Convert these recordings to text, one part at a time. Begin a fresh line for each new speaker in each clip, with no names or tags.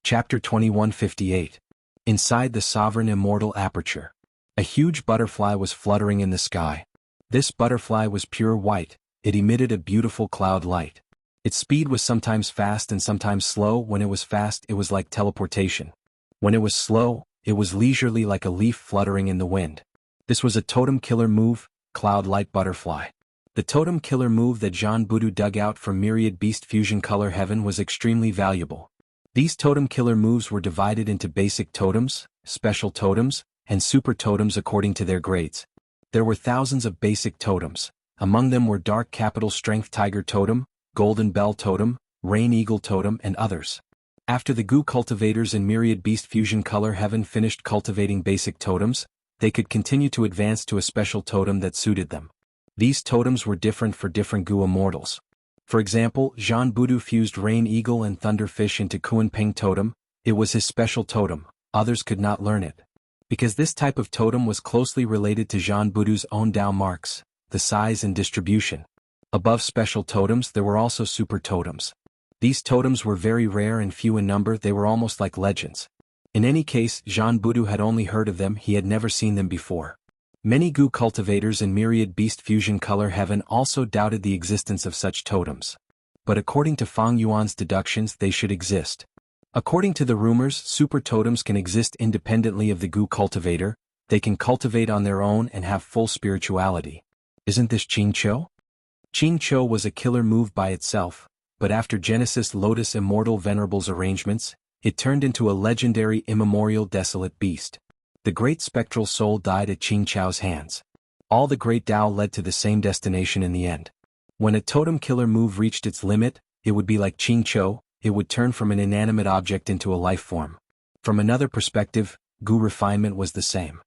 Chapter 2158. Inside the Sovereign Immortal Aperture. A huge butterfly was fluttering in the sky. This butterfly was pure white. It emitted a beautiful cloud light. Its speed was sometimes fast and sometimes slow. When it was fast, it was like teleportation. When it was slow, it was leisurely like a leaf fluttering in the wind. This was a totem killer move, Cloud Light Butterfly. The totem killer move that Jianghu dug out from Myriad Beast Fusion Color Heaven was extremely valuable. These totem killer moves were divided into basic totems, special totems, and super totems according to their grades. There were thousands of basic totems. Among them were Dark Capital Strength Tiger Totem, Golden Bell Totem, Rain Eagle Totem, and others. After the Gu cultivators in Myriad Beast Fusion Color Heaven finished cultivating basic totems, they could continue to advance to a special totem that suited them. These totems were different for different Gu immortals. For example, Jianghu fused Rain Eagle and Thunderfish into Kuanping Totem. It was his special totem. Others could not learn it. Because this type of totem was closely related to Jianghu's own Dao marks, the size and distribution. Above special totems there were also super totems. These totems were very rare and few in number. They were almost like legends. In any case, Jianghu had only heard of them. He had never seen them before. Many Gu cultivators in Myriad Beast Fusion Color Heaven also doubted the existence of such totems. But according to Fang Yuan's deductions, they should exist. According to the rumors, super totems can exist independently of the Gu cultivator. They can cultivate on their own and have full spirituality. Isn't this Qingqiu? Qingqiu was a killer move by itself, but after Genesis Lotus Immortal Venerable's arrangements, it turned into a legendary immemorial desolate beast. The great spectral soul died at Qingqiu's hands. All the great Tao led to the same destination in the end. When a totem killer move reached its limit, it would be like Qingqiu, it would turn from an inanimate object into a life form. From another perspective, Gu refinement was the same.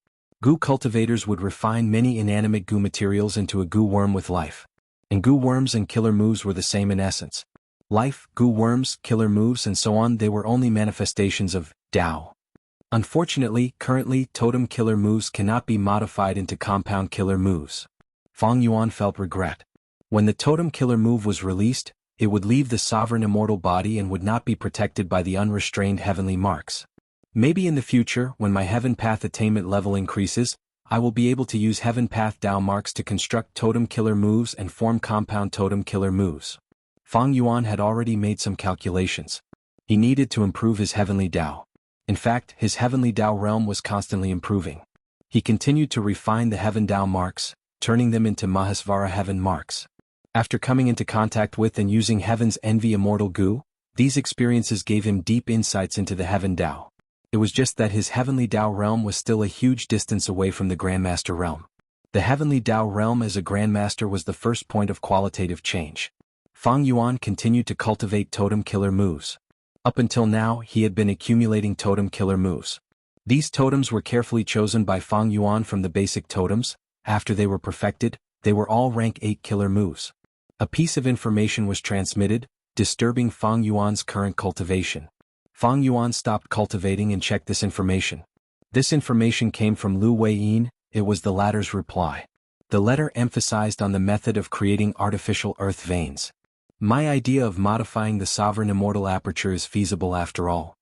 Gu cultivators would refine many inanimate Gu materials into a Gu worm with life. And Gu worms and killer moves were the same in essence. Life, Gu worms, killer moves and so on, they were only manifestations of Tao. Unfortunately, currently, totem killer moves cannot be modified into compound killer moves. Fang Yuan felt regret. When the totem killer move was released, it would leave the sovereign immortal body and would not be protected by the unrestrained heavenly marks. Maybe in the future, when my heaven path attainment level increases, I will be able to use heaven path Tao marks to construct totem killer moves and form compound totem killer moves. Fang Yuan had already made some calculations. He needed to improve his heavenly Tao. In fact, his heavenly Tao realm was constantly improving. He continued to refine the heaven Tao marks, turning them into Mahasvara heaven marks. After coming into contact with and using heaven's envy immortal Gu, these experiences gave him deep insights into the heaven Tao. It was just that his heavenly Tao realm was still a huge distance away from the Grandmaster realm. The heavenly Tao realm as a Grandmaster was the first point of qualitative change. Fang Yuan continued to cultivate totem killer moves. Up until now, he had been accumulating totem killer moves. These totems were carefully chosen by Fang Yuan from the basic totems. After they were perfected, they were all rank 8 killer moves. A piece of information was transmitted, disturbing Fang Yuan's current cultivation. Fang Yuan stopped cultivating and checked this information. This information came from Lu Weiyin. It was the latter's reply. The letter emphasized on the method of creating artificial earth veins. My idea of modifying the sovereign immortal aperture is feasible after all.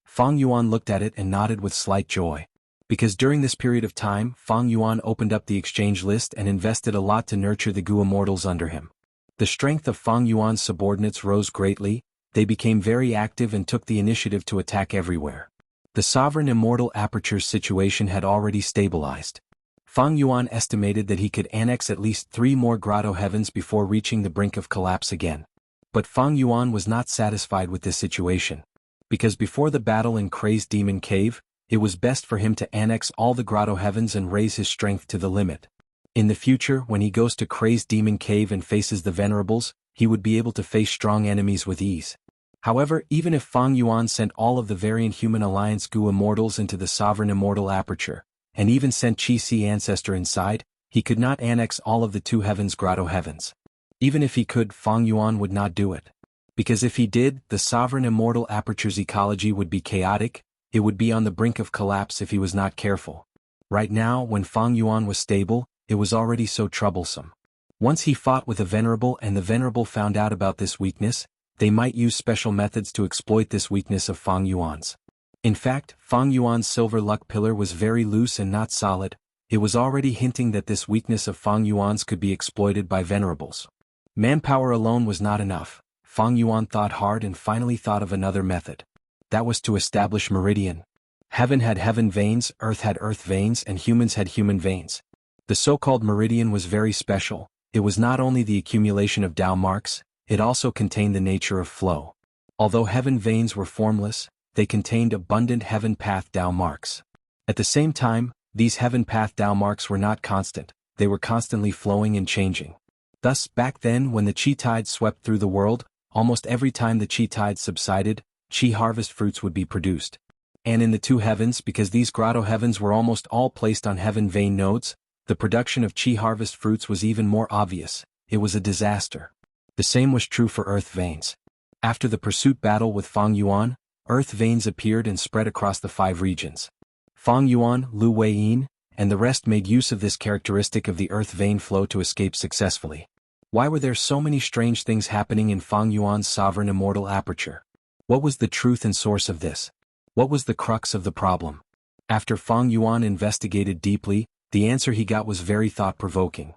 Fang Yuan looked at it and nodded with slight joy. Because during this period of time, Fang Yuan opened up the exchange list and invested a lot to nurture the Gu immortals under him. The strength of Fang Yuan's subordinates rose greatly. They became very active and took the initiative to attack everywhere. The sovereign immortal aperture's situation had already stabilized. Fang Yuan estimated that he could annex at least 3 more grotto heavens before reaching the brink of collapse again. But Fang Yuan was not satisfied with this situation. Because before the battle in Crazed Demon Cave, it was best for him to annex all the grotto heavens and raise his strength to the limit. In the future, when he goes to Crazed Demon Cave and faces the Venerables, he would be able to face strong enemies with ease. However, even if Fang Yuan sent all of the Variant Human Alliance Gu immortals into the sovereign immortal aperture, and even sent Qi Si Ancestor inside, he could not annex all of the 2 heavens grotto heavens. Even if he could, Fang Yuan would not do it. Because if he did, the sovereign immortal aperture's ecology would be chaotic. It would be on the brink of collapse if he was not careful. Right now, when Fang Yuan was stable, it was already so troublesome. Once he fought with a Venerable and the Venerable found out about this weakness, they might use special methods to exploit this weakness of Fang Yuan's. In fact, Fang Yuan's silver luck pillar was very loose and not solid. It was already hinting that this weakness of Fang Yuan's could be exploited by venerables. Manpower alone was not enough. Fang Yuan thought hard and finally thought of another method. That was to establish meridian. Heaven had heaven veins, earth had earth veins, and humans had human veins. The so-called meridian was very special. It was not only the accumulation of Tao marks, it also contained the nature of flow. Although heaven veins were formless, they contained abundant heaven path Tao marks. At the same time, these heaven path Tao marks were not constant, they were constantly flowing and changing. Thus, back then when the Qi tide swept through the world, almost every time the Qi tide subsided, Qi harvest fruits would be produced. And in the two heavens, because these grotto heavens were almost all placed on heaven vein nodes, the production of Qi harvest fruits was even more obvious. It was a disaster. The same was true for earth veins. After the pursuit battle with Fang Yuan, earth veins appeared and spread across the 5 regions. Fang Yuan, Lu Weiyin, and the rest made use of this characteristic of the earth vein flow to escape successfully. Why were there so many strange things happening in Fang Yuan's sovereign immortal aperture? What was the truth and source of this? What was the crux of the problem? After Fang Yuan investigated deeply, the answer he got was very thought-provoking.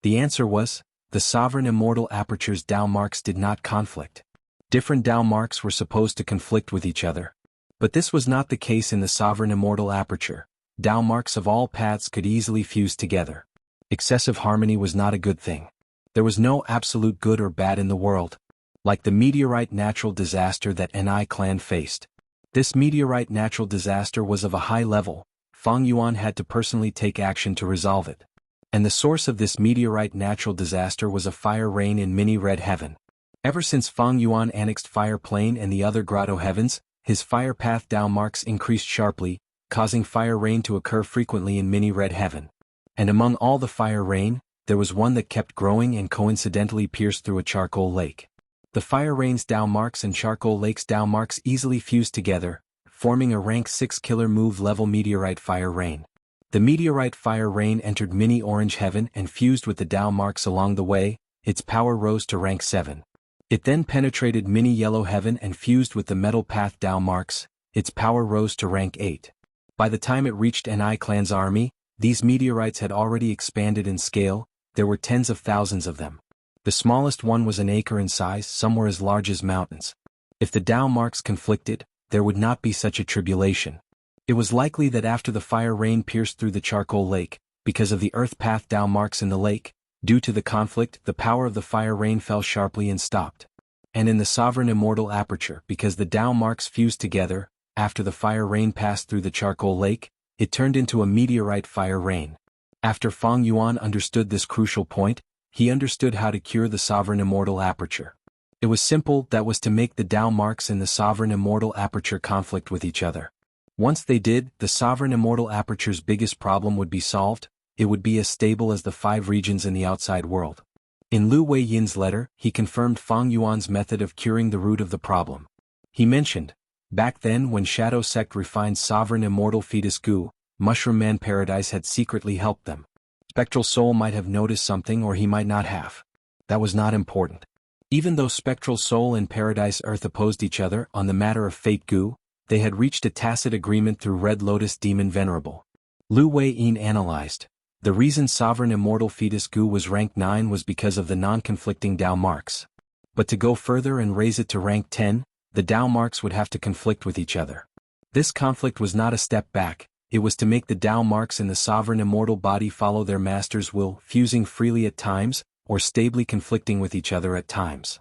The answer was, the sovereign immortal aperture's Tao marks did not conflict. Different Tao marks were supposed to conflict with each other. But this was not the case in the sovereign immortal aperture. Tao marks of all paths could easily fuse together. Excessive harmony was not a good thing. There was no absolute good or bad in the world. Like the meteorite natural disaster that Ni clan faced. This meteorite natural disaster was of a high level. Fang Yuan had to personally take action to resolve it. And the source of this meteorite natural disaster was a fire rain in mini red heaven. Ever since Fang Yuan annexed Fire Plane and the other grotto heavens, his fire path Tao marks increased sharply, causing fire rain to occur frequently in mini red heaven. And among all the fire rain, there was one that kept growing and coincidentally pierced through a charcoal lake. The fire rain's Tao marks and charcoal lake's Tao marks easily fused together, forming a rank 6 killer move level meteorite fire rain. The meteorite fire rain entered mini orange heaven and fused with the Tao marks along the way. Its power rose to rank 7. It then penetrated mini yellow heaven and fused with the metal path Tao marks. Its power rose to rank 8. By the time it reached Ni clan's army, these meteorites had already expanded in scale. There were tens of thousands of them. The smallest one was an acre in size, some were as large as mountains. If the Tao marks conflicted, there would not be such a tribulation. It was likely that after the fire rain pierced through the charcoal lake, because of the earth path Tao marks in the lake, due to the conflict, the power of the fire rain fell sharply and stopped. And in the sovereign immortal aperture, because the Tao marks fused together, after the fire rain passed through the charcoal lake, it turned into a meteorite fire rain. After Fang Yuan understood this crucial point, he understood how to cure the sovereign immortal aperture. It was simple, that was to make the Tao marks in the sovereign immortal aperture conflict with each other. Once they did, the sovereign immortal aperture's biggest problem would be solved. It would be as stable as the 5 regions in the outside world. In Lu Weiyin's letter, he confirmed Fang Yuan's method of curing the root of the problem. He mentioned, back then when Shadow Sect refined sovereign immortal fetus goo, Mushroom Man Paradise had secretly helped them. Spectral Soul might have noticed something or he might not have. That was not important. Even though Spectral Soul and Paradise Earth opposed each other on the matter of Fate Goo, they had reached a tacit agreement through Red Lotus Demon Venerable. Lu Weiyin analyzed. The reason Sovereign Immortal Fetus Goo was rank 9 was because of the non-conflicting Tao marks. But to go further and raise it to rank 10, the Tao marks would have to conflict with each other. This conflict was not a step back, it was to make the Tao marks in the Sovereign Immortal body follow their master's will, fusing freely at times, or stably conflicting with each other at times.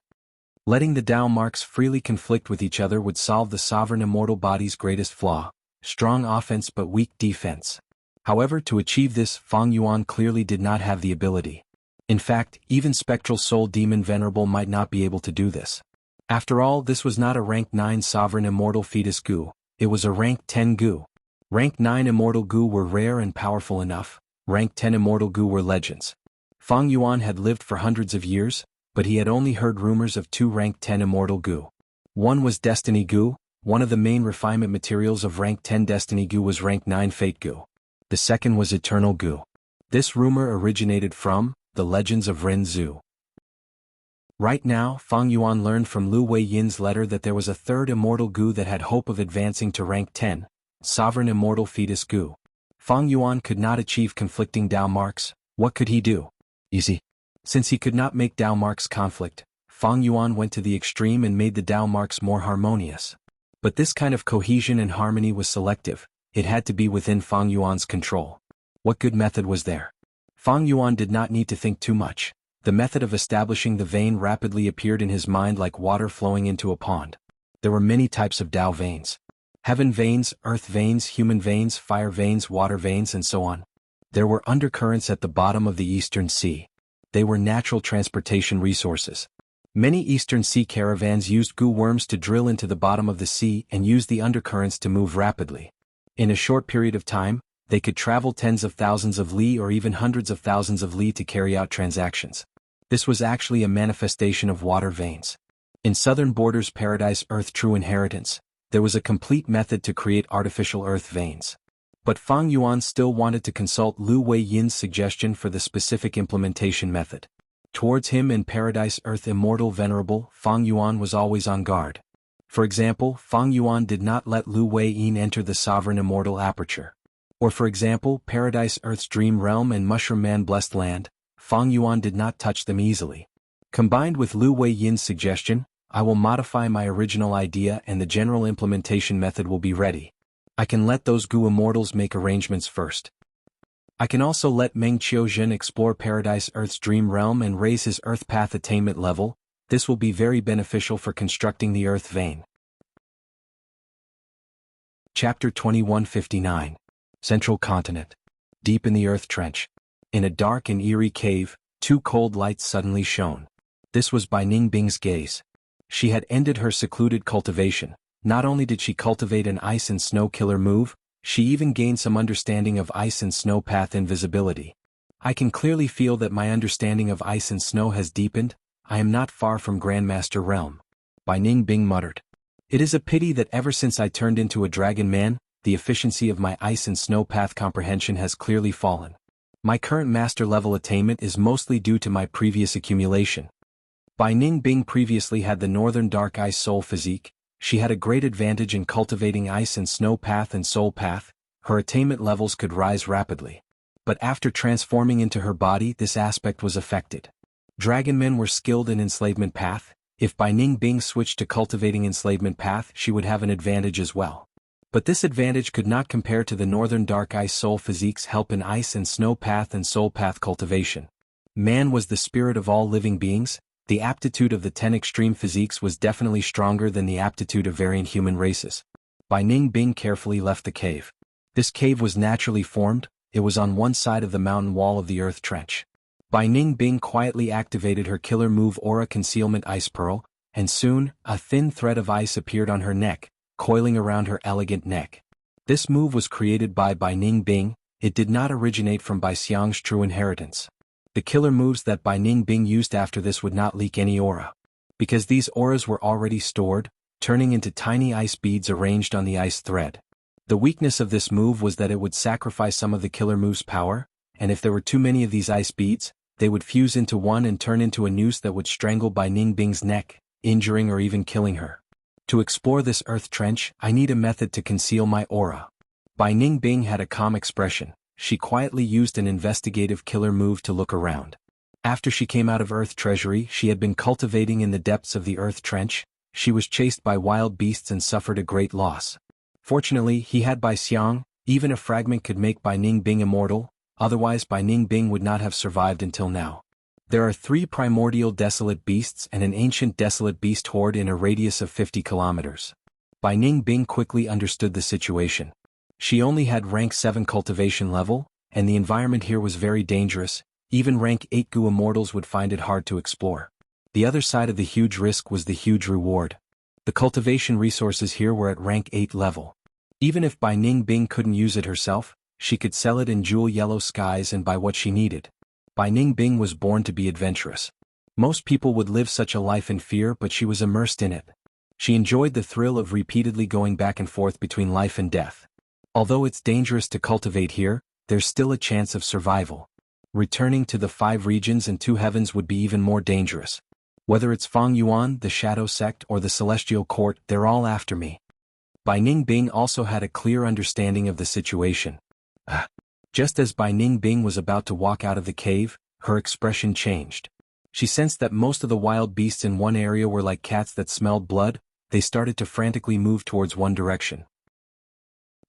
Letting the Tao marks freely conflict with each other would solve the Sovereign Immortal body's greatest flaw, strong offense but weak defense. However, to achieve this, Fang Yuan clearly did not have the ability. In fact, even Spectral Soul Demon Venerable might not be able to do this. After all, this was not a rank 9 Sovereign Immortal Fetus Goo, it was a rank 10 Goo. Rank 9 Immortal Goo were rare and powerful enough, rank 10 Immortal Goo were legends. Fang Yuan had lived for hundreds of years, but he had only heard rumors of 2 rank 10 Immortal Goo. One was Destiny Goo, one of the main refinement materials of rank 10 Destiny Goo was rank 9 Fate Goo. The second was Eternal Goo. This rumor originated from the legends of Ren Zhu. Right now, Fang Yuan learned from Lu Weiyin's letter that there was a third immortal Gu that had hope of advancing to rank 10, Sovereign Immortal Fetus Gu. Fang Yuan could not achieve conflicting Dao marks. What could he do? Easy. Since he could not make Dao marks conflict, Fang Yuan went to the extreme and made the Dao marks more harmonious. But this kind of cohesion and harmony was selective. It had to be within Fang Yuan's control. What good method was there? Fang Yuan did not need to think too much. The method of establishing the vein rapidly appeared in his mind like water flowing into a pond. There were many types of Dao veins. Heaven veins, earth veins, human veins, fire veins, water veins, and so on. There were undercurrents at the bottom of the Eastern Sea. They were natural transportation resources. Many Eastern Sea caravans used Gu worms to drill into the bottom of the sea and use the undercurrents to move rapidly. In a short period of time, they could travel tens of thousands of li or even hundreds of thousands of li to carry out transactions. This was actually a manifestation of water veins. In Southern Borders Paradise Earth True Inheritance, there was a complete method to create artificial earth veins. But Fang Yuan still wanted to consult Lu Weiyin's suggestion for the specific implementation method. Towards him in Paradise Earth Immortal Venerable, Fang Yuan was always on guard. For example, Fang Yuan did not let Lu Weiyin enter the Sovereign Immortal Aperture. Or for example, Paradise Earth's Dream Realm and Mushroom Man Blessed Land, Fang Yuan did not touch them easily. Combined with Lu Weiyin's suggestion, I will modify my original idea and the general implementation method will be ready. I can let those Gu immortals make arrangements first. I can also let Meng Qiuzhen explore Paradise Earth's Dream Realm and raise his Earth Path attainment level. This will be very beneficial for constructing the Earth Vein. Chapter 2159. Central Continent. Deep in the Earth Trench. In a dark and eerie cave, two cold lights suddenly shone. This was Bai Ningbing's gaze. She had ended her secluded cultivation. Not only did she cultivate an ice and snow killer move, she even gained some understanding of ice and snow path invisibility. I can clearly feel that my understanding of ice and snow has deepened. I am not far from Grandmaster Realm. Bai Ningbing muttered. It is a pity that ever since I turned into a dragon man, the efficiency of my ice and snow path comprehension has clearly fallen. My current master level attainment is mostly due to my previous accumulation. Bai Ningbing previously had the Northern Dark Ice Soul physique. She had a great advantage in cultivating ice and snow path and soul path. Her attainment levels could rise rapidly. But after transforming into her body, this aspect was affected. Dragonmen were skilled in enslavement path. If Bai Ningbing switched to cultivating enslavement path, she would have an advantage as well. But this advantage could not compare to the Northern Dark Ice Soul physique's help in ice and snow path and soul path cultivation. Man was the spirit of all living beings. The aptitude of the 10 extreme physiques was definitely stronger than the aptitude of variant human races. Bai Ningbing carefully left the cave. This cave was naturally formed. It was on one side of the mountain wall of the Earth Trench. Bai Ningbing quietly activated her killer move Aura Concealment Ice Pearl, and soon, a thin thread of ice appeared on her neck, coiling around her elegant neck. This move was created by Bai Ningbing. It did not originate from Bai Xiang's true inheritance. The killer moves that Bai Ningbing used after this would not leak any aura. Because these auras were already stored, turning into tiny ice beads arranged on the ice thread. The weakness of this move was that it would sacrifice some of the killer move's power, and if there were too many of these ice beads, they would fuse into one and turn into a noose that would strangle Bai Ningbing's neck, injuring or even killing her. To explore this Earth Trench, I need a method to conceal my aura. Bai Ningbing had a calm expression. She quietly used an investigative killer move to look around. After she came out of Earth Treasury, she had been cultivating in the depths of the Earth Trench. She was chased by wild beasts and suffered a great loss. Fortunately, he had Bai Xiang. Even a fragment could make Bai Ningbing immortal, otherwise Bai Ningbing would not have survived until now. There are 3 primordial desolate beasts and an ancient desolate beast horde in a radius of 50 kilometers. Bai Ningbing quickly understood the situation. She only had rank 7 cultivation level, and the environment here was very dangerous. Even rank 8 Gu immortals would find it hard to explore. The other side of the huge risk was the huge reward. The cultivation resources here were at rank 8 level. Even if Bai Ningbing couldn't use it herself, she could sell it in jewel yellow skies and buy what she needed. Bai Ningbing was born to be adventurous. Most people would live such a life in fear, but she was immersed in it. She enjoyed the thrill of repeatedly going back and forth between life and death. Although it's dangerous to cultivate here, there's still a chance of survival. Returning to the 5 regions and 2 heavens would be even more dangerous. Whether it's Fang Yuan, the Shadow Sect, or the Celestial Court, they're all after me. Bai Ningbing also had a clear understanding of the situation. Just as Bai Ningbing was about to walk out of the cave, her expression changed. She sensed that most of the wild beasts in one area were like cats that smelled blood. They started to frantically move towards one direction.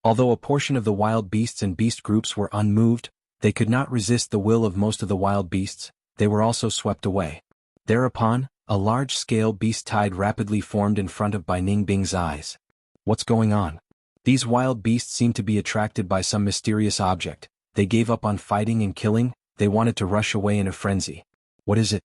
Although a portion of the wild beasts and beast groups were unmoved, they could not resist the will of most of the wild beasts. They were also swept away. Thereupon, a large-scale beast tide rapidly formed in front of Bai Ningbing's eyes. What's going on? These wild beasts seemed to be attracted by some mysterious object. They gave up on fighting and killing. They wanted to rush away in a frenzy. What is it?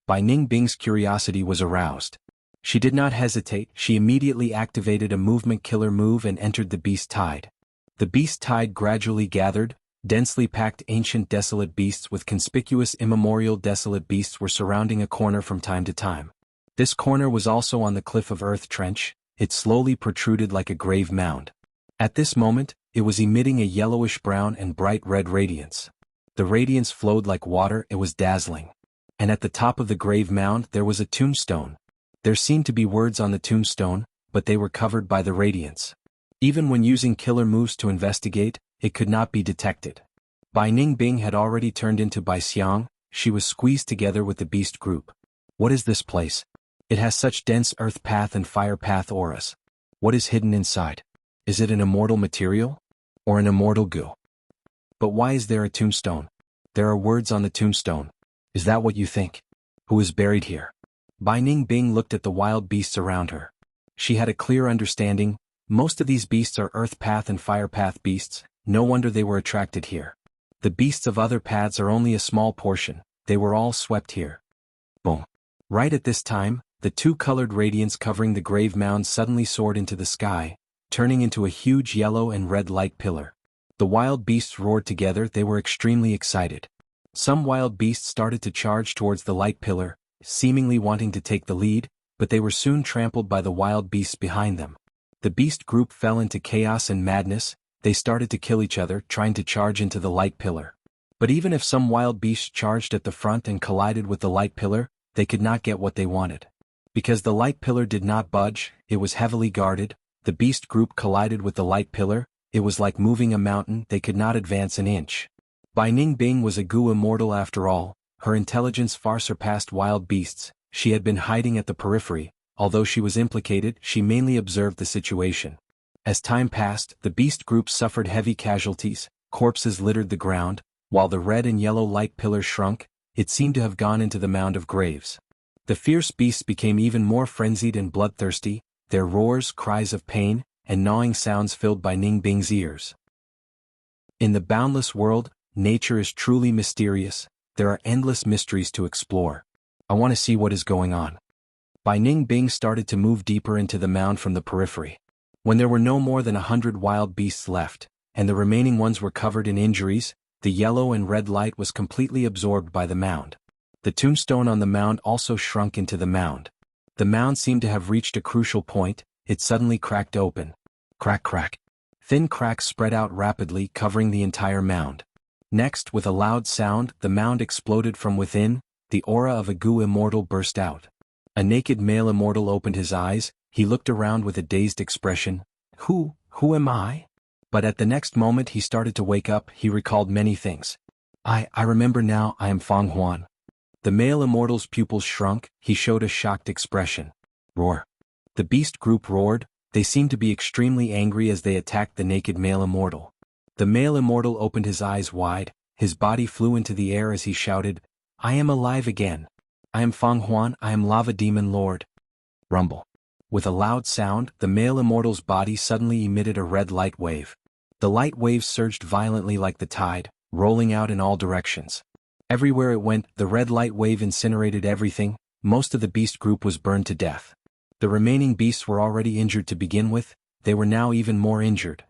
Bai Ningbing's curiosity was aroused. She did not hesitate. She immediately activated a movement killer move and entered the beast tide. The beast tide gradually gathered. Densely packed ancient desolate beasts with conspicuous immemorial desolate beasts were surrounding a corner from time to time. This corner was also on the cliff of earth trench. It slowly protruded like a grave mound. At this moment, it was emitting a yellowish-brown and bright red radiance. The radiance flowed like water. It was dazzling. And at the top of the grave mound there was a tombstone. There seemed to be words on the tombstone, but they were covered by the radiance. Even when using killer moves to investigate, it could not be detected. Bai Ningbing had already turned into Bai Xiang. She was squeezed together with the beast group. What is this place? It has such dense earth path and fire path auras. What is hidden inside? Is it an immortal material? Or an immortal goo? But why is there a tombstone? There are words on the tombstone. Is that what you think? Who is buried here? Bai Ningbing looked at the wild beasts around her. She had a clear understanding. Most of these beasts are earth path and fire path beasts. No wonder they were attracted here. The beasts of other paths are only a small portion. They were all swept here. Boom. Right at this time, the two-colored radiance covering the grave mound suddenly soared into the sky, turning into a huge yellow and red light pillar. The wild beasts roared together. They were extremely excited. Some wild beasts started to charge towards the light pillar, seemingly wanting to take the lead, but they were soon trampled by the wild beasts behind them. The beast group fell into chaos and madness. They started to kill each other, trying to charge into the light pillar. But even if some wild beasts charged at the front and collided with the light pillar, they could not get what they wanted. Because the light pillar did not budge, it was heavily guarded. The beast group collided with the light pillar. It was like moving a mountain. They could not advance an inch. Bai Ningbing was a Gu immortal after all. Her intelligence far surpassed wild beasts. She had been hiding at the periphery. Although she was implicated, she mainly observed the situation. As time passed, the beast group suffered heavy casualties. Corpses littered the ground. While the red and yellow light pillars shrunk, it seemed to have gone into the mound of graves. The fierce beasts became even more frenzied and bloodthirsty. Their roars, cries of pain, and gnawing sounds filled Bai Ningbing's ears. In the boundless world, nature is truly mysterious. There are endless mysteries to explore. I want to see what is going on. Bai Ningbing started to move deeper into the mound from the periphery. When there were no more than 100 wild beasts left, and the remaining ones were covered in injuries, the yellow and red light was completely absorbed by the mound. The tombstone on the mound also shrunk into the mound. The mound seemed to have reached a crucial point. It suddenly cracked open. Crack, crack. Thin cracks spread out rapidly, covering the entire mound. Next, with a loud sound, the mound exploded from within. The aura of a Gu immortal burst out. A naked male immortal opened his eyes. He looked around with a dazed expression. Who am I? But at the next moment he started to wake up. He recalled many things. I remember now. I am Fang Huan. The male immortal's pupils shrunk. He showed a shocked expression. Roar. The beast group roared. They seemed to be extremely angry as they attacked the naked male immortal. The male immortal opened his eyes wide. His body flew into the air as he shouted, I am alive again. I am Fang Huan. I am Lava Demon Lord. Rumble. With a loud sound, the male immortal's body suddenly emitted a red light wave. The light waves surged violently like the tide, rolling out in all directions. Everywhere it went, the red light wave incinerated everything. Most of the beast group was burned to death. The remaining beasts were already injured to begin with. They were now even more injured.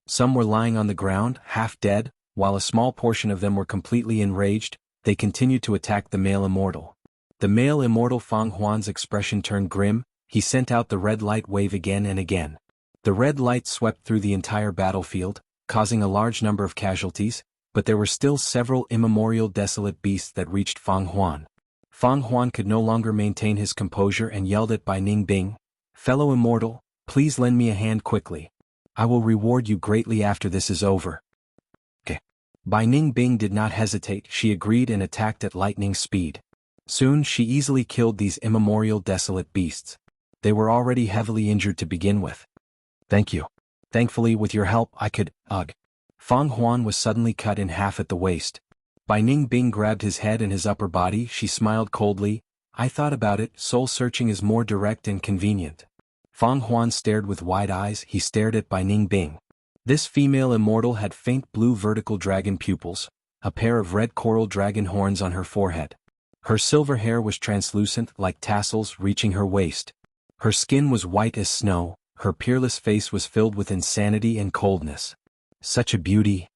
Some were lying on the ground, half dead, while a small portion of them were completely enraged. They continued to attack the male immortal. The male immortal Fang Huan's expression turned grim. He sent out the red light wave again and again. The red light swept through the entire battlefield, causing a large number of casualties, but there were still several immemorial desolate beasts that reached Fang Huan. Fang Huan could no longer maintain his composure and yelled at Bai Ningbing, "Fellow immortal, please lend me a hand quickly. I will reward you greatly after this is over." Okay. Bai Ningbing did not hesitate, she agreed and attacked at lightning speed. Soon she easily killed these immemorial desolate beasts. They were already heavily injured to begin with. "Thank you. Thankfully with your help I could, ugh." Fang Huan was suddenly cut in half at the waist. Bai Ningbing grabbed his head and his upper body, she smiled coldly, "I thought about it, soul searching is more direct and convenient." Fang Huan stared with wide eyes, he stared at Bai Ningbing. This female immortal had faint blue vertical dragon pupils, a pair of red coral dragon horns on her forehead. Her silver hair was translucent like tassels reaching her waist. Her skin was white as snow, her peerless face was filled with insanity and coldness. Such a beauty.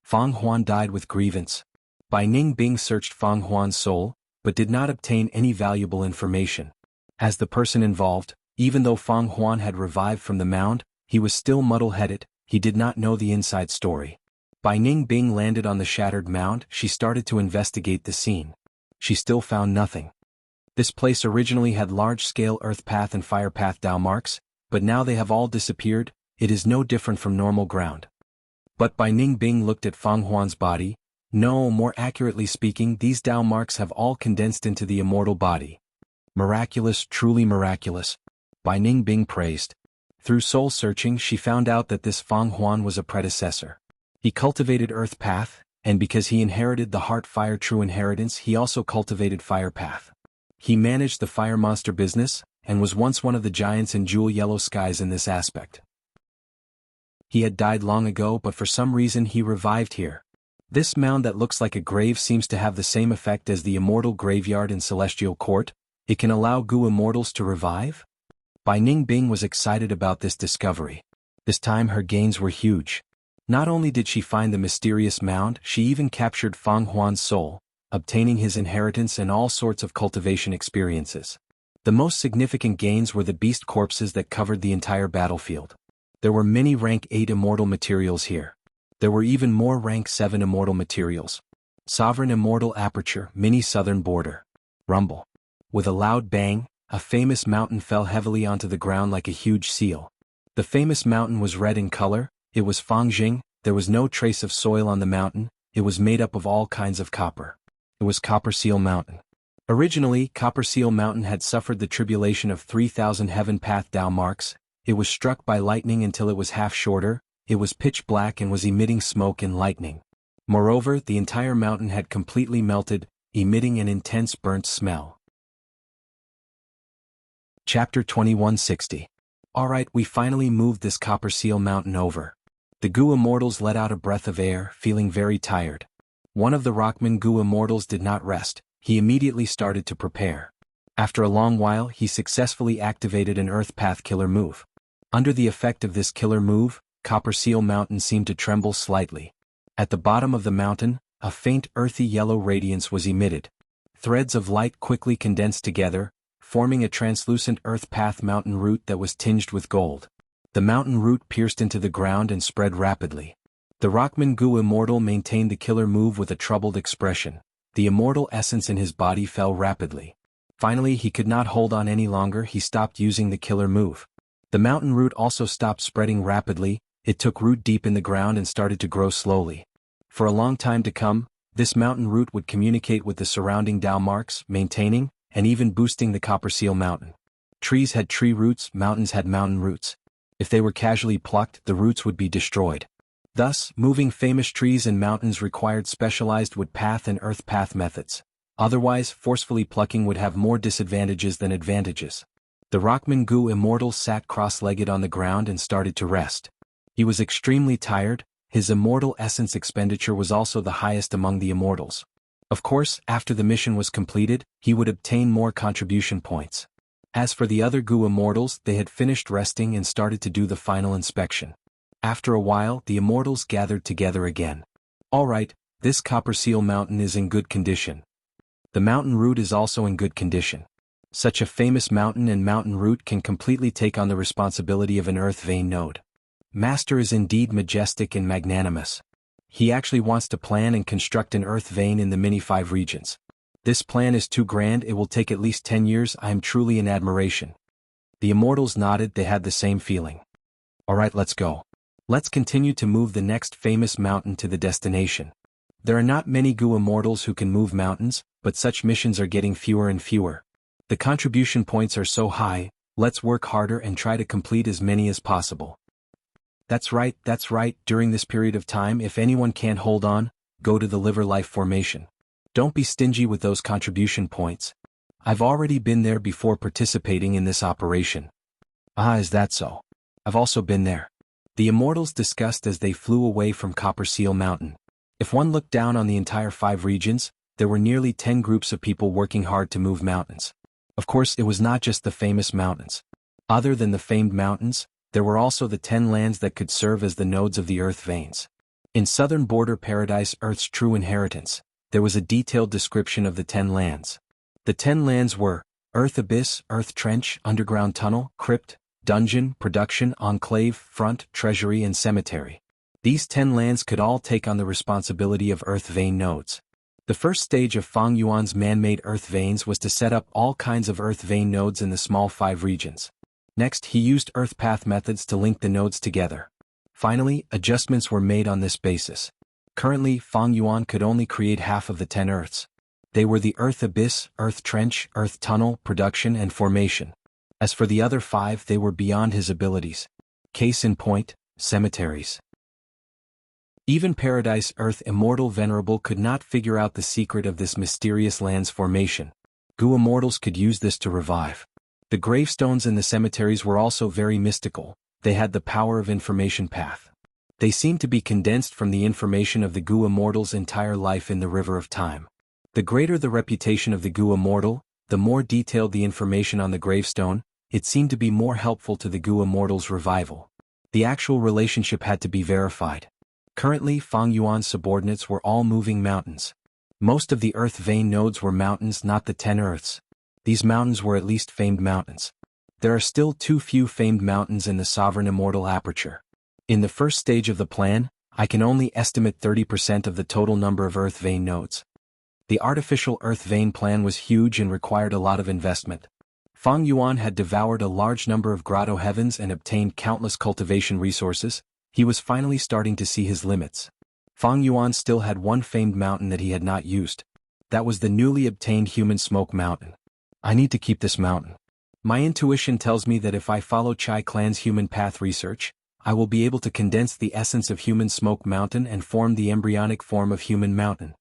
Fang Huan died with grievance. Bai Ningbing searched Fang Huan's soul, but did not obtain any valuable information. As the person involved, even though Fang Huan had revived from the mound, he was still muddle-headed, he did not know the inside story. Bai Ningbing landed on the shattered mound, she started to investigate the scene. She still found nothing. This place originally had large-scale earth path and fire path Dao marks, but now they have all disappeared, it is no different from normal ground. But Bai Ningbing looked at Fang Huan's body. No, more accurately speaking, these Dao marks have all condensed into the immortal body. Miraculous, truly miraculous. Bai Ningbing praised. Through soul searching she found out that this Fang Huan was a predecessor. He cultivated earth path, and because he inherited the heart fire true inheritance he also cultivated fire path. He managed the fire monster business, and was once one of the giants in Jewel Yellow Skies in this aspect. He had died long ago but for some reason he revived here. This mound that looks like a grave seems to have the same effect as the immortal graveyard in Celestial Court. It can allow Gu immortals to revive? Bai Ningbing was excited about this discovery. This time her gains were huge. Not only did she find the mysterious mound, she even captured Fang Huan's soul, obtaining his inheritance and all sorts of cultivation experiences. The most significant gains were the beast corpses that covered the entire battlefield. There were many rank 8 immortal materials here. There were even more rank 7 immortal materials. Sovereign Immortal Aperture, Mini Southern Border. Rumble. With a loud bang, a famous mountain fell heavily onto the ground like a huge seal. The famous mountain was red in color, it was Fangjing, there was no trace of soil on the mountain, it was made up of all kinds of copper. It was Copper Seal Mountain. Originally, Copper Seal Mountain had suffered the tribulation of 3,000 heaven path Dao marks, it was struck by lightning until it was half shorter, it was pitch black and was emitting smoke and lightning. Moreover, the entire mountain had completely melted, emitting an intense burnt smell. Chapter 2160. Alright, we finally moved this Copper Seal Mountain over. The Gu Immortals let out a breath of air, feeling very tired. One of the Rockman Gu Immortals did not rest, he immediately started to prepare. After a long while he successfully activated an Earth Path killer move. Under the effect of this killer move, Copper Seal Mountain seemed to tremble slightly. At the bottom of the mountain, a faint earthy yellow radiance was emitted. Threads of light quickly condensed together, forming a translucent earth path mountain root that was tinged with gold. The mountain root pierced into the ground and spread rapidly. The Rockman Gu Immortal maintained the killer move with a troubled expression. The immortal essence in his body fell rapidly. Finally he could not hold on any longer, he stopped using the killer move. The mountain root also stopped spreading rapidly, it took root deep in the ground and started to grow slowly. For a long time to come, this mountain root would communicate with the surrounding Dao marks, maintaining, and even boosting the Copper Seal Mountain. Trees had tree roots, mountains had mountain roots. If they were casually plucked, the roots would be destroyed. Thus, moving famous trees and mountains required specialized wood path and earth path methods. Otherwise, forcefully plucking would have more disadvantages than advantages. The Rockman Gu Immortal sat cross-legged on the ground and started to rest. He was extremely tired, his immortal essence expenditure was also the highest among the immortals. Of course, after the mission was completed, he would obtain more contribution points. As for the other Gu Immortals, they had finished resting and started to do the final inspection. After a while, the immortals gathered together again. Alright, this Copper Seal Mountain is in good condition. The mountain root is also in good condition. Such a famous mountain and mountain root can completely take on the responsibility of an earth vein node. Master is indeed majestic and magnanimous. He actually wants to plan and construct an earth vein in the Mini 5 regions. This plan is too grand, it will take at least 10 years, I am truly in admiration. The immortals nodded, they had the same feeling. Alright, let's go. Let's continue to move the next famous mountain to the destination. There are not many Gu immortals who can move mountains, but such missions are getting fewer and fewer. The contribution points are so high, let's work harder and try to complete as many as possible. That's right, during this period of time if anyone can't hold on, go to the liver life formation. Don't be stingy with those contribution points. I've already been there before participating in this operation. Ah, is that so? I've also been there. The immortals discussed as they flew away from Copper Seal Mountain. If one looked down on the entire 5 regions, there were nearly 10 groups of people working hard to move mountains. Of course, it was not just the famous mountains. Other than the famed mountains, there were also the 10 lands that could serve as the nodes of the earth veins. In southern border paradise, Earth's true inheritance, there was a detailed description of the 10 lands. The 10 lands were Earth Abyss, Earth Trench, Underground Tunnel, Crypt, Dungeon, Production, Enclave, Front, Treasury and Cemetery. These 10 lands could all take on the responsibility of earth vein nodes. The first stage of Fang Yuan's man-made earth veins was to set up all kinds of earth vein nodes in the small 5 regions. Next, he used earth path methods to link the nodes together. Finally, adjustments were made on this basis. Currently, Fang Yuan could only create half of the 10 earths. They were the Earth Abyss, Earth Trench, Earth Tunnel, Production and Formation. As for the other 5, they were beyond his abilities. Case in point, cemeteries. Even Paradise Earth Immortal Venerable could not figure out the secret of this mysterious land's formation. Gu immortals could use this to revive. The gravestones in the cemeteries were also very mystical, they had the power of information path. They seemed to be condensed from the information of the Gu immortal's entire life in the river of time. The greater the reputation of the Gu immortal, the more detailed the information on the gravestone, it seemed to be more helpful to the Gu immortal's revival. The actual relationship had to be verified. Currently, Fang Yuan's subordinates were all moving mountains. Most of the earth vein nodes were mountains, not the 10 earths. These mountains were at least famed mountains. There are still too few famed mountains in the sovereign immortal aperture. In the first stage of the plan, I can only estimate 30% of the total number of earth vein nodes. The artificial earth vein plan was huge and required a lot of investment. Fang Yuan had devoured a large number of grotto heavens and obtained countless cultivation resources. He was finally starting to see his limits. Fang Yuan still had one famed mountain that he had not used. That was the newly obtained Human Smoke Mountain. I need to keep this mountain. My intuition tells me that if I follow Chai Clan's human path research, I will be able to condense the essence of Human Smoke Mountain and form the embryonic form of Human Mountain.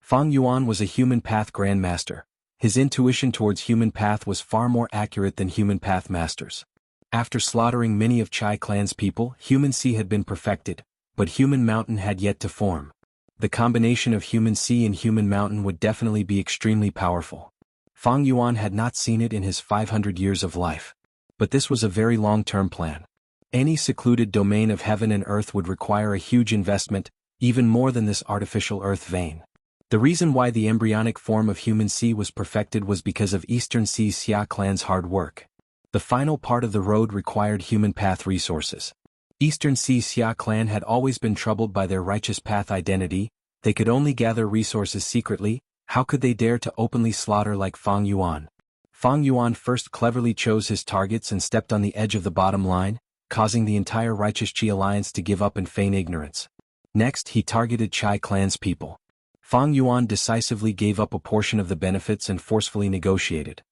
Fang Yuan was a human path grandmaster. His intuition towards human path was far more accurate than human path masters. After slaughtering many of Chai Clan's people, Human Sea had been perfected, but Human Mountain had yet to form. The combination of Human Sea and Human Mountain would definitely be extremely powerful. Fang Yuan had not seen it in his 500 years of life. But this was a very long-term plan. Any secluded domain of heaven and earth would require a huge investment, even more than this artificial earth vein. The reason why the embryonic form of Human Sea was perfected was because of Eastern Sea Xia Clan's hard work. The final part of the road required human path resources. Eastern Sea Xia Clan had always been troubled by their righteous path identity. They could only gather resources secretly. How could they dare to openly slaughter like Fang Yuan? Fang Yuan first cleverly chose his targets and stepped on the edge of the bottom line, causing the entire Righteous Qi alliance to give up and feign ignorance. Next, he targeted Chai Clan's people. Fang Yuan decisively gave up a portion of the benefits and forcefully negotiated.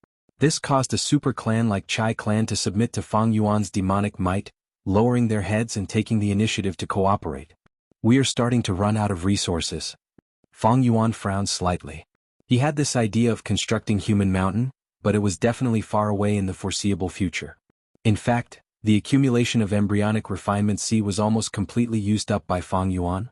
This caused a super clan like Chai Clan to submit to Fang Yuan's demonic might, lowering their heads and taking the initiative to cooperate. We are starting to run out of resources. Fang Yuan frowned slightly. He had this idea of constructing Human Mountain, but it was definitely far away in the foreseeable future. In fact, the accumulation of embryonic refinement C was almost completely used up by Fang Yuan.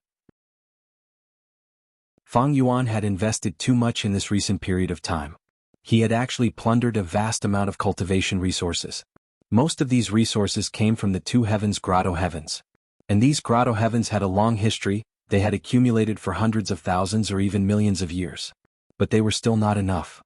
Fang Yuan had invested too much in this recent period of time. He had actually plundered a vast amount of cultivation resources. Most of these resources came from the 2 heavens grotto heavens. And these grotto heavens had a long history, they had accumulated for hundreds of thousands or even millions of years. But they were still not enough.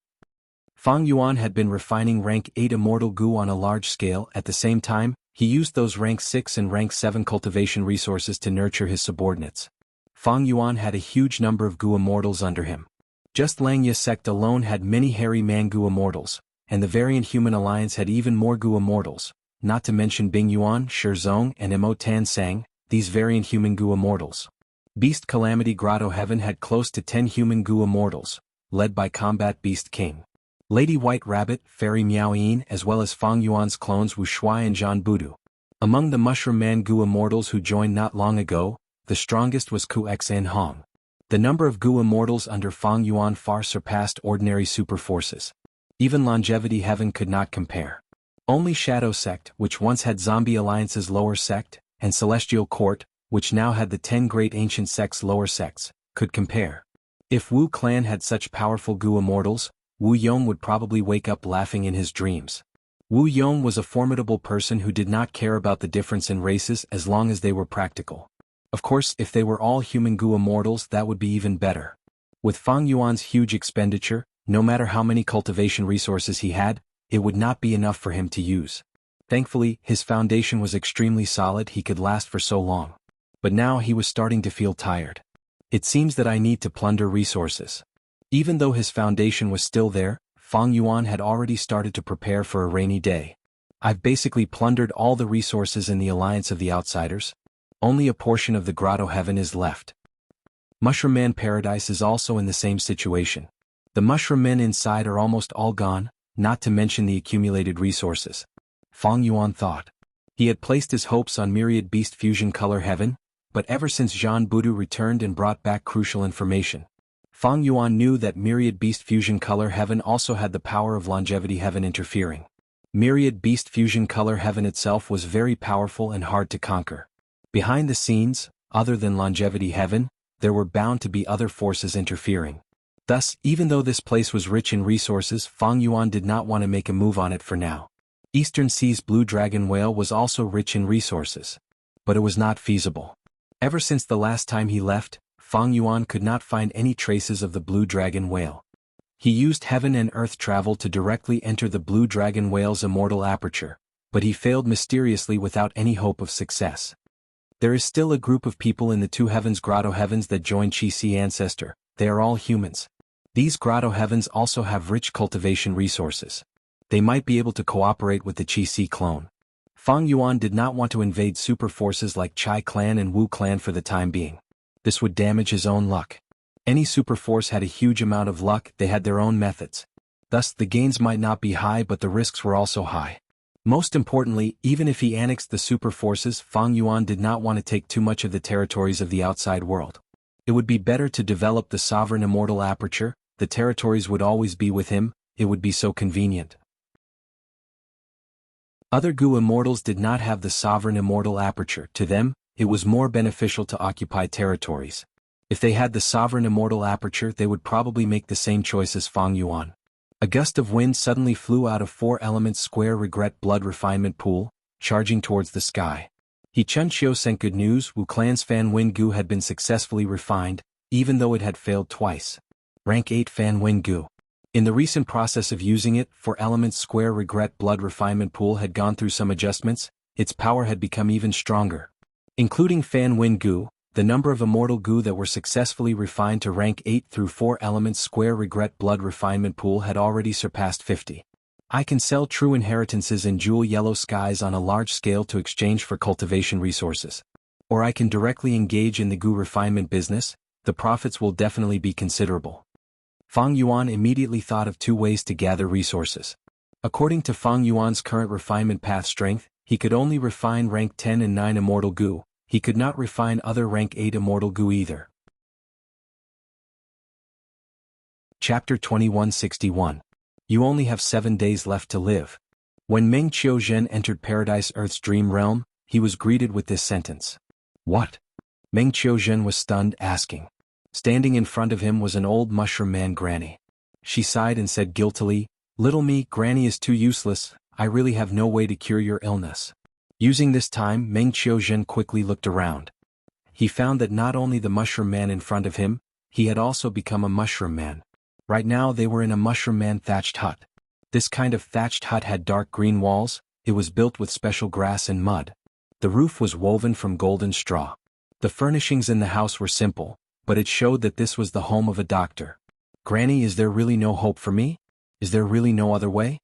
Fang Yuan had been refining rank 8 immortal Gu on a large scale. At the same time, he used those rank 6 and rank 7 cultivation resources to nurture his subordinates. Fang Yuan had a huge number of Gu immortals under him. Just Langya sect alone had many hairy man-gu immortals, and the variant human alliance had even more gu immortals, not to mention Bing Yuan, Shizong, and Mo Tan Sang, these variant human gu immortals. Beast Calamity Grotto Heaven had close to 10 human gu immortals, led by Combat Beast King. Lady White Rabbit, Fairy Miao Yin, as well as Fang Yuan's clones Wu Shuai and Zhan Budu. Among the Mushroom Man gu immortals who joined not long ago, the strongest was Ku Xin Hong. The number of gu immortals under Fang Yuan far surpassed ordinary super forces. Even Longevity Heaven could not compare. Only Shadow Sect, which once had Zombie Alliance's lower sect, and Celestial Court, which now had the 10 great ancient sects' lower sects, could compare. If Wu clan had such powerful gu immortals, Wu Yong would probably wake up laughing in his dreams. Wu Yong was a formidable person who did not care about the difference in races as long as they were practical. Of course, if they were all human gu immortals, that would be even better. With Fang Yuan's huge expenditure, no matter how many cultivation resources he had, it would not be enough for him to use. Thankfully, his foundation was extremely solid, he could last for so long. But now he was starting to feel tired. It seems that I need to plunder resources. Even though his foundation was still there, Fang Yuan had already started to prepare for a rainy day. I've basically plundered all the resources in the Alliance of the Outsiders. Only a portion of the Grotto Heaven is left. Mushroom Man Paradise is also in the same situation. The mushroom men inside are almost all gone, not to mention the accumulated resources. Fang Yuan thought. He had placed his hopes on Myriad Beast Fusion Color Heaven, but ever since Zhan Budu returned and brought back crucial information, Fang Yuan knew that Myriad Beast Fusion Color Heaven also had the power of Longevity Heaven interfering. Myriad Beast Fusion Color Heaven itself was very powerful and hard to conquer. Behind the scenes, other than Longevity Heaven, there were bound to be other forces interfering. Thus, even though this place was rich in resources, Fang Yuan did not want to make a move on it for now. Eastern Sea's Blue Dragon Whale was also rich in resources. But it was not feasible. Ever since the last time he left, Fang Yuan could not find any traces of the Blue Dragon Whale. He used heaven and earth travel to directly enter the Blue Dragon Whale's immortal aperture, but he failed mysteriously without any hope of success. There is still a group of people in the two heavens Grotto Heavens that joined Qi Ancestor. They are all humans. These Grotto Heavens also have rich cultivation resources. They might be able to cooperate with the Qi clone. Fang Yuan did not want to invade super forces like Chai clan and Wu clan for the time being. This would damage his own luck. Any super force had a huge amount of luck, they had their own methods. Thus the gains might not be high, but the risks were also high. Most importantly, even if he annexed the super forces, Fang Yuan did not want to take too much of the territories of the outside world. It would be better to develop the sovereign immortal aperture, the territories would always be with him, it would be so convenient. Other gu immortals did not have the sovereign immortal aperture. To them, it was more beneficial to occupy territories. If they had the sovereign immortal aperture, they would probably make the same choice as Fang Yuan. A gust of wind suddenly flew out of 4 elements square regret blood refinement pool, charging towards the sky. He Chun Chiu sent good news, Wu clan's Fan Wen Gu had been successfully refined, even though it had failed twice. Rank 8 Fan Wen Gu. In the recent process of using it, 4 elements square regret blood refinement pool had gone through some adjustments, its power had become even stronger. Including Fan Wen Gu, the number of immortal gu that were successfully refined to rank 8 through 4 elements square regret blood refinement pool had already surpassed 50. I can sell true inheritances in jewel yellow skies on a large scale to exchange for cultivation resources. Or I can directly engage in the gu refinement business, the profits will definitely be considerable. Fang Yuan immediately thought of 2 ways to gather resources. According to Fang Yuan's current refinement path strength, he could only refine rank 10 and 9 immortal gu. He could not refine other rank 8 immortal gu either. Chapter 2161. You only have 7 days left to live. When Meng Qiuzhen entered Paradise Earth's dream realm, he was greeted with this sentence. What? Meng Qiuzhen was stunned, asking. Standing in front of him was an old mushroom man granny. She sighed and said guiltily, Little me, granny is too useless, I really have no way to cure your illness. Using this time, Meng Qiuzhen quickly looked around. He found that not only the mushroom man in front of him, he had also become a mushroom man. Right now they were in a mushroom man thatched hut. This kind of thatched hut had dark green walls, it was built with special grass and mud. The roof was woven from golden straw. The furnishings in the house were simple, but it showed that this was the home of a doctor. Granny, is there really no hope for me? Is there really no other way?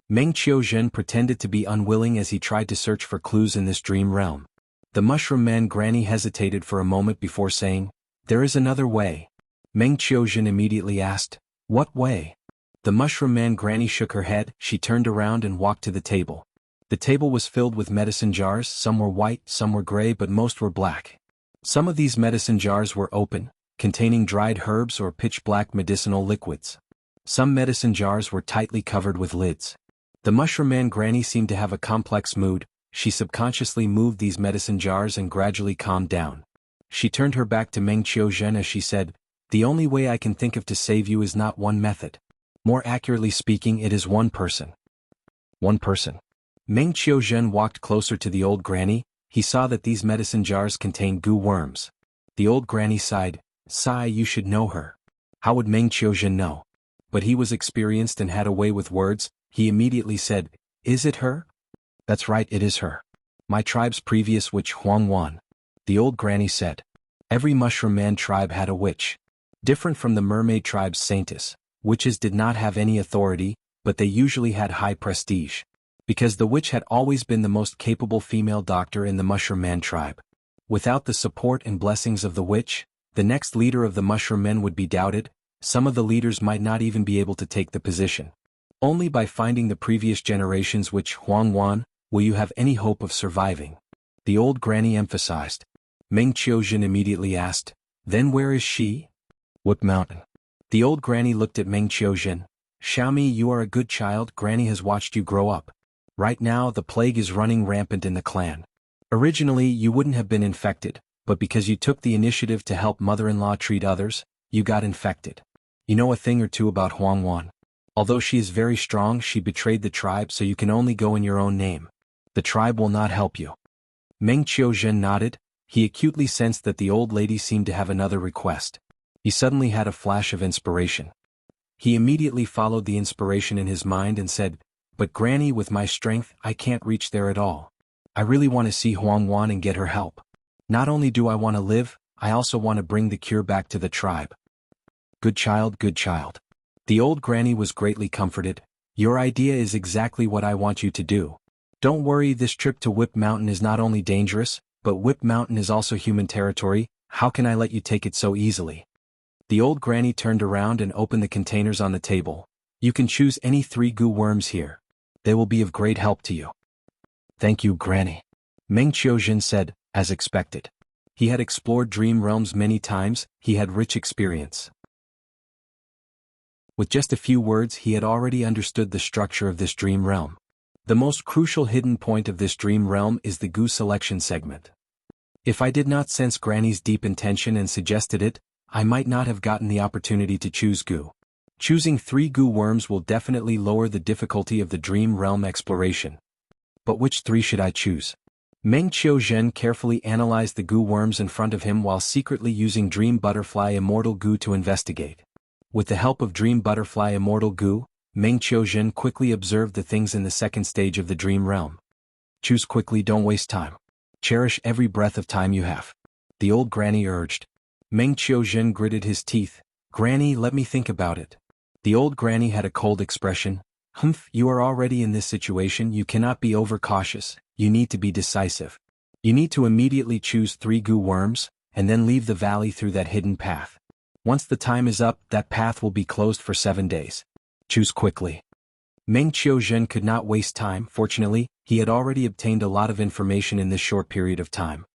Meng Qiuzhen pretended to be unwilling as he tried to search for clues in this dream realm. The Mushroom Man Granny hesitated for a moment before saying, "There is another way." Meng Qiuzhen immediately asked, "What way?" The Mushroom Man Granny shook her head. She turned around and walked to the table. The table was filled with medicine jars. Some were white, some were gray, but most were black. Some of these medicine jars were open, containing dried herbs or pitch-black medicinal liquids. Some medicine jars were tightly covered with lids. The Mushroom Man Granny seemed to have a complex mood. She subconsciously moved these medicine jars and gradually calmed down. She turned her back to Meng Qiuzhen as she said, "The only way I can think of to save you is not one method. More accurately speaking, it is one person." One person. Meng Qiuzhen walked closer to the old granny. He saw that these medicine jars contained goo worms. The old granny sighed, "Sigh, you should know her." How would Meng Qiuzhen know? But he was experienced and had a way with words. He immediately said, "Is it her?" "That's right, it is her. My tribe's previous witch Huang Wan." The old granny said. Every Mushroom Man tribe had a witch. Different from the mermaid tribe's saintess, witches did not have any authority, but they usually had high prestige. Because the witch had always been the most capable female doctor in the Mushroom Man tribe. Without the support and blessings of the witch, the next leader of the Mushroom Men would be doubted. Some of the leaders might not even be able to take the position. Only by finding the previous generation's witch Huang Wan will you have any hope of surviving. The old granny emphasized. Meng Qiuzhen immediately asked, "Then where is she?" "What mountain?" The old granny looked at Meng Qiuzhen. "Xiaomi, you are a good child. Granny has watched you grow up. Right now the plague is running rampant in the clan. Originally you wouldn't have been infected, but because you took the initiative to help mother-in-law treat others, you got infected. You know a thing or two about Huang Wan. Although she is very strong, she betrayed the tribe, so you can only go in your own name. The tribe will not help you." Meng Qiuzhen nodded. He acutely sensed that the old lady seemed to have another request. He suddenly had a flash of inspiration. He immediately followed the inspiration in his mind and said, "But Granny, with my strength, I can't reach there at all. I really want to see Huang Wan and get her help. Not only do I want to live, I also want to bring the cure back to the tribe." "Good child, good child." The old granny was greatly comforted. "Your idea is exactly what I want you to do. Don't worry, this trip to Whip Mountain is not only dangerous, but Whip Mountain is also human territory. How can I let you take it so easily?" The old granny turned around and opened the containers on the table. "You can choose any 3 goo worms here. They will be of great help to you." "Thank you, Granny," Meng Qiuzhen said, as expected. He had explored dream realms many times. He had rich experience. With just a few words he had already understood the structure of this dream realm. The most crucial hidden point of this dream realm is the goo selection segment. If I did not sense Granny's deep intention and suggested it, I might not have gotten the opportunity to choose goo. Choosing 3 goo worms will definitely lower the difficulty of the dream realm exploration. But which 3 should I choose? Meng Qiuzhen carefully analyzed the goo worms in front of him while secretly using Dream Butterfly Immortal Goo to investigate. With the help of Dream Butterfly Immortal Goo, Meng Qiuzhen quickly observed the things in the second stage of the dream realm. "Choose quickly, don't waste time. Cherish every breath of time you have," the old granny urged. Meng Qiuzhen gritted his teeth. "Granny, let me think about it." The old granny had a cold expression. "Humph, you are already in this situation. You cannot be overcautious. You need to be decisive. You need to immediately choose 3 goo worms, and then leave the valley through that hidden path. Once the time is up, that path will be closed for 7 days. Choose quickly." Meng Qiuzhen could not waste time. Fortunately, he had already obtained a lot of information in this short period of time.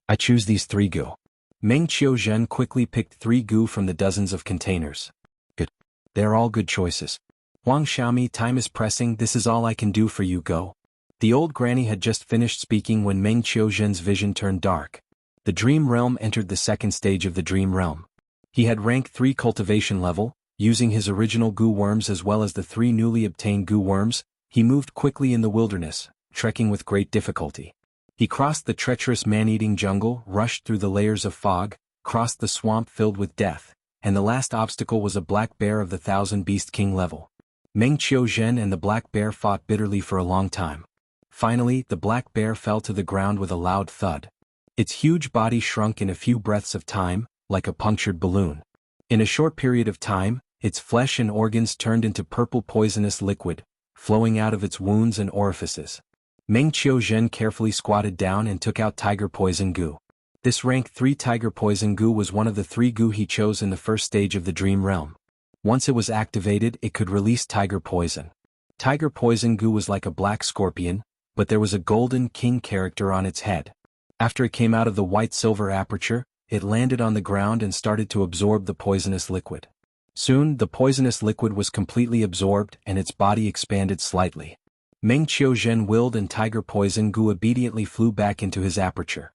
"I choose these 3 goo." Meng Qiuzhen quickly picked 3 goo from the dozens of containers. "Good. They are all good choices. Huang Xiaomi, time is pressing. This is all I can do for you. Go." The old granny had just finished speaking when Meng Qiuzhen's vision turned dark. The dream realm entered the second stage of the dream realm. He had rank 3 cultivation level. Using his original goo worms as well as the 3 newly obtained goo worms, he moved quickly in the wilderness, trekking with great difficulty. He crossed the treacherous man-eating jungle, rushed through the layers of fog, crossed the swamp filled with death, and the last obstacle was a black bear of the 1000 Beast King level. Meng Qiuzhen and the black bear fought bitterly for a long time. Finally, the black bear fell to the ground with a loud thud. Its huge body shrunk in a few breaths of time, like a punctured balloon. In a short period of time, its flesh and organs turned into purple poisonous liquid, flowing out of its wounds and orifices. Meng Qiuzhen carefully squatted down and took out Tiger Poison Goo. This rank 3 Tiger Poison Goo was one of the 3 goo he chose in the first stage of the Dream Realm. Once it was activated, it could release Tiger Poison. Tiger Poison Goo was like a black scorpion, but there was a golden king character on its head. After it came out of the white-silver aperture, it landed on the ground and started to absorb the poisonous liquid. Soon, the poisonous liquid was completely absorbed and its body expanded slightly. Meng Qiuzhen willed and Tiger Poison Goo obediently flew back into his aperture.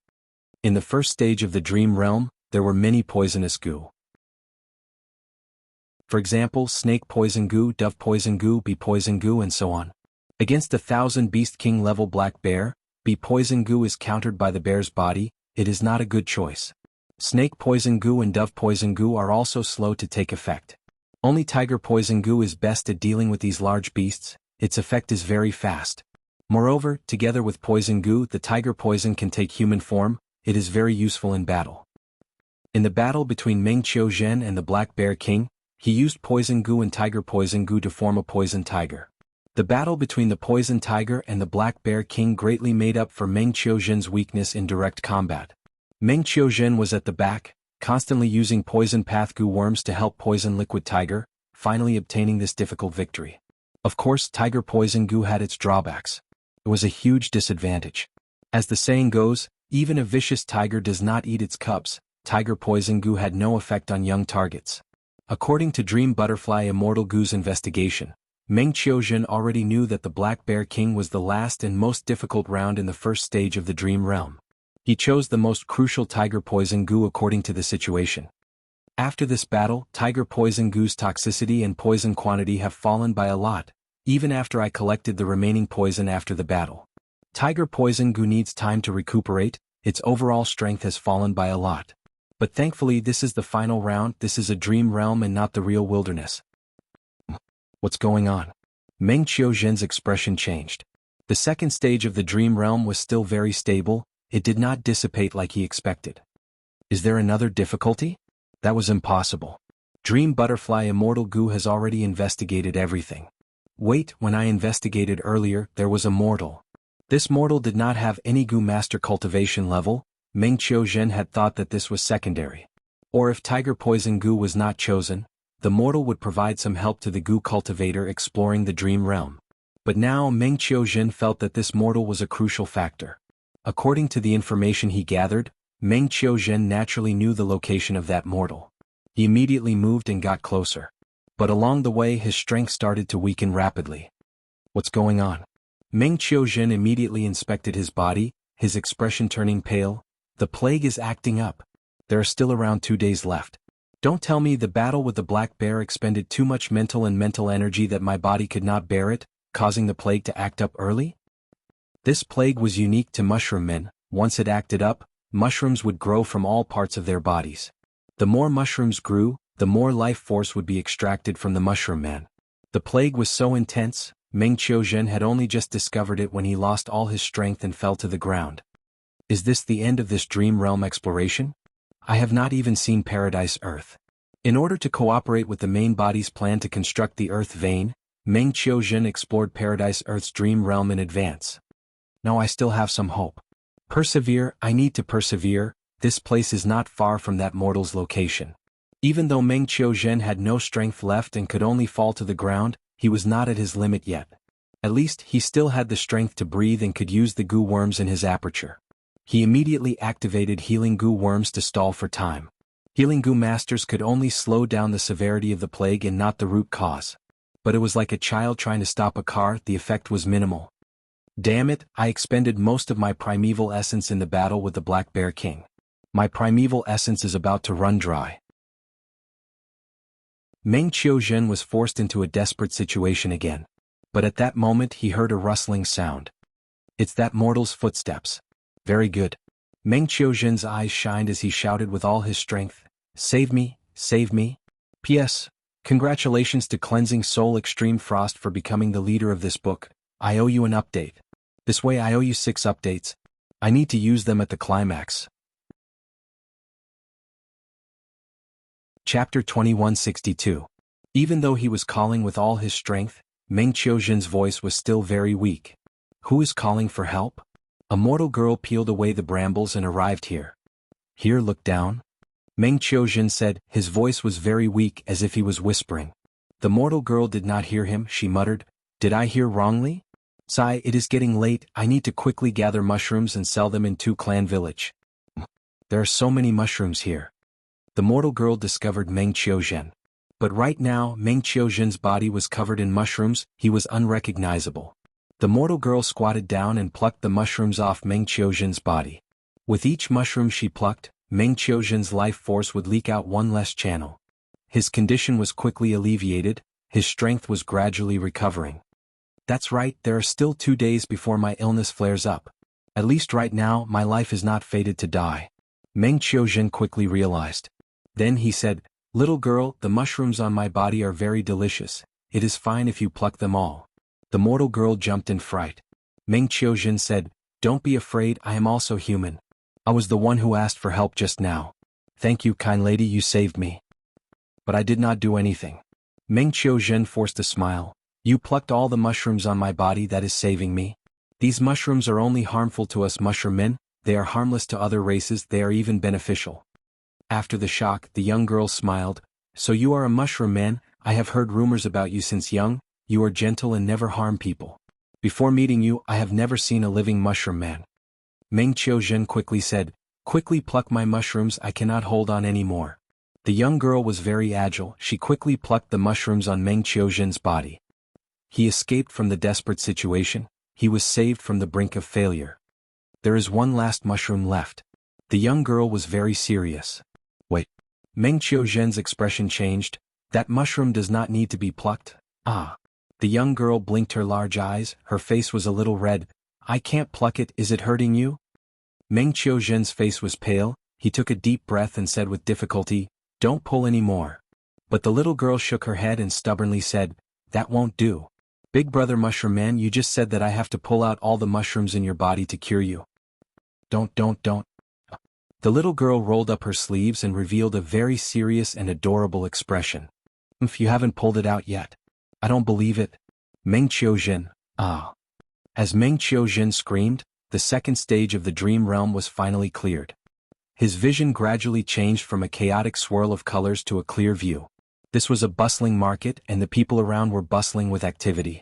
In the first stage of the Dream Realm, there were many poisonous goo. For example, Snake Poison Goo, Dove Poison Goo, Bee Poison Goo, and so on. Against a 1000 Beast King level Black Bear, Bee Poison Goo is countered by the bear's body. It is not a good choice. Snake Poison Goo and Dove Poison Goo are also slow to take effect. Only Tiger Poison Goo is best at dealing with these large beasts. Its effect is very fast. Moreover, together with Poison Goo, the Tiger Poison can take human form. It is very useful in battle. In the battle between Meng Qiuzhen and the Black Bear King, he used Poison Goo and Tiger Poison Goo to form a Poison Tiger. The battle between the Poison Tiger and the Black Bear King greatly made up for Meng Qiuzhen's weakness in direct combat. Meng Qiuzhen was at the back, constantly using Poison Path Goo worms to help poison Liquid Tiger, finally obtaining this difficult victory. Of course, Tiger Poison Goo had its drawbacks. It was a huge disadvantage. As the saying goes, even a vicious tiger does not eat its cubs. Tiger Poison Goo had no effect on young targets. According to Dream Butterfly Immortal Goo's investigation, Meng Qiuzhen already knew that the Black Bear King was the last and most difficult round in the first stage of the Dream Realm. He chose the most crucial Tiger Poison Goo according to the situation. After this battle, Tiger Poison Goo's toxicity and poison quantity have fallen by a lot, even after I collected the remaining poison after the battle. Tiger Poison Goo needs time to recuperate. Its overall strength has fallen by a lot. But thankfully this is the final round. This is a Dream Realm and not the real wilderness. What's going on? Meng Qiuzhen's expression changed. The second stage of the Dream Realm was still very stable. It did not dissipate like he expected. Is there another difficulty? That was impossible. Dream Butterfly Immortal Goo has already investigated everything. Wait, when I investigated earlier, there was a mortal. This mortal did not have any Goo Master cultivation level. Meng Qiuzhen had thought that this was secondary. Or if Tiger Poison Goo was not chosen, the mortal would provide some help to the Goo cultivator exploring the Dream Realm. But now Meng Qiuzhen felt that this mortal was a crucial factor. According to the information he gathered, Meng Qiuzhen naturally knew the location of that mortal. He immediately moved and got closer. But along the way his strength started to weaken rapidly. What's going on? Meng Qiuzhen immediately inspected his body, his expression turning pale. The plague is acting up. There are still around 2 days left. Don't tell me the battle with the Black Bear expended too much mental energy that my body could not bear it, causing the plague to act up early? This plague was unique to mushroom men. Once it acted up, mushrooms would grow from all parts of their bodies. The more mushrooms grew, the more life force would be extracted from the mushroom man. The plague was so intense, Meng Qiuzhen had only just discovered it when he lost all his strength and fell to the ground. Is this the end of this Dream Realm exploration? I have not even seen Paradise Earth. In order to cooperate with the main body's plan to construct the Earth vein, Meng Qiuzhen explored Paradise Earth's Dream Realm in advance. Now I still have some hope. Persevere, I need to persevere. This place is not far from that mortal's location. Even though Meng Qiuzhen had no strength left and could only fall to the ground, he was not at his limit yet. At least, he still had the strength to breathe and could use the goo worms in his aperture. He immediately activated healing goo worms to stall for time. Healing goo masters could only slow down the severity of the plague and not the root cause. But it was like a child trying to stop a car. The effect was minimal. Damn it, I expended most of my primeval essence in the battle with the Black Bear King. My primeval essence is about to run dry. Meng Qiuzhen was forced into a desperate situation again. But at that moment he heard a rustling sound. It's that mortal's footsteps. Very good. Meng Qiuzhen's eyes shined as he shouted with all his strength, "Save me, save me." P.S. Congratulations to Cleansing Soul Extreme Frost for becoming the leader of this book. I owe you an update. This way I owe you 6 updates. I need to use them at the climax. Chapter 2162. Even though he was calling with all his strength, Meng Qiuzhen's voice was still very weak. Who is calling for help? A mortal girl peeled away the brambles and arrived here. Here, look down. Meng Qiuzhen said, his voice was very weak as if he was whispering. The mortal girl did not hear him, she muttered, did I hear wrongly? Sigh, it is getting late, I need to quickly gather mushrooms and sell them in Tu Clan village. There are so many mushrooms here. The mortal girl discovered Meng Qiuzhen. But right now, Meng Qiuzhen's body was covered in mushrooms, he was unrecognizable. The mortal girl squatted down and plucked the mushrooms off Meng Qiuzhen's body. With each mushroom she plucked, Meng Qiuzhen's life force would leak out one less channel. His condition was quickly alleviated, his strength was gradually recovering. That's right, there are still 2 days before my illness flares up. At least right now, my life is not fated to die. Meng Qiuzhen quickly realized. Then he said, little girl, the mushrooms on my body are very delicious, it is fine if you pluck them all. The mortal girl jumped in fright. Meng Qiuzhen said, don't be afraid, I am also human. I was the one who asked for help just now. Thank you, kind lady, you saved me. But I did not do anything. Meng Qiuzhen forced a smile. You plucked all the mushrooms on my body, that is saving me. These mushrooms are only harmful to us mushroom men, they are harmless to other races, they are even beneficial. After the shock, the young girl smiled. So you are a mushroom man, I have heard rumors about you since young, you are gentle and never harm people. Before meeting you, I have never seen a living mushroom man. Meng Qiuzhen quickly said, quickly pluck my mushrooms, I cannot hold on anymore. The young girl was very agile, she quickly plucked the mushrooms on Meng Qiuzhen's body. He escaped from the desperate situation, he was saved from the brink of failure. There is one last mushroom left. The young girl was very serious. Wait. Meng Qiuzhen's expression changed, that mushroom does not need to be plucked, ah. The young girl blinked her large eyes, her face was a little red, I can't pluck it, is it hurting you? Meng Qiuzhen's face was pale, he took a deep breath and said with difficulty, don't pull any more. But the little girl shook her head and stubbornly said, that won't do. Big brother mushroom man, you just said that I have to pull out all the mushrooms in your body to cure you. Don't. The little girl rolled up her sleeves and revealed a very serious and adorable expression. If you haven't pulled it out yet. I don't believe it. Meng Qiuzhen, ah. As Meng Qiuzhen screamed, the second stage of the dream realm was finally cleared. His vision gradually changed from a chaotic swirl of colors to a clear view. This was a bustling market and the people around were bustling with activity.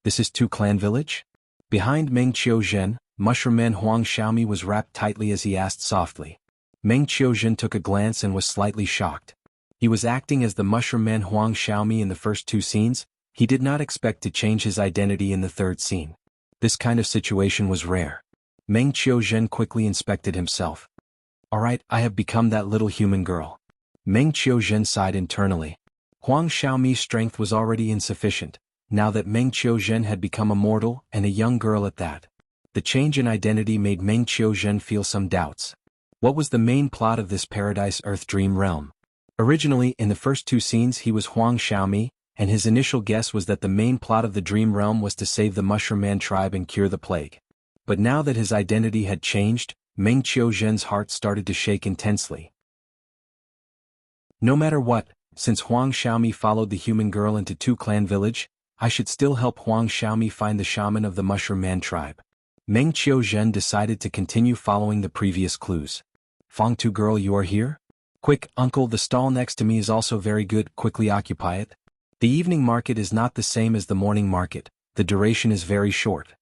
This is Tu Clan village? Behind Meng Qiuzhen, mushroom man Huang Xiaomi was wrapped tightly as he asked softly. Meng Qiuzhen took a glance and was slightly shocked. He was acting as the mushroom man Huang Xiaomi in the first 2 scenes, he did not expect to change his identity in the 3rd scene. This kind of situation was rare. Meng Qiuzhen quickly inspected himself. Alright, I have become that little human girl. Meng Qiuzhen sighed internally. Huang Xiaomi's strength was already insufficient, now that Meng Qiuzhen had become immortal and a young girl at that. The change in identity made Meng Qiuzhen feel some doubts. What was the main plot of this Paradise Earth Dream realm? Originally, in the first 2 scenes he was Huang Xiaomi, and his initial guess was that the main plot of the Dream Realm was to save the Mushroom Man tribe and cure the plague. But now that his identity had changed, Meng Qiuzhen's heart started to shake intensely. No matter what, since Huang Xiaomi followed the human girl into Tu Clan village, I should still help Huang Xiaomi find the shaman of the Mushroom Man tribe. Meng Qiuzhen decided to continue following the previous clues. Fang Tu girl, you are here? Quick, uncle, the stall next to me is also very good, quickly occupy it. The evening market is not the same as the morning market, the duration is very short.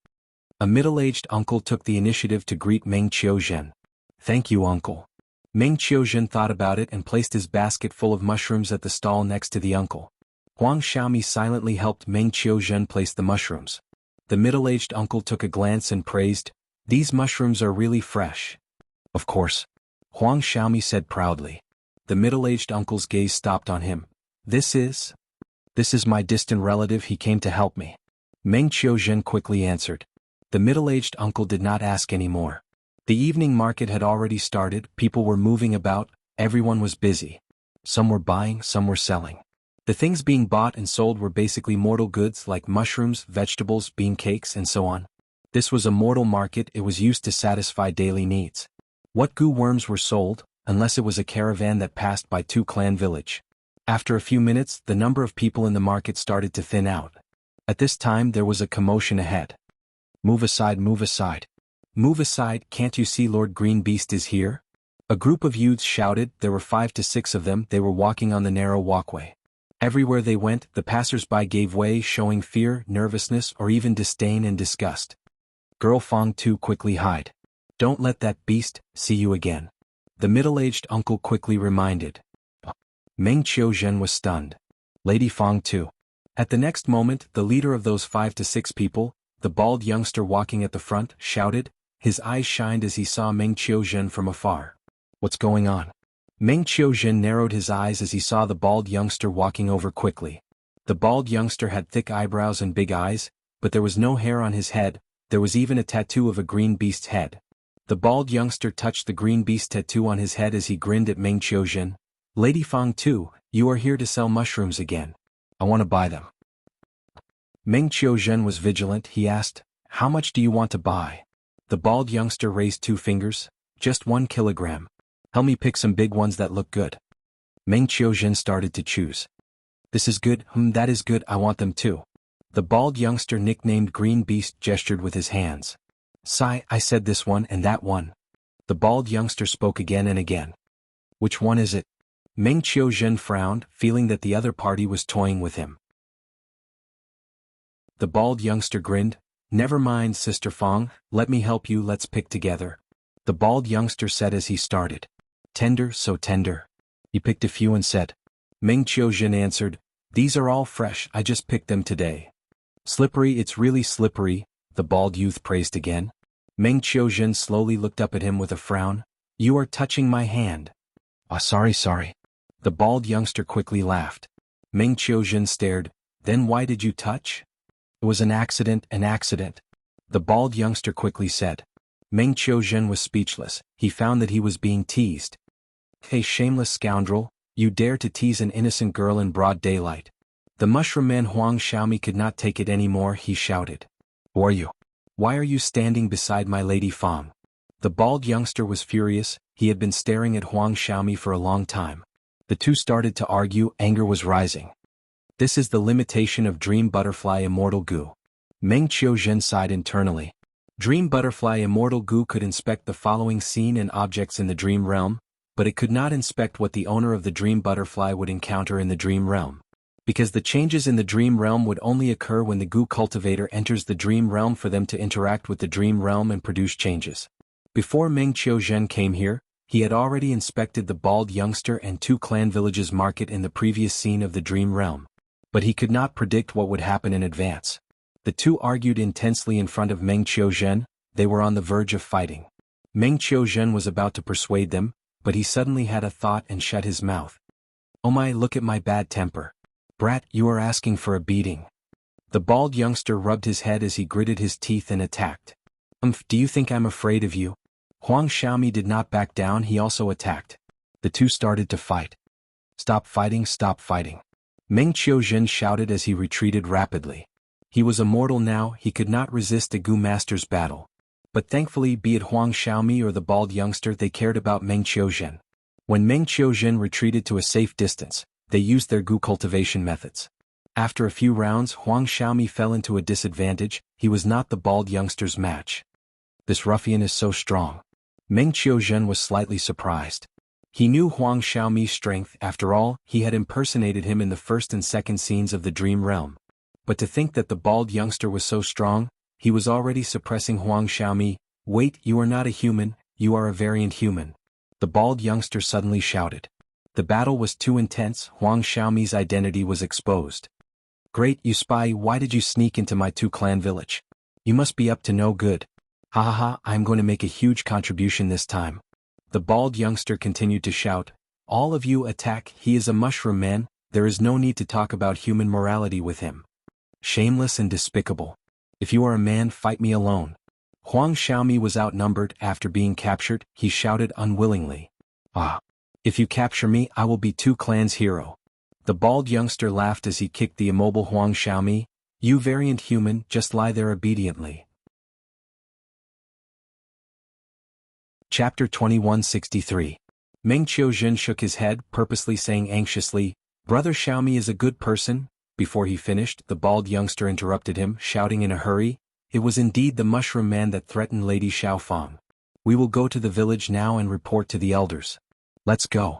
A middle-aged uncle took the initiative to greet Meng Qiuzhen. Thank you, uncle. Meng Qiuzhen thought about it and placed his basket full of mushrooms at the stall next to the uncle. Huang Xiaomi silently helped Meng Qiuzhen place the mushrooms. The middle-aged uncle took a glance and praised, these mushrooms are really fresh. Of course. Huang Xiaomi said proudly. The middle-aged uncle's gaze stopped on him. This is my distant relative, he came to help me. Meng Qiuzhen quickly answered. The middle-aged uncle did not ask any more. The evening market had already started, people were moving about, everyone was busy. Some were buying, some were selling. The things being bought and sold were basically mortal goods like mushrooms, vegetables, bean cakes, and so on. This was a mortal market, it was used to satisfy daily needs. What goo worms were sold, unless it was a caravan that passed by Tu Clan village? After a few minutes, the number of people in the market started to thin out. At this time there was a commotion ahead. "Move aside, move aside. Move aside, can't you see Lord Green Beast is here?" A group of youths shouted. There were 5 to 6 of them. They were walking on the narrow walkway. Everywhere they went, the passers-by gave way, showing fear, nervousness, or even disdain and disgust. "Girl Fong Tu, quickly hide. Don't let that beast see you again," the middle-aged uncle quickly reminded. Meng Qiuzhen was stunned. "Lady Fong Tu." At the next moment, the leader of those 5 to 6 people, the bald youngster walking at the front, shouted. His eyes shined as he saw Meng Qiuzhen from afar. "What's going on?" Meng Qiuzhen narrowed his eyes as he saw the bald youngster walking over quickly. The bald youngster had thick eyebrows and big eyes, but there was no hair on his head. There was even a tattoo of a green beast's head. The bald youngster touched the green beast tattoo on his head as he grinned at Meng Qiuzhen. "Lady Fong Tu, you are here to sell mushrooms again. I want to buy them." Meng Qiuzhen was vigilant. He asked, "How much do you want to buy?" The bald youngster raised 2 fingers. "Just 1 kilogram. Help me pick some big ones that look good." Meng Qiuzhen started to choose. "This is good, that is good, I want them too." The bald youngster nicknamed Green Beast gestured with his hands. "Sai, I said this one and that one." The bald youngster spoke again and again. "Which one is it?" Meng Qiuzhen frowned, feeling that the other party was toying with him. The bald youngster grinned. "Never mind, Sister Fong, let me help you, let's pick together," the bald youngster said as he started. "Tender, so tender." He picked a few and said. Meng Qiuzhen answered, "These are all fresh, I just picked them today." "Slippery, it's really slippery," the bald youth praised again. Meng Qiuzhen slowly looked up at him with a frown. "You are touching my hand." "Ah, sorry. The bald youngster quickly laughed. Meng Qiuzhen stared. "Then why did you touch?" "It was an accident, the bald youngster quickly said. Meng Qiuzhen was speechless. He found that he was being teased. "Hey, shameless scoundrel, you dare to tease an innocent girl in broad daylight." The mushroom man Huang Xiaomi could not take it anymore. He shouted. "Who are you? Why are you standing beside my Lady Fong?" The bald youngster was furious. He had been staring at Huang Xiaomi for a long time. The two started to argue. Anger was rising. "This is the limitation of Dream Butterfly Immortal Goo." Meng Qiuzhen sighed internally. Dream Butterfly Immortal Goo could inspect the following scene and objects in the dream realm, but it could not inspect what the owner of the Dream Butterfly would encounter in the dream realm. Because the changes in the dream realm would only occur when the Goo cultivator enters the dream realm for them to interact with the dream realm and produce changes. Before Meng Qiuzhen came here, he had already inspected the bald youngster and 2 clan villages market in the previous scene of the dream realm. But he could not predict what would happen in advance. The two argued intensely in front of Meng Qiuzhen. They were on the verge of fighting. Meng Qiuzhen was about to persuade them, but he suddenly had a thought and shut his mouth. "Oh my, look at my bad temper. Brat, you are asking for a beating." The bald youngster rubbed his head as he gritted his teeth and attacked. Do you think I'm afraid of you?" Huang Xiaomi did not back down. He also attacked. The two started to fight. Stop fighting, stop fighting." Meng Qiuzhen shouted as he retreated rapidly. He was immortal now. He could not resist the Goo Master's battle. But thankfully, be it Huang Xiaomi or the bald youngster, they cared about Meng Qiuzhen. When Meng Qiuzhen retreated to a safe distance, they used their Goo cultivation methods. After a few rounds, Huang Xiaomi fell into a disadvantage. He was not the bald youngster's match. "This ruffian is so strong." Meng Qiuzhen was slightly surprised. He knew Huang Xiaomi's strength. After all, he had impersonated him in the first and second scenes of the dream realm. But to think that the bald youngster was so strong, he was already suppressing Huang Xiaomi. "Wait, you are not a human, you are a variant human," the bald youngster suddenly shouted. The battle was too intense. Huang Xiaomi's identity was exposed. "Great, you spy, why did you sneak into my 2 clan village? You must be up to no good. Ha ha ha, I am going to make a huge contribution this time." The bald youngster continued to shout. "All of you attack, he is a mushroom man, there is no need to talk about human morality with him. Shameless and despicable. If you are a man, fight me alone." Huang Xiaomi was outnumbered. After being captured, he shouted unwillingly. "Ah. If you capture me, I will be 2 clans' hero." The bald youngster laughed as he kicked the immobile Huang Xiaomi. "You variant human, just lie there obediently." Chapter 2163. Meng Qiuzhen shook his head, purposely saying anxiously, Brother Xiaomi is a good person. Before he finished, the bald youngster interrupted him, shouting in a hurry, it was indeed the mushroom man that threatened Lady Xiaofang. We will go to the village now and report to the elders. Let's go.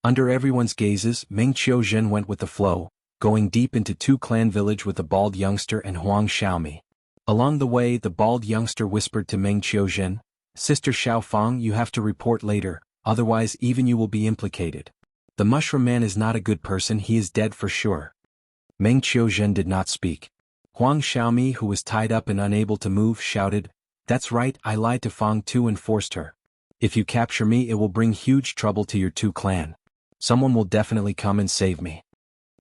Under everyone's gazes, Meng Qiuzhen went with the flow, going deep into Two Clan village with the bald youngster and Huang Xiaomi. Along the way, the bald youngster whispered to Meng Qiuzhen, Sister Xiaofang, you have to report later, otherwise even you will be implicated. The mushroom man is not a good person, he is dead for sure. Meng Qiuzhen did not speak. Huang Xiaomi, who was tied up and unable to move, shouted, That's right, I lied to Fang Tu and forced her. If you capture me, it will bring huge trouble to your Two Clan. Someone will definitely come and save me.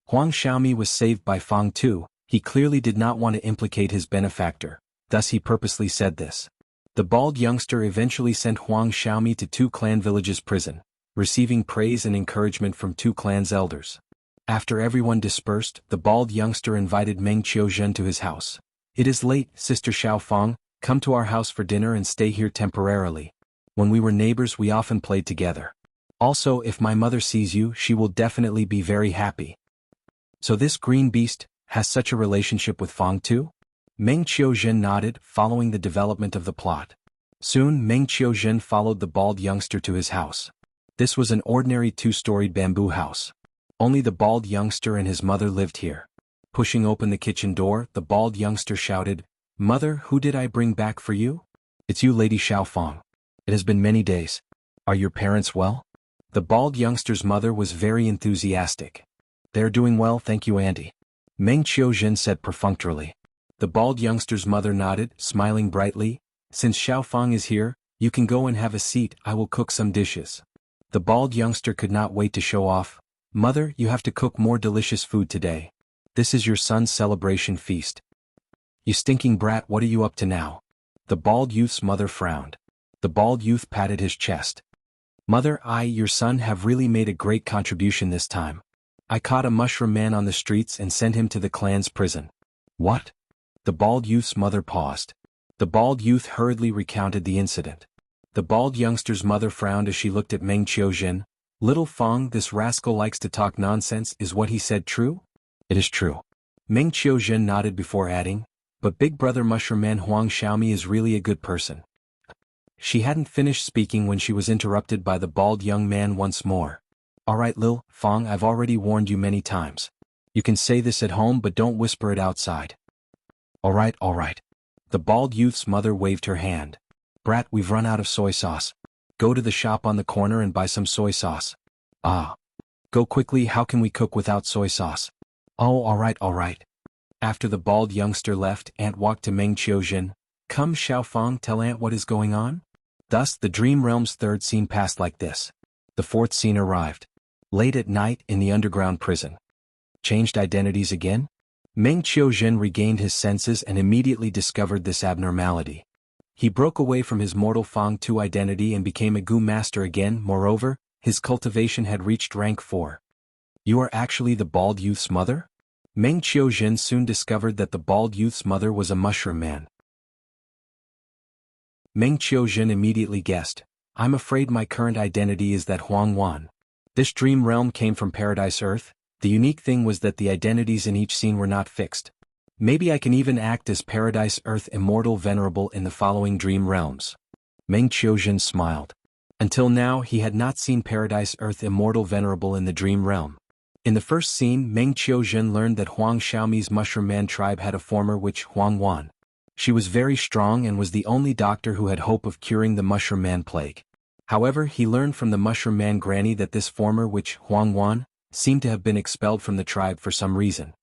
Huang Xiaomi was saved by Fang Tu. He clearly did not want to implicate his benefactor, thus he purposely said this. The bald youngster eventually sent Huang Xiaomi to Two Clan village's prison, receiving praise and encouragement from Two Clan's elders. After everyone dispersed, the bald youngster invited Meng Qiuzhen to his house. It is late, Sister Xiaofang, come to our house for dinner and stay here temporarily. When we were neighbors we often played together. Also, if my mother sees you, she will definitely be very happy. So this green beast has such a relationship with Fang Tu? Meng Qiuzhen nodded, following the development of the plot. Soon Meng Qiuzhen followed the bald youngster to his house. This was an ordinary two-storied bamboo house. Only the bald youngster and his mother lived here. Pushing open the kitchen door, the bald youngster shouted, Mother, who did I bring back for you? It's you, Lady Xiaofang. It has been many days. Are your parents well? The bald youngster's mother was very enthusiastic. They're doing well, thank you, Auntie. Meng Qiuzhen said perfunctorily. The bald youngster's mother nodded, smiling brightly. Since Xiaofang is here, you can go and have a seat, I will cook some dishes. The bald youngster could not wait to show off. Mother, you have to cook more delicious food today. This is your son's celebration feast. You stinking brat, what are you up to now? The bald youth's mother frowned. The bald youth patted his chest. Mother, your son have really made a great contribution this time. I caught a mushroom man on the streets and sent him to the clan's prison. What? The bald youth's mother paused. The bald youth hurriedly recounted the incident. The bald youngster's mother frowned as she looked at Meng Qiuzhen. Little Fang, this rascal likes to talk nonsense, is what he said true? It is true. Meng Qiuzhen nodded before adding, but Big Brother Mushroom Man Huang Xiaomi is really a good person. She hadn't finished speaking when she was interrupted by the bald young man once more. Alright Lil Fang, I've already warned you many times. You can say this at home but don't whisper it outside. Alright. The bald youth's mother waved her hand. Brat, we've run out of soy sauce. Go to the shop on the corner and buy some soy sauce. Go quickly, how can we cook without soy sauce? Oh, alright. After the bald youngster left, Aunt walked to Meng Qiuzhen. Come Xiaofang, tell Aunt what is going on? Thus, the Dream Realm's third scene passed like this. The fourth scene arrived. Late at night, in the underground prison. Changed identities again? Meng Qiuzhen regained his senses and immediately discovered this abnormality. He broke away from his mortal Fang Tu identity and became a Gu master again. Moreover, his cultivation had reached rank 4. You are actually the bald youth's mother? Meng Qiuzhen soon discovered that the bald youth's mother was a mushroom man. Meng Qiuzhen immediately guessed. I'm afraid my current identity is that Huang Wan. This dream realm came from Paradise Earth. The unique thing was that the identities in each scene were not fixed. Maybe I can even act as Paradise Earth Immortal Venerable in the following dream realms. Meng Qiuzhen smiled. Until now he had not seen Paradise Earth Immortal Venerable in the dream realm. In the first scene, Meng Qiuzhen learned that Huang Xiaomi's Mushroom Man tribe had a former witch, Huang Wan. She was very strong and was the only doctor who had hope of curing the Mushroom Man plague. However, he learned from the Mushroom Man granny that this former witch, Huang Wan, seemed to have been expelled from the tribe for some reason.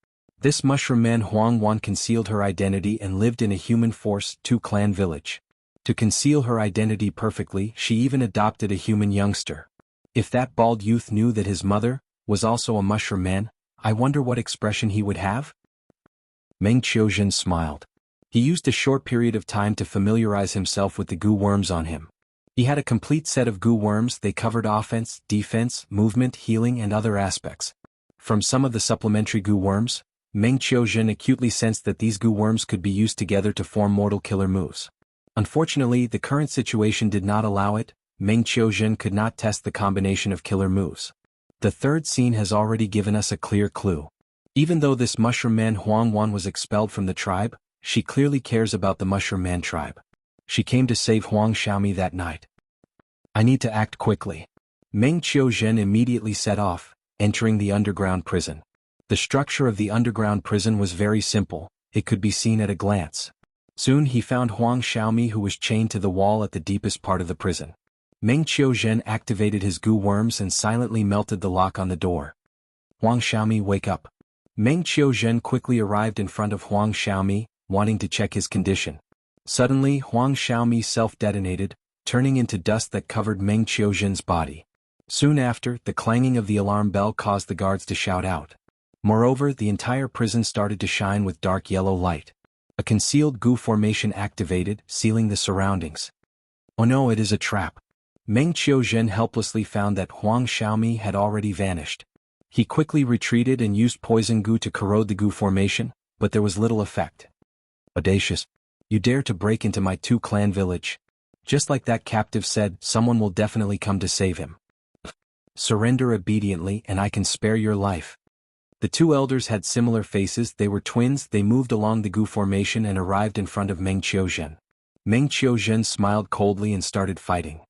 This Mushroom Man Huang Wan concealed her identity and lived in a human force, Two Clan village. To conceal her identity perfectly, she even adopted a human youngster. If that bald youth knew that his mother was also a Mushroom Man, I wonder what expression he would have? Meng Qiuzhen smiled. He used a short period of time to familiarize himself with the Gu worms on him. He had a complete set of Gu worms. They covered offense, defense, movement, healing and other aspects. From some of the supplementary Gu worms, Meng Qiuzhen acutely sensed that these Gu worms could be used together to form mortal killer moves. Unfortunately, the current situation did not allow it. Meng Qiuzhen could not test the combination of killer moves. The third scene has already given us a clear clue. Even though this mushroom man Huang Wan was expelled from the tribe, she clearly cares about the mushroom man tribe. She came to save Huang Xiaomi that night. I need to act quickly. Meng Qiuzhen immediately set off, entering the underground prison. The structure of the underground prison was very simple, it could be seen at a glance. Soon he found Huang Xiaomi, who was chained to the wall at the deepest part of the prison. Meng Qiuzhen activated his goo worms and silently melted the lock on the door. Huang Xiaomi, wake up. Meng Qiuzhen quickly arrived in front of Huang Xiaomi, wanting to check his condition. Suddenly Huang Xiaomi self-detonated, turning into dust that covered Meng Qiuzhen's body. Soon after, the clanging of the alarm bell caused the guards to shout out. Moreover, the entire prison started to shine with dark yellow light. A concealed goo formation activated, sealing the surroundings. Oh no, it is a trap. Meng Qiuzhen helplessly found that Huang Xiaomi had already vanished. He quickly retreated and used poison goo to corrode the goo formation, but there was little effect. Audacious! You dare to break into my two-clan village. Just like that captive said, someone will definitely come to save him. Surrender obediently and I can spare your life. The two elders had similar faces, they were twins, they moved along the goo formation and arrived in front of Meng Qiuzhen. Meng Qiuzhen smiled coldly and started fighting.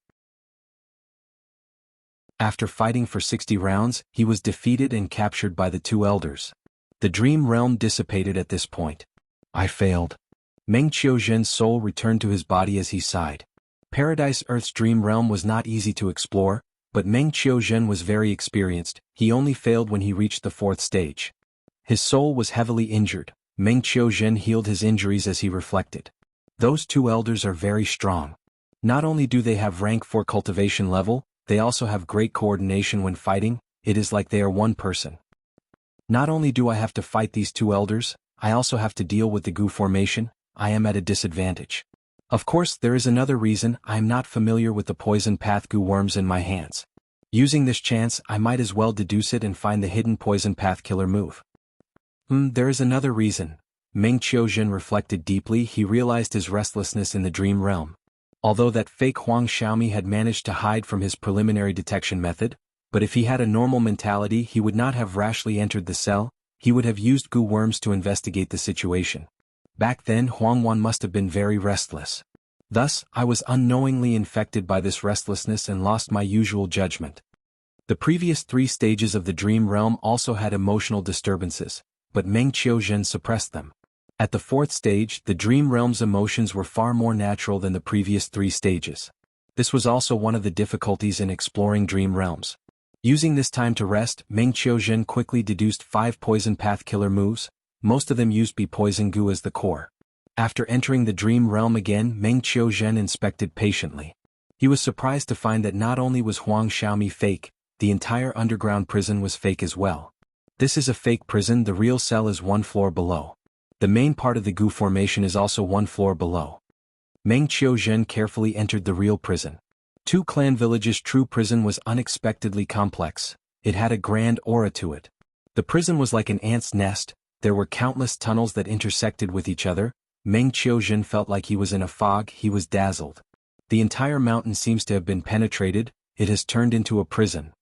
After fighting for 60 rounds, he was defeated and captured by the two elders. The dream realm dissipated at this point. I failed. Meng Qiuzhen's soul returned to his body as he sighed. Paradise Earth's dream realm was not easy to explore, but Meng Qiuzhen was very experienced, he only failed when he reached the 4th stage. His soul was heavily injured. Meng Qiuzhen healed his injuries as he reflected. Those two elders are very strong. Not only do they have rank 4 cultivation level, they also have great coordination when fighting, it is like they are one person. Not only do I have to fight these two elders, I also have to deal with the goo formation, I am at a disadvantage. Of course, there is another reason, I am not familiar with the poison path goo worms in my hands. Using this chance, I might as well deduce it and find the hidden poison path killer move. There is another reason. Meng Qiuzhen reflected deeply, he realized his restlessness in the dream realm. Although that fake Huang Xiaomi had managed to hide from his preliminary detection method, but if he had a normal mentality he would not have rashly entered the cell, he would have used goo worms to investigate the situation. Back then Huang Wan must have been very restless. Thus, I was unknowingly infected by this restlessness and lost my usual judgment. The previous 3 stages of the dream realm also had emotional disturbances, but Meng Qiuzhen suppressed them. At the 4th stage, the dream realm's emotions were far more natural than the previous 3 stages. This was also one of the difficulties in exploring dream realms. Using this time to rest, Meng Qiuzhen quickly deduced 5 poison path killer moves, most of them used be poison goo as the core. After entering the dream realm again, Meng Qiuzhen inspected patiently. He was surprised to find that not only was Huang Xiaomi fake, the entire underground prison was fake as well. This is a fake prison, the real cell is 1 floor below. The main part of the goo formation is also 1 floor below. Meng Qiuzhen carefully entered the real prison. Two Clan Village's true prison was unexpectedly complex, it had a grand aura to it. The prison was like an ant's nest, there were countless tunnels that intersected with each other. Meng Qiuzhen felt like he was in a fog, he was dazzled. The entire mountain seems to have been penetrated, it has turned into a prison.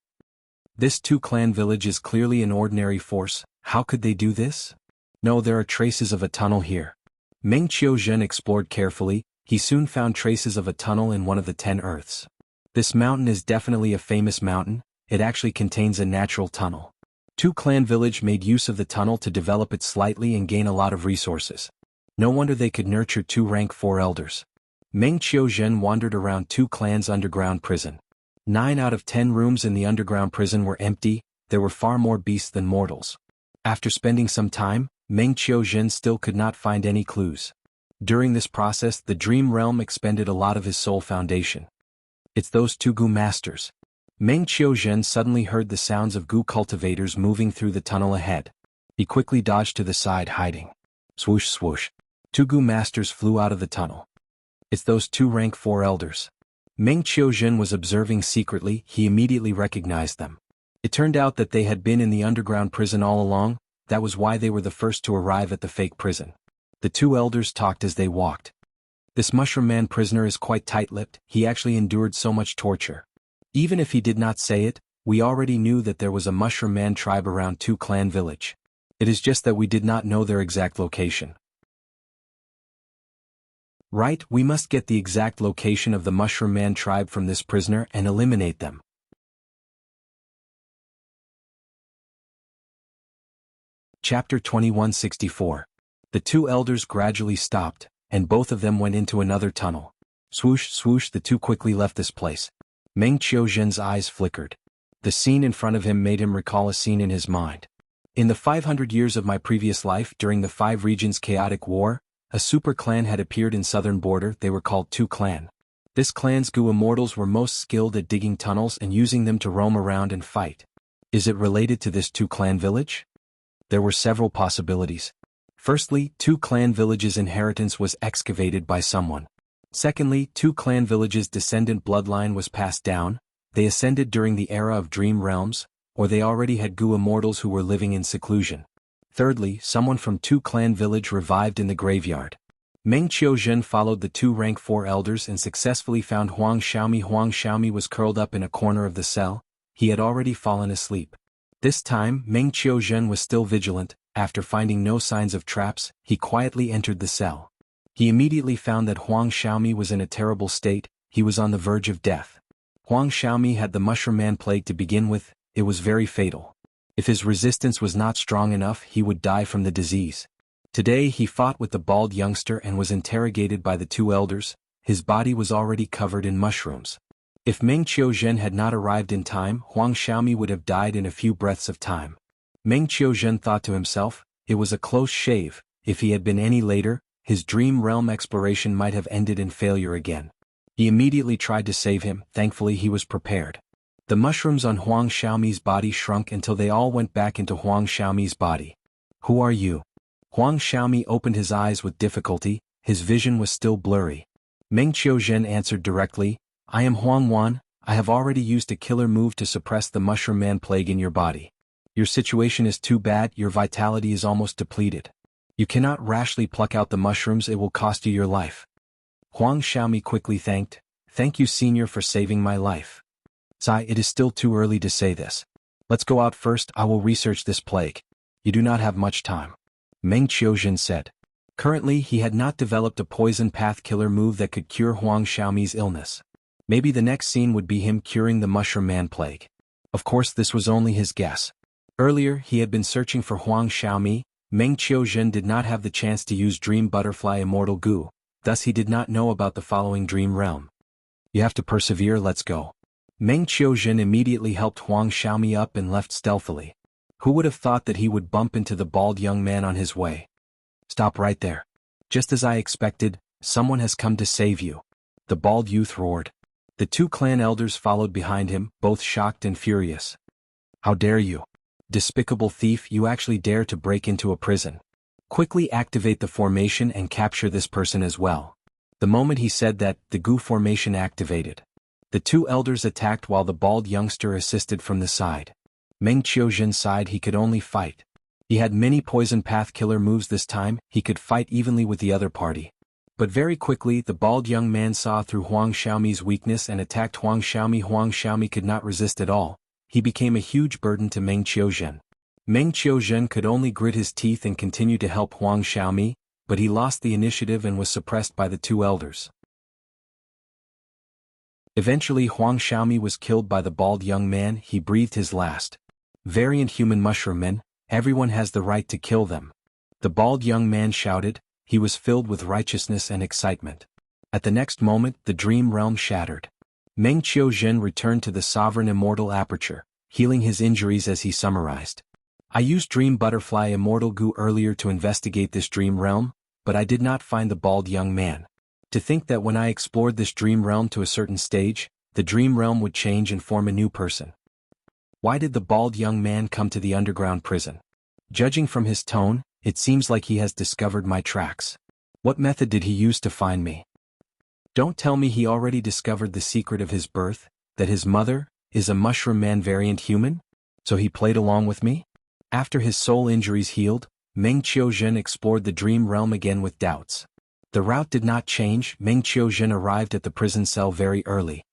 This Two Clan Village is clearly an ordinary force, how could they do this? No, there are traces of a tunnel here. Meng Qiuzhen explored carefully, he soon found traces of a tunnel in one of the 10 earths. This mountain is definitely a famous mountain, it actually contains a natural tunnel. Two Clan Village made use of the tunnel to develop it slightly and gain a lot of resources. No wonder they could nurture 2 rank 4 elders. Meng Qiuzhen wandered around Two Clan's underground prison. 9 out of 10 rooms in the underground prison were empty, there were far more beasts than mortals. After spending some time, Meng Qiuzhen still could not find any clues. During this process, the dream realm expended a lot of his soul foundation. It's those 2 goo masters. Meng Qiuzhen suddenly heard the sounds of goo cultivators moving through the tunnel ahead. He quickly dodged to the side, hiding. Swoosh swoosh. 2 goo masters flew out of the tunnel. It's those 2 rank 4 elders. Meng Qiuzhen was observing secretly, he immediately recognized them. It turned out that they had been in the underground prison all along, that was why they were the first to arrive at the fake prison. The 2 elders talked as they walked. This mushroom man prisoner is quite tight-lipped, he actually endured so much torture. Even if he did not say it, We already knew that there was a Mushroom Man tribe around Tu Clan village. It is just that we did not know their exact location. Right, we must get the exact location of the Mushroom Man tribe from this prisoner and eliminate them. Chapter 2164. The two elders gradually stopped, and both of them went into another tunnel. Swoosh, swoosh, the two quickly left this place. Meng Qiuzhen's eyes flickered. The scene in front of him made him recall a scene in his mind. In the 500 years of my previous life during the 5 regions chaotic war, a super clan had appeared in southern border. They were called Tu Clan. This clan's Gu immortals were most skilled at digging tunnels and using them to roam around and fight. Is it related to this Tu Clan village? There were several possibilities. Firstly, Tu Clan village's inheritance was excavated by someone. Secondly, Tu Clan village's descendant bloodline was passed down. They ascended during the era of Dream Realms, or they already had Gu immortals who were living in seclusion. Thirdly, someone from Tu Clan village revived in the graveyard. Meng Qiuzhen followed the two rank 4 elders and successfully found Huang Xiaomi. Huang Xiaomi was curled up in a corner of the cell. He had already fallen asleep. This time, Meng Qiuzhen was still vigilant. After finding no signs of traps, he quietly entered the cell. He immediately found that Huang Xiaomi was in a terrible state. He was on the verge of death. Huang Xiaomi had the Mushroom Man plague to begin with. It was very fatal. If his resistance was not strong enough, he would die from the disease. Today he fought with the bald youngster and was interrogated by the two elders. His body was already covered in mushrooms. If Meng Qiuzhen had not arrived in time, Huang Xiaomi would have died in a few breaths of time. Meng Qiuzhen thought to himself, it was a close shave. If he had been any later, his dream realm exploration might have ended in failure again. He immediately tried to save him. Thankfully he was prepared. The mushrooms on Huang Xiaomi's body shrunk until they all went back into Huang Xiaomi's body. Who are you? Huang Xiaomi opened his eyes with difficulty. His vision was still blurry. Meng Qiuzhen answered directly, I am Huang Wan. I have already used a killer move to suppress the Mushroom Man plague in your body. Your situation is too bad. Your vitality is almost depleted. You cannot rashly pluck out the mushrooms. It will cost you your life. Huang Xiaomi quickly thanked. Thank you, senior, for saving my life. Sai, it is still too early to say this. Let's go out first. I will research this plague. You do not have much time. Meng Qiuzhen said. Currently he had not developed a poison path killer move that could cure Huang Xiaomi's illness. Maybe the next scene would be him curing the Mushroom Man plague. Of course this was only his guess. Earlier he had been searching for Huang Xiaomi. Meng Qiuzhen did not have the chance to use Dream Butterfly Immortal Gu, thus he did not know about the following dream realm. You have to persevere. Let's go. Meng Qiuzhen immediately helped Huang Xiaomi up and left stealthily. Who would have thought that he would bump into the bald young man on his way? Stop right there. Just as I expected, someone has come to save you. The bald youth roared. The two clan elders followed behind him, both shocked and furious. How dare you? Despicable thief, you actually dare to break into a prison. Quickly activate the formation and capture this person as well. The moment he said that, the Gu formation activated. The two elders attacked while the bald youngster assisted from the side. Meng Qiuzhen sighed. He could only fight. He had many poison path killer moves this time. He could fight evenly with the other party. But very quickly the bald young man saw through Huang Xiaomi's weakness and attacked Huang Xiaomi. Huang Xiaomi could not resist at all. He became a huge burden to Meng Qiuzhen. Meng Qiuzhen could only grit his teeth and continue to help Huang Xiaomi, but he lost the initiative and was suppressed by the two elders. Eventually Huang Xiaomi was killed by the bald young man. He breathed his last. Variant human mushroom men, everyone has the right to kill them. The bald young man shouted. He was filled with righteousness and excitement. At the next moment the dream realm shattered. Meng Qiuzhen returned to the sovereign immortal aperture, healing his injuries as he summarized. I used Dream Butterfly Immortal Gu earlier to investigate this dream realm, but I did not find the bald young man. To think that when I explored this dream realm to a certain stage, the dream realm would change and form a new person. Why did the bald young man come to the underground prison? Judging from his tone, it seems like he has discovered my tracks. What method did he use to find me? Don't tell me he already discovered the secret of his birth, that his mother is a Mushroom Man variant human? So he played along with me? After his soul injuries healed, Meng Qiuzhen explored the dream realm again with doubts. The route did not change. Meng Qiuzhen arrived at the prison cell very early.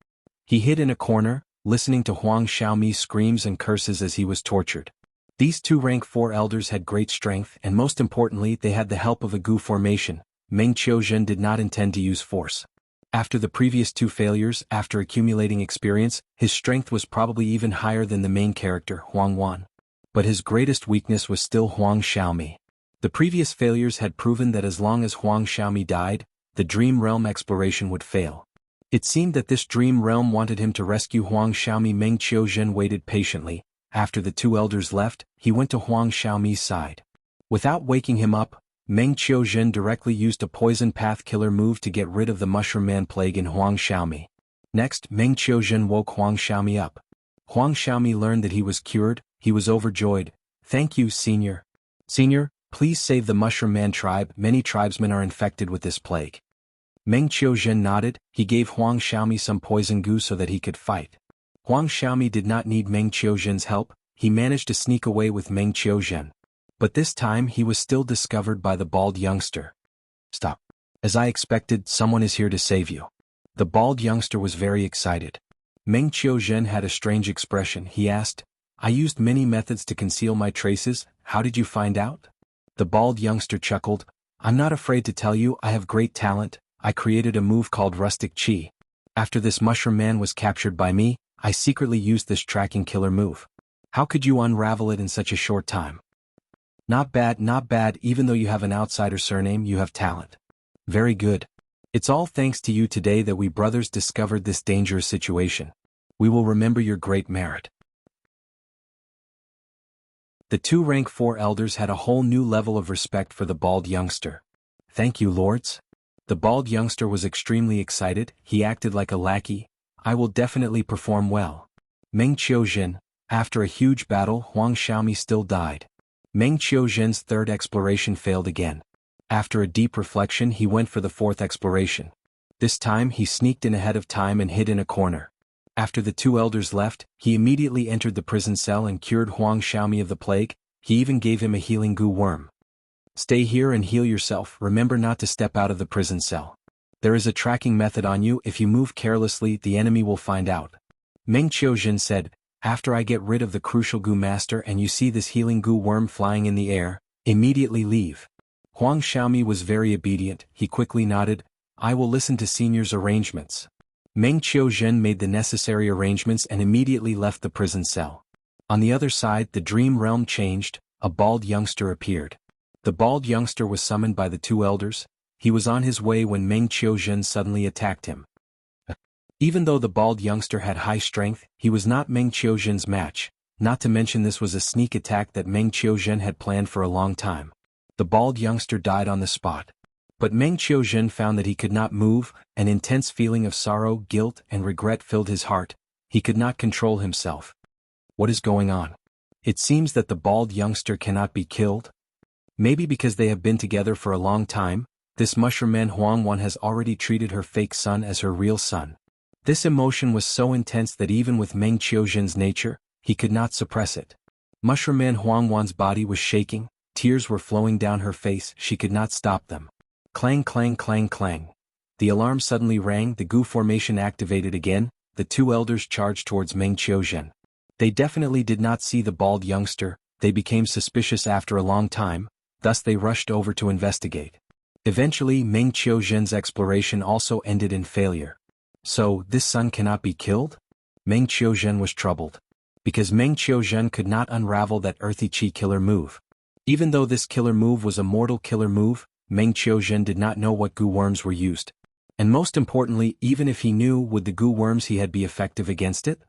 He hid in a corner, listening to Huang Xiaomi's screams and curses as he was tortured. These two rank 4 elders had great strength and most importantly they had the help of a Gu formation. Meng Qiuzhen did not intend to use force. After the previous 2 failures, after accumulating experience, his strength was probably even higher than the main character, Huang Wan. But his greatest weakness was still Huang Xiaomi. The previous failures had proven that as long as Huang Xiaomi died, the Dream Realm exploration would fail. It seemed that this Dream Realm wanted him to rescue Huang Xiaomi. Meng Qiuzhen waited patiently. After the 2 elders left, he went to Huang Xiaomi's side. Without waking him up, Meng Qiuzhen directly used a poison path killer move to get rid of the Mushroom Man plague in Huang Xiaomi. Next, Meng Qiuzhen woke Huang Xiaomi up. Huang Xiaomi learned that he was cured. He was overjoyed. "Thank you, Senior. Senior, please save the Mushroom Man tribe. Many tribesmen are infected with this plague." Meng Qiuzhen nodded. He gave Huang Xiaomi some poison goo so that he could fight. Huang Xiaomi did not need Meng Qiuzhen's help. He managed to sneak away with Meng Qiuzhen. But this time he was still discovered by the bald youngster. "Stop. As I expected, someone is here to save you." The bald youngster was very excited. Meng Qiuzhen had a strange expression. He asked, "I used many methods to conceal my traces. How did you find out?" The bald youngster chuckled. "I'm not afraid to tell you, I have great talent. I created a move called Rustic Chi. After this Mushroom Man was captured by me, I secretly used this tracking killer move. How could you unravel it in such a short time?" "Not bad, not bad. Even though you have an outsider surname, you have talent." "Very good. It's all thanks to you today that we brothers discovered this dangerous situation. We will remember your great merit." The 2 rank 4 elders had a whole new level of respect for the bald youngster. "Thank you, lords." The bald youngster was extremely excited. He acted like a lackey. "I will definitely perform well." Meng Qiuzhen. After a huge battle, Huang Xiaomi still died. Meng Qiuzhen's 3rd exploration failed again. After a deep reflection he went for the 4th exploration. This time he sneaked in ahead of time and hid in a corner. After the 2 elders left, he immediately entered the prison cell and cured Huang Xiaomi of the plague. He even gave him a healing goo worm. "Stay here and heal yourself. Remember not to step out of the prison cell. There is a tracking method on you. If you move carelessly, the enemy will find out." Meng Qiuzhen said, "After I get rid of the crucial goo master and you see this healing goo worm flying in the air, immediately leave." Huang Xiaomi was very obedient. He quickly nodded. "I will listen to Senior's arrangements." Meng Qiuzhen made the necessary arrangements and immediately left the prison cell. On the other side, the dream realm changed. A bald youngster appeared. The bald youngster was summoned by the 2 elders. He was on his way when Meng Qiuzhen suddenly attacked him. Even though the bald youngster had high strength, he was not Meng Qiuzhen's match, not to mention this was a sneak attack that Meng Qiuzhen had planned for a long time. The bald youngster died on the spot. But Meng Qiuzhen found that he could not move. An intense feeling of sorrow, guilt, and regret filled his heart. He could not control himself. What is going on? It seems that the bald youngster cannot be killed. Maybe because they have been together for a long time, this Mushroom Man Huang Wan has already treated her fake son as her real son. This emotion was so intense that even with Meng Qiuzhen's nature, he could not suppress it. Mushroom Man Huang Wan's body was shaking, tears were flowing down her face. She could not stop them. Clang clang clang clang. The alarm suddenly rang. The goo formation activated again. The 2 elders charged towards Meng Qiuzhen. They definitely did not see the bald youngster. They became suspicious after a long time, thus they rushed over to investigate. Eventually Meng Qiuzhen's exploration also ended in failure. "So, this son cannot be killed?" Meng Qiuzhen was troubled. Because Meng Qiuzhen could not unravel that earthy chi killer move. Even though this killer move was a mortal killer move, Meng Qiuzhen did not know what goo worms were used. And most importantly, even if he knew, would the goo worms he had be effective against it?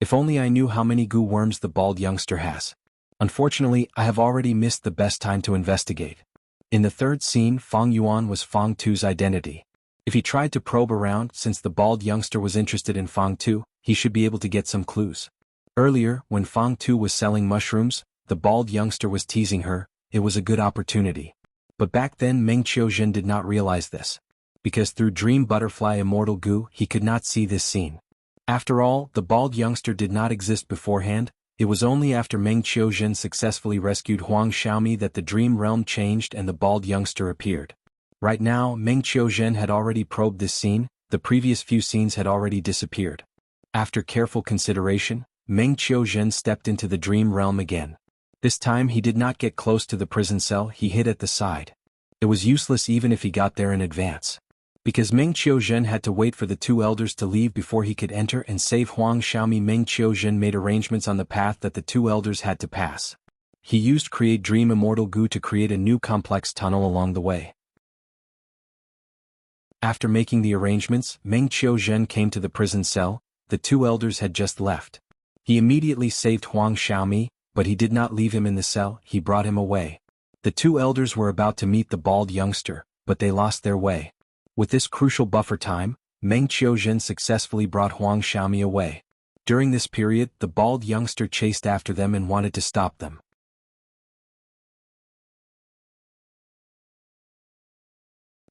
If only I knew how many goo worms the bald youngster has. Unfortunately, I have already missed the best time to investigate. In the 3rd scene, Fang Yuan was Fang Tu's identity. If he tried to probe around, since the bald youngster was interested in Fang Tu, he should be able to get some clues. Earlier, when Fang Tu was selling mushrooms, the bald youngster was teasing her. It was a good opportunity. But back then Meng Qiuzhen did not realize this. Because through Dream Butterfly Immortal Goo, he could not see this scene. After all, the bald youngster did not exist beforehand. It was only after Meng Qiuzhen successfully rescued Huang Xiaomi that the dream realm changed and the bald youngster appeared. Right now, Meng Qiuzhen had already probed this scene. The previous few scenes had already disappeared. After careful consideration, Meng Qiuzhen stepped into the dream realm again. This time he did not get close to the prison cell, he hid at the side. It was useless even if he got there in advance. Because Meng Qiuzhen had to wait for the two elders to leave before he could enter and save Huang Xiaomi, Meng Qiuzhen made arrangements on the path that the two elders had to pass. He used Create Dream Immortal Goo to create a new complex tunnel along the way. After making the arrangements, Meng Qiuzhen came to the prison cell. The two elders had just left. He immediately saved Huang Xiaomi, but he did not leave him in the cell, he brought him away. The two elders were about to meet the bald youngster, but they lost their way. With this crucial buffer time, Meng Qiuzhen successfully brought Huang Xiaomi away. During this period, the bald youngster chased after them and wanted to stop them.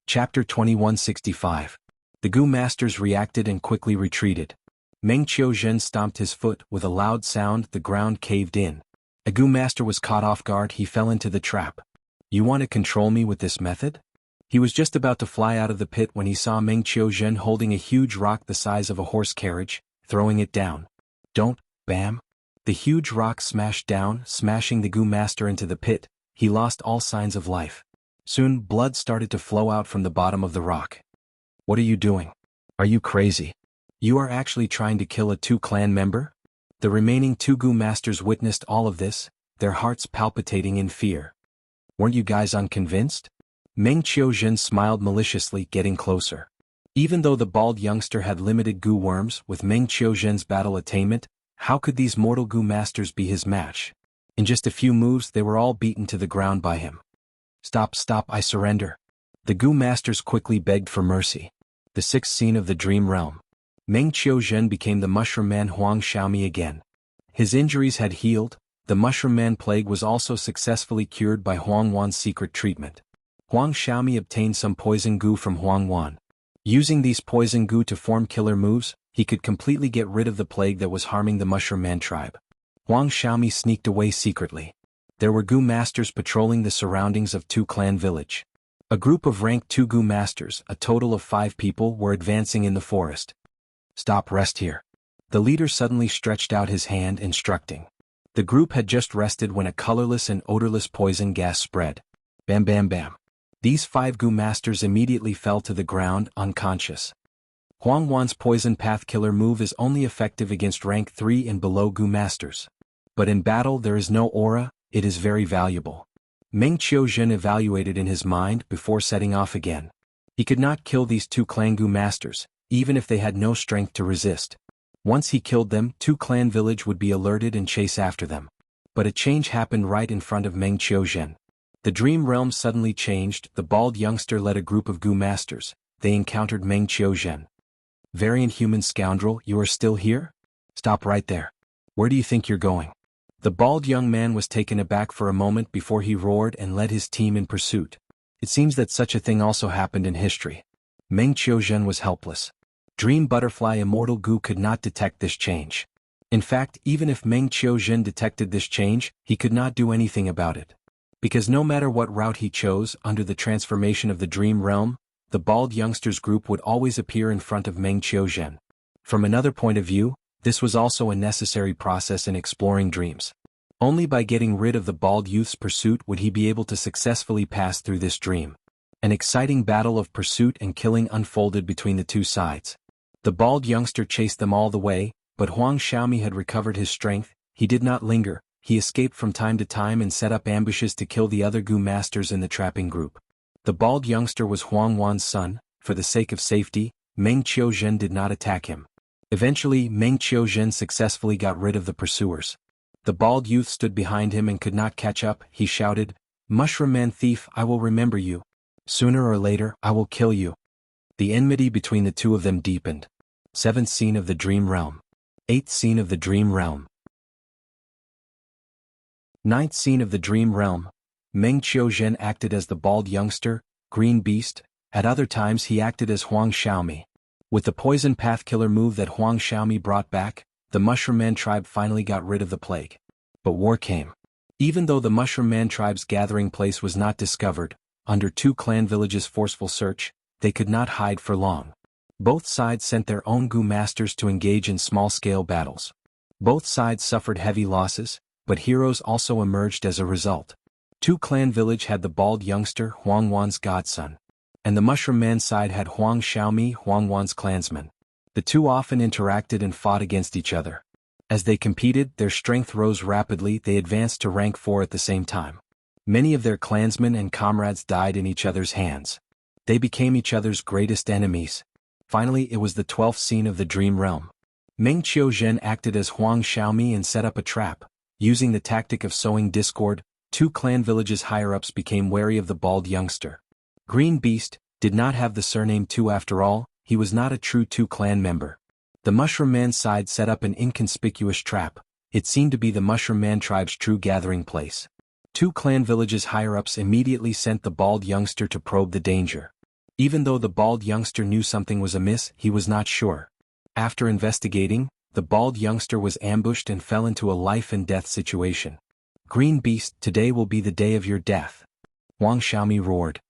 Chapter 2165. The Gu Masters reacted and quickly retreated. Meng Qiuzhen stomped his foot with a loud sound, the ground caved in. A Gu Master was caught off guard, he fell into the trap. You want to control me with this method? He was just about to fly out of the pit when he saw Meng Qiuzhen holding a huge rock the size of a horse carriage, throwing it down. Don't, bam! The huge rock smashed down, smashing the Gu Master into the pit. He lost all signs of life. Soon, blood started to flow out from the bottom of the rock. What are you doing? Are you crazy? You are actually trying to kill a two-clan member? The remaining two Gu Masters witnessed all of this, their hearts palpitating in fear. Weren't you guys unconvinced? Meng Qiuzhen smiled maliciously, getting closer. Even though the bald youngster had limited Gu worms, with Meng Qiuzhen's battle attainment, how could these mortal Gu Masters be his match? In just a few moves they were all beaten to the ground by him. Stop, I surrender. The Gu Masters quickly begged for mercy. The sixth scene of the Dream Realm. Meng Qiuzhen became the Mushroom Man Huang Xiaomi again. His injuries had healed, the Mushroom Man plague was also successfully cured by Huang Wan's secret treatment. Huang Xiaomi obtained some poison goo from Huang Wan. Using these poison goo to form killer moves, he could completely get rid of the plague that was harming the Mushroom Man tribe. Huang Xiaomi sneaked away secretly. There were Gu Masters patrolling the surroundings of Two Clan Village. A group of rank 2 Gu Masters, a total of 5 people, were advancing in the forest. Stop, rest here. The leader suddenly stretched out his hand, instructing. The group had just rested when a colorless and odorless poison gas spread. Bam bam bam. These 5 Gu Masters immediately fell to the ground, unconscious. Huang Wan's Poison Path Killer move is only effective against rank 3 and below Gu Masters. But in battle there is no aura, it is very valuable. Meng Qiuzhen evaluated in his mind before setting off again. He could not kill these 2 clan Gu Masters, even if they had no strength to resist. Once he killed them, 2 clan village would be alerted and chase after them. But a change happened right in front of Meng Qiuzhen. The dream realm suddenly changed, the bald youngster led a group of Gu Masters. They encountered Meng Qiuzhen. Variant human scoundrel, you are still here? Stop right there. Where do you think you're going? The bald young man was taken aback for a moment before he roared and led his team in pursuit. It seems that such a thing also happened in history. Meng Qiuzhen was helpless. Dream Butterfly Immortal Goo could not detect this change. In fact, even if Meng Qiuzhen detected this change, he could not do anything about it. Because no matter what route he chose under the transformation of the dream realm, the bald youngsters group would always appear in front of Meng Qiuzhen. From another point of view, this was also a necessary process in exploring dreams. Only by getting rid of the bald youth's pursuit would he be able to successfully pass through this dream. An exciting battle of pursuit and killing unfolded between the two sides. The bald youngster chased them all the way, but Huang Xiaomi had recovered his strength. He did not linger, he escaped from time to time and set up ambushes to kill the other Gu Masters in the trapping group. The bald youngster was Huang Wan's son. For the sake of safety, Meng Qiuzhen did not attack him. Eventually, Meng Qiuzhen successfully got rid of the pursuers. The bald youth stood behind him and could not catch up. He shouted, "Mushroom Man thief, I will remember you. Sooner or later, I will kill you." The enmity between the two of them deepened. 7th scene of the Dream Realm. 8th scene of the Dream Realm. 9th scene of the Dream Realm. Meng Qiuzhen acted as the bald youngster, Green Beast. At other times he acted as Huang Xiaomi. With the Poison Path Killer move that Huang Xiaomi brought back, the Mushroom Man tribe finally got rid of the plague. But war came. Even though the Mushroom Man tribe's gathering place was not discovered, under 2 clan villages' forceful search, they could not hide for long. Both sides sent their own Gu masters to engage in small-scale battles. Both sides suffered heavy losses, but heroes also emerged as a result. Two clan village had the bald youngster Huang Wan's godson, and the Mushroom Man side had Huang Xiaomi, Huang Wan's clansman. The two often interacted and fought against each other. As they competed, their strength rose rapidly. They advanced to rank 4 at the same time. Many of their clansmen and comrades died in each other's hands. They became each other's greatest enemies. Finally, it was the 12th scene of the Dream Realm. Meng Qiuzhen acted as Huang Xiaomi and set up a trap. Using the tactic of sowing discord, two clan villages higher-ups became wary of the bald youngster. Green Beast did not have the surname Tu after all. He was not a true Two clan member. The Mushroom Man side set up an inconspicuous trap. It seemed to be the Mushroom Man tribe's true gathering place. Two clan villages higher-ups immediately sent the bald youngster to probe the danger. Even though the bald youngster knew something was amiss, he was not sure. After investigating, the bald youngster was ambushed and fell into a life-and-death situation. Green Beast, today will be the day of your death. Huang Xiaomi roared.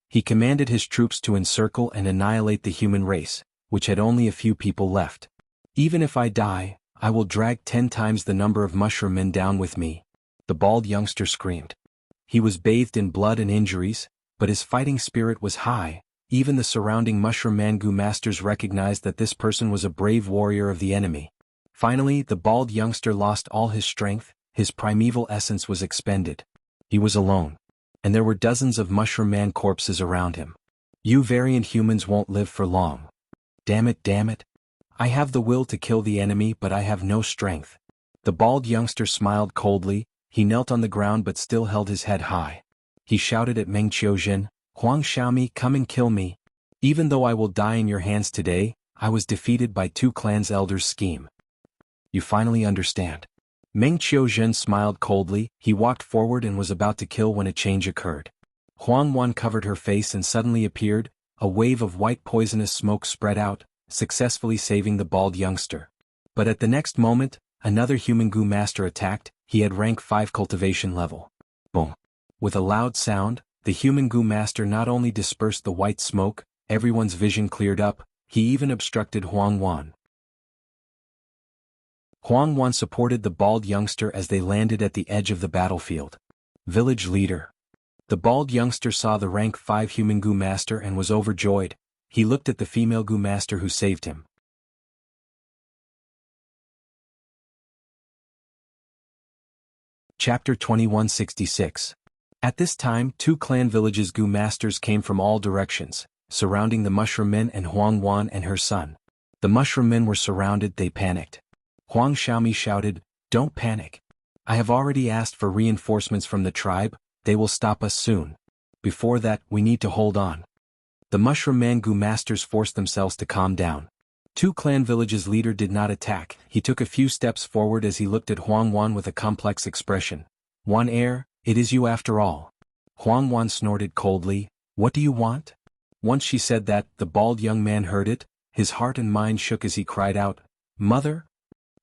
He commanded his troops to encircle and annihilate the human race, which had only a few people left. Even if I die, I will drag 10 times the number of mushroom men down with me, the bald youngster screamed. He was bathed in blood and injuries, but his fighting spirit was high. Even the surrounding Mushroom Man Gu masters recognized that this person was a brave warrior of the enemy. Finally, the bald youngster lost all his strength. His primeval essence was expended. He was alone, and there were dozens of Mushroom Man corpses around him. You variant humans won't live for long. Damn it. I have the will to kill the enemy, but I have no strength. The bald youngster smiled coldly. He knelt on the ground but still held his head high. He shouted at Meng Qiuzhen, Huang Xiaomi, come and kill me. Even though I will die in your hands today, I was defeated by Two Clan's elders' scheme. You finally understand. Meng Qiuzhen smiled coldly. He walked forward and was about to kill when a change occurred. Huang Wan covered her face and suddenly appeared. A wave of white poisonous smoke spread out, successfully saving the bald youngster. But at the next moment, another human Gu master attacked. He had rank 5 cultivation level. Boom. With a loud sound, the human Gu master not only dispersed the white smoke, everyone's vision cleared up. He even obstructed Huang Wan. Huang Wan supported the bald youngster as they landed at the edge of the battlefield. Village leader. The bald youngster saw the rank 5 human Gu master and was overjoyed. He looked at the female Gu master who saved him. Chapter 2166. At this time, 2 clan villages' Gu masters came from all directions, surrounding the Mushroom Men and Huang Wan and her son. The Mushroom Men were surrounded. They panicked. Huang Xiaomi shouted, don't panic. I have already asked for reinforcements from the tribe. They will stop us soon. Before that, we need to hold on. The Mushroom Man Gu masters forced themselves to calm down. 2 clan villages' leader did not attack. He took a few steps forward as he looked at Huang Wan with a complex expression. Wan heir, it is you after all. Huang Wan snorted coldly. What do you want? Once she said that, the bald young man heard it. His heart and mind shook as he cried out, Mother?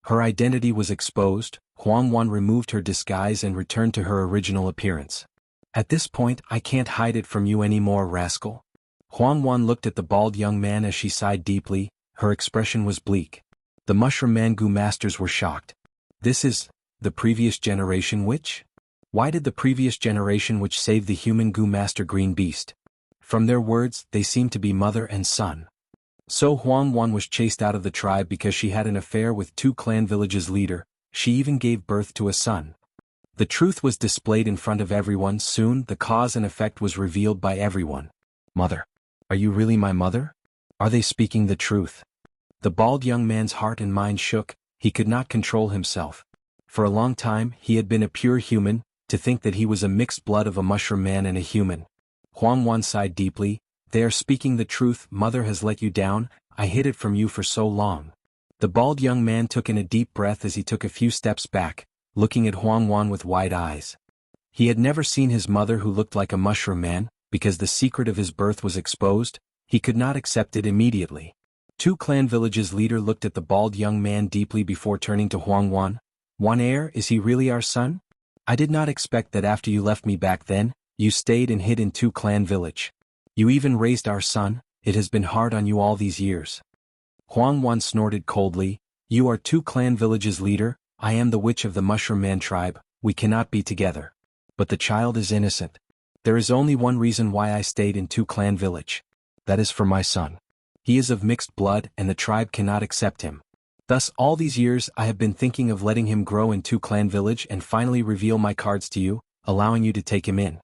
Her identity was exposed. Huang Wan removed her disguise and returned to her original appearance. At this point, I can't hide it from you anymore, rascal. Huang Wan looked at the bald young man as she sighed deeply. Her expression was bleak. The Mushroom Man Gu masters were shocked. This is the previous generation witch? Why did the previous generation witch save the human Gu master Green Beast? From their words, they seemed to be mother and son. So Huang Wan was chased out of the tribe because she had an affair with 2 clan villages' leader. She even gave birth to a son. The truth was displayed in front of everyone. Soon, the cause and effect was revealed by everyone. Mother. Are you really my mother? Are they speaking the truth? The bald young man's heart and mind shook. He could not control himself. For a long time, he had been a pure human. To think that he was a mixed blood of a mushroom man and a human. Huang Wan sighed deeply. They are speaking the truth. Mother has let you down. I hid it from you for so long. The bald young man took in a deep breath as he took a few steps back, looking at Huang Wan with wide eyes. He had never seen his mother who looked like a mushroom man. Because the secret of his birth was exposed, he could not accept it immediately. 2 clan villages' leader looked at the bald young man deeply before turning to Huang Wan. Wan heir, is he really our son? I did not expect that after you left me back then, you stayed and hid in 2 clan village. You even raised our son. it has been hard on you all these years. Huang Wan snorted coldly, you are two clan villages leader, I am the witch of the Mushroom Man tribe, we cannot be together. But the child is innocent. There is only one reason why I stayed in two clan village. That is for my son. He is of mixed blood and the tribe cannot accept him. Thus all these years I have been thinking of letting him grow in two clan village and finally reveal my cards to you, allowing you to take him in.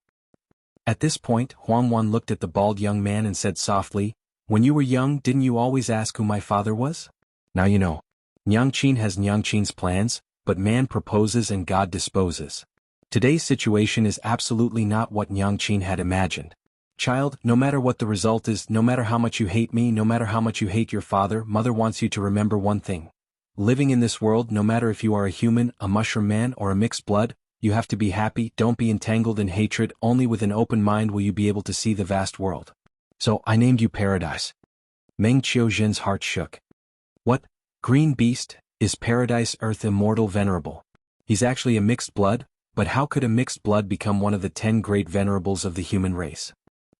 At this point, Huang Wan looked at the bald young man and said softly, when you were young didn't you always ask who my father was? Now you know. Nyangqin has Nyangqin's plans, but man proposes and God disposes. Today's situation is absolutely not what Nyangqin had imagined. Child, no matter what the result is, no matter how much you hate me, no matter how much you hate your father, mother wants you to remember one thing. Living in this world, no matter if you are a human, a mushroom man, or a mixed blood, you have to be happy, don't be entangled in hatred, only with an open mind will you be able to see the vast world. So, I named you Paradise. Meng Qiuzhen's heart shook. What? Green beast? Is Paradise Earth immortal venerable? He's actually a mixed blood, but how could a mixed blood become one of the 10 great venerables of the human race?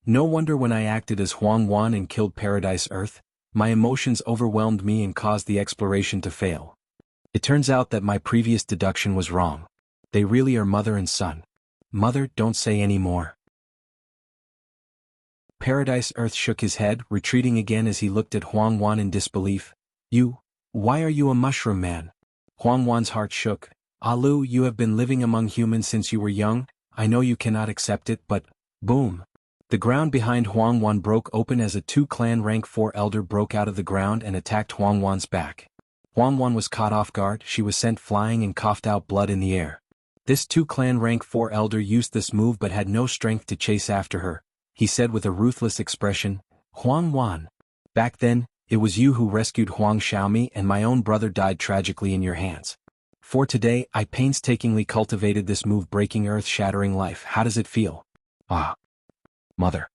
No wonder when I acted as Huang Wan and killed Paradise Earth, my emotions overwhelmed me and caused the exploration to fail. It turns out that my previous deduction was wrong. They really are mother and son. Mother, don't say any more. Paradise Earth shook his head, retreating again as he looked at Huang Wan in disbelief. Why are you a mushroom man? Huang Wan's heart shook. Alu, you have been living among humans since you were young, I know you cannot accept it, but, boom. The ground behind Huang Wan broke open as a two-clan rank 4 elder broke out of the ground and attacked Huang Wan's back. Huang Wan was caught off guard, she was sent flying and coughed out blood in the air. This two-clan rank 4 elder used this move but had no strength to chase after her. He said with a ruthless expression, Huang Wan. Back then, it was you who rescued Huang Xiaomi and my own brother died tragically in your hands. For today, I painstakingly cultivated this move breaking earth-shattering life. How does it feel? Ah. Mother.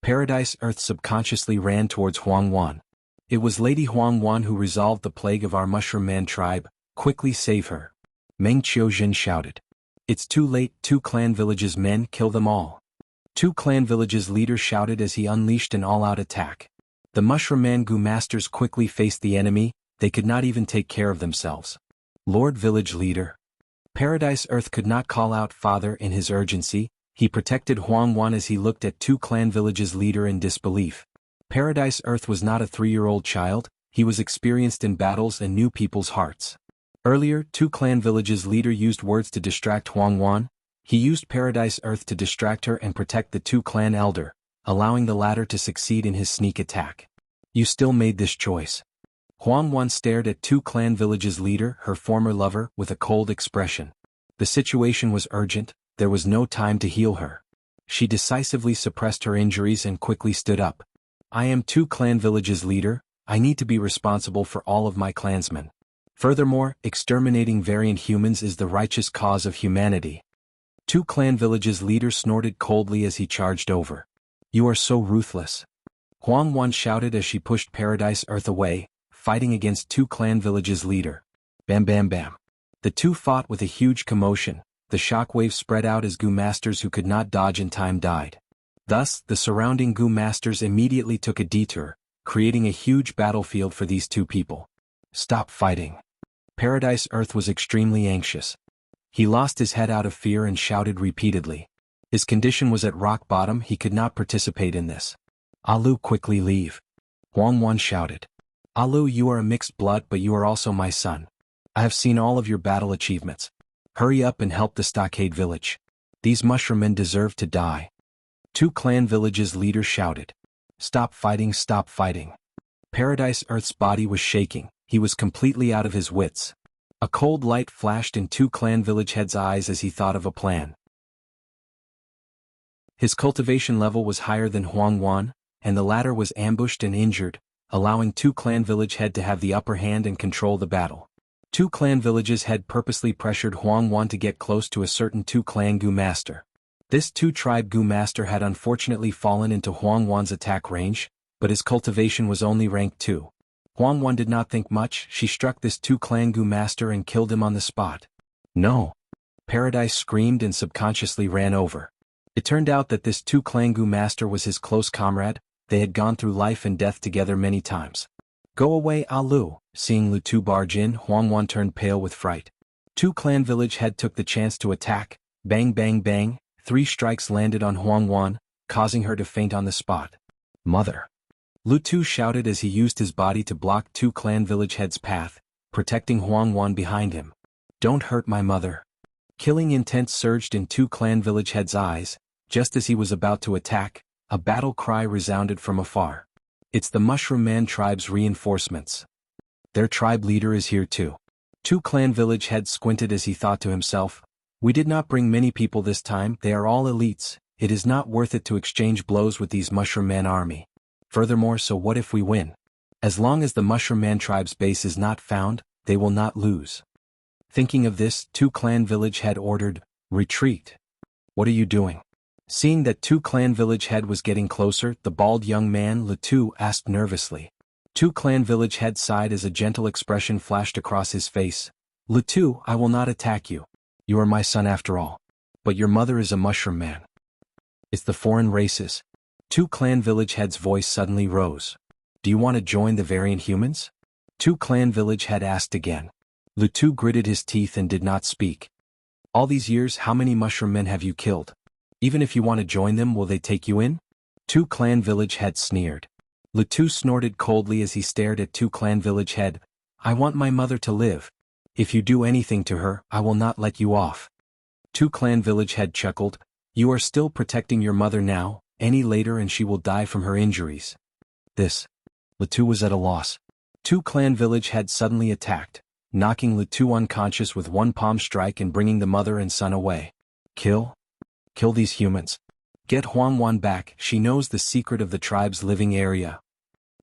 Paradise Earth subconsciously ran towards Huang Wan. It was Lady Huang Wan who resolved the plague of our Mushroom Man tribe, quickly save her. Meng Qiuzhen shouted. It's too late, two clan villages men, kill them all. Two clan villages leader shouted as he unleashed an all-out attack. The Mushroom Man Gu masters quickly faced the enemy, they could not even take care of themselves. Lord Village Leader. Paradise Earth could not call out father in his urgency, he protected Huang Wan as he looked at two clan villages leader in disbelief. Paradise Earth was not a 3-year-old child, he was experienced in battles and knew people's hearts. Earlier, two clan villages leader used words to distract Huang Wan. He used Paradise Earth to distract her and protect the two clan elder, allowing the latter to succeed in his sneak attack. You still made this choice. Huang Wan stared at two clan villages leader, her former lover, with a cold expression. The situation was urgent, there was no time to heal her. She decisively suppressed her injuries and quickly stood up. I am two clan villages leader, I need to be responsible for all of my clansmen. Furthermore, exterminating variant humans is the righteous cause of humanity. Two clan villages leader snorted coldly as he charged over. You are so ruthless. Huang Wan shouted as she pushed Paradise Earth away, fighting against two clan villages leader. Bam bam bam. The two fought with a huge commotion, the shockwave spread out as Gu masters who could not dodge in time died. Thus, the surrounding Gu masters immediately took a detour, creating a huge battlefield for these two people. Stop fighting. Paradise Earth was extremely anxious. He lost his head out of fear and shouted repeatedly. His condition was at rock bottom, he could not participate in this. Alu, quickly leave. Huang Wan shouted. Alu, you are a mixed blood but you are also my son. I have seen all of your battle achievements. Hurry up and help the stockade village. These mushroom men deserve to die. Two clan villages leaders shouted. Stop fighting, stop fighting. Paradise Earth's body was shaking, he was completely out of his wits. A cold light flashed in two clan village heads' eyes as he thought of a plan. His cultivation level was higher than Huang Wan, and the latter was ambushed and injured, allowing two clan village head to have the upper hand and control the battle. Two clan villages head purposely pressured Huang Wan to get close to a certain two clan Gu master. This two tribe Gu master had unfortunately fallen into Huang Wan's attack range, but his cultivation was only rank 2. Huang Wan did not think much, she struck this two clan Gu master and killed him on the spot. No! Paradise screamed and subconsciously ran over. It turned out that this two clan Gu master was his close comrade, they had gone through life and death together many times. Go away, Alu. Seeing Lu Tu barge in, Huangwan turned pale with fright. Two clan village head took the chance to attack. Bang bang bang, 3 strikes landed on Huangwan, causing her to faint on the spot. Mother! Lu Tu shouted as he used his body to block 2 clan village heads' path, protecting Huangwan behind him. Don't hurt my mother. Killing intent surged in 2 clan village heads' eyes. Just as he was about to attack, a battle cry resounded from afar. It's the Mushroom Man tribe's reinforcements. Their tribe leader is here too. 2 clan village heads squinted as he thought to himself, we did not bring many people this time, they are all elites, it is not worth it to exchange blows with these Mushroom Man army. Furthermore, so what if we win? As long as the Mushroom Man tribe's base is not found, they will not lose. Thinking of this, 2 clan village head ordered, retreat. What are you doing? Seeing that 2 clan village head was getting closer, the bald young man Lu Tu asked nervously. 2 clan village head sighed as a gentle expression flashed across his face. Lu Tu, I will not attack you. You are my son after all. But your mother is a Mushroom Man. It's the foreign races. 2 clan village head's voice suddenly rose. Do you want to join the variant humans? 2 clan village head asked again. Lu Tu gritted his teeth and did not speak. All these years, how many Mushroom Men have you killed? Even if you want to join them, will they take you in? 2 clan village head sneered. Lu Tu snorted coldly as he stared at 2 clan village head. I want my mother to live. If you do anything to her, I will not let you off. 2 clan village head chuckled. You are still protecting your mother now, any later and she will die from her injuries. Lu Tu was at a loss. 2 clan village head suddenly attacked, knocking Lu Tu unconscious with 1 palm strike and bringing the mother and son away. Kill these humans. Get Huangwan back, she knows the secret of the tribe's living area.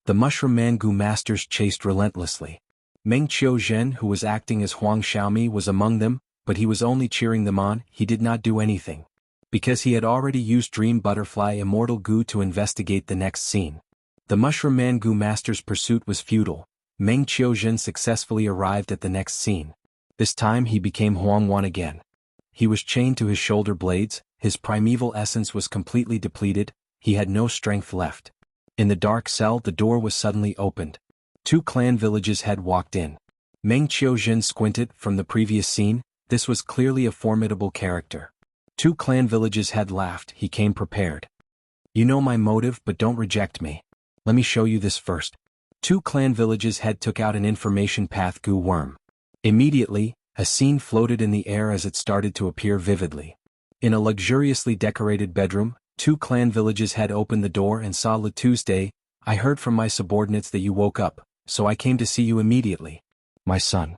The Mushroom Man Gu masters chased relentlessly. Meng Qiuzhen, who was acting as Huang Xiaomi, was among them, but he was only cheering them on, he did not do anything. Because he had already used Dream Butterfly Immortal Gu to investigate the next scene. The Mushroom Man Gu master's pursuit was futile. Meng Qiuzhen successfully arrived at the next scene. This time he became Huangwan again. He was chained to his shoulder blades, his primeval essence was completely depleted, he had no strength left. In the dark cell, the door was suddenly opened. 2 clan villages head walked in. Meng Qiuzhen squinted. From the previous scene, this was clearly a formidable character. 2 clan villages head laughed. He came prepared. You know my motive, but don't reject me. Let me show you this first. 2 clan villages head took out an information path Gu worm. Immediately, a scene floated in the air as it started to appear vividly. In a luxuriously decorated bedroom, 2 clan villages head opened the door and saw Lu Tuesday. I heard from my subordinates that you woke up, so I came to see you immediately. My son.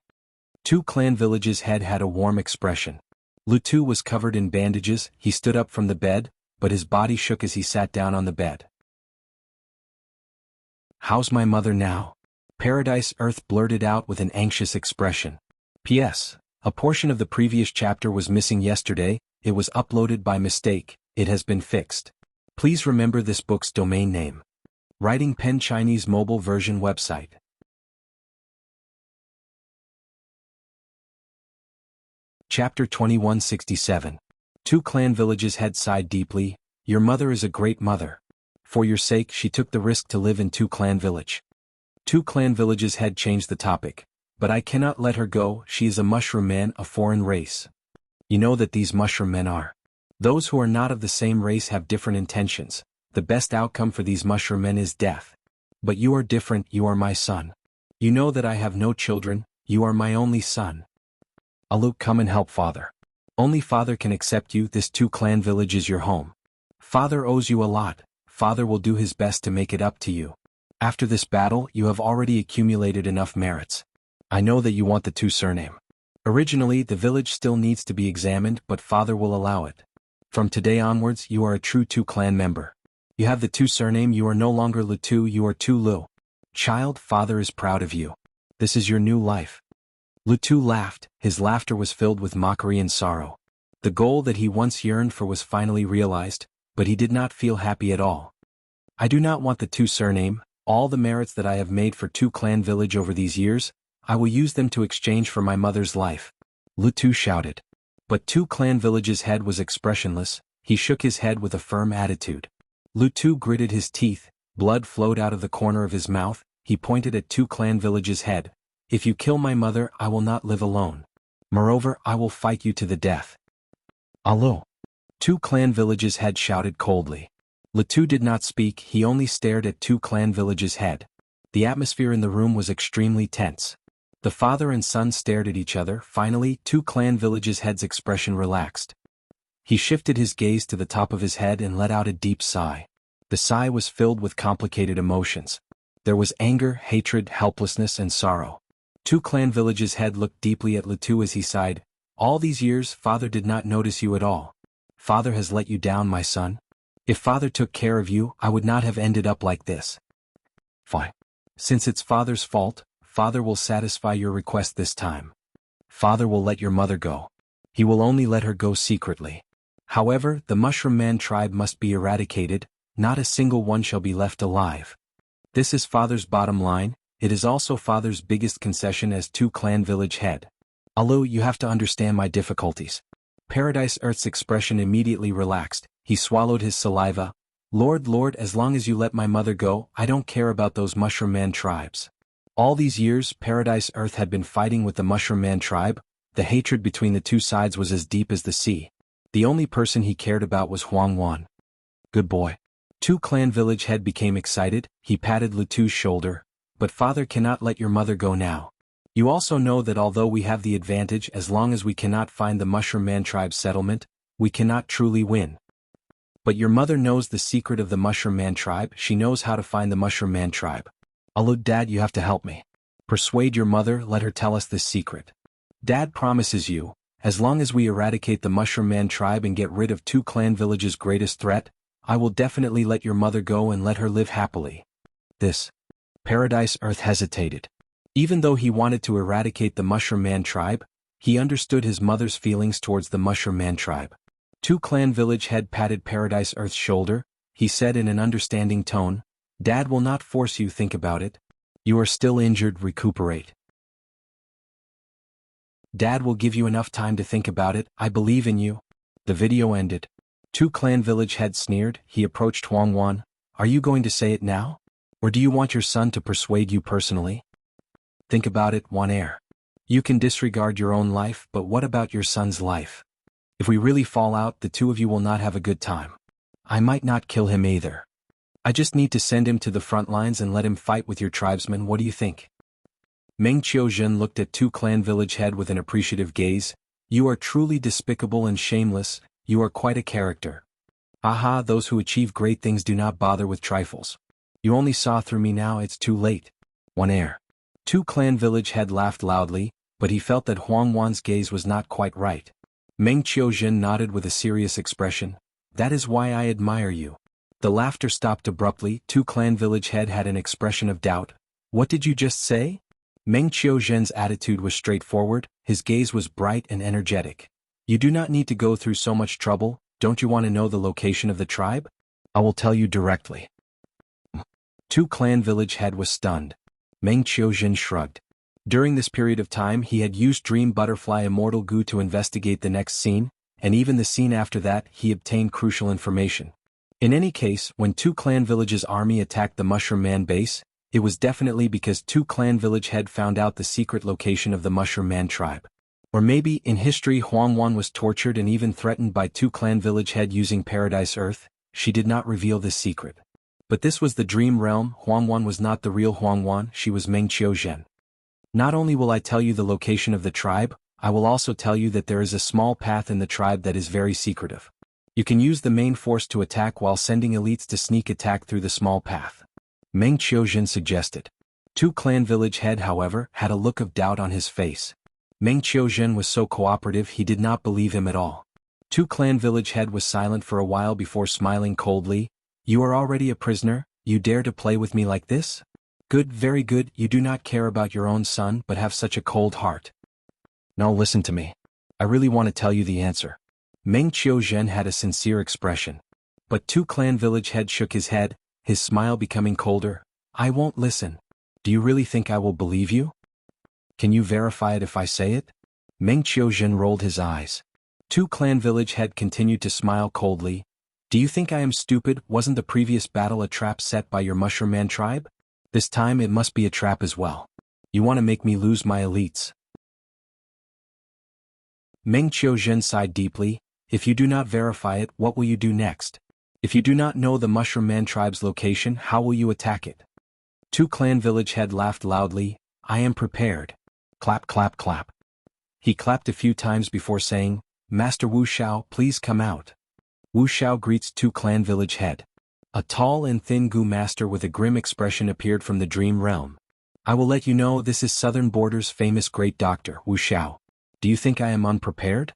2 clan villages head had a warm expression. Lu Tu was covered in bandages. He stood up from the bed, but his body shook as he sat down on the bed. How's my mother now? Paradise Earth blurted out with an anxious expression. P.S. A portion of the previous chapter was missing yesterday. It was uploaded by mistake. It has been fixed. Please remember this book's domain name. Writing Pen Chinese mobile version website. Chapter 2167. 2 clan villages head sighed deeply. Your mother is a great mother. For your sake, she took the risk to live in 2 clan village. 2 clan villages head changed the topic. But I cannot let her go. She is a Mushroom Man, a foreign race. You know that these Mushroom Men are. Those who are not of the same race have different intentions. The best outcome for these Mushroom Men is death. But you are different, you are my son. You know that I have no children, you are my only son. Aluk, come and help father. Only father can accept you. This 2 clan village is your home. Father owes you a lot. Father will do his best to make it up to you. After this battle, you have already accumulated enough merits. I know that you want the 2 surname. Originally, the village still needs to be examined, but father will allow it. From today onwards, you are a true 2 clan member. You have the 2 surname. You are no longer Lu Tu, you are Tu Lu. Child, father is proud of you. This is your new life. Lu Tu laughed. His laughter was filled with mockery and sorrow. The goal that he once yearned for was finally realized, but he did not feel happy at all. I do not want the 2 surname. All the merits that I have made for 2 clan village over these years, I will use them to exchange for my mother's life. Lu Tu shouted. But 2 clan village's head was expressionless. He shook his head with a firm attitude. Lu Tu gritted his teeth. Blood flowed out of the corner of his mouth. He pointed at two clan villages' head. If you kill my mother, I will not live alone. Moreover, I will fight you to the death. Allo. Two clan villages' head shouted coldly. Latu did not speak, he only stared at two clan villages' head. The atmosphere in the room was extremely tense. The father and son stared at each other. Finally, two clan villages' heads' expression relaxed. He shifted his gaze to the top of his head and let out a deep sigh. The sigh was filled with complicated emotions. There was anger, hatred, helplessness, and sorrow. Two clan villages' head looked deeply at Latu as he sighed. All these years, father did not notice you at all. Father has let you down, my son. If father took care of you, I would not have ended up like this. Fine. Since it's father's fault, father will satisfy your request this time. Father will let your mother go. He will only let her go secretly. However, the Mushroom Man tribe must be eradicated, not a single one shall be left alive. This is father's bottom line, it is also father's biggest concession as two clan village head. Alu, you have to understand my difficulties. Paradise Earth's expression immediately relaxed, he swallowed his saliva. Lord, as long as you let my mother go, I don't care about those Mushroom Man tribes. All these years, Paradise Earth had been fighting with the Mushroom Man tribe. The hatred between the two sides was as deep as the sea. The only person he cared about was Huang Wan. Good boy. Two clan village head became excited, he patted Latu's shoulder. But father cannot let your mother go now. You also know that although we have the advantage, as long as we cannot find the Mushroom Man tribe's settlement, we cannot truly win. But your mother knows the secret of the Mushroom Man tribe, she knows how to find the Mushroom Man tribe. Alud, Dad, you have to help me. Persuade your mother, let her tell us this secret. Dad promises you, as long as we eradicate the Mushroom Man tribe and get rid of two clan villages' greatest threat, I will definitely let your mother go and let her live happily. This. Paradise Earth hesitated. Even though he wanted to eradicate the Mushroom Man tribe, he understood his mother's feelings towards the Mushroom Man tribe. Two clan village head patted Paradise Earth's shoulder, he said in an understanding tone, Dad will not force you, think about it. You are still injured, recuperate. Dad will give you enough time to think about it, I believe in you. The video ended. Two clan village head sneered, he approached Huang Wan. Are you going to say it now? Or do you want your son to persuade you personally? Think about it, Wan Air. You can disregard your own life, but what about your son's life? If we really fall out, the two of you will not have a good time. I might not kill him either. I just need to send him to the front lines and let him fight with your tribesmen, what do you think? Meng Qiuzhen looked at two clan village head with an appreciative gaze. You are truly despicable and shameless, you are quite a character. Aha, those who achieve great things do not bother with trifles. You only saw through me, now it's too late. One air. Two clan village head laughed loudly, but he felt that Huang Wan's gaze was not quite right. Meng Qiuzhen nodded with a serious expression. That is why I admire you. The laughter stopped abruptly, two clan village head had an expression of doubt. What did you just say? Meng Qiuzhen's attitude was straightforward, his gaze was bright and energetic. You do not need to go through so much trouble, don't you want to know the location of the tribe? I will tell you directly. Two clan village head was stunned. Meng Qiuzhen shrugged. During this period of time he had used Dream Butterfly Immortal Goo to investigate the next scene, and even the scene after that he obtained crucial information. In any case, when two clan villages' army attacked the Mushroom Man base, it was definitely because two clan village head found out the secret location of the Mushroom Man tribe. Or maybe, in history, Huang Wan was tortured and even threatened by two clan village head using Paradise Earth, she did not reveal this secret. But this was the dream realm, Huang Wan was not the real Huang Wan, she was Meng Qiuzhen. Not only will I tell you the location of the tribe, I will also tell you that there is a small path in the tribe that is very secretive. You can use the main force to attack while sending elites to sneak attack through the small path. Meng Qiuzhen suggested. Two clan village head, however, had a look of doubt on his face. Meng Qiuzhen was so cooperative he did not believe him at all. Two clan village head was silent for a while before smiling coldly. You are already a prisoner, you dare to play with me like this? Good, very good, you do not care about your own son but have such a cold heart. No, listen to me. I really want to tell you the answer. Meng Qiuzhen had a sincere expression. But two clan village head shook his head, his smile becoming colder. I won't listen. Do you really think I will believe you? Can you verify it if I say it? Meng Qiuzhen rolled his eyes. Two clan village head continued to smile coldly. Do you think I am stupid? Wasn't the previous battle a trap set by your Mushroom Man tribe? This time it must be a trap as well. You want to make me lose my elites. Meng Qiuzhen sighed deeply. If you do not verify it, what will you do next? If you do not know the Mushroom Man tribe's location, how will you attack it? Two clan village head laughed loudly. I am prepared. Clap clap clap. He clapped a few times before saying, Master Wu Xiao, please come out. Wu Xiao greets Two clan village head. A tall and thin Gu master with a grim expression appeared from the dream realm. I will let you know this is Southern Border's famous great doctor, Wu Xiao. Do you think I am unprepared?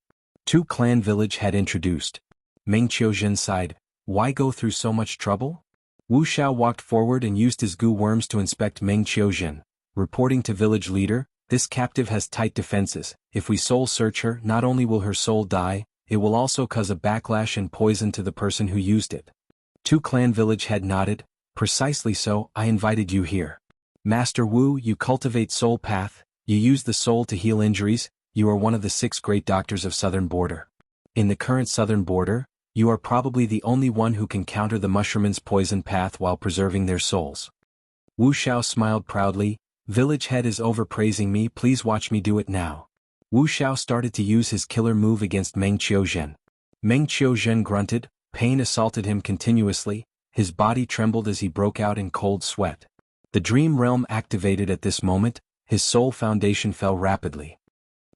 Two clan village head introduced. Meng Qiuzhen sighed. Why go through so much trouble? Wu Xiao walked forward and used his Gu worms to inspect Meng Qiuzhen, reporting to village leader, this captive has tight defenses. If we soul search her, not only will her soul die, it will also cause a backlash and poison to the person who used it. Two clan village head nodded. Precisely so, I invited you here. Master Wu, you cultivate soul path, you use the soul to heal injuries, you are one of the 6 great doctors of Southern Border. In the current Southern Border, you are probably the only one who can counter the Mushroomman's poison path while preserving their souls. Wu Xiao smiled proudly. Village head is overpraising me, please watch me do it now. Wu Xiao started to use his killer move against Meng Qiuzhen. Meng Qiuzhen grunted, pain assaulted him continuously, his body trembled as he broke out in cold sweat. The dream realm activated at this moment, his soul foundation fell rapidly.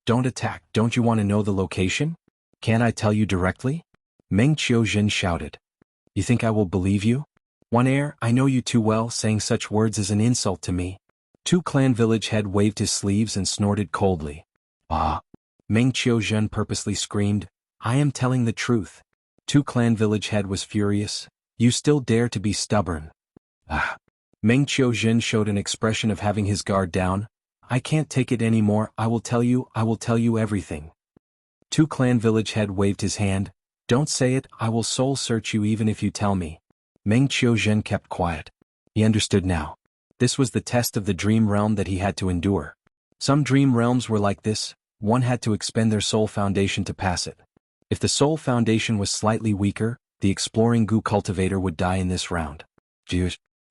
Don't attack, don't you want to know the location? Can't I tell you directly? Meng Qiuzhen shouted. You think I will believe you? One air, I know you too well, saying such words is an insult to me. Two clan village head waved his sleeves and snorted coldly. Ah! Meng Qiuzhen purposely screamed, I am telling the truth. Two clan village head was furious. You still dare to be stubborn. Ah! Meng Qiuzhen showed an expression of having his guard down. I can't take it anymore, I will tell you everything. Two clan village head waved his hand. Don't say it, I will soul search you even if you tell me. Meng Qiuzhen kept quiet. He understood now. This was the test of the dream realm that he had to endure. Some dream realms were like this, one had to expend their soul foundation to pass it. If the soul foundation was slightly weaker, the exploring Gu cultivator would die in this round.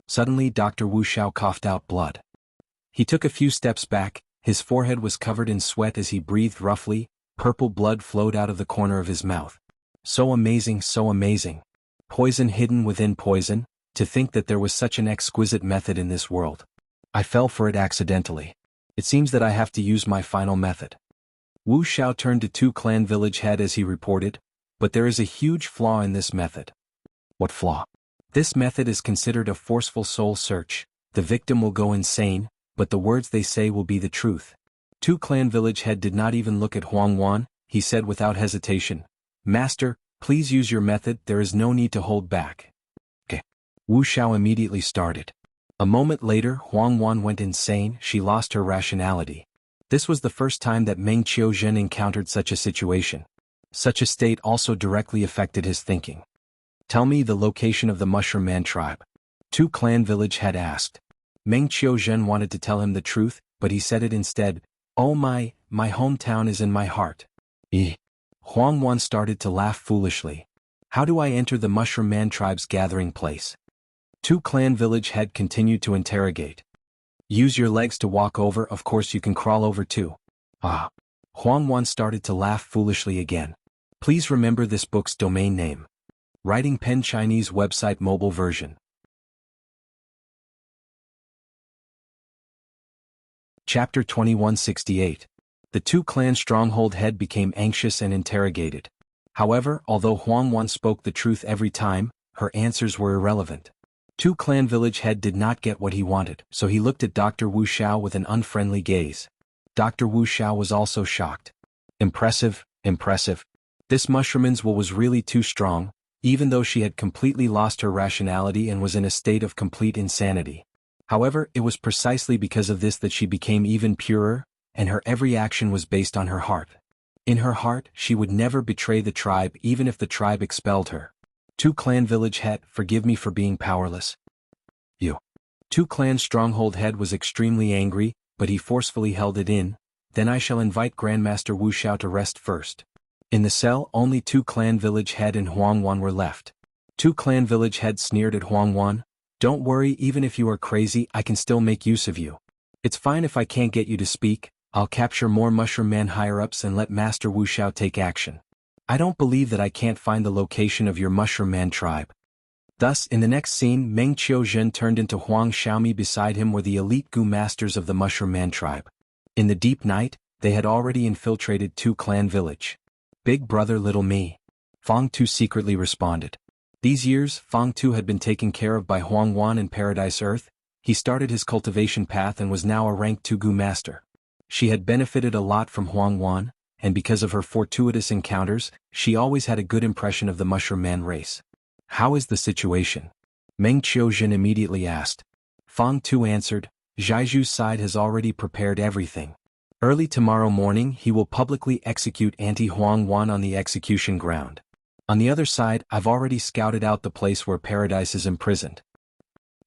Suddenly Dr. Wu Xiao coughed out blood. He took a few steps back, his forehead was covered in sweat as he breathed roughly, purple blood flowed out of the corner of his mouth. So amazing, so amazing. Poison hidden within poison, to think that there was such an exquisite method in this world. I fell for it accidentally. It seems that I have to use my final method. Wu Xiao turned to Two clan village head as he reported, but there is a huge flaw in this method. What flaw? This method is considered a forceful soul search. The victim will go insane, but the words they say will be the truth. Two clan village head did not even look at Huang Wan, he said without hesitation. Master, please use your method, there is no need to hold back. Okay. Wu Xiao immediately started. A moment later Huang Wan went insane, she lost her rationality. This was the first time that Meng Qiuzhen encountered such a situation. Such a state also directly affected his thinking. Tell me the location of the Mushroom Man tribe. Two clan village head asked. Meng Qiuzhen wanted to tell him the truth, but he said it instead. Oh my hometown is in my heart. Huang Wan started to laugh foolishly. How do I enter the Mushroom Man tribe's gathering place? Two clan village head continued to interrogate. Use your legs to walk over, of course you can crawl over too. Ah. Huang Wan started to laugh foolishly again. Please remember this book's domain name. Writing Pen Chinese website mobile version. Chapter 2168. The Two clan stronghold head became anxious and interrogated. However, although Huang Wan spoke the truth every time, her answers were irrelevant. Two clan village head did not get what he wanted, so he looked at Dr. Wu Xiao with an unfriendly gaze. Dr. Wu Xiao was also shocked. Impressive, impressive. This mushroomman's will was really too strong, even though she had completely lost her rationality and was in a state of complete insanity. However, it was precisely because of this that she became even purer, and her every action was based on her heart. In her heart, she would never betray the tribe even if the tribe expelled her. Two clan village head, forgive me for being powerless. You. Two clan stronghold head was extremely angry, but he forcefully held it in. Then I shall invite Grandmaster Wu Xiao to rest first. In the cell, only Two clan village head and Huang Wan were left. Two clan village heads sneered at Huang Wan. Don't worry, even if you are crazy, I can still make use of you. It's fine if I can't get you to speak, I'll capture more Mushroom Man higher-ups and let Master Wuxiao take action. I don't believe that I can't find the location of your Mushroom Man tribe. Thus, in the next scene, Meng Qiuzhen turned into Huang Xiaomi. Beside him were the elite Gu masters of the Mushroom Man tribe. In the deep night, they had already infiltrated Two Clan village. Big brother little me. Fang Tu secretly responded. These years, Fang Tu had been taken care of by Huang Wan in Paradise Earth. He started his cultivation path and was now a rank 2 Gu master. She had benefited a lot from Huang Wan, and because of her fortuitous encounters, she always had a good impression of the Mushroom Man race. How is the situation? Meng Qiuzhen immediately asked. Fang Tu answered, Zhaiju's side has already prepared everything. Early tomorrow morning he will publicly execute anti-Huang Wan on the execution ground. On the other side, I've already scouted out the place where Paradise is imprisoned.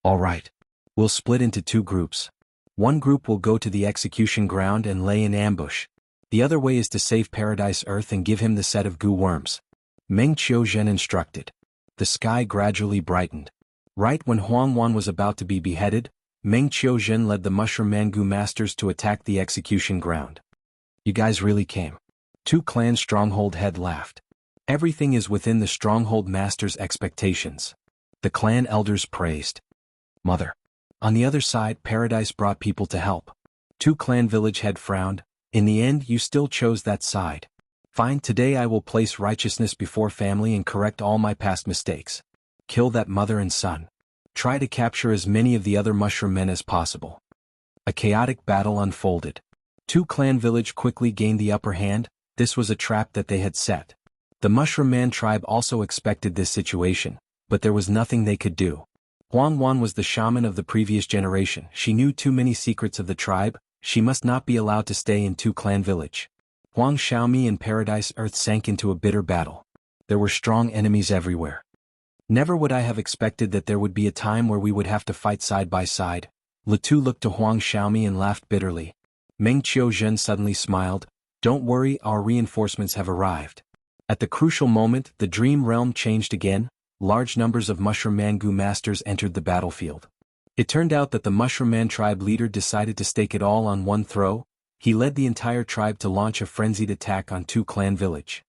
All right. We'll split into 2 groups. One group will go to the execution ground and lay in ambush. The other way is to save Paradise Earth and give him the set of Gu worms. Meng Qiuzhen instructed. The sky gradually brightened. Right when Huang Wan was about to be beheaded, Meng Qiuzhen led the Mushroom Man Gu masters to attack the execution ground. You guys really came. Two Clan Stronghold head laughed. Everything is within the Stronghold master's expectations. The clan elders praised. Mother. On the other side, Paradise brought people to help. Two Clan village head frowned. In the end, you still chose that side. Fine, today I will place righteousness before family and correct all my past mistakes. Kill that mother and son. Try to capture as many of the other mushroom men as possible. A chaotic battle unfolded. Two Clan village quickly gained the upper hand. This was a trap that they had set. The Mushroom Man tribe also expected this situation, but there was nothing they could do. Huang Wan was the shaman of the previous generation. She knew too many secrets of the tribe. She must not be allowed to stay in Two Clan village. Huang Xiaomi and Paradise Earth sank into a bitter battle. There were strong enemies everywhere. Never would I have expected that there would be a time where we would have to fight side by side. Letu looked to Huang Xiaomi and laughed bitterly. Meng Qiuzhen suddenly smiled. Don't worry, our reinforcements have arrived. At the crucial moment, the dream realm changed again. Large numbers of Mushroom Man Gu masters entered the battlefield. It turned out that the Mushroom Man tribe leader decided to stake it all on one throw. He led the entire tribe to launch a frenzied attack on Two Clan village.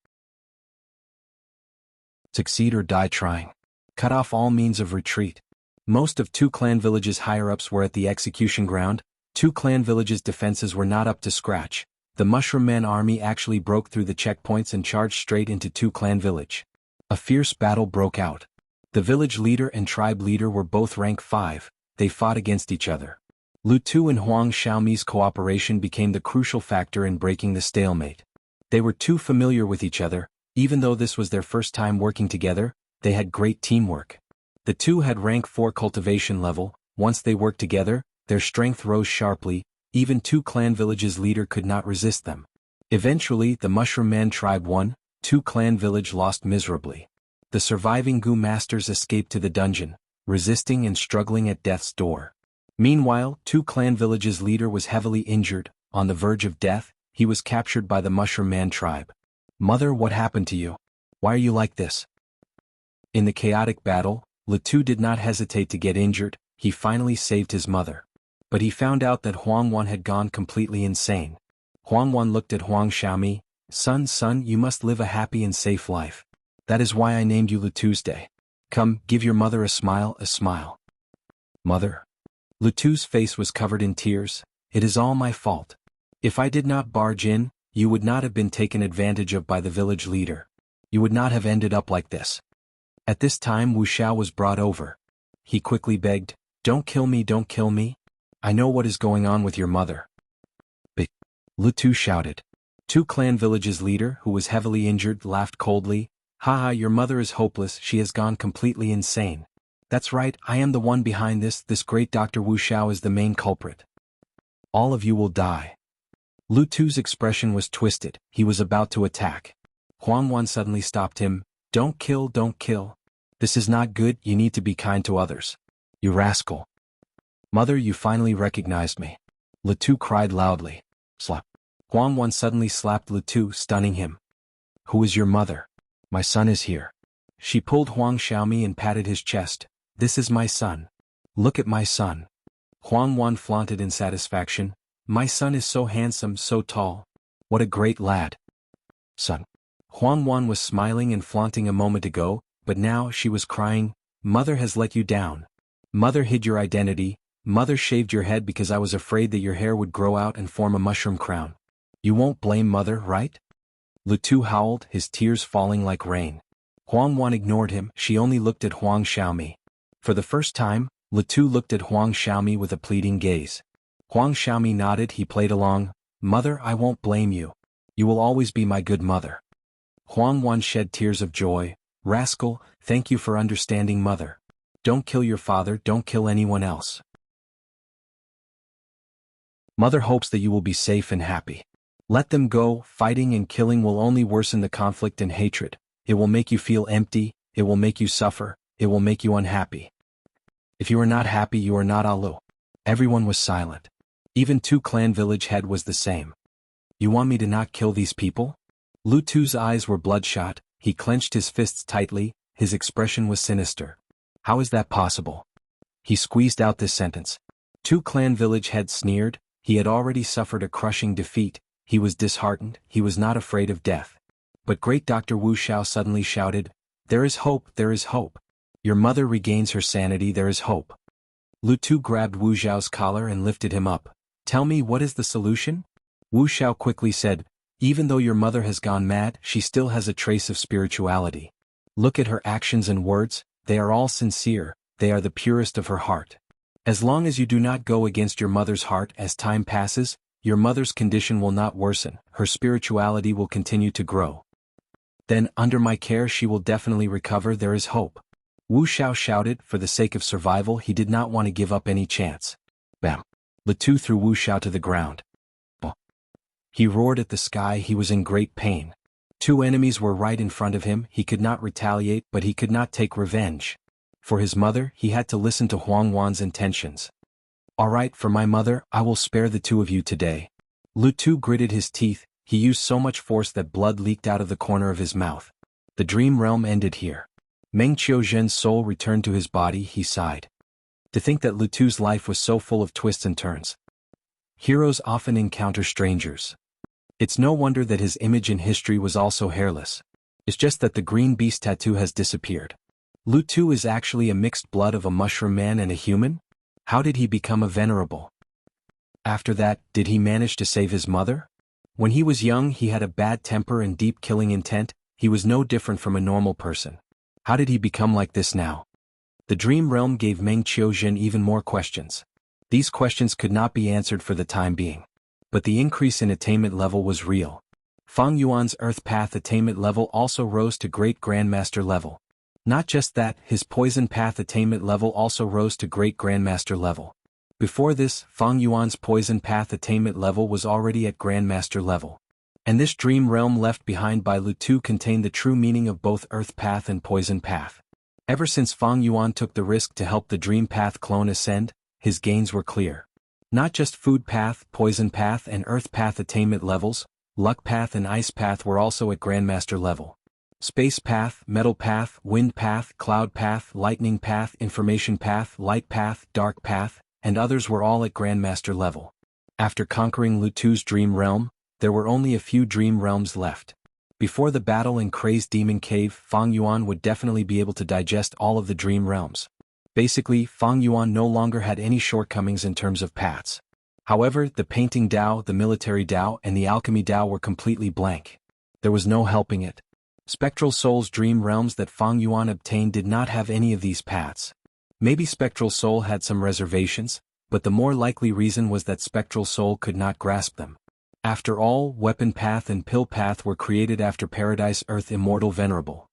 Succeed or die trying. Cut off all means of retreat. Most of Two Clan village's higher-ups were at the execution ground. Two Clan village's defenses were not up to scratch. The Mushroom Man army actually broke through the checkpoints and charged straight into Two Clan village. A fierce battle broke out. The village leader and tribe leader were both rank 5, they fought against each other. Lu Tu and Huang Xiaomi's cooperation became the crucial factor in breaking the stalemate. They were too familiar with each other, even though this was their first time working together, they had great teamwork. The two had rank 4 cultivation level. Once they worked together, their strength rose sharply. Even Two Clan village's leader could not resist them. Eventually, the Mushroom Man tribe won. Two Clan village lost miserably. The surviving Gu masters escaped to the dungeon, resisting and struggling at death's door. Meanwhile, Two Clan village's leader was heavily injured. On the verge of death, he was captured by the Mushroom Man tribe. Mother, what happened to you? Why are you like this? In the chaotic battle, Letu did not hesitate to get injured. He finally saved his mother. But he found out that Huang Wan had gone completely insane. Huang Wan looked at Huang Xiaomi. Son, you must live a happy and safe life. That is why I named you Tuesday. Come, give your mother a smile. Mother? Letu's face was covered in tears. It is all my fault. If I did not barge in, you would not have been taken advantage of by the village leader. You would not have ended up like this. At this time Wuxia was brought over. He quickly begged, don't kill me. I know what is going on with your mother. But Letu shouted. Two Clan village's leader, who was heavily injured, laughed coldly. Haha, your mother is hopeless, she has gone completely insane. That's right, I am the one behind this great Dr. Wuxiao is the main culprit. All of you will die. Letu's expression was twisted, he was about to attack. Huang Wan suddenly stopped him. Don't kill. This is not good, you need to be kind to others. You rascal. Mother, you finally recognized me. Letu cried loudly. Slap. Huang Wan suddenly slapped Letu, stunning him. Who is your mother? My son is here. She pulled Huang Xiaomi and patted his chest. This is my son. Look at my son. Huang Yuan flaunted in satisfaction. My son is so handsome, so tall. What a great lad. Son. Huang Yuan was smiling and flaunting a moment ago, but now she was crying. Mother has let you down. Mother hid your identity. Mother shaved your head because I was afraid that your hair would grow out and form a mushroom crown. You won't blame mother, right? Lu Tu howled, his tears falling like rain. Huang Yuan ignored him, she only looked at Huang Xiaomi. For the first time, Lu Tu looked at Huang Xiaomi with a pleading gaze. Huang Xiaomi nodded, he played along. Mother, I won't blame you. You will always be my good mother. Huang Yuan shed tears of joy. Rascal, thank you for understanding mother. Don't kill your father, don't kill anyone else. Mother hopes that you will be safe and happy. Let them go, fighting and killing will only worsen the conflict and hatred. It will make you feel empty, it will make you suffer, it will make you unhappy. If you are not happy, you are not Alu. Everyone was silent. Even Tu clan village head was the same. You want me to not kill these people? Lu Tu's eyes were bloodshot, he clenched his fists tightly, his expression was sinister. How is that possible? He squeezed out this sentence. Tu clan village head sneered, he had already suffered a crushing defeat, he was disheartened, he was not afraid of death. But great Dr. Wu Xiao suddenly shouted, there is hope, there is hope. Your mother regains her sanity, there is hope. Lu Tu grabbed Wu Xiao's collar and lifted him up. Tell me, what is the solution? Wu Xiao quickly said, even though your mother has gone mad, she still has a trace of spirituality. Look at her actions and words, they are all sincere, they are the purest of her heart. As long as you do not go against your mother's heart as time passes, your mother's condition will not worsen, her spirituality will continue to grow. Then, under my care she will definitely recover, there is hope. Wu Xiao shouted, for the sake of survival he did not want to give up any chance. Bam! Lu Tu threw Wu Xiao to the ground. He roared at the sky, he was in great pain. Two enemies were right in front of him, he could not retaliate but he could not take revenge. For his mother, he had to listen to Huang Yuan's intentions. Alright, for my mother, I will spare the two of you today. Lu Tu gritted his teeth, he used so much force that blood leaked out of the corner of his mouth. The dream realm ended here. Meng Qiuzhen's soul returned to his body, he sighed. To think that Lu Tu's life was so full of twists and turns. Heroes often encounter strangers. It's no wonder that his image in history was also hairless. It's just that the green beast tattoo has disappeared. Lu Tu is actually a mixed blood of a mushroom man and a human? How did he become a venerable? After that, did he manage to save his mother? When he was young he had a bad temper and deep killing intent, he was no different from a normal person. How did he become like this now? The dream realm gave Meng Qiuzhen even more questions. These questions could not be answered for the time being. But the increase in attainment level was real. Fang Yuan's Earth Path attainment level also rose to Great Grandmaster level. Not just that, his Poison Path attainment level also rose to Great Grandmaster level. Before this, Fang Yuan's Poison Path attainment level was already at Grandmaster level. And this dream realm left behind by Lu Tu contained the true meaning of both Earth Path and Poison Path. Ever since Fang Yuan took the risk to help the Dream Path clone ascend, his gains were clear. Not just Food Path, Poison Path and Earth Path attainment levels, Luck Path and Ice Path were also at Grandmaster level. Space Path, Metal Path, Wind Path, Cloud Path, Lightning Path, Information Path, Light Path, Dark Path, and others were all at Grandmaster level. After conquering Lu Tu's Dream Realm, there were only a few Dream Realms left. Before the battle in Crazed Demon Cave, Fang Yuan would definitely be able to digest all of the Dream Realms. Basically, Fang Yuan no longer had any shortcomings in terms of paths. However, the Painting Dao, the Military Dao, and the Alchemy Dao were completely blank. There was no helping it. Spectral Soul's Dream Realms that Fang Yuan obtained did not have any of these paths. Maybe Spectral Soul had some reservations, but the more likely reason was that Spectral Soul could not grasp them. After all, Weapon Path and Pill Path were created after Paradise Earth Immortal Venerable.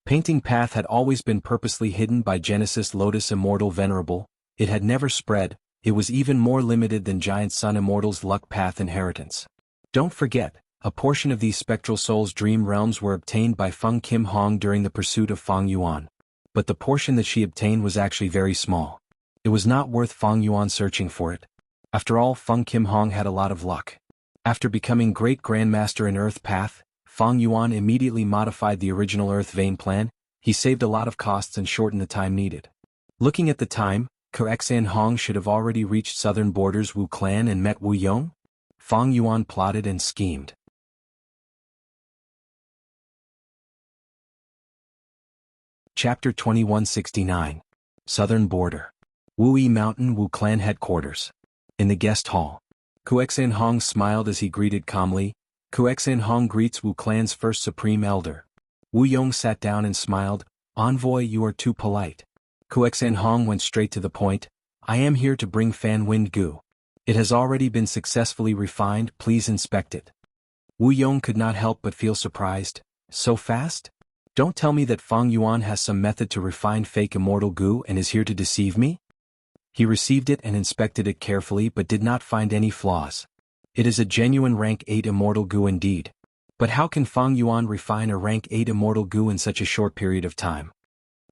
Painting Path had always been purposely hidden by Genesis Lotus Immortal Venerable, it had never spread, it was even more limited than Giant Sun Immortal's Luck Path inheritance. Don't forget, a portion of these Spectral Soul's Dream Realms were obtained by Feng Kim Hong during the pursuit of Fang Yuan. But the portion that she obtained was actually very small. It was not worth Fang Yuan searching for it. After all, Feng Kim Hong had a lot of luck. After becoming Great Grandmaster in Earth Path, Fang Yuan immediately modified the original Earth Vein plan. He saved a lot of costs and shortened the time needed. Looking at the time, Kuexan Hong should have already reached southern borders Wu clan and met Wu Yong. Fang Yuan plotted and schemed. Chapter 2169. Southern Border. Wuyi Mountain Wu clan headquarters. In the guest hall. Kuexan Hong smiled as he greeted calmly. Kuexan Hong greets Wu clan's first supreme elder. Wu Yong sat down and smiled. Envoy, you are too polite. Kuexan Hong went straight to the point. I am here to bring Fan Wind Gu. It has already been successfully refined, please inspect it. Wu Yong could not help but feel surprised. So fast? Don't tell me that Fang Yuan has some method to refine fake immortal goo and is here to deceive me? He received it and inspected it carefully but did not find any flaws. It is a genuine rank 8 immortal goo indeed. But how can Fang Yuan refine a rank 8 immortal goo in such a short period of time?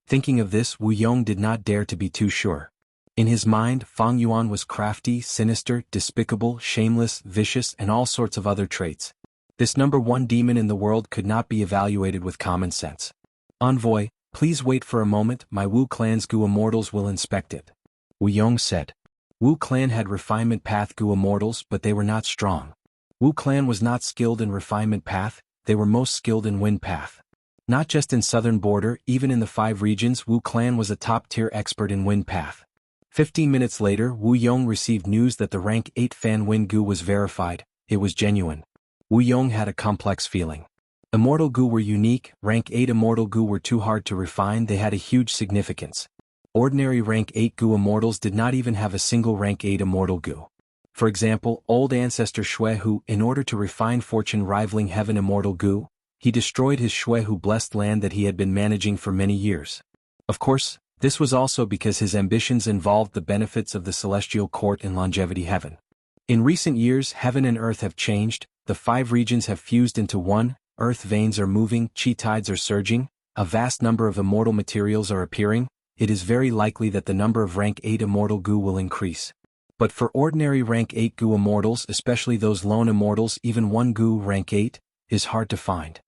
Thinking of this, Wu Yong did not dare to be too sure. In his mind, Fang Yuan was crafty, sinister, despicable, shameless, vicious, and all sorts of other traits. This number one demon in the world could not be evaluated with common sense. Envoy, please wait for a moment, my Wu clan's Gu immortals will inspect it. Wu Yong said. Wu clan had refinement path Gu immortals but they were not strong. Wu clan was not skilled in refinement path, they were most skilled in wind path. Not just in southern border, even in the 5 regions Wu clan was a top-tier expert in wind path. 15 minutes later, Wu Yong received news that the rank 8 Fan Wind Gu was verified. It was genuine. Wu Yong had a complex feeling. Immortal Gu were unique, rank 8 Immortal Gu were too hard to refine, they had a huge significance. Ordinary rank 8 Gu immortals did not even have a single rank 8 Immortal Gu. For example, old ancestor Shui Hu, in order to refine fortune rivaling heaven Immortal Gu, he destroyed his Shui Hu blessed land that he had been managing for many years. Of course, this was also because his ambitions involved the benefits of the celestial court and longevity heaven. In recent years, heaven and earth have changed, the 5 regions have fused into one, earth veins are moving, chi tides are surging, a vast number of immortal materials are appearing, it is very likely that the number of rank 8 immortal Gu will increase. But for ordinary rank 8 Gu immortals, especially those lone immortals, even one Gu rank 8, is hard to find.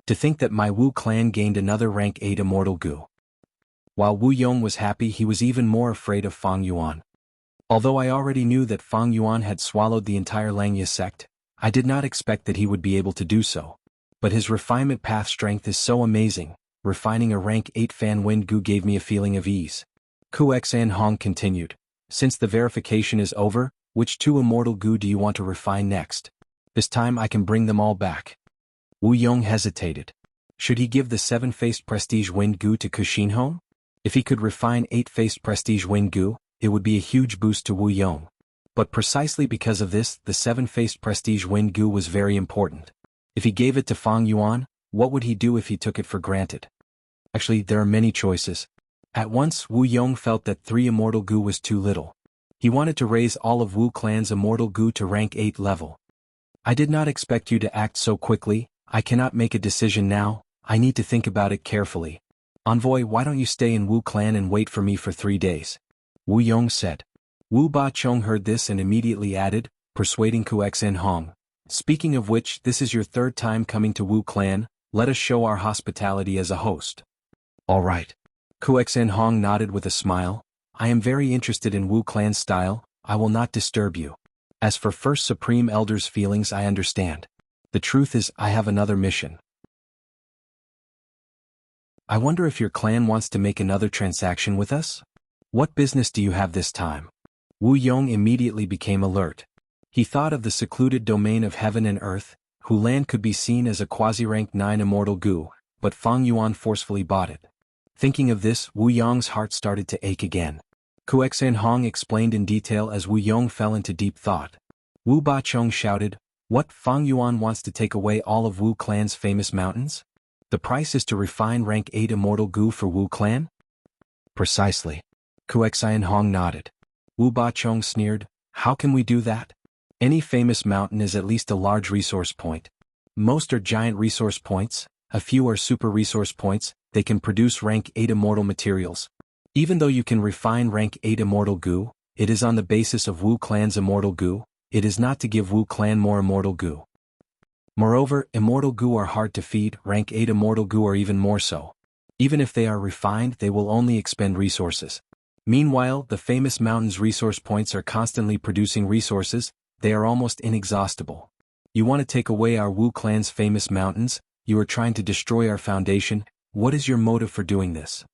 To think that my Wu clan gained another rank 8 immortal Gu. While Wu Yong was happy, he was even more afraid of Fang Yuan. Although I already knew that Fang Yuan had swallowed the entire Langya sect, I did not expect that he would be able to do so. But his refinement path strength is so amazing, refining a rank 8 Fan Wind Gu gave me a feeling of ease. Kuexan Hong continued. Since the verification is over, which 2 immortal Gu do you want to refine next? This time I can bring them all back. Wu Yong hesitated. Should he give the 7-faced Prestige Wind Gu to Kushinho? If he could refine 8-faced Prestige Wind Gu, it would be a huge boost to Wu Yong. But precisely because of this, the 7-faced Prestige Wind Gu was very important. If he gave it to Fang Yuan, what would he do if he took it for granted? Actually, there are many choices. At once, Wu Yong felt that 3 Immortal Gu was too little. He wanted to raise all of Wu clan's Immortal Gu to rank 8 level. I did not expect you to act so quickly, I cannot make a decision now, I need to think about it carefully. Envoy, why don't you stay in Wu clan and wait for me for 3 days? Wu Yong said. Wu Ba Chong heard this and immediately added, persuading Kuexan Hong. Speaking of which, this is your 3rd time coming to Wu clan, let us show our hospitality as a host. All right. Kuexan Hong nodded with a smile. I am very interested in Wu clan's style, I will not disturb you. As for First Supreme Elder's feelings, I understand. The truth is, I have another mission. I wonder if your clan wants to make another transaction with us? What business do you have this time? Wu Yong immediately became alert. He thought of the secluded domain of heaven and earth, whose land could be seen as a quasi-rank 9 Immortal Gu, but Fang Yuan forcefully bought it. Thinking of this, Wu Yong's heart started to ache again. Kuexan Hong explained in detail as Wu Yong fell into deep thought. Wu Ba Chong shouted, what, Fang Yuan wants to take away all of Wu clan's famous mountains? The price is to refine rank 8 Immortal Gu for Wu clan? Precisely. Kuexan Hong nodded. Wu Ba Chong sneered, how can we do that? Any famous mountain is at least a large resource point. Most are giant resource points, a few are super resource points, they can produce rank 8 immortal materials. Even though you can refine rank 8 Immortal Gu, it is on the basis of Wu clan's Immortal Gu, it is not to give Wu clan more Immortal Gu. Moreover, immortal goo are hard to feed, rank 8 immortal goo are even more so. Even if they are refined, they will only expend resources. Meanwhile, the famous mountains' resource points are constantly producing resources, they are almost inexhaustible. You want to take away our Wu clan's famous mountains, you are trying to destroy our foundation, what is your motive for doing this?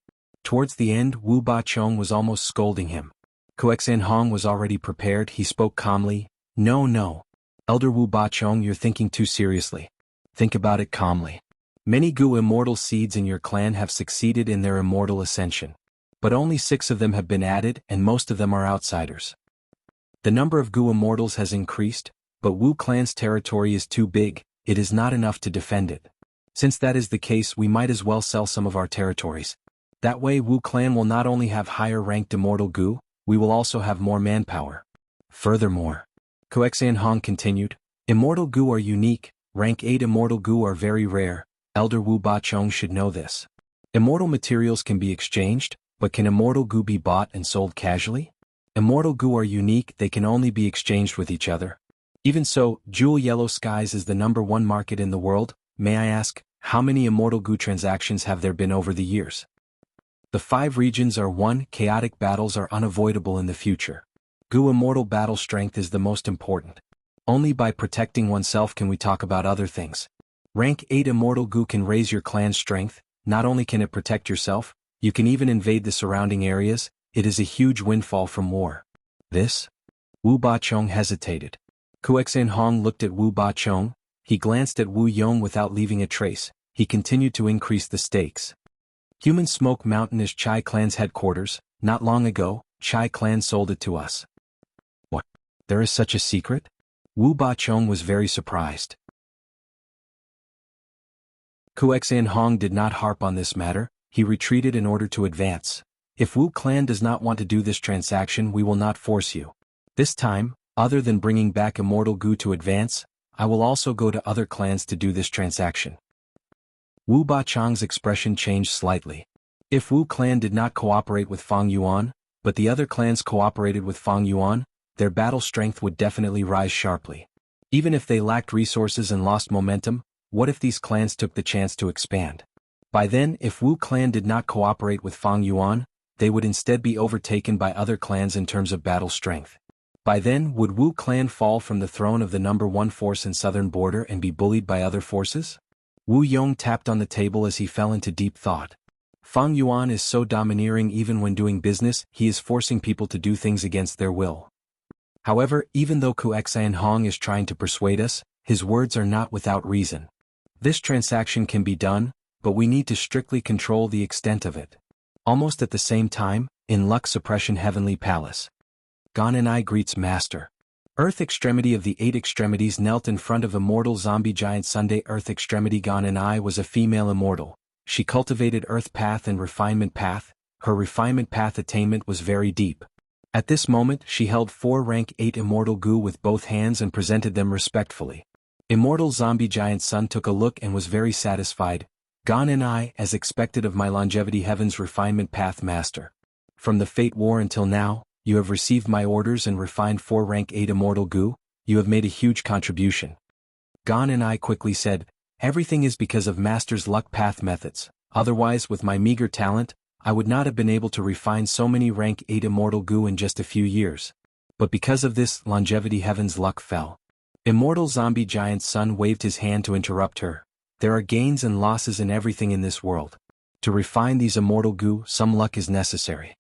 Towards the end, Wu Bachong was almost scolding him. Kuexan Hong was already prepared, he spoke calmly, No. Elder Wu Bachong, you're thinking too seriously. Think about it calmly. Many Gu immortal seeds in your clan have succeeded in their immortal ascension. But only 6 of them have been added and most of them are outsiders. The number of Gu immortals has increased, but Wu clan's territory is too big, it is not enough to defend it. Since that is the case, we might as well sell some of our territories. That way Wu clan will not only have higher ranked immortal Gu, we will also have more manpower. Furthermore, Kuexan Hong continued, immortal Gu are unique, rank 8 immortal Gu are very rare, Elder Wu Bachong should know this. Immortal materials can be exchanged, but can immortal Gu be bought and sold casually? Immortal Gu are unique, they can only be exchanged with each other. Even so, Jewel Yellow Skies is the #1 market in the world, may I ask, how many immortal Gu transactions have there been over the years? The 5 regions are 1, chaotic battles are unavoidable in the future. Gu immortal battle strength is the most important. Only by protecting oneself can we talk about other things. Rank 8 immortal Gu can raise your clan's strength, not only can it protect yourself, you can even invade the surrounding areas, it is a huge windfall from war. This? Wu Bachong hesitated. Kuexan Hong looked at Wu Bachong, he glanced at Wu Yong without leaving a trace, he continued to increase the stakes. Human Smoke Mountain is Chai clan's headquarters, not long ago, Chai clan sold it to us. What? There is such a secret? Wu Bachong was very surprised. Kuexan Hong did not harp on this matter, he retreated in order to advance. If Wu clan does not want to do this transaction, we will not force you. This time, other than bringing back immortal Gu to advance, I will also go to other clans to do this transaction. Wu Bachong's expression changed slightly. If Wu clan did not cooperate with Fang Yuan, but the other clans cooperated with Fang Yuan, their battle strength would definitely rise sharply. Even if they lacked resources and lost momentum, what if these clans took the chance to expand? By then, if Wu clan did not cooperate with Fang Yuan, they would instead be overtaken by other clans in terms of battle strength. By then, would Wu clan fall from the throne of the #1 force in southern border and be bullied by other forces? Wu Yong tapped on the table as he fell into deep thought. Fang Yuan is so domineering even when doing business, he is forcing people to do things against their will. However, even though Kuexan Hong is trying to persuade us, his words are not without reason. This transaction can be done, but we need to strictly control the extent of it. Almost at the same time, in Luck Suppression Heavenly Palace. Gan and I greets Master. Earth Extremity of the 8 Extremities knelt in front of immortal zombie giant Sunday. Earth Extremity Gan and I was a female immortal. She cultivated Earth Path and Refinement Path, her Refinement Path attainment was very deep. At this moment she held 4 rank 8 immortal Gu with both hands and presented them respectfully. Immortal zombie giant Sun took a look and was very satisfied. Gan and I, as expected of my Longevity Heaven's Refinement Path Master. From the Fate War until now, you have received my orders and refined 4 rank 8 immortal Gu, you have made a huge contribution. Gan and I quickly said, everything is because of Master's luck path methods, otherwise with my meager talent, I would not have been able to refine so many rank 8 immortal Gu in just a few years. But because of this, Longevity Heaven's luck fell. Immortal zombie giant Sun waved his hand to interrupt her. There are gains and losses in everything in this world. To refine these immortal Gu, some luck is necessary.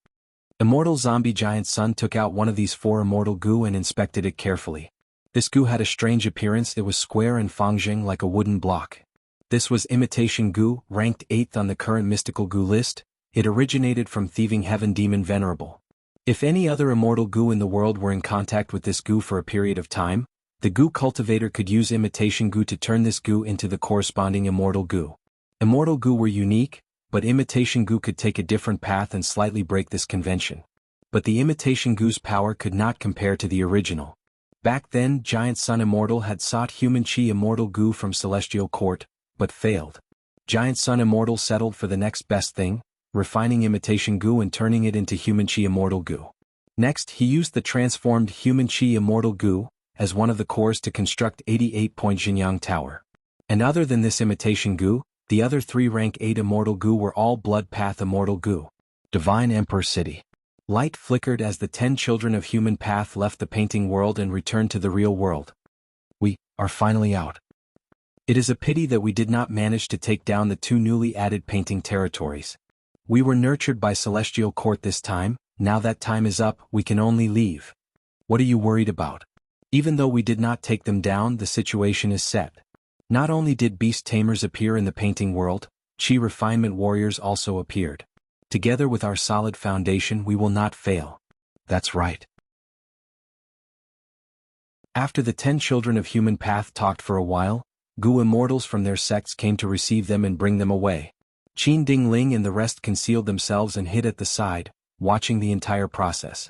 Immortal zombie giant Sun took out one of these 4 immortal Gu and inspected it carefully. This Gu had a strange appearance, it was square and fangjing like a wooden block. This was Imitation Gu, ranked 8th on the current mystical Gu list, it originated from Thieving Heaven Demon Venerable. If any other immortal Gu in the world were in contact with this Gu for a period of time, the Gu cultivator could use Imitation Gu to turn this Gu into the corresponding immortal Gu. Immortal Gu were unique, but Imitation Gu could take a different path and slightly break this convention. But the Imitation Gu's power could not compare to the original. Back then, Giant Sun Immortal had sought Human Chi Immortal Gu from Celestial Court, but failed. Giant Sun Immortal settled for the next best thing, refining Imitation Gu and turning it into Human Chi Immortal Gu. Next, he used the transformed Human Chi Immortal Gu as one of the cores to construct 88-point Jinyang Tower. And other than this imitation goo, the other 3 rank 8 immortal goo were all blood path immortal goo. Divine Emperor City. Light flickered as the 10 children of human path left the painting world and returned to the real world. We are finally out. It is a pity that we did not manage to take down the 2 newly added painting territories. We were nurtured by Celestial Court this time. Now that time is up, we can only leave. What are you worried about? Even though we did not take them down, the situation is set. Not only did beast tamers appear in the painting world, chi refinement warriors also appeared. Together with our solid foundation, we will not fail. That's right. After the 10 children of human path talked for a while, Gu immortals from their sects came to receive them and bring them away. Qin Ding Ling and the rest concealed themselves and hid at the side, watching the entire process.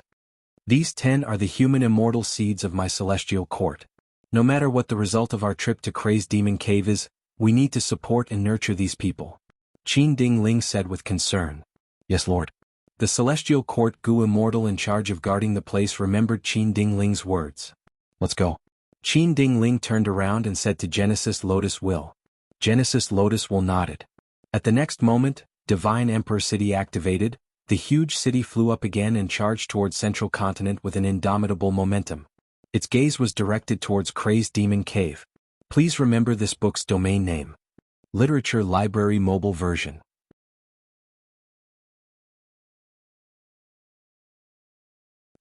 These 10 are the human immortal seeds of my celestial court. No matter what the result of our trip to Crazed Demon Cave is, we need to support and nurture these people. Qin Ding Ling said with concern. Yes, Lord. The celestial court Gu immortal in charge of guarding the place remembered Qin Ding Ling's words. Let's go. Qin Ding Ling turned around and said to Genesis Lotus Will. Genesis Lotus Will nodded. At the next moment, Divine Emperor City activated. The huge city flew up again and charged towards Central Continent with an indomitable momentum. Its gaze was directed towards Crazed Demon Cave. Please remember this book's domain name. Literature Library Mobile Version.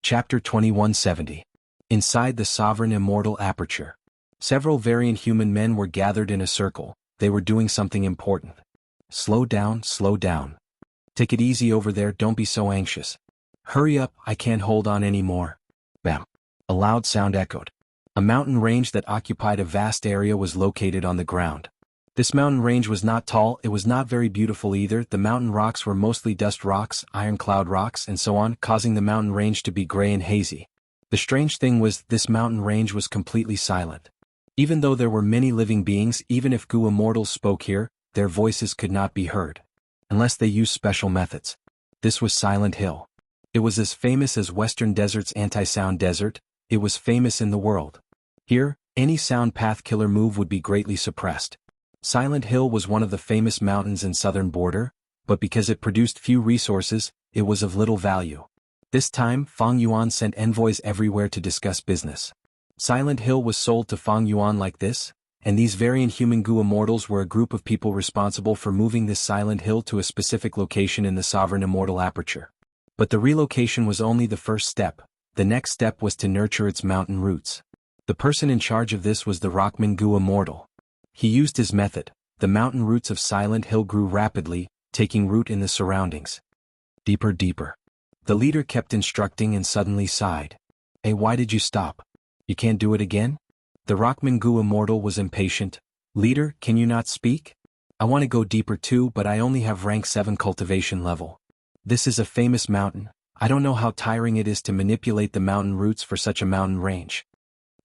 Chapter 2170. Inside the Sovereign Immortal Aperture. Several variant human men were gathered in a circle. They were doing something important. Slow down, slow down. Take it easy over there, don't be so anxious. Hurry up, I can't hold on anymore. Bam. A loud sound echoed. A mountain range that occupied a vast area was located on the ground. This mountain range was not tall, it was not very beautiful either. The mountain rocks were mostly dust rocks, ironclad rocks, and so on, causing the mountain range to be gray and hazy. The strange thing was, this mountain range was completely silent. Even though there were many living beings, even if Gu immortals spoke here, their voices could not be heard. Unless they used special methods. This was Silent Hill. It was as famous as Western Desert's anti-sound desert. It was famous in the world. Here, any sound path killer move would be greatly suppressed. Silent Hill was one of the famous mountains in southern border, but because it produced few resources, it was of little value. This time, Fang Yuan sent envoys everywhere to discuss business. Silent Hill was sold to Fang Yuan like this, and these variant human Gu immortals were a group of people responsible for moving this Silent Hill to a specific location in the Sovereign Immortal Aperture. But the relocation was only the first step. The next step was to nurture its mountain roots. The person in charge of this was the Rockman Gu immortal. He used his method. The mountain roots of Silent Hill grew rapidly, taking root in the surroundings. Deeper, deeper. The leader kept instructing and suddenly sighed. Hey, why did you stop? You can't do it again? The Rockman Gu immortal was impatient. Leader, can you not speak? I want to go deeper too, but I only have rank 7 cultivation level. This is a famous mountain. I don't know how tiring it is to manipulate the mountain roots for such a mountain range.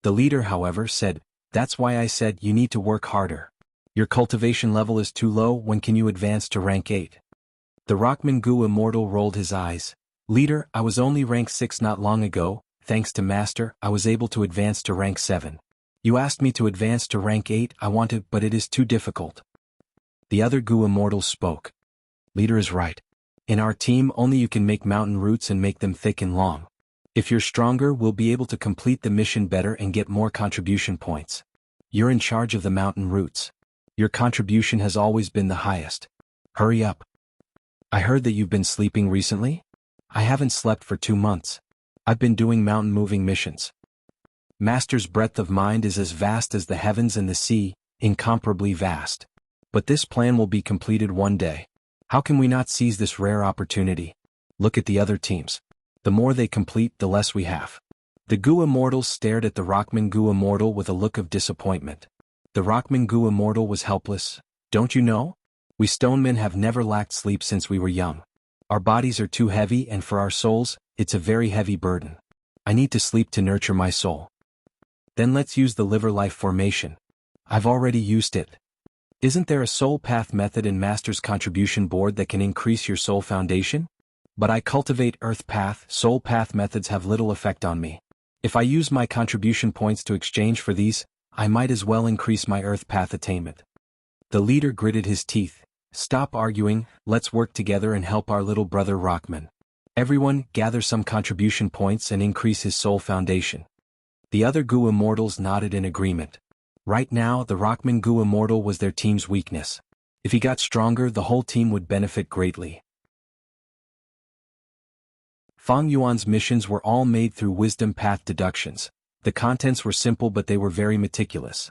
The leader, however, said, that's why I said you need to work harder. Your cultivation level is too low, when can you advance to rank 8? The Rockman Gu immortal rolled his eyes. Leader, I was only rank 6 not long ago. Thanks to Master, I was able to advance to rank 7. You asked me to advance to rank 8, I wanted, but it is too difficult. The other Gu immortals spoke. Leader is right. In our team, only you can make mountain roots and make them thick and long. If you're stronger, we'll be able to complete the mission better and get more contribution points. You're in charge of the mountain roots. Your contribution has always been the highest. Hurry up. I heard that you've been sleeping recently? I haven't slept for 2 months. I've been doing mountain moving missions. Master's breadth of mind is as vast as the heavens and the sea, incomparably vast. But this plan will be completed one day. How can we not seize this rare opportunity? Look at the other teams. The more they complete, the less we have. The Gu immortals stared at the Rockman Gu immortal with a look of disappointment. The Rockman Gu immortal was helpless. Don't you know? We stonemen have never lacked sleep since we were young. Our bodies are too heavy, and for our souls, it's a very heavy burden. I need to sleep to nurture my soul. Then let's use the liver life formation. I've already used it. Isn't there a soul path method in Master's contribution board that can increase your soul foundation? But I cultivate earth path, soul path methods have little effect on me. If I use my contribution points to exchange for these, I might as well increase my earth path attainment. The leader gritted his teeth. Stop arguing, let's work together and help our little brother Rockman. Everyone, gather some contribution points and increase his soul foundation. The other Gu Immortals nodded in agreement. Right now, the Rockman Gu Immortal was their team's weakness. If he got stronger, the whole team would benefit greatly. Fang Yuan's missions were all made through wisdom path deductions. The contents were simple but they were very meticulous.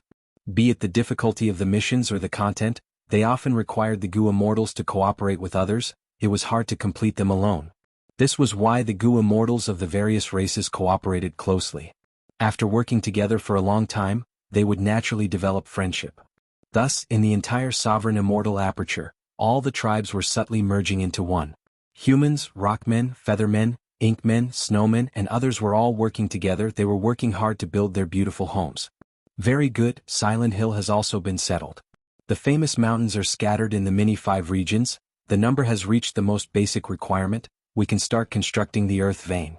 Be it the difficulty of the missions or the content, they often required the Gu Immortals to cooperate with others. It was hard to complete them alone. This was why the Gu Immortals of the various races cooperated closely. After working together for a long time, they would naturally develop friendship. Thus, in the entire sovereign immortal aperture, all the tribes were subtly merging into one. Humans, rockmen, feathermen, inkmen, snowmen, and others were all working together. They were working hard to build their beautiful homes. Very good, Silent Hill has also been settled. The famous mountains are scattered in the mini 5 regions. The number has reached the most basic requirement. We can start constructing the earth vein.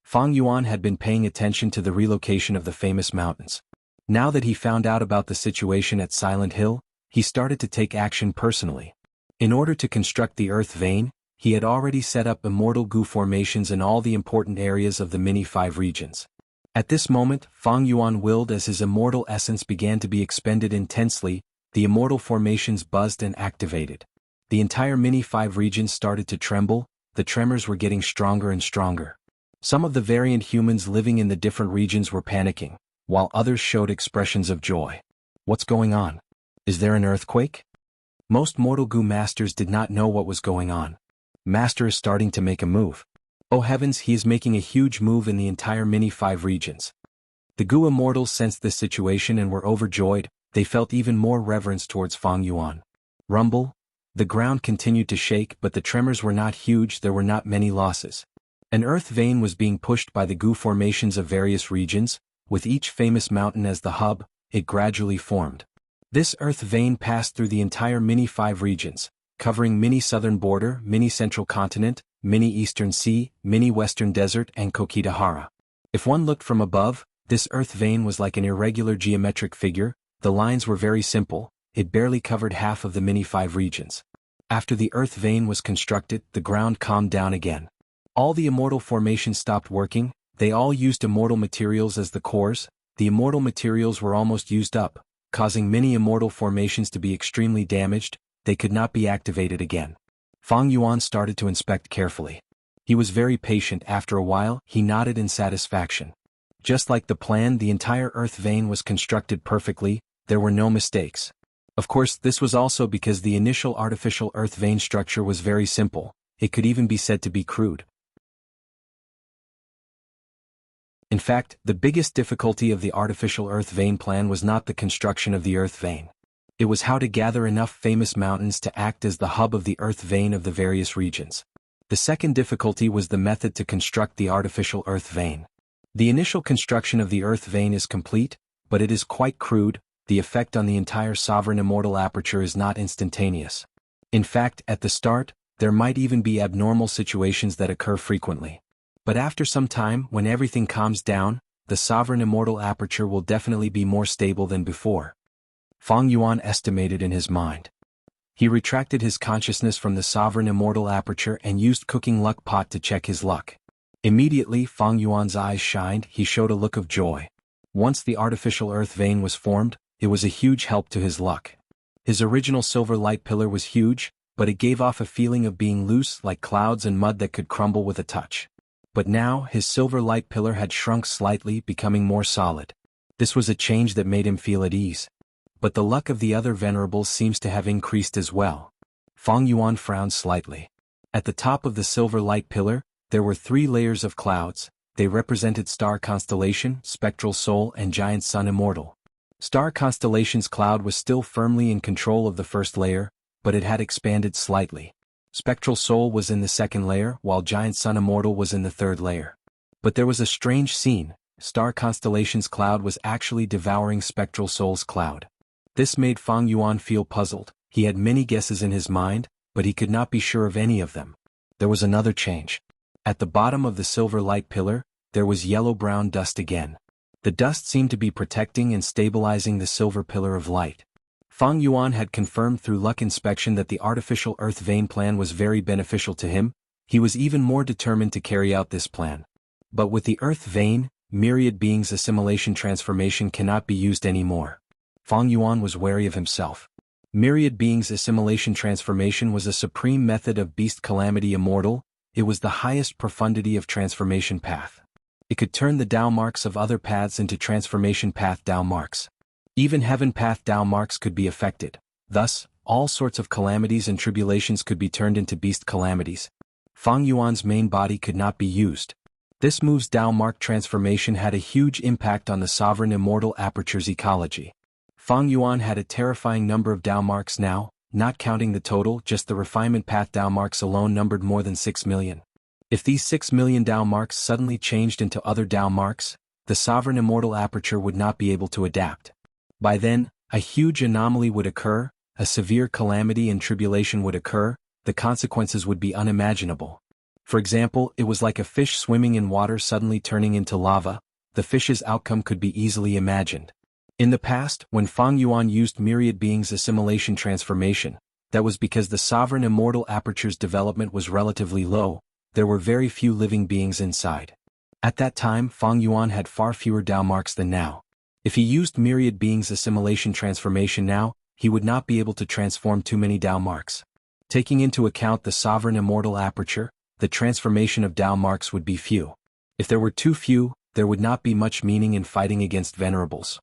Fang Yuan had been paying attention to the relocation of the famous mountains. Now that he found out about the situation at Silent Hill, he started to take action personally. In order to construct the earth vein, he had already set up immortal Gu formations in all the important areas of the mini 5 regions. At this moment, Fang Yuan willed as his immortal essence began to be expended intensely. The immortal formations buzzed and activated. The entire mini 5 region started to tremble. The tremors were getting stronger and stronger. Some of the variant humans living in the different regions were panicking, while others showed expressions of joy. What's going on? Is there an earthquake? Most mortal Gu masters did not know what was going on. Master is starting to make a move. Oh heavens, he is making a huge move in the entire mini 5 regions. The Gu Immortals sensed this situation and were overjoyed. They felt even more reverence towards Fang Yuan. Rumble. The ground continued to shake, but the tremors were not huge. There were not many losses. An earth vein was being pushed by the Gu formations of various regions, with each famous mountain as the hub. It gradually formed. This earth vein passed through the entire mini 5 regions, covering mini southern border, mini central continent, mini eastern sea, mini western desert, and Kokitahara. If one looked from above, this earth vein was like an irregular geometric figure. The lines were very simple. It barely covered half of the mini 5 regions. After the earth vein was constructed, the ground calmed down again. All the immortal formations stopped working. They all used immortal materials as the cores. The immortal materials were almost used up, causing many immortal formations to be extremely damaged. They could not be activated again. Fang Yuan started to inspect carefully. He was very patient. After a while, he nodded in satisfaction. Just like the plan, the entire earth vein was constructed perfectly. There were no mistakes. Of course, this was also because the initial artificial earth vein structure was very simple. It could even be said to be crude. In fact, the biggest difficulty of the artificial earth vein plan was not the construction of the earth vein. It was how to gather enough famous mountains to act as the hub of the earth vein of the various regions. The second difficulty was the method to construct the artificial earth vein. The initial construction of the earth vein is complete, but it is quite crude. The effect on the entire sovereign immortal aperture is not instantaneous. In fact, at the start, there might even be abnormal situations that occur frequently. But after some time, when everything calms down, the sovereign immortal aperture will definitely be more stable than before. Fang Yuan estimated in his mind. He retracted his consciousness from the sovereign immortal aperture and used cooking luck pot to check his luck. Immediately, Fang Yuan's eyes shined. He showed a look of joy. Once the artificial earth vein was formed, it was a huge help to his luck. His original silver light pillar was huge, but it gave off a feeling of being loose, like clouds and mud that could crumble with a touch. But now, his silver light pillar had shrunk slightly, becoming more solid. This was a change that made him feel at ease. But the luck of the other venerables seems to have increased as well. Fang Yuan frowned slightly. At the top of the silver light pillar, there were 3 layers of clouds. They represented Star Constellation, Spectral Soul, and Giant Sun Immortal. Star Constellation's cloud was still firmly in control of the first layer, but it had expanded slightly. Spectral Soul was in the second layer, while Giant Sun Immortal was in the third layer. But there was a strange scene. Star Constellation's cloud was actually devouring Spectral Soul's cloud. This made Fang Yuan feel puzzled. He had many guesses in his mind, but he could not be sure of any of them. There was another change. At the bottom of the silver light pillar, there was yellow-brown dust again. The dust seemed to be protecting and stabilizing the silver pillar of light. Fang Yuan had confirmed through luck inspection that the artificial earth vein plan was very beneficial to him. He was even more determined to carry out this plan. But with the earth vein, myriad beings assimilation transformation cannot be used anymore. Fang Yuan was wary of himself. Myriad beings assimilation transformation was a supreme method of beast calamity immortal. It was the highest profundity of transformation path. It could turn the Dao marks of other paths into transformation path Dao marks. Even heaven path Dao marks could be affected. Thus, all sorts of calamities and tribulations could be turned into beast calamities. Fang Yuan's main body could not be used. This move's Dao mark transformation had a huge impact on the sovereign immortal aperture's ecology. Fang Yuan had a terrifying number of Dao marks now, not counting the total, just the refinement path Dao marks alone numbered more than 6 million. If these 6 million Dao marks suddenly changed into other Dao marks, the sovereign immortal aperture would not be able to adapt. By then, a huge anomaly would occur, a severe calamity and tribulation would occur, the consequences would be unimaginable. For example, it was like a fish swimming in water suddenly turning into lava. The fish's outcome could be easily imagined. In the past, when Fang Yuan used myriad beings assimilation transformation, that was because the sovereign immortal aperture's development was relatively low. There were very few living beings inside. At that time, Fang Yuan had far fewer Dao marks than now. If he used myriad beings assimilation transformation now, he would not be able to transform too many Dao marks. Taking into account the sovereign immortal aperture, the transformation of Dao marks would be few. If there were too few, there would not be much meaning in fighting against venerables.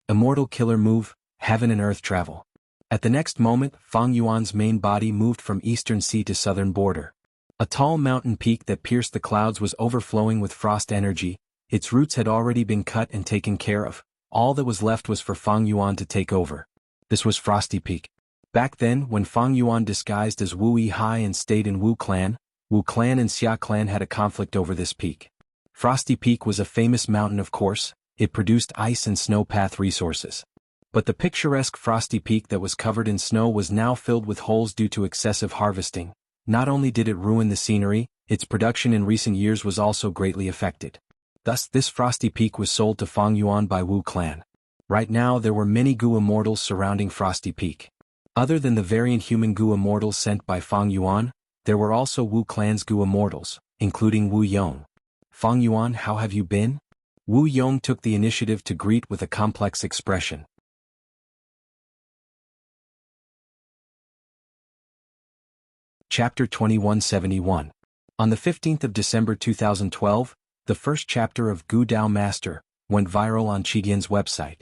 Immortal killer move, heaven and earth travel. At the next moment, Fang Yuan's main body moved from eastern sea to southern border. A tall mountain peak that pierced the clouds was overflowing with frost energy. Its roots had already been cut and taken care of. All that was left was for Fang Yuan to take over. This was Frosty Peak. Back then, when Fang Yuan disguised as Wu Yihai and stayed in Wu Clan and Xia Clan had a conflict over this peak. Frosty Peak was a famous mountain, of course. It produced ice and snow path resources. But the picturesque Frosty Peak that was covered in snow was now filled with holes due to excessive harvesting. Not only did it ruin the scenery, its production in recent years was also greatly affected. Thus, this Frosty Peak was sold to Fang Yuan by Wu Clan. Right now there were many Gu immortals surrounding Frosty Peak. Other than the variant human Gu immortals sent by Fang Yuan, there were also Wu Clan's Gu immortals, including Wu Yong. Fang Yuan, how have you been? Wu Yong took the initiative to greet with a complex expression. Chapter 2171. On the 15th of December 2012, the first chapter of Gu Dao Master went viral on Qidian's website.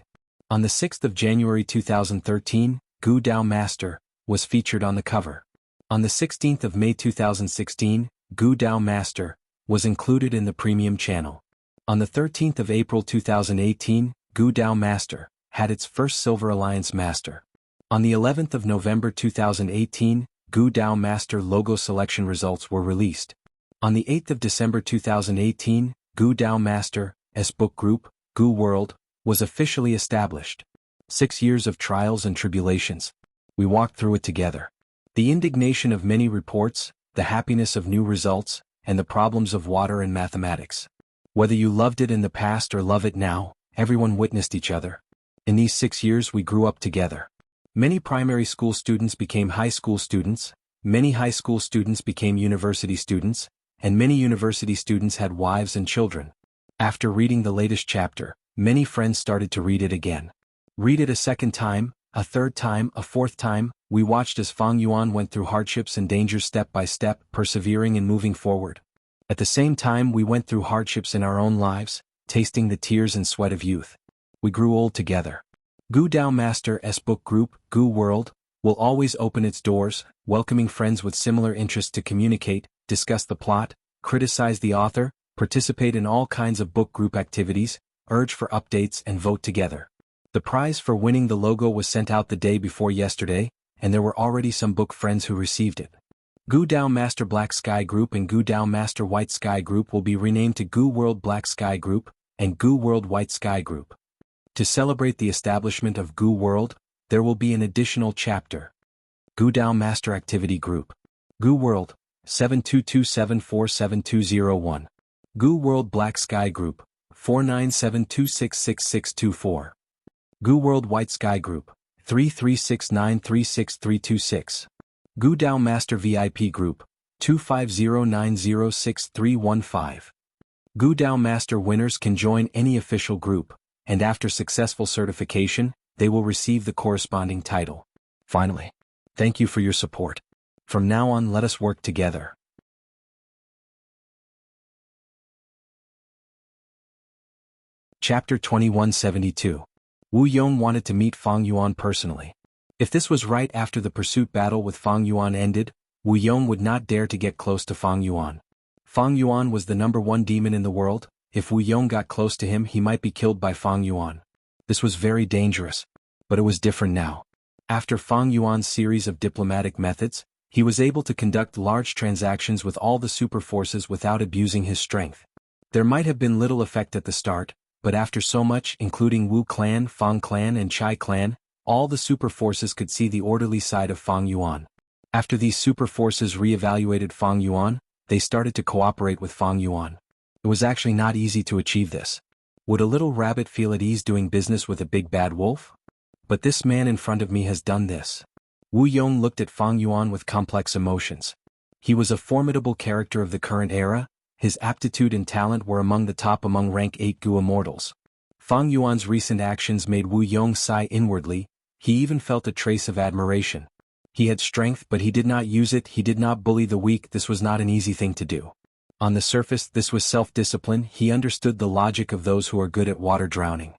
On the 6th of January 2013, Gu Dao Master was featured on the cover. On the 16th of May 2016, Gu Dao Master was included in the premium channel. On the 13th of April 2018, Gu Dao Master had its first Silver Alliance Master. On the 11th of November 2018, Gu Dao Master logo selection results were released. On the 8th of December 2018, Gu Dao Master S-Book Group, Gu World, was officially established. 6 years of trials and tribulations. We walked through it together. The indignation of many reports, the happiness of new results, and the problems of water and mathematics. Whether you loved it in the past or love it now, everyone witnessed each other. In these 6 years we grew up together. Many primary school students became high school students, many high school students became university students, and many university students had wives and children. After reading the latest chapter, many friends started to read it again. Read it a second time, a third time, a fourth time. We watched as Fang Yuan went through hardships and dangers step by step, persevering and moving forward. At the same time we went through hardships in our own lives, tasting the tears and sweat of youth. We grew old together. Gu Dao Master S-Book Group, Gu World, will always open its doors, welcoming friends with similar interests to communicate, discuss the plot, criticize the author, participate in all kinds of book group activities, urge for updates and vote together. The prize for winning the logo was sent out the day before yesterday, and there were already some book friends who received it. Gu Dao Master Black Sky Group and Gu Dao Master White Sky Group will be renamed to Gu World Black Sky Group and Gu World White Sky Group. To celebrate the establishment of Gu World, there will be an additional chapter. Gu Dao Master Activity Group. Gu World, 7227477201. Gu World Black Sky Group, 497266624. Gu World White Sky Group, 3369363326. Gu Dao Master VIP Group, 250906315. Gu Dao Master winners can join any official group, and after successful certification, they will receive the corresponding title. Finally, thank you for your support. From now on, let us work together. Chapter 2172. Wu Yong wanted to meet Fang Yuan personally. If this was right after the pursuit battle with Fang Yuan ended, Wu Yong would not dare to get close to Fang Yuan. Fang Yuan was the #1 demon in the world. If Wu Yong got close to him, he might be killed by Fang Yuan. This was very dangerous. But it was different now. After Fang Yuan's series of diplomatic methods, he was able to conduct large transactions with all the super forces without abusing his strength. There might have been little effect at the start, but after so much, including Wu clan, Fang clan and Chai clan, all the super forces could see the orderly side of Fang Yuan. After these super forces re-evaluated Fang Yuan, they started to cooperate with Fang Yuan. It was actually not easy to achieve this. Would a little rabbit feel at ease doing business with a big bad wolf? But this man in front of me has done this. Wu Yong looked at Fang Yuan with complex emotions. He was a formidable character of the current era. His aptitude and talent were among the top among rank 8 Gu immortals. Fang Yuan's recent actions made Wu Yong sigh inwardly. He even felt a trace of admiration. He had strength, but he did not use it. He did not bully the weak. This was not an easy thing to do. On the surface, this was self-discipline. He understood the logic of those who are good at water drowning.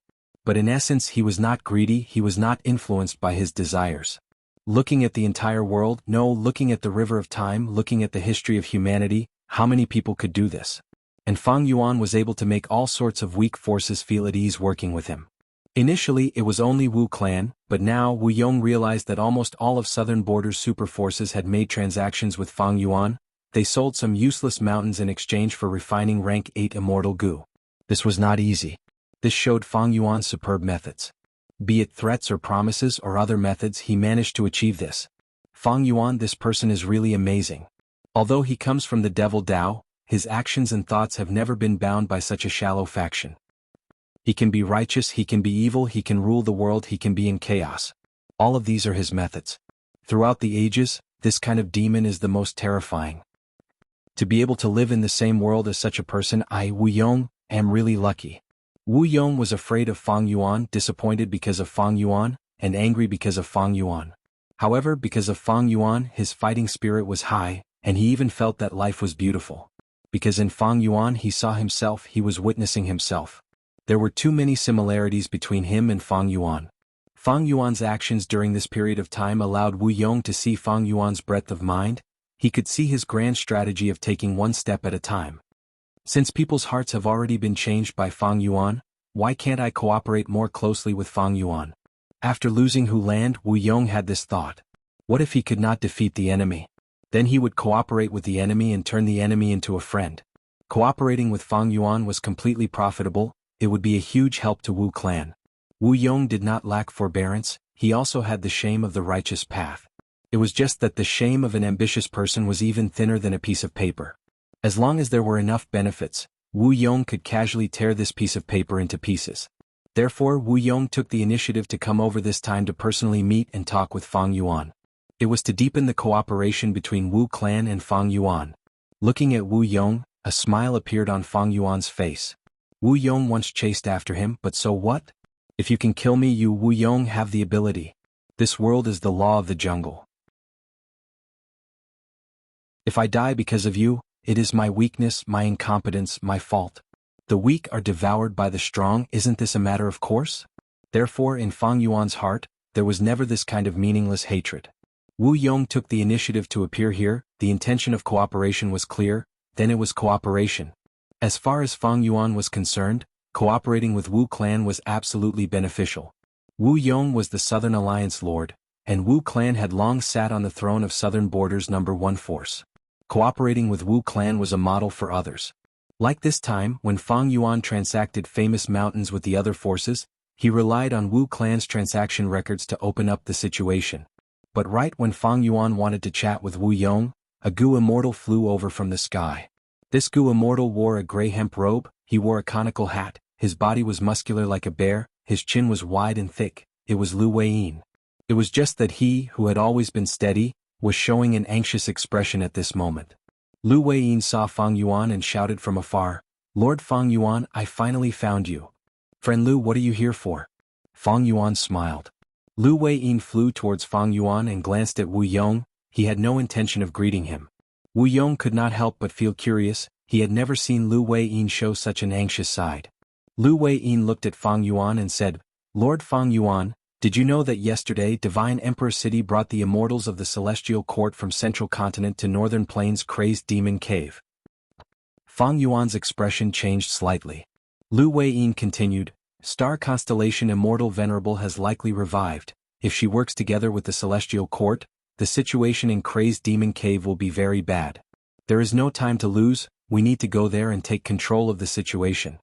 But in essence, he was not greedy. He was not influenced by his desires. Looking at the entire world, no, looking at the river of time, looking at the history of humanity, how many people could do this? And Fang Yuan was able to make all sorts of weak forces feel at ease working with him. Initially, it was only Wu clan, but now Wu Yong realized that almost all of Southern Border's super forces had made transactions with Fang Yuan. They sold some useless mountains in exchange for refining rank 8 immortal Gu. This was not easy. This showed Fang Yuan's superb methods. Be it threats or promises or other methods, he managed to achieve this. Fang Yuan, this person is really amazing. Although he comes from the Devil Dao, his actions and thoughts have never been bound by such a shallow faction. He can be righteous, he can be evil, he can rule the world, he can be in chaos. All of these are his methods. Throughout the ages, this kind of demon is the most terrifying. To be able to live in the same world as such a person, I, Wu Yong, am really lucky. Wu Yong was afraid of Fang Yuan, disappointed because of Fang Yuan, and angry because of Fang Yuan. However, because of Fang Yuan, his fighting spirit was high, and he even felt that life was beautiful. Because in Fang Yuan he saw himself, he was witnessing himself. There were too many similarities between him and Fang Yuan. Fang Yuan's actions during this period of time allowed Wu Yong to see Fang Yuan's breadth of mind. He could see his grand strategy of taking one step at a time. Since people's hearts have already been changed by Fang Yuan, why can't I cooperate more closely with Fang Yuan? After losing Hu Land, Wu Yong had this thought. What if he could not defeat the enemy? Then he would cooperate with the enemy and turn the enemy into a friend. Cooperating with Fang Yuan was completely profitable. It would be a huge help to Wu clan. Wu Yong did not lack forbearance, he also had the shame of the righteous path. It was just that the shame of an ambitious person was even thinner than a piece of paper. As long as there were enough benefits, Wu Yong could casually tear this piece of paper into pieces. Therefore, Wu Yong took the initiative to come over this time to personally meet and talk with Fang Yuan. It was to deepen the cooperation between Wu clan and Fang Yuan. Looking at Wu Yong, a smile appeared on Fang Yuan's face. Wu Yong once chased after him, but so what? If you can kill me, you Wu Yong have the ability. This world is the law of the jungle. If I die because of you, it is my weakness, my incompetence, my fault. The weak are devoured by the strong, isn't this a matter of course? Therefore, in Fang Yuan's heart, there was never this kind of meaningless hatred. Wu Yong took the initiative to appear here. The intention of cooperation was clear, then it was cooperation. As far as Fang Yuan was concerned, cooperating with Wu clan was absolutely beneficial. Wu Yong was the Southern Alliance Lord, and Wu clan had long sat on the throne of Southern Border's #1 force. Cooperating with Wu clan was a model for others. Like this time, when Fang Yuan transacted famous mountains with the other forces, he relied on Wu clan's transaction records to open up the situation. But right when Fang Yuan wanted to chat with Wu Yong, a Gu immortal flew over from the sky. This Gu immortal wore a gray hemp robe, he wore a conical hat, his body was muscular like a bear, his chin was wide and thick. It was Lu Weiyin. It was just that he, who had always been steady, was showing an anxious expression at this moment. Lu Weiyin saw Fang Yuan and shouted from afar, "Lord Fang Yuan, I finally found you. Friend Lu, what are you here for?" Fang Yuan smiled. Lu Weiyin flew towards Fang Yuan and glanced at Wu Yong. He had no intention of greeting him. Wu Yong could not help but feel curious. He had never seen Lu Weiyin show such an anxious side. Lu Weiyin looked at Fang Yuan and said, "Lord Fang Yuan, did you know that yesterday Divine Emperor City brought the immortals of the Celestial Court from Central Continent to Northern Plains Crazed Demon Cave?" Fang Yuan's expression changed slightly. Lu Weiyin continued, "Star Constellation Immortal Venerable has likely revived. If she works together with the Celestial Court, the situation in Crazed Demon Cave will be very bad. There is no time to lose, we need to go there and take control of the situation."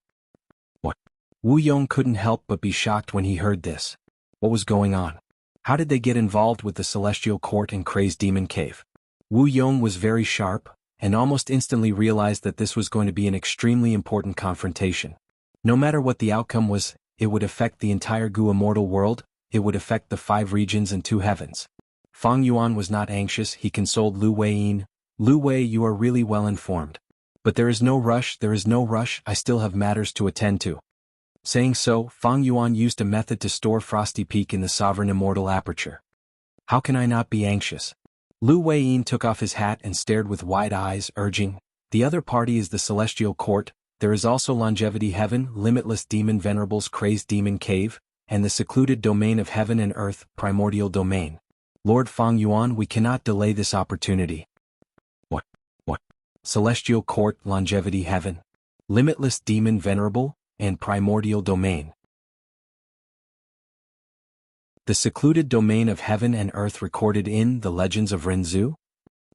What? Wu Yong couldn't help but be shocked when he heard this. What was going on? How did they get involved with the Celestial Court and Crazed Demon Cave? Wu Yong was very sharp, and almost instantly realized that this was going to be an extremely important confrontation. No matter what the outcome was, it would affect the entire Gu immortal world, it would affect the 5 regions and 2 heavens. Fang Yuan was not anxious, he consoled Lu Weiyin. "Lu Wei, you are really well informed. But there is no rush, I still have matters to attend to." Saying so, Fang Yuan used a method to store Frosty Peak in the Sovereign Immortal Aperture. "How can I not be anxious?" Lu Weiyin took off his hat and stared with wide eyes, urging, "The other party is the Celestial Court, there is also Longevity Heaven, Limitless Demon Venerables Crazed Demon Cave, and the secluded domain of Heaven and Earth, Primordial Domain. Lord Fang Yuan, we cannot delay this opportunity." What? Celestial Court, Longevity Heaven, Limitless Demon Venerable, and Primordial Domain. The secluded domain of Heaven and Earth recorded in the Legends of Renzu?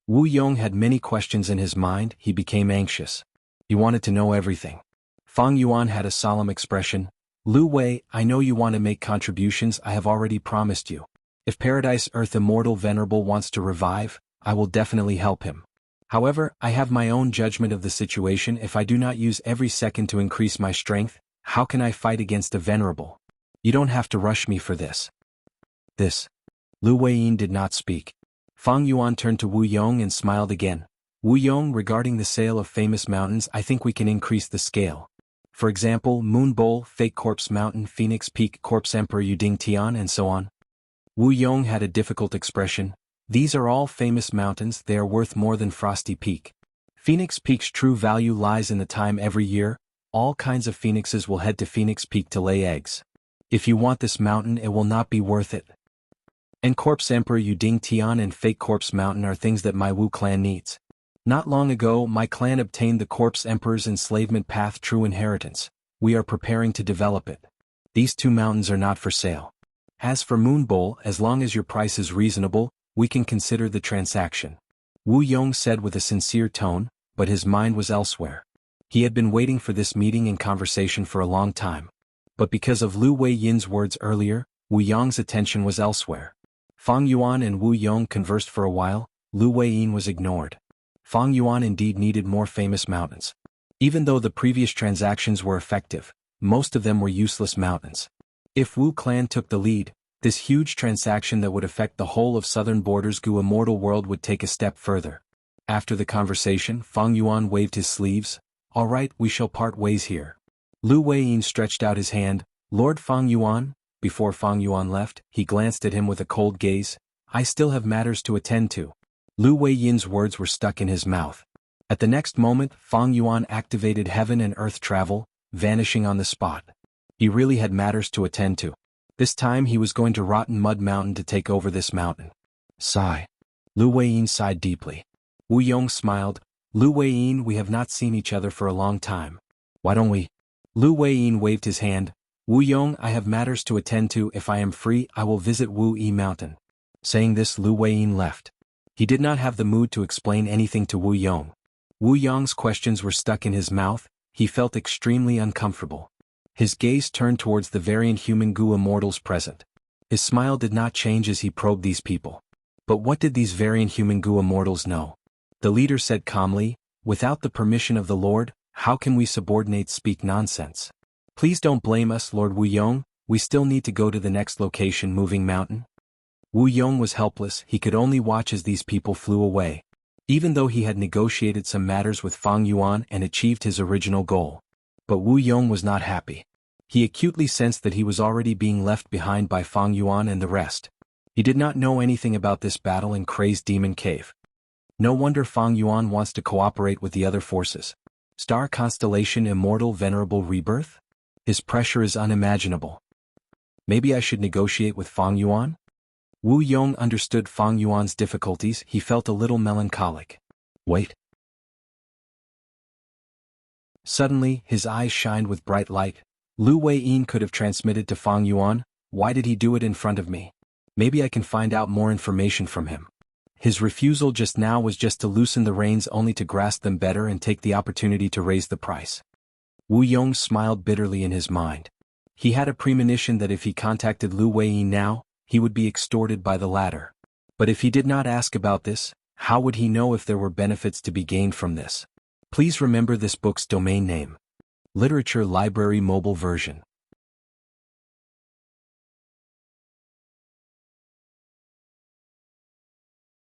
Wu Yong had many questions in his mind, he became anxious. He wanted to know everything. Fang Yuan had a solemn expression. "Lu Wei, I know you want to make contributions, I have already promised you. If Paradise Earth Immortal Venerable wants to revive, I will definitely help him. However, I have my own judgment of the situation. If I do not use every second to increase my strength, how can I fight against a Venerable? You don't have to rush me for this." Lu Weiyin did not speak. Fang Yuan turned to Wu Yong and smiled again. "Wu Yong, regarding the sale of famous mountains, I think we can increase the scale. For example, Moon Bowl, Fake Corpse Mountain, Phoenix Peak, Corpse Emperor Yuding Tian, and so on." Wu Yong had a difficult expression. "These are all famous mountains, they are worth more than Frosty Peak. Phoenix Peak's true value lies in the time every year, all kinds of phoenixes will head to Phoenix Peak to lay eggs. If you want this mountain, it will not be worth it. And Corpse Emperor Yuding Tian and Fake Corpse Mountain are things that my Wu clan needs. Not long ago, my clan obtained the Corpse Emperor's enslavement path true inheritance. We are preparing to develop it. These 2 mountains are not for sale. As for Moon Bowl, as long as your price is reasonable, we can consider the transaction." Wu Yong said with a sincere tone, but his mind was elsewhere. He had been waiting for this meeting and conversation for a long time. But because of Lu Weiyin's words earlier, Wu Yong's attention was elsewhere. Fang Yuan and Wu Yong conversed for a while. Lu Weiyin was ignored. Fang Yuan indeed needed more famous mountains. Even though the previous transactions were effective, most of them were useless mountains. If Wu clan took the lead, this huge transaction that would affect the whole of southern borders Gu immortal world would take a step further. After the conversation, Fang Yuan waved his sleeves. "All right, we shall part ways here." Lu Weiyin stretched out his hand. "Lord Fang Yuan?" Before Fang Yuan left, he glanced at him with a cold gaze. "I still have matters to attend to." Lu Weiyin's words were stuck in his mouth. At the next moment, Fang Yuan activated Heaven and Earth travel, vanishing on the spot. He really had matters to attend to. This time he was going to Rotten Mud Mountain to take over this mountain. Sigh. Lu Weiyin sighed deeply. Wu Yong smiled. "Lu Weiyin, we have not seen each other for a long time. Why don't we?" Lu Weiyin waved his hand. "Wu Yong, I have matters to attend to. If I am free, I will visit Wu Yi Mountain." Saying this, Lu Weiyin left. He did not have the mood to explain anything to Wu Yong. Wu Yong's questions were stuck in his mouth, he felt extremely uncomfortable. His gaze turned towards the variant human Gu immortals present. His smile did not change as he probed these people. But what did these variant human Gu immortals know? The leader said calmly, Without the permission of the Lord, how can we subordinates speak nonsense? Please don't blame us, Lord Wu Yong, we still need to go to the next location, Moving Mountain. Wu Yong was helpless, he could only watch as these people flew away. Even though he had negotiated some matters with Fang Yuan and achieved his original goal. But Wu Yong was not happy. He acutely sensed that he was already being left behind by Fang Yuan and the rest. He did not know anything about this battle in Crazed Demon Cave. No wonder Fang Yuan wants to cooperate with the other forces. Star Constellation Immortal Venerable Rebirth? His pressure is unimaginable. Maybe I should negotiate with Fang Yuan? Wu Yong understood Fang Yuan's difficulties, he felt a little melancholic. Wait. Suddenly, his eyes shined with bright light. Lu Weiyin could have transmitted to Fang Yuan, why did he do it in front of me? Maybe I can find out more information from him. His refusal just now was just to loosen the reins only to grasp them better and take the opportunity to raise the price. Wu Yong smiled bitterly in his mind. He had a premonition that if he contacted Lu Weiyin now, he would be extorted by the latter. But if he did not ask about this, how would he know if there were benefits to be gained from this? Please remember this book's domain name. Literature Library Mobile Version.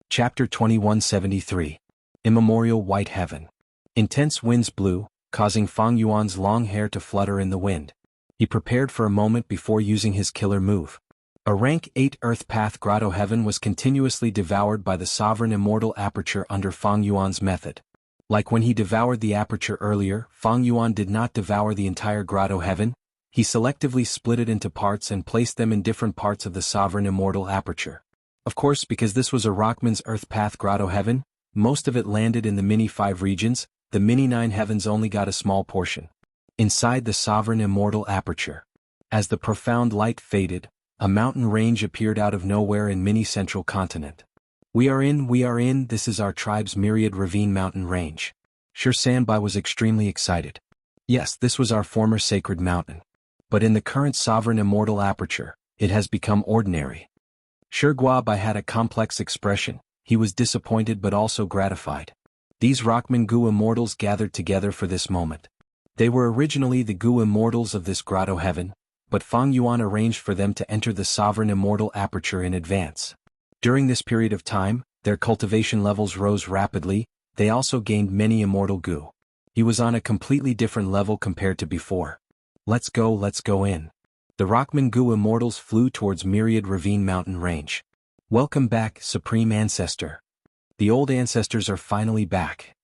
Chapter 2173. Immemorial White Heaven. Intense winds blew, causing Fang Yuan's long hair to flutter in the wind. He prepared for a moment before using his killer move. A rank 8 Earth Path Grotto Heaven was continuously devoured by the Sovereign Immortal Aperture under Fang Yuan's method. Like when he devoured the aperture earlier, Fang Yuan did not devour the entire Grotto Heaven, he selectively split it into parts and placed them in different parts of the Sovereign Immortal Aperture. Of course, because this was a Rockman's Earth Path Grotto Heaven, most of it landed in the Mini 5 regions, the Mini 9 heavens only got a small portion. Inside the Sovereign Immortal Aperture. As the profound light faded, a mountain range appeared out of nowhere in Mini Central Continent. We are in, this is our tribe's Myriad Ravine Mountain Range. Shi Sanbai was extremely excited. Yes, this was our former sacred mountain. But in the current Sovereign Immortal Aperture, it has become ordinary. Shi Guabai had a complex expression, he was disappointed but also gratified. These Rockman Gu Immortals gathered together for this moment. They were originally the Gu Immortals of this Grotto Heaven, but Fang Yuan arranged for them to enter the Sovereign Immortal Aperture in advance. During this period of time, their cultivation levels rose rapidly, they also gained many immortal Gu. He was on a completely different level compared to before. Let's go in. The Rockman Gu Immortals flew towards Myriad Ravine Mountain Range. Welcome back, Supreme Ancestor. The old ancestors are finally back.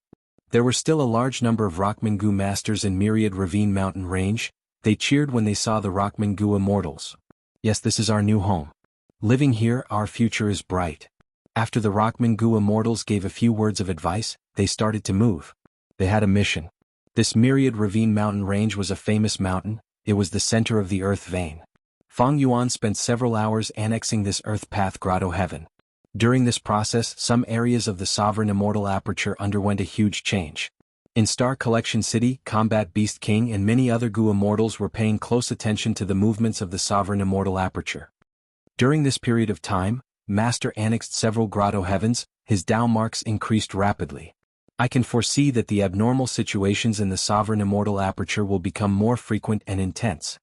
There were still a large number of Rockman Gu Masters in Myriad Ravine Mountain Range. They cheered when they saw the Rockman Gu Immortals. Yes, this is our new home. Living here, our future is bright. After the Rockman Gu Immortals gave a few words of advice, they started to move. They had a mission. This Myriad Ravine Mountain Range was a famous mountain, it was the center of the Earth Vein. Fang Yuan spent several hours annexing this Earth Path Grotto Heaven. During this process, some areas of the Sovereign Immortal Aperture underwent a huge change. In Star Collection City, Combat Beast King and many other Gu Immortals were paying close attention to the movements of the Sovereign Immortal Aperture. During this period of time, Master annexed several Grotto Heavens, his Dao marks increased rapidly. I can foresee that the abnormal situations in the Sovereign Immortal Aperture will become more frequent and intense.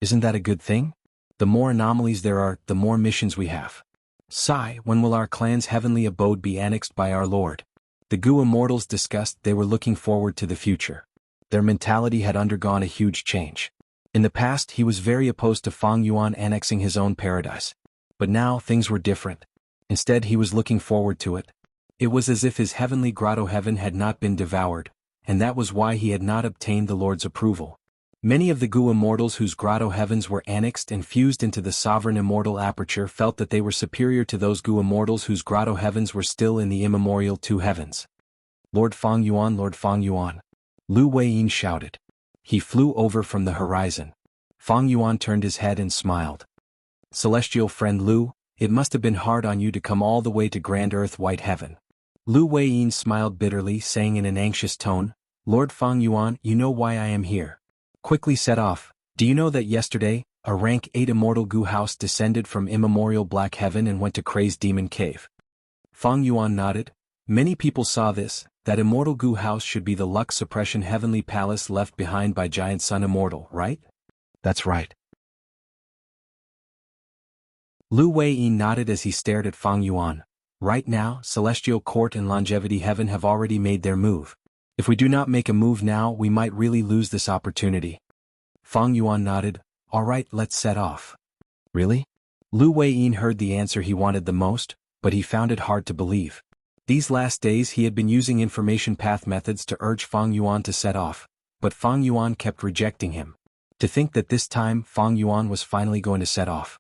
Isn't that a good thing? The more anomalies there are, the more missions we have. Sigh, when will our clan's heavenly abode be annexed by our Lord? The Gu Immortals discussed they were looking forward to the future. Their mentality had undergone a huge change. In the past he was very opposed to Fang Yuan annexing his own paradise. But now things were different. Instead he was looking forward to it. It was as if his heavenly Grotto Heaven had not been devoured, and that was why he had not obtained the Lord's approval. Many of the Gu Immortals whose Grotto Heavens were annexed and fused into the Sovereign Immortal Aperture felt that they were superior to those Gu Immortals whose Grotto Heavens were still in the immemorial Two Heavens. Lord Fang Yuan, Lord Fang Yuan. Lu Weiyin shouted. He flew over from the horizon. Fang Yuan turned his head and smiled. Celestial friend Lu, it must have been hard on you to come all the way to Grand Earth White Heaven. Lu Weiyin smiled bitterly, saying in an anxious tone, Lord Fang Yuan, you know why I am here. Quickly set off, do you know that yesterday, a rank 8 immortal Gu house descended from immemorial Black Heaven and went to Crazed Demon Cave? Fang Yuan nodded. Many people saw this, that immortal goo house should be the luck suppression heavenly palace left behind by Giant Sun Immortal, right? That's right. Lu Weiyin nodded as he stared at Fang Yuan. Right now, Celestial Court and Longevity Heaven have already made their move. If we do not make a move now, we might really lose this opportunity. Fang Yuan nodded. All right, let's set off. Really? Lu Weiyin heard the answer he wanted the most, but he found it hard to believe. These last days he had been using information path methods to urge Fang Yuan to set off, but Fang Yuan kept rejecting him. To think that this time Fang Yuan was finally going to set off.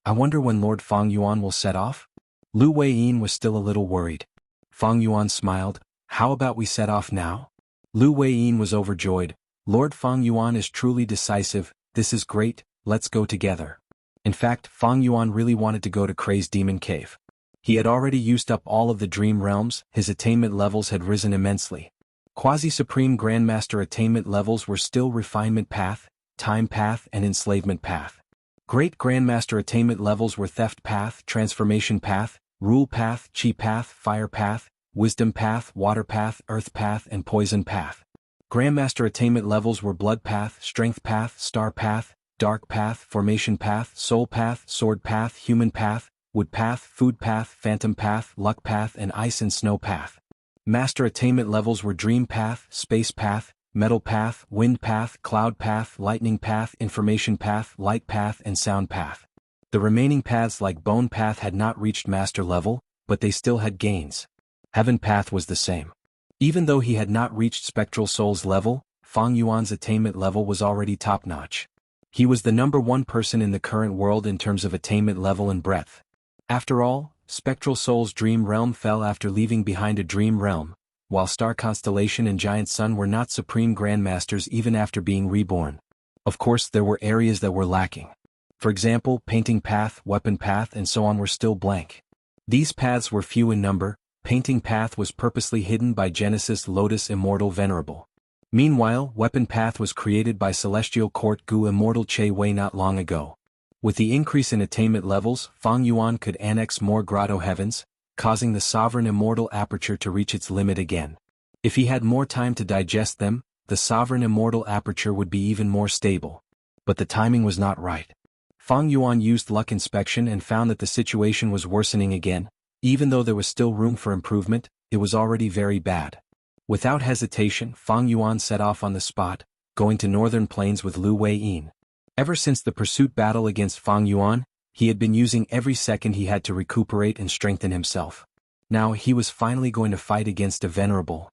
I wonder when Lord Fang Yuan will set off? Lu Weiyin was still a little worried. Fang Yuan smiled. How about we set off now? Lu Weiyin was overjoyed. Lord Fang Yuan is truly decisive. This is great, let's go together. In fact, Fang Yuan really wanted to go to Crazed Demon Cave. He had already used up all of the dream realms, his attainment levels had risen immensely. Quasi-Supreme Grandmaster attainment levels were still Refinement Path, Time Path and Enslavement Path. Great Grandmaster attainment levels were Theft Path, Transformation Path, Rule Path, Chi Path, Fire Path, Wisdom Path, Water Path, Earth Path and Poison Path. Grandmaster attainment levels were Blood Path, Strength Path, Star Path, Dark Path, Formation Path, Soul Path, Sword Path, Human Path, Wood Path, Food Path, Phantom Path, Luck Path and Ice and Snow Path. Master attainment levels were Dream Path, Space Path, Metal Path, Wind Path, Cloud Path, Lightning Path, Information Path, Light Path and Sound Path. The remaining paths like Bone Path had not reached master level, but they still had gains. Heaven Path was the same. Even though he had not reached Spectral Soul's level, Fang Yuan's attainment level was already top-notch. He was the #1 person in the current world in terms of attainment level and breadth. After all, Spectral Soul's dream realm fell after leaving behind a dream realm, while Star Constellation and Giant Sun were not Supreme Grandmasters even after being reborn. Of course, there were areas that were lacking. For example, Painting Path, Weapon Path and so on were still blank. These paths were few in number. Painting Path was purposely hidden by Genesis Lotus Immortal Venerable. Meanwhile, Weapon Path was created by Celestial Court Gu Immortal Che Wei not long ago. With the increase in attainment levels, Fang Yuan could annex more Grotto Heavens, causing the Sovereign Immortal Aperture to reach its limit again. If he had more time to digest them, the Sovereign Immortal Aperture would be even more stable. But the timing was not right. Fang Yuan used luck inspection and found that the situation was worsening again. Even though there was still room for improvement, it was already very bad. Without hesitation, Fang Yuan set off on the spot, going to Northern Plains with Lu Weiyin. Ever since the pursuit battle against Fang Yuan, he had been using every second he had to recuperate and strengthen himself. Now he was finally going to fight against a venerable.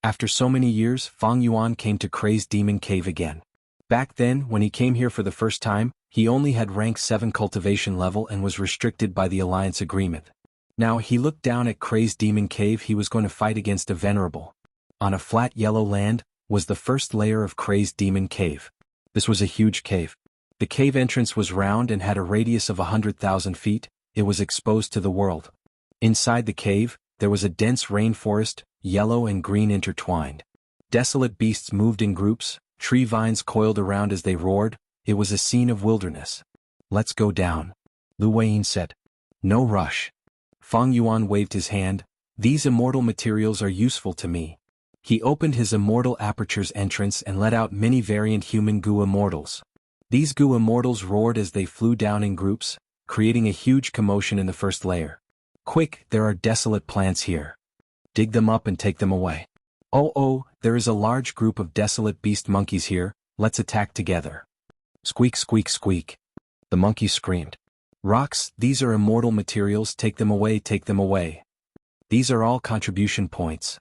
After so many years, Fang Yuan came to Crazed Demon Cave again. Back then, when he came here for the first time, he only had rank 7 cultivation level and was restricted by the Alliance Agreement. Now he looked down at Crazed Demon Cave. He was going to fight against a venerable. On a flat yellow land was the first layer of Crazed Demon Cave. This was a huge cave. The cave entrance was round and had a radius of 100,000 feet. It was exposed to the world. Inside the cave, there was a dense rainforest, yellow and green intertwined. Desolate beasts moved in groups, tree vines coiled around as they roared. It was a scene of wilderness. Let's go down, Lu Weiyin said. No rush. Fang Yuan waved his hand. These immortal materials are useful to me. He opened his Immortal Aperture's entrance and let out many variant human Gu Immortals. These Gu Immortals roared as they flew down in groups, creating a huge commotion in the first layer. Quick, there are desolate plants here. Dig them up and take them away. Oh, there is a large group of desolate beast monkeys here, let's attack together. Squeak, squeak, squeak. The monkeys screamed. Rocks, these are immortal materials, take them away, take them away. These are all contribution points.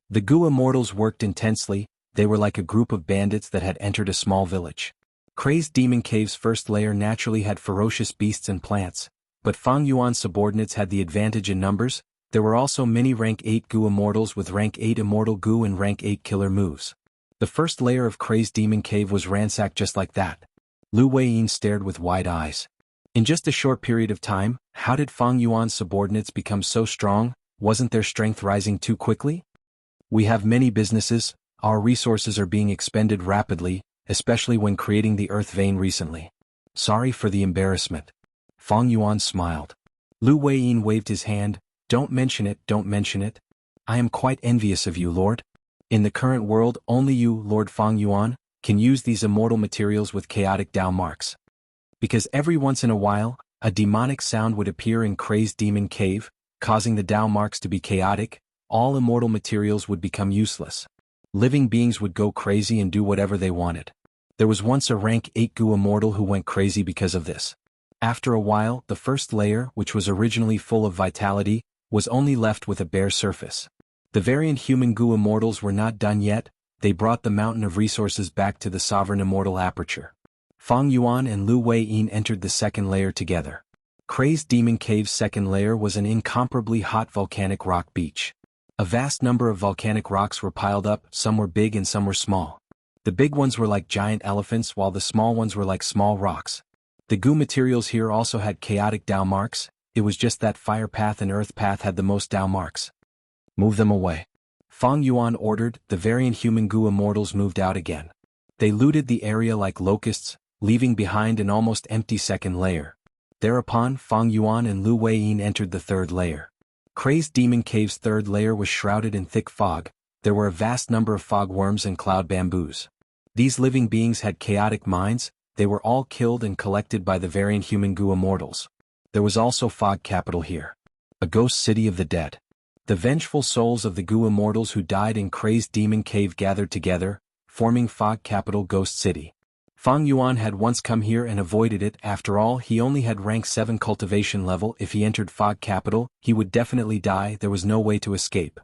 The Gu Immortals worked intensely. They were like a group of bandits that had entered a small village. Crazed Demon Cave's first layer naturally had ferocious beasts and plants, but Fang Yuan's subordinates had the advantage in numbers. There were also many rank 8 Gu Immortals with rank 8 Immortal Gu and rank 8 killer moves. The first layer of Crazed Demon Cave was ransacked just like that. Lu Weiyin stared with wide eyes. In just a short period of time, how did Fang Yuan's subordinates become so strong? Wasn't their strength rising too quickly? We have many businesses, our resources are being expended rapidly, especially when creating the Earth Vein recently. Sorry for the embarrassment. Fang Yuan smiled. Lu Weiyin waved his hand. Don't mention it, don't mention it. I am quite envious of you, Lord. In the current world, only you, Lord Fang Yuan, can use these immortal materials with chaotic Dao marks. Because every once in a while, a demonic sound would appear in Crazed Demon Cave, causing the Dao marks to be chaotic, all immortal materials would become useless. Living beings would go crazy and do whatever they wanted. There was once a rank 8 Gu immortal who went crazy because of this. After a while, the first layer, which was originally full of vitality, was only left with a bare surface. The variant human Gu immortals were not done yet, they brought the mountain of resources back to the sovereign immortal aperture. Fang Yuan and Lu Weiyin entered the second layer together. Crazed Demon Cave's second layer was an incomparably hot volcanic rock beach. A vast number of volcanic rocks were piled up, some were big and some were small. The big ones were like giant elephants while the small ones were like small rocks. The Gu materials here also had chaotic Dao marks, it was just that Fire Path and Earth Path had the most Dao marks. Move them away. Fang Yuan ordered, the variant human Gu immortals moved out again. They looted the area like locusts, leaving behind an almost empty second layer. Thereupon Fang Yuan and Lu Weiyin entered the third layer. Crazed Demon Cave's third layer was shrouded in thick fog, there were a vast number of fog worms and cloud bamboos. These living beings had chaotic minds, they were all killed and collected by the variant human Gu immortals. There was also Fog Capital here. A ghost city of the dead. The vengeful souls of the Gu immortals who died in Crazed Demon Cave gathered together, forming Fog Capital Ghost City. Fang Yuan had once come here and avoided it, after all he only had rank 7 cultivation level, if he entered Fog Capital, he would definitely die, there was no way to escape.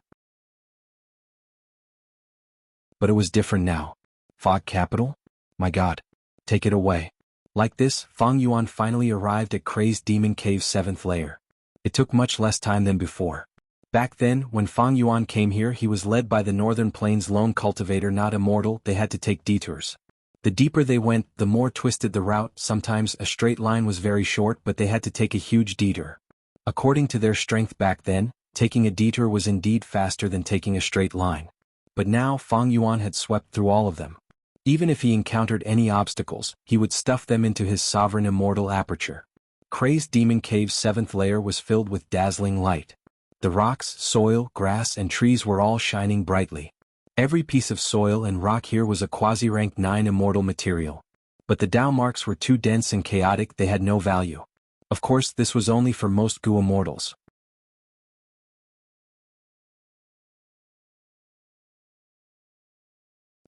But it was different now. Fog Capital? My god. Take it away. Like this, Fang Yuan finally arrived at Crazed Demon Cave's 7th layer. It took much less time than before. Back then, when Fang Yuan came here he was led by the Northern Plains lone cultivator not immortal, they had to take detours. The deeper they went, the more twisted the route, sometimes a straight line was very short but they had to take a huge detour. According to their strength back then, taking a detour was indeed faster than taking a straight line. But now Fang Yuan had swept through all of them. Even if he encountered any obstacles, he would stuff them into his sovereign immortal aperture. Crazed Demon Cave's 7th layer was filled with dazzling light. The rocks, soil, grass and trees were all shining brightly. Every piece of soil and rock here was a quasi-rank 9 immortal material. But the Dao marks were too dense and chaotic, they had no value. Of course this was only for most Gu immortals.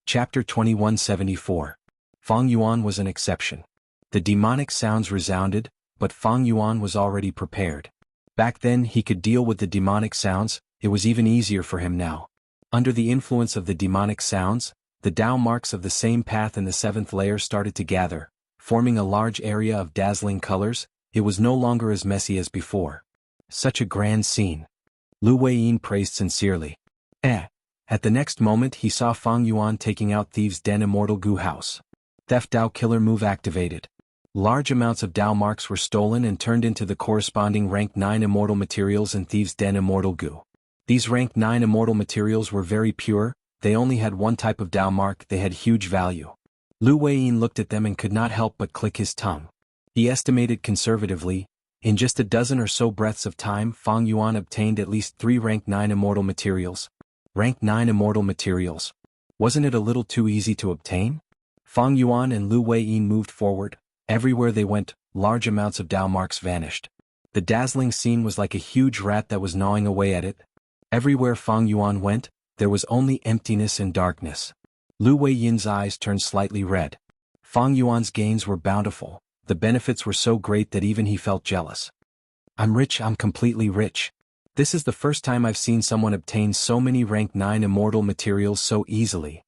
Chapter 2174. Fang Yuan was an exception. The demonic sounds resounded, but Fang Yuan was already prepared. Back then he could deal with the demonic sounds, it was even easier for him now. Under the influence of the demonic sounds, the Dao marks of the same path in the 7th layer started to gather, forming a large area of dazzling colors, it was no longer as messy as before. Such a grand scene. Lu Weiyin praised sincerely. At the next moment he saw Fang Yuan taking out Thieves' Den Immortal Gu House. Theft Dao Killer move activated. Large amounts of Dao marks were stolen and turned into the corresponding rank 9 immortal materials in Thieves' Den Immortal Gu. These rank 9 immortal materials were very pure, they only had one type of Dao mark, they had huge value. Lu Weiyin looked at them and could not help but click his tongue. He estimated conservatively, in just a dozen or so breaths of time Fang Yuan obtained at least 3 rank 9 immortal materials. Rank 9 immortal materials. Wasn't it a little too easy to obtain? Fang Yuan and Lu Weiyin moved forward. Everywhere they went, large amounts of Dao marks vanished. The dazzling scene was like a huge rat that was gnawing away at it. Everywhere Fang Yuan went, there was only emptiness and darkness. Lu Weiyin's eyes turned slightly red. Fang Yuan's gains were bountiful, the benefits were so great that even he felt jealous. I'm rich, I'm completely rich. This is the first time I've seen someone obtain so many rank 9 immortal materials so easily.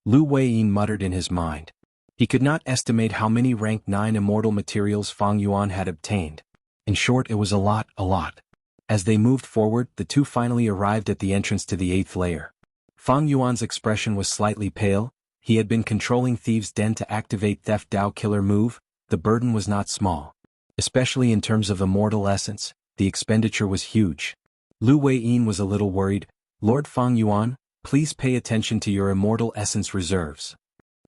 Lu Weiyin muttered in his mind. He could not estimate how many rank 9 immortal materials Fang Yuan had obtained. In short, it was a lot. As they moved forward, the two finally arrived at the entrance to the 8th layer. Fang Yuan's expression was slightly pale, he had been controlling Thieves' Den to activate Theft Dao Killer move, the burden was not small. Especially in terms of immortal essence, the expenditure was huge. Lu Weiyin was a little worried. Lord Fang Yuan, please pay attention to your immortal essence reserves.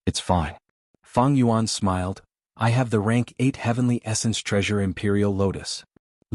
It's fine. Fang Yuan smiled. I have the rank 8 Heavenly Essence Treasure Imperial Lotus.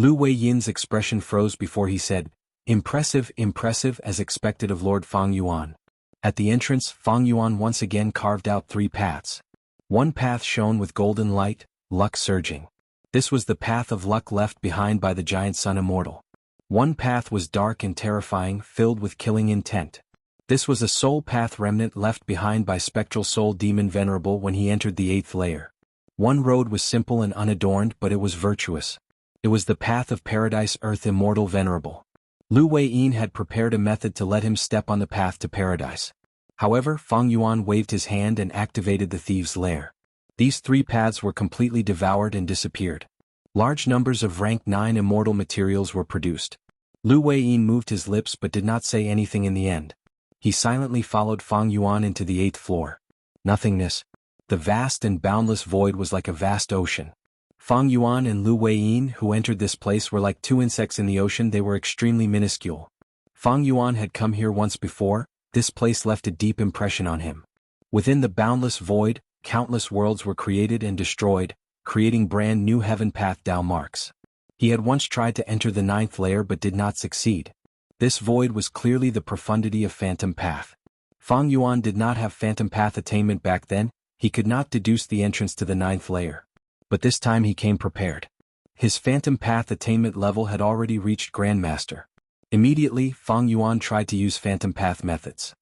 Lu Weiyin's expression froze before he said, "Impressive, impressive as expected of Lord Fang Yuan." At the entrance, Fang Yuan once again carved out 3 paths. One path shone with golden light, luck surging. This was the path of luck left behind by the giant sun immortal. One path was dark and terrifying, filled with killing intent. This was a soul path remnant left behind by spectral soul demon venerable when he entered the 8th layer. One road was simple and unadorned, but it was virtuous. It was the path of paradise earth immortal venerable. Lu Weiyin had prepared a method to let him step on the path to paradise. However, Fang Yuan waved his hand and activated the thieves' lair. These 3 paths were completely devoured and disappeared. Large numbers of rank 9 immortal materials were produced. Lu Weiyin moved his lips but did not say anything in the end. He silently followed Fang Yuan into the 8th floor. Nothingness. The vast and boundless void was like a vast ocean. Fang Yuan and Lu Weiyin, who entered this place, were like 2 insects in the ocean. They were extremely minuscule. Fang Yuan had come here once before. This place left a deep impression on him. Within the boundless void, countless worlds were created and destroyed, creating brand new heaven path Dao marks. He had once tried to enter the 9th layer but did not succeed. This void was clearly the profundity of Phantom Path. Fang Yuan did not have Phantom Path attainment back then. He could not deduce the entrance to the 9th layer. But this time he came prepared. His Phantom Path attainment level had already reached Grandmaster. Immediately, Fang Yuan tried to use Phantom Path methods.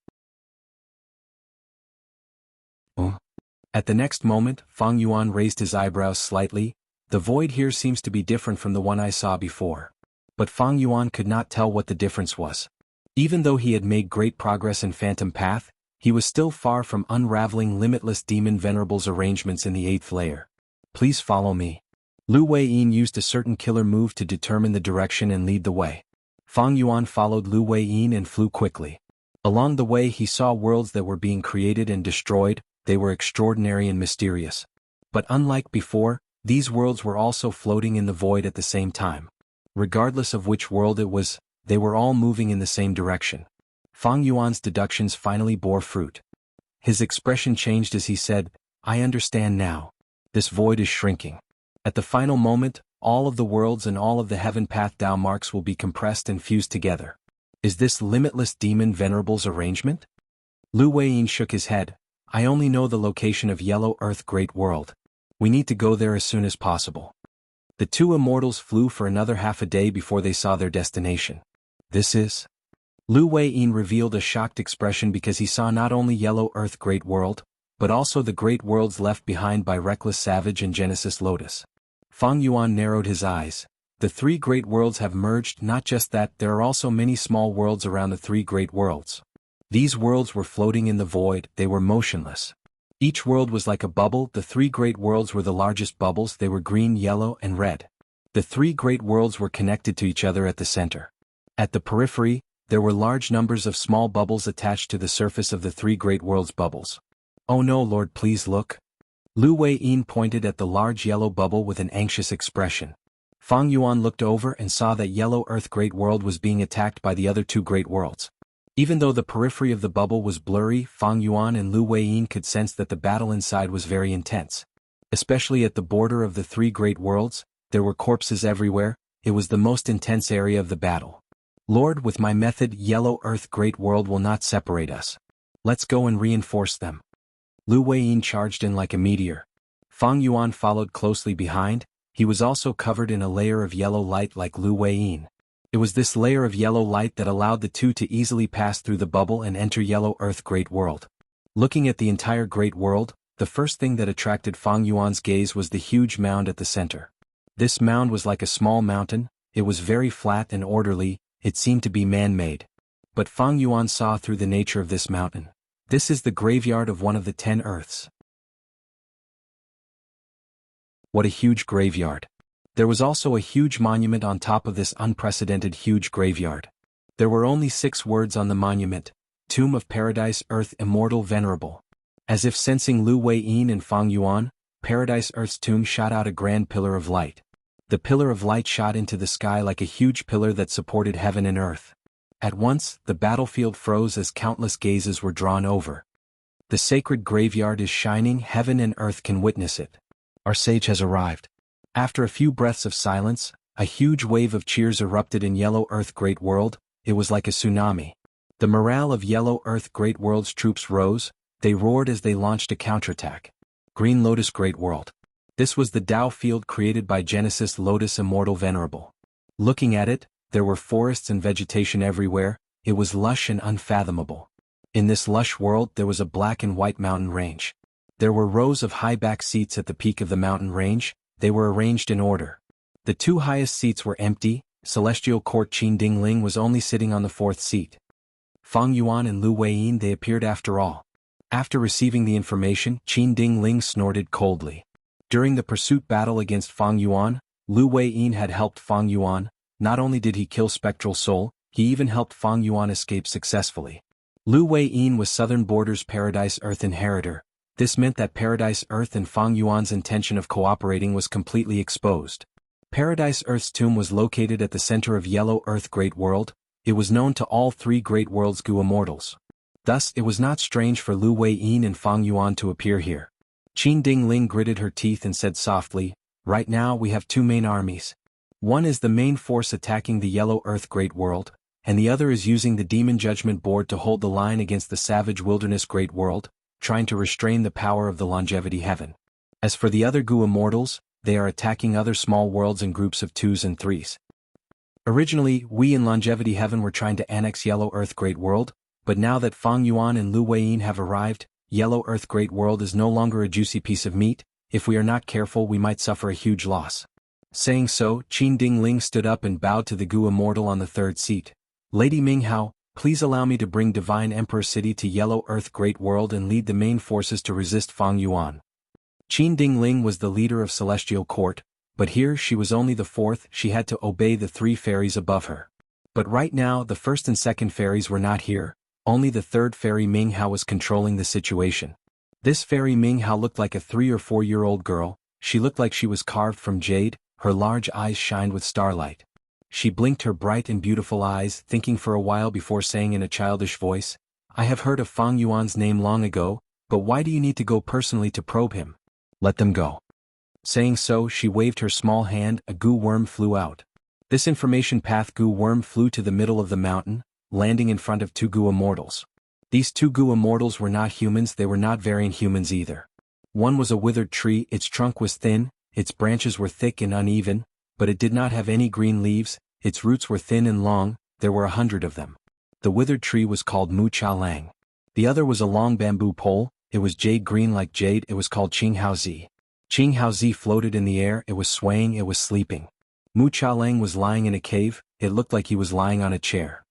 At the next moment, Fang Yuan raised his eyebrows slightly. The void here seems to be different from the one I saw before. But Fang Yuan could not tell what the difference was. Even though he had made great progress in Phantom Path, he was still far from unraveling limitless demon venerables arrangements in the 8th layer. Please follow me. Lu Weiyin used a certain killer move to determine the direction and lead the way. Fang Yuan followed Lu Weiyin and flew quickly. Along the way he saw worlds that were being created and destroyed. They were extraordinary and mysterious. But unlike before, these worlds were also floating in the void at the same time. Regardless of which world it was, they were all moving in the same direction. Fang Yuan's deductions finally bore fruit. His expression changed as he said, "I understand now. This void is shrinking. At the final moment, all of the worlds and all of the heaven path Dao marks will be compressed and fused together. Is this limitless demon venerables arrangement?" Lu Weiyin shook his head. "I only know the location of Yellow Earth Great World. We need to go there as soon as possible." The 2 immortals flew for another half a day before they saw their destination. This is... Lu Weiyin revealed a shocked expression because he saw not only Yellow Earth Great World, but also the great worlds left behind by Reckless Savage and Genesis Lotus. Fang Yuan narrowed his eyes. The 3 great worlds have merged. Not just that, there are also many small worlds around the 3 great worlds. These worlds were floating in the void. They were motionless. Each world was like a bubble. The 3 great worlds were the largest bubbles. They were green, yellow, and red. The 3 great worlds were connected to each other at the center. At the periphery, there were large numbers of small bubbles attached to the surface of the 3 great worlds' bubbles. "Oh no, Lord, please look." Lu Weiyin pointed at the large yellow bubble with an anxious expression. Fang Yuan looked over and saw that Yellow Earth Great World was being attacked by the other 2 great worlds. Even though the periphery of the bubble was blurry, Fang Yuan and Lu Weiyin could sense that the battle inside was very intense. Especially at the border of the 3 great worlds, there were corpses everywhere. It was the most intense area of the battle. "Lord, with my method, Yellow Earth Great World will not separate us. Let's go and reinforce them." Lu Weiyin charged in like a meteor. Fang Yuan followed closely behind. He was also covered in a layer of yellow light like Lu Weiyin. It was this layer of yellow light that allowed the 2 to easily pass through the bubble and enter Yellow Earth Great World. Looking at the entire Great World, the first thing that attracted Fang Yuan's gaze was the huge mound at the center. This mound was like a small mountain. It was very flat and orderly. It seemed to be man-made. But Fang Yuan saw through the nature of this mountain. This is the graveyard of one of the 10 Earths. What a huge graveyard. There was also a huge monument on top of this unprecedented huge graveyard. There were only 6 words on the monument: Tomb of Paradise Earth Immortal Venerable. As if sensing Lu Weiyin and Fang Yuan, Paradise Earth's tomb shot out a grand pillar of light. The pillar of light shot into the sky like a huge pillar that supported heaven and earth. At once, the battlefield froze as countless gazes were drawn over. The sacred graveyard is shining. Heaven and earth can witness it. Our sage has arrived. After a few breaths of silence, A huge wave of cheers erupted in Yellow Earth Great World. It was like a tsunami. The morale of Yellow Earth Great World's troops rose. They roared as they launched a counterattack. Green Lotus Great World. This was the Tao field created by Genesis Lotus Immortal Venerable. Looking at it, there were forests and vegetation everywhere. It was lush and unfathomable. In this lush world there was a black and white mountain range. There were rows of high back seats at the peak of the mountain range. They were arranged in order. The two highest seats were empty. Celestial Court Qin Dingling was only sitting on the fourth seat. Fang Yuan and Lu Weiyin, they appeared after all. After receiving the information, Qin Dingling snorted coldly. During the pursuit battle against Fang Yuan, Lu Weiyin had helped Fang Yuan. Not only did he kill Spectral Soul, he even helped Fang Yuan escape successfully. Lu Weiyin was Southern Border's Paradise Earth inheritor. This meant that Paradise Earth and Fang Yuan's intention of cooperating was completely exposed. Paradise Earth's tomb was located at the center of Yellow Earth Great World. It was known to all three Great World's Gu immortals. Thus, it was not strange for Lu Weiyin and Fang Yuan to appear here. Qin Dingling gritted her teeth and said softly, "Right now we have two main armies. One is the main force attacking the Yellow Earth Great World, and the other is using the Demon Judgment Board to hold the line against the Savage Wilderness Great World, trying to restrain the power of the Longevity Heaven. As for the other Gu immortals, they are attacking other small worlds in groups of 2s and 3s. Originally, we in Longevity Heaven were trying to annex Yellow Earth Great World, but now that Fang Yuan and Lu Weiyin have arrived, Yellow Earth Great World is no longer a juicy piece of meat. If we are not careful, we might suffer a huge loss." Saying so, Qin Dingling stood up and bowed to the Gu immortal on the third seat. "Lady Minghao, please allow me to bring Divine Emperor City to Yellow Earth Great World and lead the main forces to resist Fang Yuan." Qin Dingling was the leader of Celestial Court, but here she was only the fourth. She had to obey the three fairies above her. But right now the first and second fairies were not here. Only the third fairy Minghao was controlling the situation. This fairy Minghao looked like a 3 or 4-year-old girl. She looked like she was carved from jade. Her large eyes shined with starlight. She blinked her bright and beautiful eyes, thinking for a while before saying in a childish voice, "I have heard of Fang Yuan's name long ago, but why do you need to go personally to probe him? Let them go." Saying so, she waved her small hand. A Gu worm flew out. This information path Gu worm flew to the middle of the mountain, landing in front of two Gu immortals. These two Gu immortals were not humans. They were not variant humans either. One was a withered tree. Its trunk was thin, its branches were thick and uneven, but it did not have any green leaves. Its roots were thin and long. There were 100 of them. The withered tree was called Mu Cha Lang. The other was a long bamboo pole. It was jade green like jade. It was called Qinghao Zi. Qinghao Zi floated in the air. It was swaying. It was sleeping. Mu Cha Lang was lying in a cave. It looked like he was lying on a chair.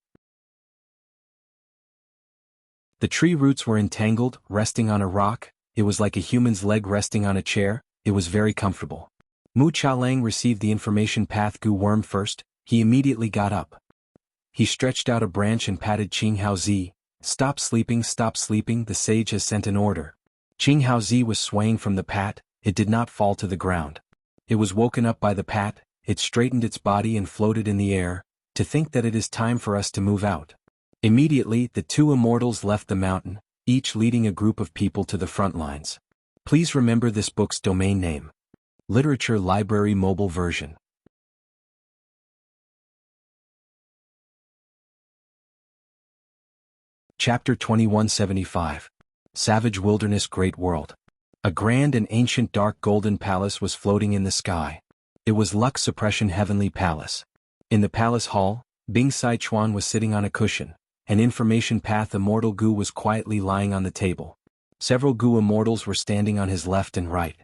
The tree roots were entangled, resting on a rock. It was like a human's leg resting on a chair. It was very comfortable. Mu Cha Lang received the information path Gu worm first. He immediately got up. He stretched out a branch and patted Qinghao Zi. "Stop sleeping, the sage has sent an order." Qinghao Zi was swaying from the pat. It did not fall to the ground. It was woken up by the pat. It straightened its body and floated in the air. "To think that it is time for us to move out." Immediately, the two immortals left the mountain, each leading a group of people to the front lines. Please remember this book's domain name. Literature Library Mobile Version. Chapter 2175. Savage Wilderness Great World. A grand and ancient dark golden palace was floating in the sky. It was Lux Suppression Heavenly Palace. In the palace hall, Bing Sai Chuan was sitting on a cushion. An information path Immortal Gu was quietly lying on the table. Several Gu immortals were standing on his left and right.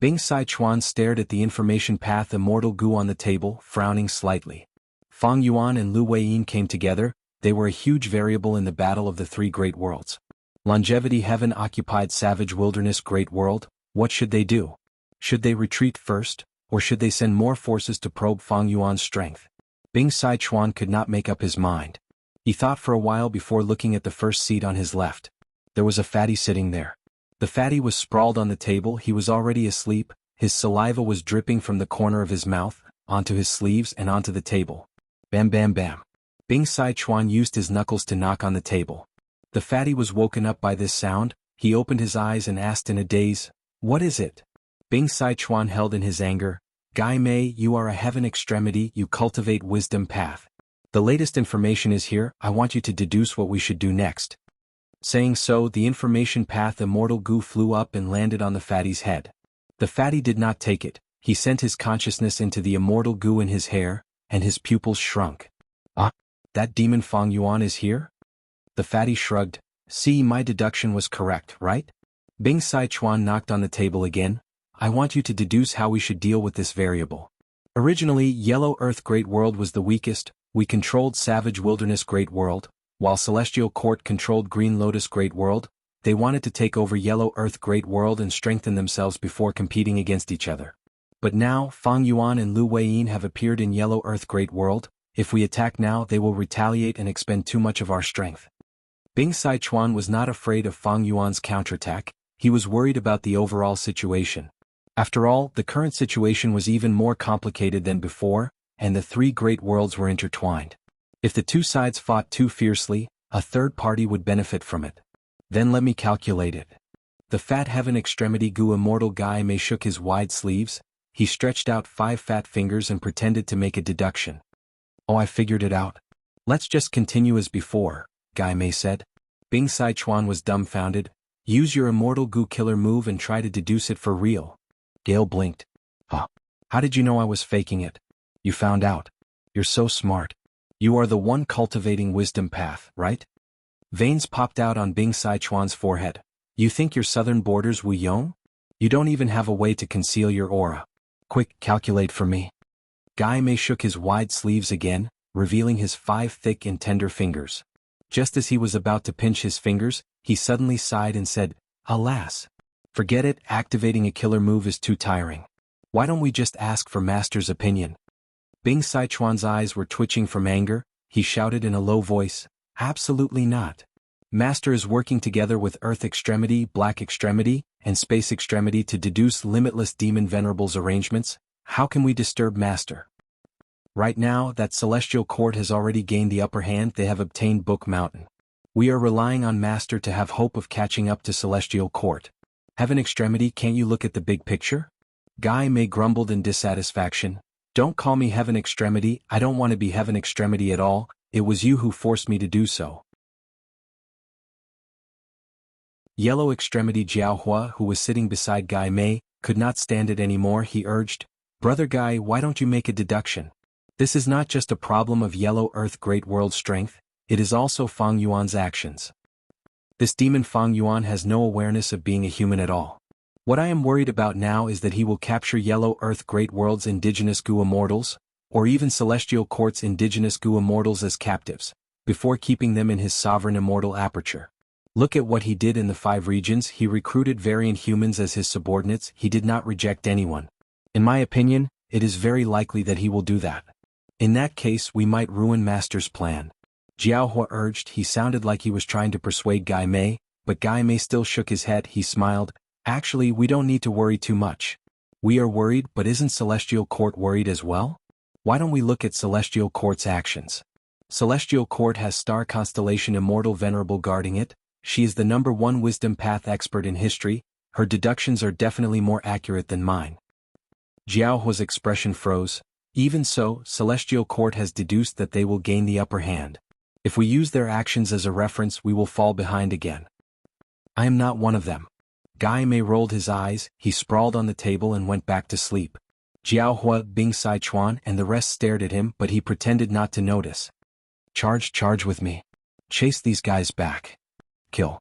Bing Sai Chuan stared at the information path Immortal Gu on the table, frowning slightly. Fang Yuan and Lu Weiyin came together. They were a huge variable in the battle of the three great worlds. Longevity Heaven occupied Savage Wilderness Great World. What should they do? Should they retreat first, or should they send more forces to probe Fang Yuan's strength? Bing Sai Chuan could not make up his mind. He thought for a while before looking at the first seat on his left. There was a fatty sitting there. The fatty was sprawled on the table. He was already asleep. His saliva was dripping from the corner of his mouth, onto his sleeves and onto the table. Bam bam bam. Bing Sai Chuan used his knuckles to knock on the table. The fatty was woken up by this sound. He opened his eyes and asked in a daze, "What is it?" Bing Sai Chuan held in his anger. Guy Mei, you are a heaven extremity, you cultivate wisdom path. The latest information is here, I want you to deduce what we should do next. Saying so, the information path immortal goo flew up and landed on the fatty's head. The fatty did not take it, he sent his consciousness into the immortal goo in his hair, and his pupils shrunk. Ah, that demon Fang Yuan is here? The fatty shrugged. See, my deduction was correct, right? Bing Sichuan knocked on the table again. I want you to deduce how we should deal with this variable. Originally, Yellow Earth Great World was the weakest, we controlled Savage Wilderness Great World, while Celestial Court controlled Green Lotus Great World. They wanted to take over Yellow Earth Great World and strengthen themselves before competing against each other. But now, Fang Yuan and Lu Weiyin have appeared in Yellow Earth Great World. If we attack now, they will retaliate and expend too much of our strength. Bing Sichuan was not afraid of Fang Yuan's counterattack, he was worried about the overall situation. After all, the current situation was even more complicated than before, and the three great worlds were intertwined. If the two sides fought too fiercely, a third party would benefit from it. Then let me calculate it. The fat heaven extremity goo immortal Guy Mei shook his wide sleeves, he stretched out 5 fat fingers and pretended to make a deduction. Oh, I figured it out. Let's just continue as before, Guy Mei said. Bing Sichuan was dumbfounded. Use your immortal goo killer move and try to deduce it for real. Gale blinked. Huh. How did you know I was faking it? You found out. You're so smart. You are the one cultivating wisdom path, right? Veins popped out on Bing Sichuan's forehead. You think your southern borders Wu Yong? You don't even have a way to conceal your aura. Quick, calculate for me. Guy Mei shook his wide sleeves again, revealing his 5 thick and tender fingers. Just as he was about to pinch his fingers, he suddenly sighed and said, Alas! Forget it, activating a killer move is too tiring. Why don't we just ask for Master's opinion? Bing Sichuan's eyes were twitching from anger, he shouted in a low voice, Absolutely not. Master is working together with Earth Extremity, Black Extremity, and Space Extremity to deduce limitless Demon Venerable's arrangements. How can we disturb Master? Right now, that Celestial Court has already gained the upper hand, they have obtained Book Mountain. We are relying on Master to have hope of catching up to Celestial Court. Heaven Extremity, can't you look at the big picture? Guy Mei grumbled in dissatisfaction. Don't call me Heaven Extremity, I don't want to be Heaven Extremity at all, it was you who forced me to do so. Yellow Extremity Jianghu, who was sitting beside Guy Mei, could not stand it anymore. He urged, Brother Guy, why don't you make a deduction? This is not just a problem of Yellow Earth Great World strength, it is also Fang Yuan's actions. This demon Fang Yuan has no awareness of being a human at all. What I am worried about now is that he will capture Yellow Earth Great World's indigenous goo immortals, or even Celestial Court's indigenous goo immortals as captives, before keeping them in his sovereign immortal aperture. Look at what he did in the 5 regions, he recruited variant humans as his subordinates, he did not reject anyone. In my opinion, it is very likely that he will do that. In that case, we might ruin Master's plan. Jianghu urged, he sounded like he was trying to persuade Guy Mei, but Guy Mei still shook his head, he smiled. Actually, we don't need to worry too much. We are worried, but isn't Celestial Court worried as well? Why don't we look at Celestial Court's actions? Celestial Court has star constellation Immortal Venerable guarding it, she is the #1 wisdom path expert in history, her deductions are definitely more accurate than mine. Jianghu's expression froze. Even so, Celestial Court has deduced that they will gain the upper hand. If we use their actions as a reference, we will fall behind again. I am not one of them. Guy Mei rolled his eyes, he sprawled on the table and went back to sleep. Jianghu, Bing Sichuan and the rest stared at him, but he pretended not to notice. Charge with me. Chase these guys back. Kill.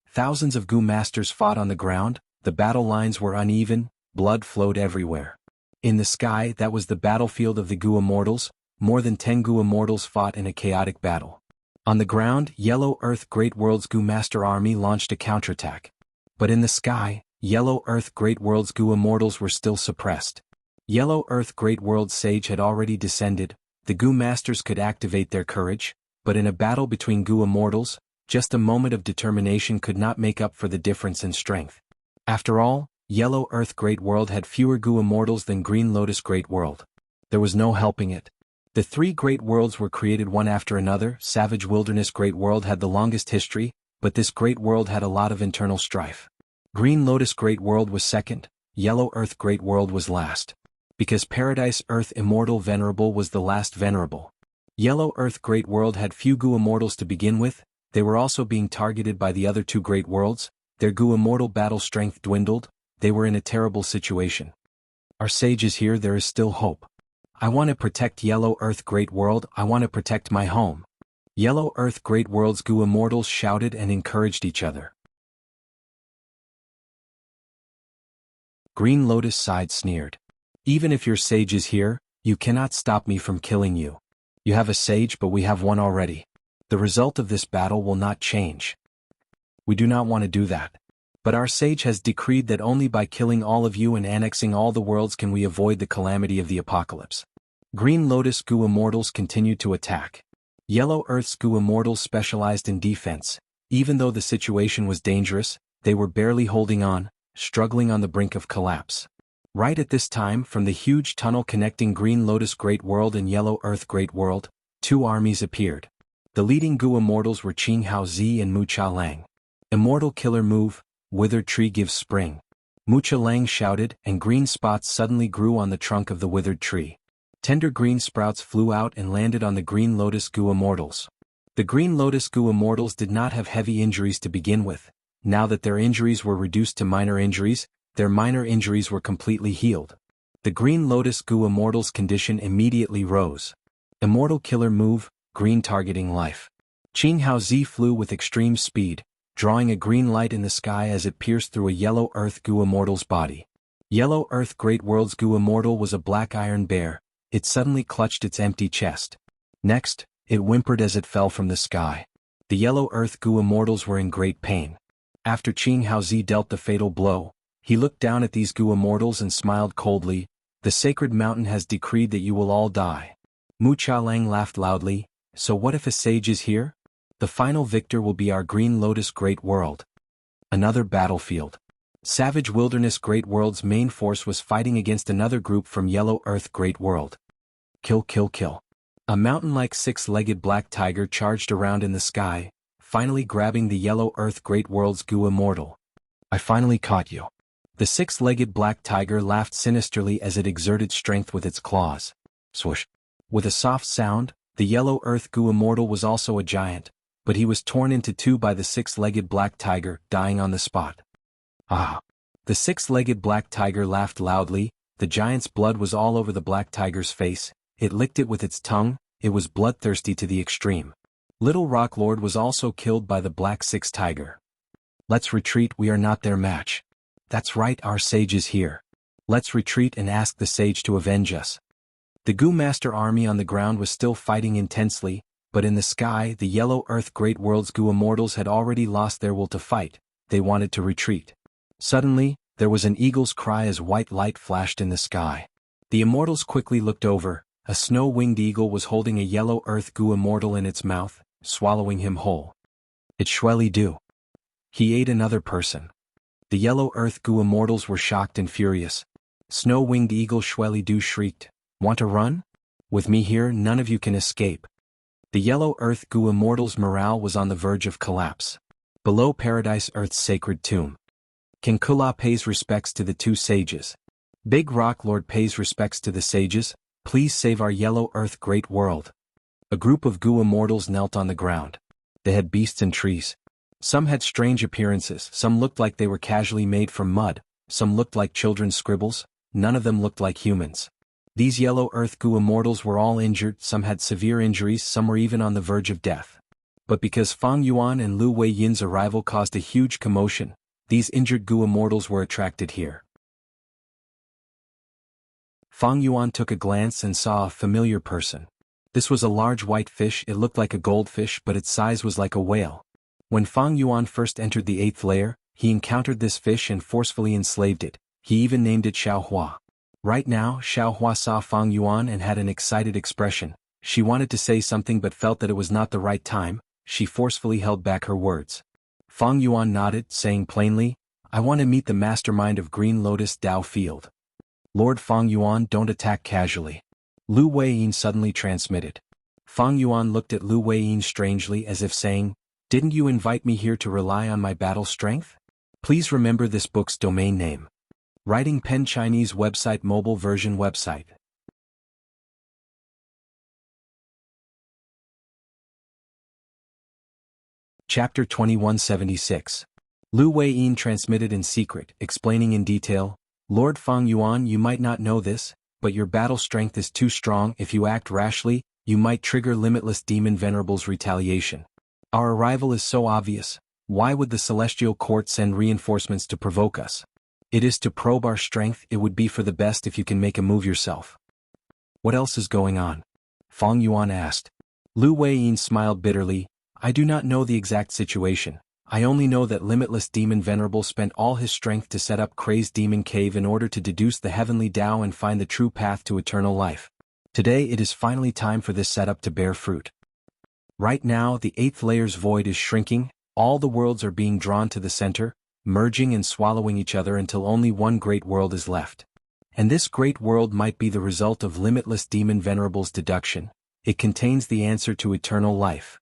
Thousands of goo masters fought on the ground, the battle lines were uneven, blood flowed everywhere. In the sky, that was the battlefield of the goo immortals, more than 10 goo immortals fought in a chaotic battle. On the ground, Yellow Earth Great World's goo master army launched a counterattack. But in the sky, Yellow Earth Great World's goo immortals were still suppressed. Yellow Earth Great World's sage had already descended, the goo masters could activate their courage, but in a battle between goo immortals, just a moment of determination could not make up for the difference in strength. After all, Yellow Earth Great World had fewer goo immortals than Green Lotus Great World. There was no helping it. The 3 great worlds were created one after another. Savage Wilderness Great World had the longest history, but this great world had a lot of internal strife. Green Lotus Great World was second, Yellow Earth Great World was last. Because Paradise Earth Immortal Venerable was the last venerable. Yellow Earth Great World had few Gu Immortals to begin with, they were also being targeted by the other two Great Worlds, their Gu Immortal battle strength dwindled, they were in a terrible situation. Our sage is here, there is still hope. I want to protect Yellow Earth Great World, I want to protect my home. Yellow Earth Great World's Gu Immortals shouted and encouraged each other. Green Lotus sighed sneered. Even if your sage is here, you cannot stop me from killing you. You have a sage but we have one already. The result of this battle will not change. We do not want to do that. But our sage has decreed that only by killing all of you and annexing all the worlds can we avoid the calamity of the apocalypse. Green Lotus Gu Immortals continued to attack. Yellow Earth's Gu Immortals specialized in defense. Even though the situation was dangerous, they were barely holding on, struggling on the brink of collapse. Right at this time, from the huge tunnel connecting Green Lotus Great World and Yellow Earth Great World, two armies appeared. The leading Gu Immortals were Jianghu and Wuxia Lang. Immortal killer move, Withered Tree gives spring. Wuxia Lang shouted, and green spots suddenly grew on the trunk of the withered tree. Tender green sprouts flew out and landed on the Green Lotus Gu Immortals. The Green Lotus Gu Immortals did not have heavy injuries to begin with. Now that their injuries were reduced to minor injuries, their minor injuries were completely healed. The Green Lotus Gu Immortals' condition immediately rose. Immortal killer move, green targeting life. Jianghu flew with extreme speed, drawing a green light in the sky as it pierced through a Yellow Earth Gu Immortal's body. Yellow Earth Great World's Gu Immortal was a black iron bear, it suddenly clutched its empty chest. Next, it whimpered as it fell from the sky. The Yellow Earth Gu Immortals were in great pain. After Jianghu dealt the fatal blow, he looked down at these Gu Immortals and smiled coldly. The sacred mountain has decreed that you will all die. Wuxia Lang laughed loudly. So what if a sage is here? The final victor will be our Green Lotus Great World. Another battlefield. Savage Wilderness Great World's main force was fighting against another group from Yellow Earth Great World. Kill, kill, kill. A mountain-like six-legged black tiger charged around in the sky, finally grabbing the Yellow Earth Great World's Gu Immortal. I finally caught you. The six-legged black tiger laughed sinisterly as it exerted strength with its claws. Swoosh. With a soft sound, the Yellow Earth Gu Immortal was also a giant, but he was torn into two by the six-legged black tiger, dying on the spot. Ah! The six-legged black tiger laughed loudly, the giant's blood was all over the black tiger's face, it licked it with its tongue, it was bloodthirsty to the extreme. Little Rock Lord was also killed by the black six tiger. Let's retreat, we are not their match. That's right, our sage is here. Let's retreat and ask the sage to avenge us. The Gu Master army on the ground was still fighting intensely, but in the sky the Yellow Earth Great World's Gu Immortals had already lost their will to fight, they wanted to retreat. Suddenly, there was an eagle's cry as white light flashed in the sky. The Immortals quickly looked over, a snow-winged eagle was holding a Yellow Earth Gu Immortal in its mouth, swallowing him whole. It shwelly do. He ate another person. The Yellow Earth Gu Immortals were shocked and furious. Snow-winged eagle shwelly do shrieked, want to run? With me here none of you can escape. The Yellow Earth Gu Immortals' morale was on the verge of collapse. Below Paradise Earth's sacred tomb. King Kula pays respects to the two sages. Big Rock Lord pays respects to the sages, please save our Yellow Earth Great World. A group of Gu Immortals knelt on the ground. They had beasts and trees. Some had strange appearances, some looked like they were casually made from mud, some looked like children's scribbles, none of them looked like humans. These Yellow Earth Gu Immortals were all injured, some had severe injuries, some were even on the verge of death. But because Fang Yuan and Lu Wei Yin's arrival caused a huge commotion, these injured Gu Immortals were attracted here. Fang Yuan took a glance and saw a familiar person. This was a large white fish, it looked like a goldfish but its size was like a whale. When Fang Yuan first entered the 8th layer, he encountered this fish and forcefully enslaved it, he even named it Xiaohua. Right now, Xiaohua saw Fang Yuan and had an excited expression. She wanted to say something but felt that it was not the right time, she forcefully held back her words. Fang Yuan nodded, saying plainly, I want to meet the mastermind of Green Lotus Dao Field. Lord Fang Yuan, don't attack casually. Lu Weiyin suddenly transmitted. Fang Yuan looked at Lu Weiyin strangely as if saying, didn't you invite me here to rely on my battle strength? Please remember this book's domain name. Writing pen Chinese website mobile version website. Chapter 2176. Lu Weiyin transmitted in secret, explaining in detail, Lord Feng Yuan, you might not know this, but your battle strength is too strong. If you act rashly, you might trigger Limitless Demon Venerable's retaliation. Our arrival is so obvious. Why would the Celestial Court send reinforcements to provoke us? It is to probe our strength. It would be for the best if you can make a move yourself. What else is going on? Feng Yuan asked. Lu Weiyin smiled bitterly. I do not know the exact situation. I only know that Limitless Demon Venerable spent all his strength to set up Crazed Demon Cave in order to deduce the heavenly Tao and find the true path to eternal life. Today it is finally time for this setup to bear fruit. Right now the 8th layer's void is shrinking, all the worlds are being drawn to the center, merging and swallowing each other until only one great world is left. And this great world might be the result of Limitless Demon Venerable's deduction. It contains the answer to eternal life.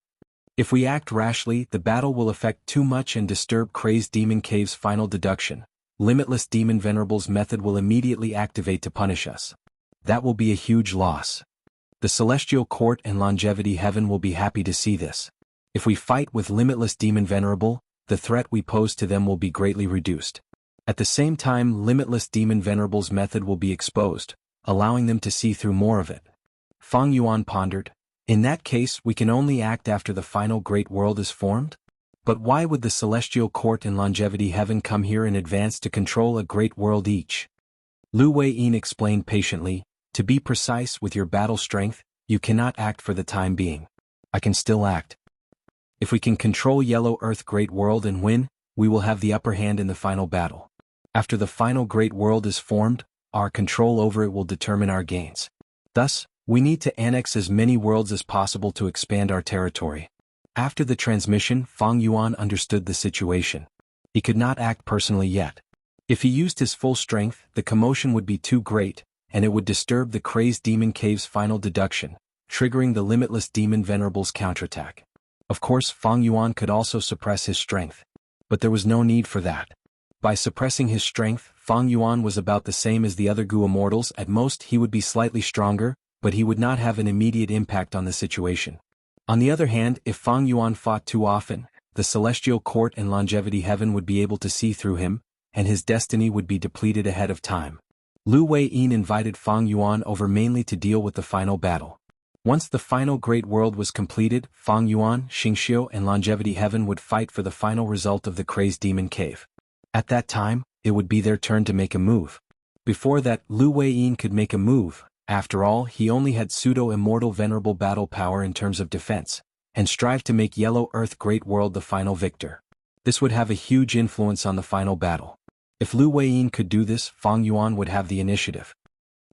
If we act rashly, the battle will affect too much and disturb Crazed Demon Cave's final deduction. Limitless Demon Venerable's method will immediately activate to punish us. That will be a huge loss. The Celestial Court and Longevity Heaven will be happy to see this. If we fight with Limitless Demon Venerable, the threat we pose to them will be greatly reduced. At the same time, Limitless Demon Venerable's method will be exposed, allowing them to see through more of it. Feng Yuan pondered. In that case, we can only act after the final great world is formed? But why would the Celestial Court and Longevity Heaven come here in advance to control a great world each? Lu Weiyin explained patiently, to be precise with your battle strength, you cannot act for the time being. I can still act. If we can control Yellow Earth Great World and win, we will have the upper hand in the final battle. After the final great world is formed, our control over it will determine our gains. Thus, we need to annex as many worlds as possible to expand our territory. After the transmission, Feng Yuan understood the situation. He could not act personally yet. If he used his full strength, the commotion would be too great, and it would disturb the Crazed Demon Cave's final deduction, triggering the Limitless Demon Venerable's counterattack. Of course, Feng Yuan could also suppress his strength. But there was no need for that. By suppressing his strength, Feng Yuan was about the same as the other Gu Immortals. At most he would be slightly stronger, but he would not have an immediate impact on the situation. On the other hand, if Feng Yuan fought too often, the Celestial Court and Longevity Heaven would be able to see through him, and his destiny would be depleted ahead of time. Lu Weiyin invited Feng Yuan over mainly to deal with the final battle. Once the final great world was completed, Feng Yuan, Xingqiu and Longevity Heaven would fight for the final result of the Crazed Demon Cave. At that time, it would be their turn to make a move. Before that, Lu Weiyin could make a move. After all, he only had pseudo-immortal venerable battle power in terms of defense, and strive to make Yellow Earth Great World the final victor. This would have a huge influence on the final battle. If Lu Weiyin could do this, Feng Yuan would have the initiative.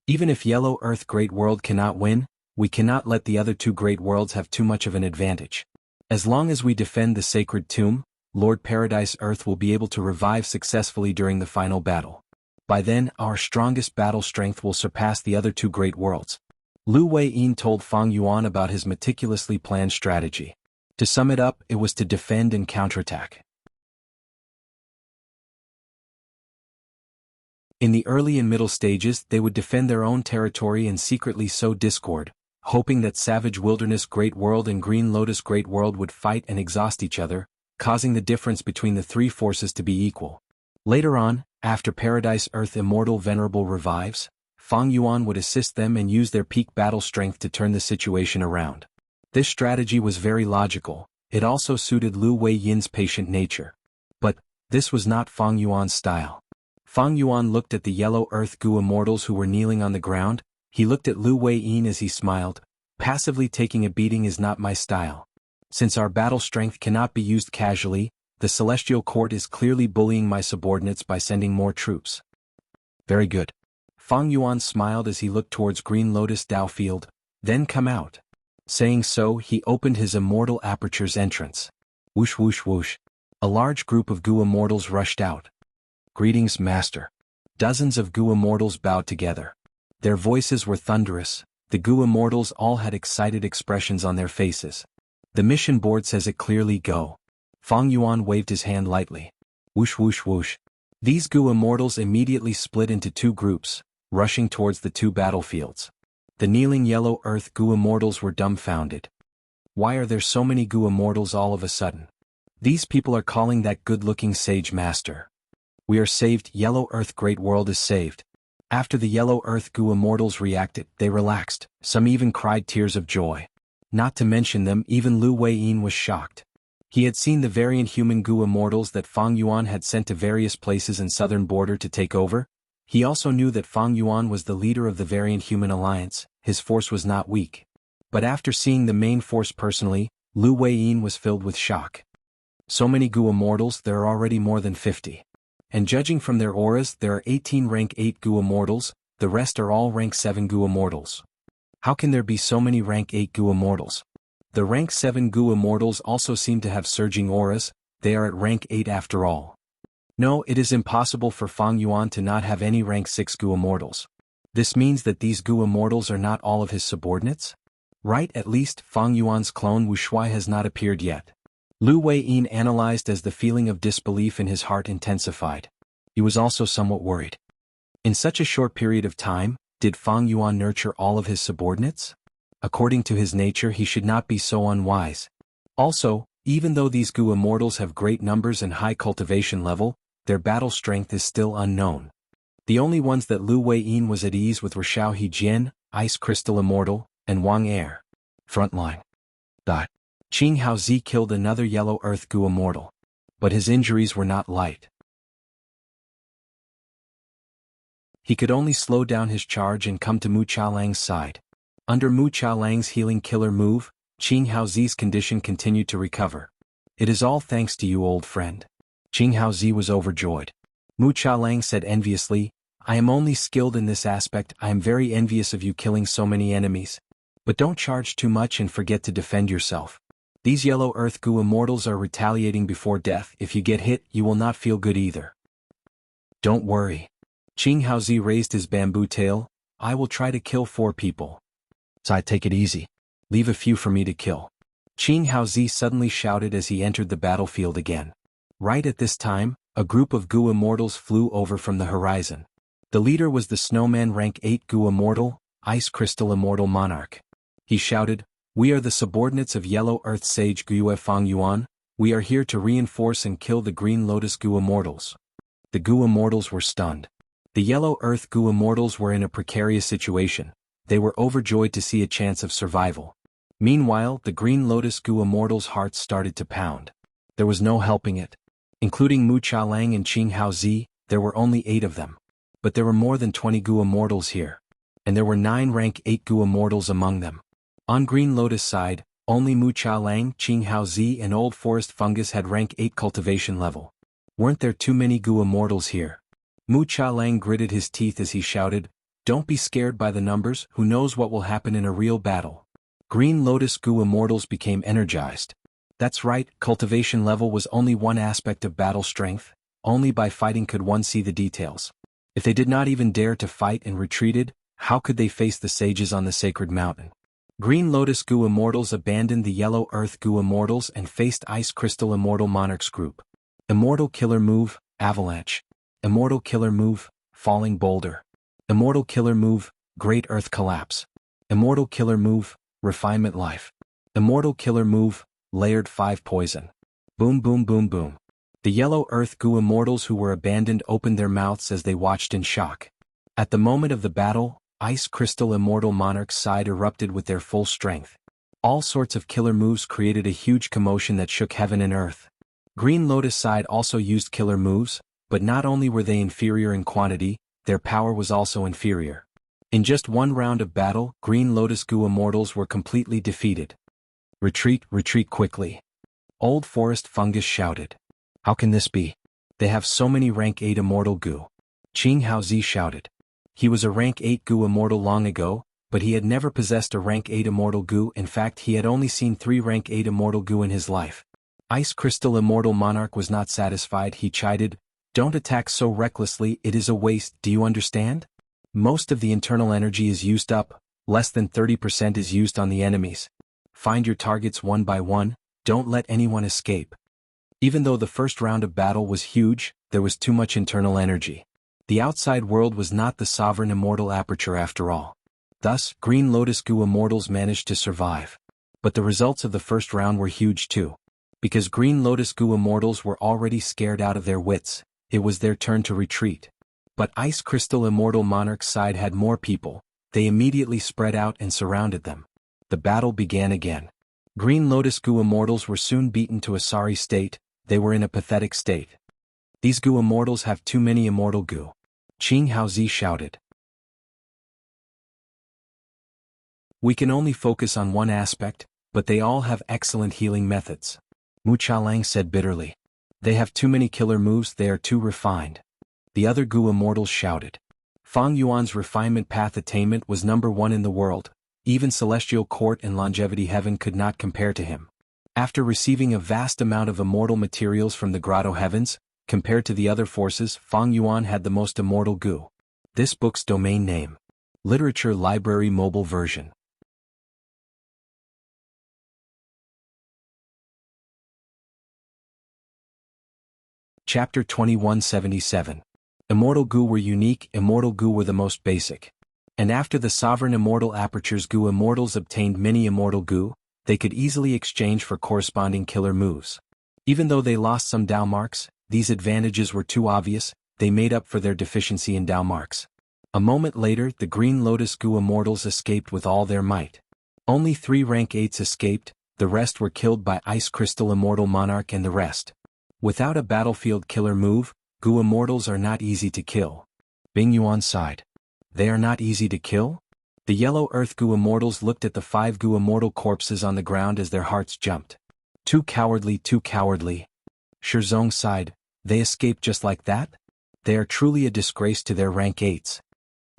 Even if Yellow Earth Great World cannot win, we cannot let the other two great worlds have too much of an advantage. As long as we defend the sacred tomb, Lord Paradise Earth will be able to revive successfully during the final battle. By then, our strongest battle strength will surpass the other two great worlds. Lu Weiyin told Feng Yuan about his meticulously planned strategy. To sum it up, it was to defend and counterattack. In the early and middle stages, they would defend their own territory and secretly sow discord, hoping that Savage Wilderness Great World and Green Lotus Great World would fight and exhaust each other, causing the difference between the three forces to be equal. Later on, after Paradise Earth Immortal Venerable revives, Feng Yuan would assist them and use their peak battle strength to turn the situation around. This strategy was very logical. It also suited Lu Weiyin's patient nature. But this was not Feng Yuan's style. Feng Yuan looked at the Yellow Earth Gu Immortals who were kneeling on the ground. He looked at Lu Weiyin as he smiled. Passively taking a beating is not my style. Since our battle strength cannot be used casually, the Celestial Court is clearly bullying my subordinates by sending more troops. Very good. Feng Yuan smiled as he looked towards Green Lotus Dao Field. Then come out. Saying so, he opened his Immortal Aperture's entrance. Whoosh whoosh whoosh. A large group of Gu Immortals rushed out. Greetings, Master. Dozens of Gu Immortals bowed together. Their voices were thunderous. The Gu Immortals all had excited expressions on their faces. The mission board says it clearly, go. Feng Yuan waved his hand lightly. Whoosh whoosh whoosh. These Gu immortals immediately split into two groups, rushing towards the two battlefields. The kneeling yellow earth Gu immortals were dumbfounded. Why are there so many Gu immortals all of a sudden? These people are calling that good-looking sage master. We are saved, Yellow Earth Great World is saved. After the Yellow Earth Gu immortals reacted, they relaxed, some even cried tears of joy. Not to mention them, even Lu Weiyin was shocked. He had seen the variant human Gu immortals that Fang Yuan had sent to various places in southern border to take over. He also knew that Fang Yuan was the leader of the variant human alliance, his force was not weak. But after seeing the main force personally, Lu Weiyin was filled with shock. So many Gu immortals, there are already more than 50. And judging from their auras, there are 18 rank 8 Gu immortals, the rest are all rank 7 Gu immortals. How can there be so many rank 8 Gu immortals? The rank 7 Gu immortals also seem to have surging auras, they are at rank 8 after all. No, it is impossible for Fang Yuan to not have any rank 6 Gu immortals. This means that these Gu immortals are not all of his subordinates? Right, at least Fang Yuan's clone Wuxia has not appeared yet. Lu Weiyin analyzed as the feeling of disbelief in his heart intensified. He was also somewhat worried. In such a short period of time, did Fang Yuan nurture all of his subordinates? According to his nature, he should not be so unwise. Also, even though these Gu immortals have great numbers and high cultivation level, their battle strength is still unknown. The only ones that Lu Weiyin was at ease with were Xiao Hejian, Ice Crystal Immortal, and Wang Er. Frontline. Qing Haozi killed another Yellow Earth Gu immortal. But his injuries were not light. He could only slow down his charge and come to Mu Qiaolang's side. Under Mu Qiaolang's healing killer move, Qing Haozi's condition continued to recover. It is all thanks to you, old friend. Qing Haozi was overjoyed. Mu Qiaolang said enviously, I am only skilled in this aspect, I am very envious of you killing so many enemies. But don't charge too much and forget to defend yourself. These Yellow Earth Gu immortals are retaliating before death, if you get hit, you will not feel good either. Don't worry. Qing Haozi raised his bamboo tail, I will try to kill 4 people. So take it easy. Leave a few for me to kill. Qing Haozi suddenly shouted as he entered the battlefield again. Right at this time, a group of Gu immortals flew over from the horizon. The leader was the Snowman rank 8 Gu immortal, Ice Crystal Immortal Monarch. He shouted, We are the subordinates of Yellow Earth Sage Gu Fang Yuan, we are here to reinforce and kill the Green Lotus Gu immortals. The Gu immortals were stunned. The Yellow Earth Gu immortals were in a precarious situation, they were overjoyed to see a chance of survival. Meanwhile, the Green Lotus Gu immortals' hearts started to pound. There was no helping it. Including Mu Qiaolang and Qing Haozi, there were only 8 of them. But there were more than 20 Gu immortals here. And there were 9 rank 8 Gu immortals among them. On Green Lotus side, only Mu Qiaolang, Qing Haozi and Old Forest Fungus had rank 8 cultivation level. Weren't there too many Gu immortals here? Mu Qiaolang gritted his teeth as he shouted, Don't be scared by the numbers, who knows what will happen in a real battle. Green Lotus Gu immortals became energized. That's right, cultivation level was only one aspect of battle strength, only by fighting could one see the details. If they did not even dare to fight and retreated, how could they face the sages on the sacred mountain? Green Lotus Gu immortals abandoned the Yellow Earth Gu immortals and faced Ice Crystal Immortal Monarch's group. Immortal Killer Move, Avalanche. Immortal Killer Move, Falling Boulder. Immortal Killer Move, Great Earth Collapse. Immortal Killer Move, Refinement Life. Immortal Killer Move, Layered 5 Poison. Boom boom boom boom. The Yellow Earth Gu immortals who were abandoned opened their mouths as they watched in shock. At the moment of the battle, Ice Crystal Immortal Monarch's side erupted with their full strength. All sorts of killer moves created a huge commotion that shook heaven and earth. Green Lotus side also used killer moves, but not only were they inferior in quantity, their power was also inferior. In just one round of battle, Green Lotus Gu immortals were completely defeated. Retreat, retreat quickly. Old Forest Fungus shouted. How can this be? They have so many rank 8 immortal Gu. Qing Haozi shouted. He was a rank 8 Gu immortal long ago, but he had never possessed a rank 8 immortal Gu, in fact he had only seen 3 rank 8 immortal Gu in his life. Ice Crystal Immortal Monarch was not satisfied, he chided, Don't attack so recklessly, it is a waste, do you understand? Most of the internal energy is used up, less than 30% is used on the enemies. Find your targets one by one, don't let anyone escape. Even though the first round of battle was huge, there was too much internal energy. The outside world was not the sovereign immortal aperture after all. Thus, Green Lotus Goo Immortals managed to survive. But the results of the first round were huge too. Because Green Lotus Goo Immortals were already scared out of their wits, it was their turn to retreat. But Ice Crystal Immortal Monarch's side had more people. They immediately spread out and surrounded them. The battle began again. Green Lotus Goo Immortals were soon beaten to a sorry state. They were in a pathetic state. These Goo Immortals have too many immortal goo. Qing Haozi shouted. We can only focus on one aspect, but they all have excellent healing methods. Mu Chaolang said bitterly. They have too many killer moves, they are too refined. The other Goo Immortals shouted. Fang Yuan's refinement path attainment was #1 in the world. Even Celestial Court and Longevity Heaven could not compare to him. After receiving a vast amount of immortal materials from the Grotto Heavens, compared to the other forces, Fang Yuan had the most immortal goo. This book's domain name. Literature Library Mobile Version. Chapter 2177. Immortal goo were unique, immortal goo were the most basic. And after the sovereign immortal apertures Goo Immortals obtained many immortal goo, they could easily exchange for corresponding killer moves. Even though they lost some Dao marks, these advantages were too obvious, they made up for their deficiency in Dao marks. A moment later, the Green Lotus Goo Immortals escaped with all their might. Only 3 rank 8s escaped, the rest were killed by Ice Crystal Immortal Monarch and the rest. Without a battlefield killer move, Goo Immortals are not easy to kill. Bing Yuan sighed. They are not easy to kill? The Yellow Earth Goo Immortals looked at the 5 Goo Immortal corpses on the ground as their hearts jumped. Too cowardly, too cowardly. Shizong sighed. They escaped just like that? They are truly a disgrace to their rank 8s.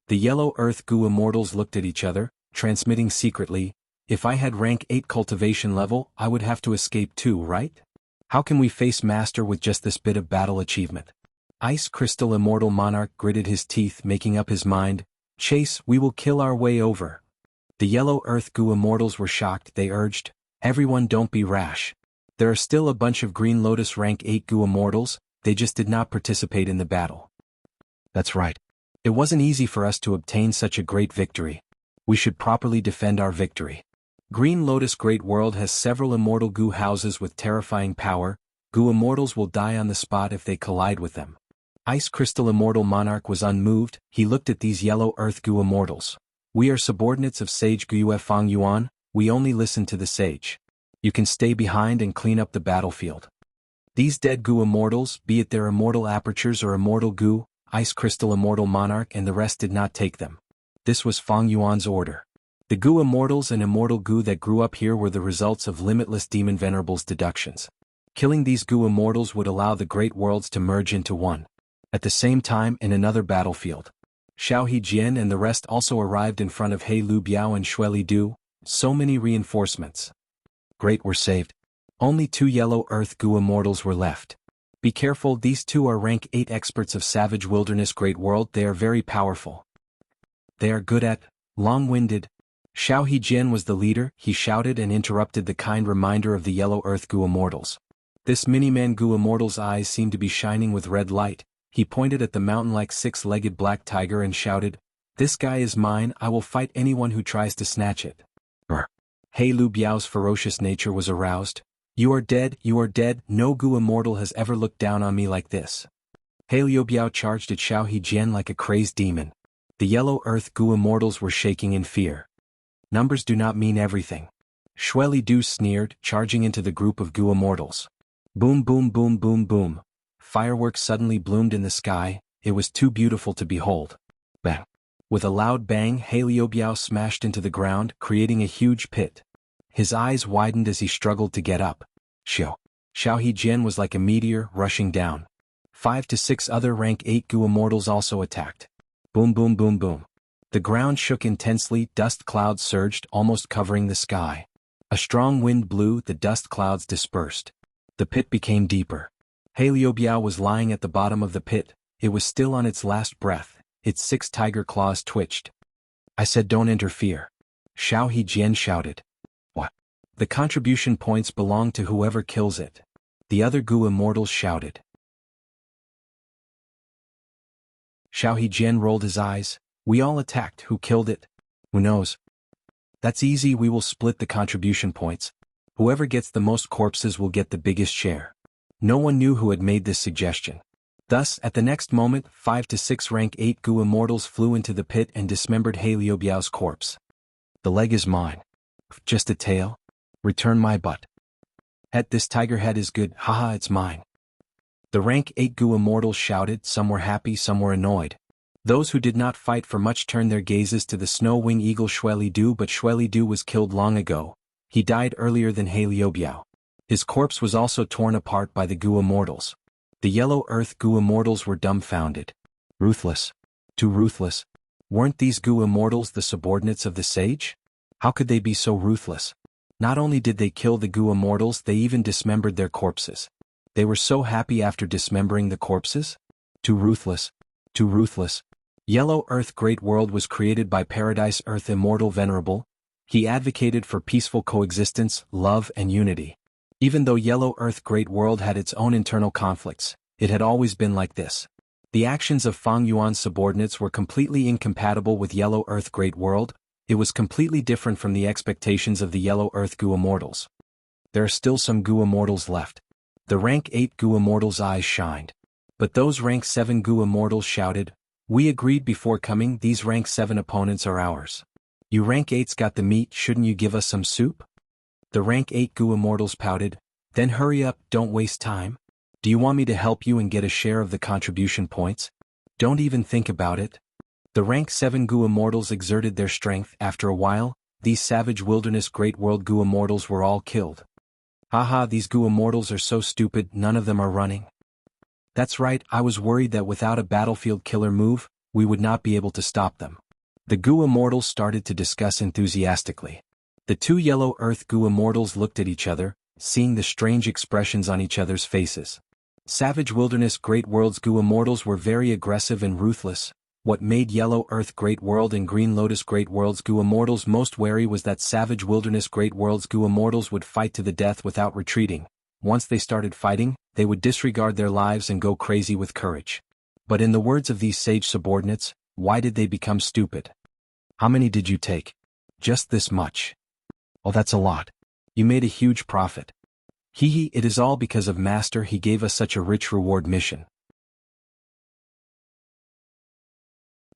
The Yellow Earth Goo Immortals looked at each other, transmitting secretly, if I had rank 8 cultivation level, I would have to escape too, right? How can we face Master with just this bit of battle achievement? Ice Crystal Immortal Monarch gritted his teeth, making up his mind. Chase, we will kill our way over. The Yellow Earth Goo Immortals were shocked, they urged. Everyone don't be rash. There are still a bunch of Green Lotus rank 8 Goo Immortals, they just did not participate in the battle. That's right. It wasn't easy for us to obtain such a great victory. We should properly defend our victory. Green Lotus Great World has several immortal Goo houses with terrifying power. Goo Immortals will die on the spot if they collide with them. Ice Crystal Immortal Monarch was unmoved, he looked at these Yellow Earth Goo Immortals. We are subordinates of Sage Guyue Fang Yuan, we only listen to the sage. You can stay behind and clean up the battlefield. These dead Goo Immortals, be it their immortal apertures or immortal Goo, Ice Crystal Immortal Monarch and the rest did not take them. This was Fang Yuan's order. The Goo Immortals and immortal Goo that grew up here were the results of Limitless Demon Venerable's deductions. Killing these Goo Immortals would allow the great worlds to merge into one. At the same time, in another battlefield, Xiao Hejian and the rest also arrived in front of He Lu Biao and Xue Li Du. So many reinforcements. Great, were saved. Only 2 Yellow Earth Goo Immortals were left. Be careful, these 2 are rank 8 experts of Savage Wilderness Great World, they are very powerful. They are good at, long-winded. Xiao Hejian was the leader, he shouted and interrupted the kind reminder of the Yellow Earth Goo Immortals. This mini-man Goo Immortal's eyes seemed to be shining with red light. He pointed at the mountain-like 6-legged black tiger and shouted, "This guy is mine, I will fight anyone who tries to snatch it." He Lu Biao's ferocious nature was aroused. You are dead, no Goo Immortal has ever looked down on me like this. He Lu Biao charged at Xiao Hejian like a crazed demon. The Yellow Earth Goo Immortals were shaking in fear. Numbers do not mean everything. Xue Li Du sneered, charging into the group of Goo Immortals. Boom boom boom boom boom. Fireworks suddenly bloomed in the sky, it was too beautiful to behold. Bang. With a loud bang, He Lu Biao smashed into the ground, creating a huge pit. His eyes widened as he struggled to get up. Xiao Hejian was like a meteor, rushing down. 5 to 6 other rank 8 Goo Immortals also attacked. Boom boom boom boom. The ground shook intensely, dust clouds surged, almost covering the sky. A strong wind blew, the dust clouds dispersed. The pit became deeper. He Lu Biao was lying at the bottom of the pit, it was still on its last breath, its 6 tiger claws twitched. I said don't interfere. Xiao Hejian shouted. What? The contribution points belong to whoever kills it. The other Gu immortals shouted. Xiao Jian rolled his eyes. We all attacked. Who killed it? Who knows? That's easy, we will split the contribution points. Whoever gets the most corpses will get the biggest share. No one knew who had made this suggestion. Thus, at the next moment, 5 to 6 rank 8 Gu immortals flew into the pit and dismembered He Liubiao's corpse. The leg is mine. Just a tail? Return my butt. This tiger head is good, haha, it's mine. The rank 8 Gu immortals shouted, some were happy, some were annoyed. Those who did not fight for much turned their gazes to the snow-wing eagle Shueli Du, but Shueli Du was killed long ago. He died earlier than He Liubiao. His corpse was also torn apart by the Gu immortals. The Yellow Earth Gu immortals were dumbfounded. Ruthless. Too ruthless. Weren't these Gu immortals the subordinates of the sage? How could they be so ruthless? Not only did they kill the Gu immortals, they even dismembered their corpses. They were so happy after dismembering the corpses? Too ruthless. Too ruthless. Yellow Earth Great World was created by Paradise Earth Immortal Venerable. He advocated for peaceful coexistence, love and unity. Even though Yellow Earth Great World had its own internal conflicts, it had always been like this. The actions of Fang Yuan's subordinates were completely incompatible with Yellow Earth Great World. It was completely different from the expectations of the Yellow Earth Gu immortals. There are still some Gu immortals left. The rank 8 Gu immortals' eyes shined. But those rank 7 Gu immortals shouted, we agreed before coming, these rank 7 opponents are ours. You rank 8's got the meat, shouldn't you give us some soup? The rank 8 Gu immortals pouted, then hurry up, don't waste time. Do you want me to help you and get a share of the contribution points? Don't even think about it. The rank 7 Gu immortals exerted their strength. After a while, these savage wilderness great world Gu immortals were all killed. Haha, these Gu immortals are so stupid, none of them are running. That's right, I was worried that without a battlefield killer move, we would not be able to stop them. The Gu immortals started to discuss enthusiastically. The two Yellow Earth Gu immortals looked at each other, seeing the strange expressions on each other's faces. Savage Wilderness Great World's Gu immortals were very aggressive and ruthless. What made Yellow Earth Great World and Green Lotus Great World's Gu immortals most wary was that Savage Wilderness Great World's Gu immortals would fight to the death without retreating. Once they started fighting, they would disregard their lives and go crazy with courage. But in the words of these sage subordinates, why did they become stupid? How many did you take? Just this much. Oh, that's a lot. You made a huge profit. Hee, it is all because of Master, he gave us such a rich reward mission.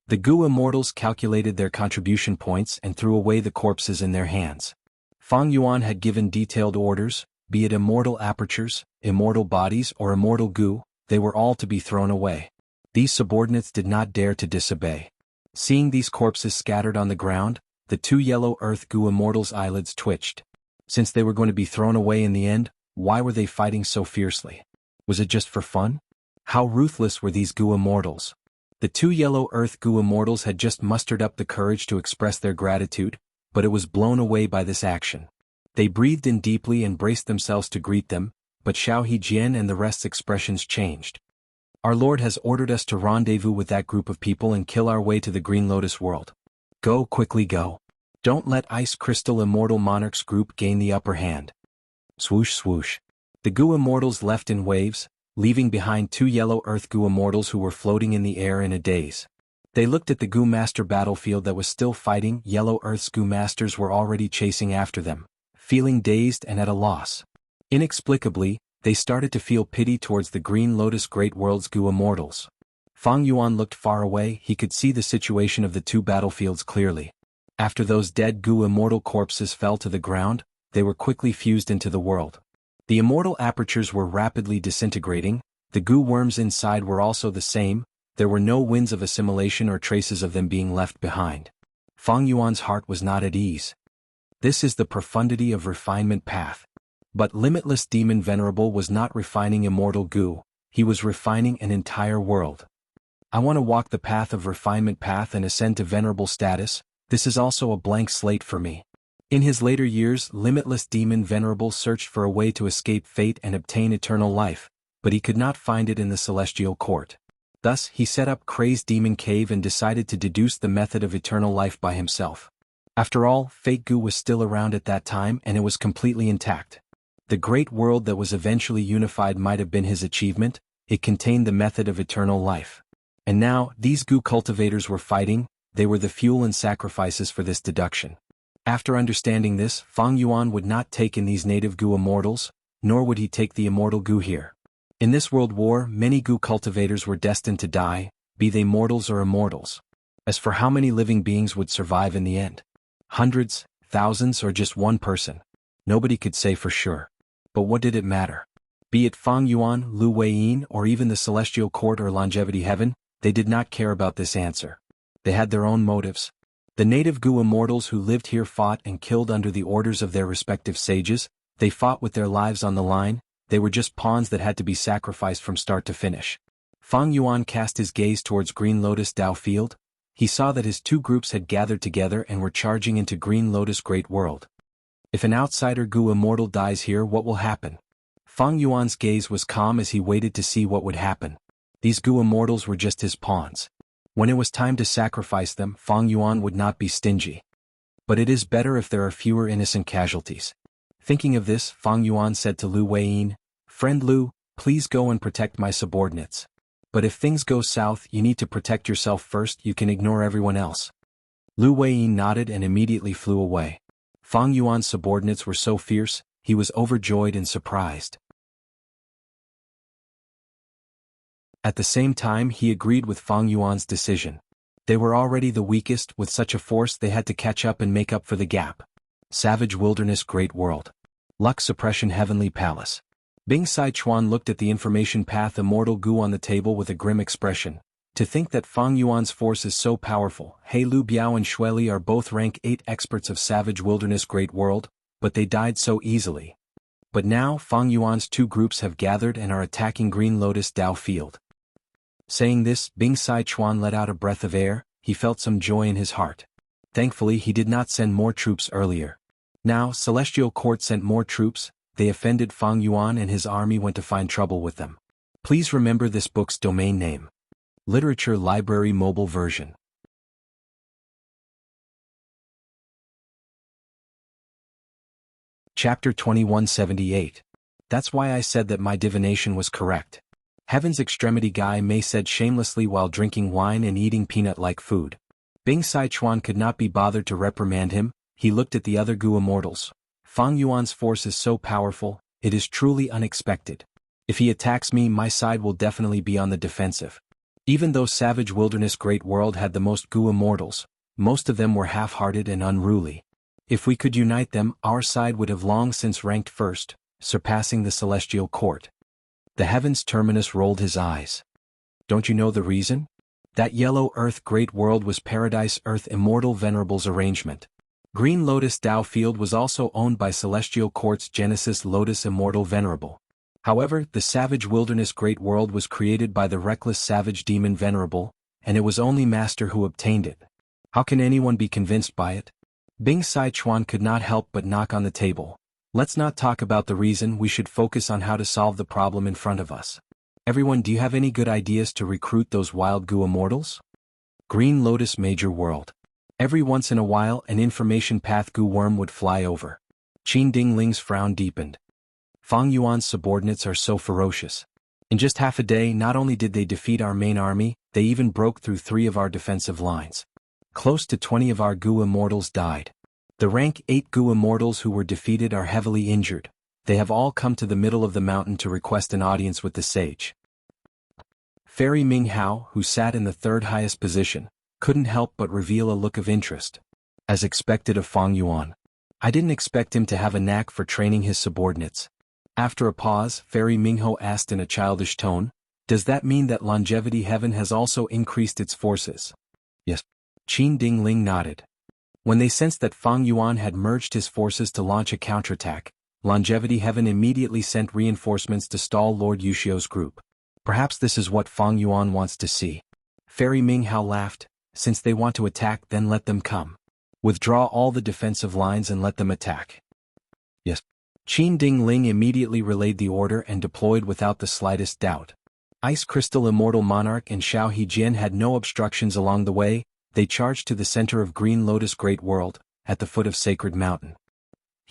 The Gu immortals calculated their contribution points and threw away the corpses in their hands. Fang Yuan had given detailed orders, be it immortal apertures, immortal bodies or immortal Gu, they were all to be thrown away. These subordinates did not dare to disobey. Seeing these corpses scattered on the ground, the two Yellow Earth Gu immortals' eyelids twitched. Since they were going to be thrown away in the end, why were they fighting so fiercely? Was it just for fun? How ruthless were these Gu immortals? The two Yellow Earth Gu immortals had just mustered up the courage to express their gratitude, but it was blown away by this action. They breathed in deeply and braced themselves to greet them, but Xiao Jian and the rest's expressions changed. Our Lord has ordered us to rendezvous with that group of people and kill our way to the Green Lotus world. Go, quickly go. Don't let Ice Crystal Immortal Monarch's group gain the upper hand. Swoosh swoosh. The Gu immortals left in waves, leaving behind two Yellow Earth Gu immortals who were floating in the air in a daze. They looked at the Gu Master battlefield that was still fighting. Yellow Earth's Gu Masters were already chasing after them. Feeling dazed and at a loss. Inexplicably, they started to feel pity towards the Green Lotus Great World's Gu immortals. Fang Yuan looked far away, he could see the situation of the two battlefields clearly. After those dead Gu immortal corpses fell to the ground, they were quickly fused into the world. The immortal apertures were rapidly disintegrating, the Gu worms inside were also the same, there were no winds of assimilation or traces of them being left behind. Fang Yuan's heart was not at ease. This is the profundity of refinement path. But Limitless Demon Venerable was not refining immortal Gu, he was refining an entire world. I want to walk the path of refinement path and ascend to venerable status, this is also a blank slate for me. In his later years, Limitless Demon Venerable searched for a way to escape fate and obtain eternal life, but he could not find it in the celestial court. Thus, he set up Crazed Demon Cave and decided to deduce the method of eternal life by himself. After all, Fate Gu was still around at that time and it was completely intact. The great world that was eventually unified might have been his achievement. It contained the method of eternal life. And now, these Gu cultivators were fighting. They were the fuel and sacrifices for this deduction. After understanding this, Fang Yuan would not take in these native Gu immortals, nor would he take the immortal Gu here. In this world war, many Gu cultivators were destined to die, be they mortals or immortals. As for how many living beings would survive in the end, hundreds, thousands, or just one person, nobody could say for sure. But what did it matter? Be it Fang Yuan, Lu Weiyin, or even the Celestial Court or Longevity Heaven, they did not care about this answer. They had their own motives. The native Gu immortals who lived here fought and killed under the orders of their respective sages. They fought with their lives on the line. They were just pawns that had to be sacrificed from start to finish. Fang Yuan cast his gaze towards Green Lotus Dao Field. He saw that his two groups had gathered together and were charging into Green Lotus Great World. If an outsider Gu immortal dies here, what will happen? Fang Yuan's gaze was calm as he waited to see what would happen. These Gu immortals were just his pawns. When it was time to sacrifice them, Fang Yuan would not be stingy. But it is better if there are fewer innocent casualties. Thinking of this, Fang Yuan said to Lu Weiyin, "Friend Lu, please go and protect my subordinates. But if things go south, you need to protect yourself first. You can ignore everyone else." Lu Weiyin nodded and immediately flew away. Fang Yuan's subordinates were so fierce, he was overjoyed and surprised. At the same time, he agreed with Fang Yuan's decision. They were already the weakest. With such a force, they had to catch up and make up for the gap. Savage Wilderness Great World. Luck Suppression Heavenly Palace. Bing Sichuan looked at the information path Immortal Gu on the table with a grim expression. To think that Fang Yuan's force is so powerful. He Lu Biao and Shueli are both rank 8 experts of Savage Wilderness Great World, but they died so easily. But now, Fang Yuan's two groups have gathered and are attacking Green Lotus Dao Field. Saying this, Bing Sichuan let out a breath of air. He felt some joy in his heart. Thankfully, he did not send more troops earlier. Now, Celestial Court sent more troops. They offended Fang Yuan and his army went to find trouble with them. Please remember this book's domain name. Literature Library Mobile Version. Chapter 2178. That's why I said that my divination was correct. Heaven's Extremity Guy Mei said shamelessly while drinking wine and eating peanut-like food. Bing Sichuan could not be bothered to reprimand him. He looked at the other Gu immortals. Fang Yuan's force is so powerful, it is truly unexpected. If he attacks me, my side will definitely be on the defensive. Even though Savage Wilderness Great World had the most Gu immortals, most of them were half-hearted and unruly. If we could unite them, our side would have long since ranked first, surpassing the Celestial Court. The Heavens Terminus rolled his eyes. Don't you know the reason? That Yellow Earth Great World was Paradise Earth Immortal Venerables arrangement. Green Lotus Dao Field was also owned by Celestial Court's Genesis Lotus Immortal Venerable. However, the Savage Wilderness Great World was created by the reckless Savage Demon Venerable, and it was only Master who obtained it. How can anyone be convinced by it? Bing Sichuan could not help but knock on the table. Let's not talk about the reason, we should focus on how to solve the problem in front of us. Everyone, do you have any good ideas to recruit those wild Gu immortals? Green Lotus Major World. Every once in a while, an information path Gu worm would fly over. Qin Dingling's frown deepened. Fang Yuan's subordinates are so ferocious. In just half a day, not only did they defeat our main army, they even broke through 3 of our defensive lines. Close to 20 of our Gu immortals died. The rank 8 Gu immortals who were defeated are heavily injured. They have all come to the middle of the mountain to request an audience with the sage. Fairy Ming Hao, who sat in the 3rd highest position, couldn't help but reveal a look of interest. As expected of Fang Yuan. I didn't expect him to have a knack for training his subordinates. After a pause, Fairy Mingho asked in a childish tone, "Does that mean that Longevity Heaven has also increased its forces?" Yes. Qin Dingling nodded. When they sensed that Fang Yuan had merged his forces to launch a counterattack, Longevity Heaven immediately sent reinforcements to stall Lord Yushio's group. Perhaps this is what Fang Yuan wants to see. Fairy Ming Hao laughed. Since they want to attack, then let them come. Withdraw all the defensive lines and let them attack. Yes. Qin Dingling immediately relayed the order and deployed without the slightest doubt. Ice Crystal Immortal Monarch and Xiao Hejian had no obstructions along the way. They charged to the center of Green Lotus Great World, at the foot of Sacred Mountain.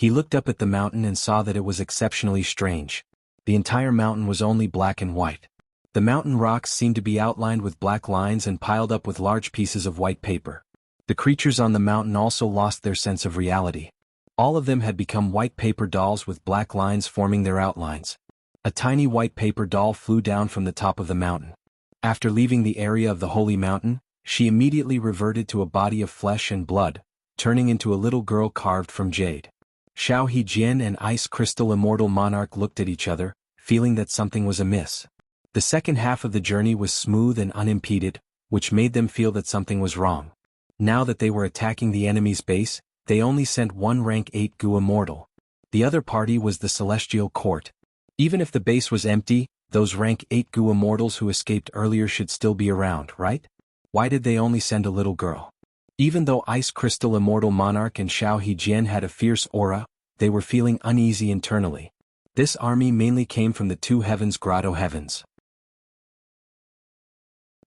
He looked up at the mountain and saw that it was exceptionally strange. The entire mountain was only black and white. The mountain rocks seemed to be outlined with black lines and piled up with large pieces of white paper. The creatures on the mountain also lost their sense of reality. All of them had become white paper dolls with black lines forming their outlines. A tiny white paper doll flew down from the top of the mountain. After leaving the area of the holy mountain, she immediately reverted to a body of flesh and blood, turning into a little girl carved from jade. Xiao Hejian and Ice Crystal Immortal Monarch looked at each other, feeling that something was amiss. The second half of the journey was smooth and unimpeded, which made them feel that something was wrong. Now that they were attacking the enemy's base, they only sent one rank 8 Gu Immortal. The other party was the Celestial Court. Even if the base was empty, those rank 8 Gu Immortals who escaped earlier should still be around, right? Why did they only send a little girl? Even though Ice Crystal Immortal Monarch and Xiao Hejian had a fierce aura, they were feeling uneasy internally. This army mainly came from the two heavens grotto heavens.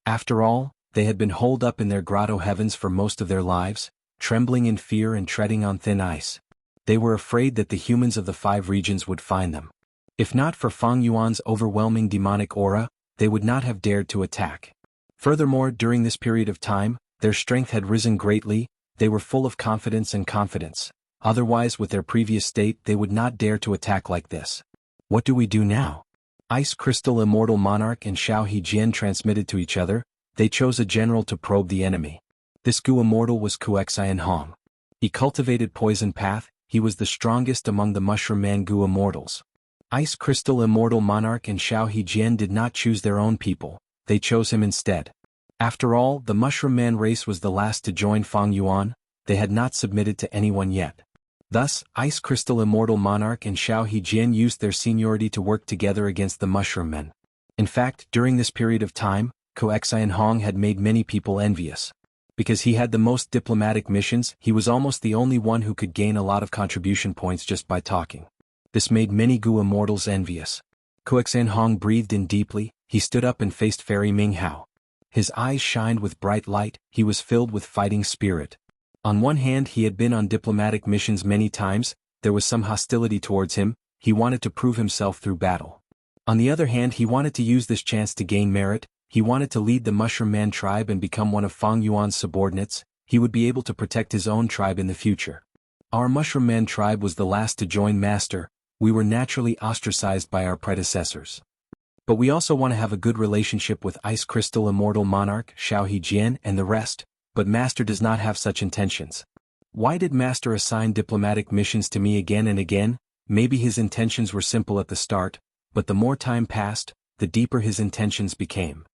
After all, they had been holed up in their grotto heavens for most of their lives, trembling in fear and treading on thin ice. They were afraid that the humans of the 5 regions would find them. If not for Fang Yuan's overwhelming demonic aura, they would not have dared to attack. Furthermore, during this period of time, their strength had risen greatly, they were full of confidence and confidence. Otherwise, with their previous state, they would not dare to attack like this. What do we do now? Ice Crystal Immortal Monarch and Xiao Hejian transmitted to each other. They chose a general to probe the enemy. This Gu Immortal was Kuexian Hong. He cultivated Poison Path, he was the strongest among the Mushroom Man Gu Immortals. Ice Crystal Immortal Monarch and Xiao Hejian did not choose their own people, they chose him instead. After all, the Mushroom Man race was the last to join Fang Yuan, they had not submitted to anyone yet. Thus, Ice Crystal Immortal Monarch and Xiao Hejian used their seniority to work together against the Mushroom Men. In fact, during this period of time, Kuexian Hong had made many people envious. Because he had the most diplomatic missions, he was almost the only one who could gain a lot of contribution points just by talking. This made many Gu Immortals envious. Kuexian Hong breathed in deeply, he stood up and faced Fairy Ming Hao. His eyes shined with bright light, he was filled with fighting spirit. On one hand, he had been on diplomatic missions many times, there was some hostility towards him, he wanted to prove himself through battle. On the other hand, he wanted to use this chance to gain merit, he wanted to lead the Mushroom Man tribe and become one of Fang Yuan's subordinates, he would be able to protect his own tribe in the future. Our Mushroom Man tribe was the last to join Master, we were naturally ostracized by our predecessors. But we also want to have a good relationship with Ice Crystal Immortal Monarch, Xiao Hejian and the rest, but Master does not have such intentions. Why did Master assign diplomatic missions to me again and again? Maybe his intentions were simple at the start, but the more time passed, the deeper his intentions became.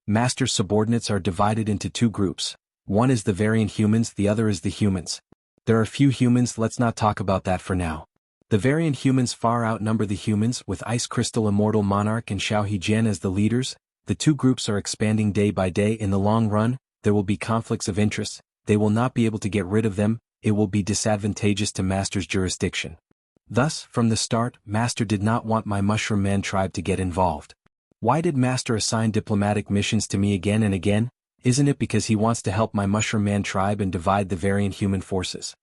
Master's subordinates are divided into 2 groups. One is the variant humans, the other is the humans. There are few humans, let's not talk about that for now. The variant humans far outnumber the humans, with Ice Crystal Immortal Monarch and Xiao Hejian as the leaders. The 2 groups are expanding day by day. In the long run, there will be conflicts of interest, they will not be able to get rid of them, it will be disadvantageous to Master's jurisdiction. Thus, from the start, Master did not want my Mushroom Man tribe to get involved. Why did Master assign diplomatic missions to me again and again? Isn't it because he wants to help my Mushroom Man tribe and divide the variant human forces?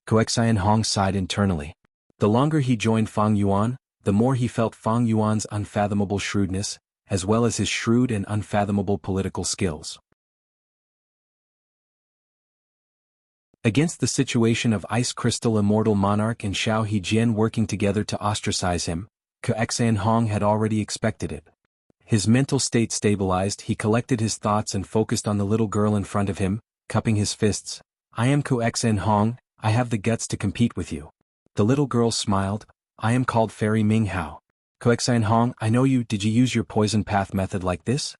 Kuexian Hong sighed internally. The longer he joined Fang Yuan, the more he felt Fang Yuan's unfathomable shrewdness, as well as his shrewd and unfathomable political skills. Against the situation of Ice Crystal Immortal Monarch and Xiao Hejian working together to ostracize him, Kuexian Hong had already expected it. His mental state stabilized, he collected his thoughts and focused on the little girl in front of him, cupping his fists. I am Kuexian Hong, I have the guts to compete with you. The little girl smiled, I am called Fairy Ming Hao. Kuexian Hong, I know you, did you use your poison path method like this?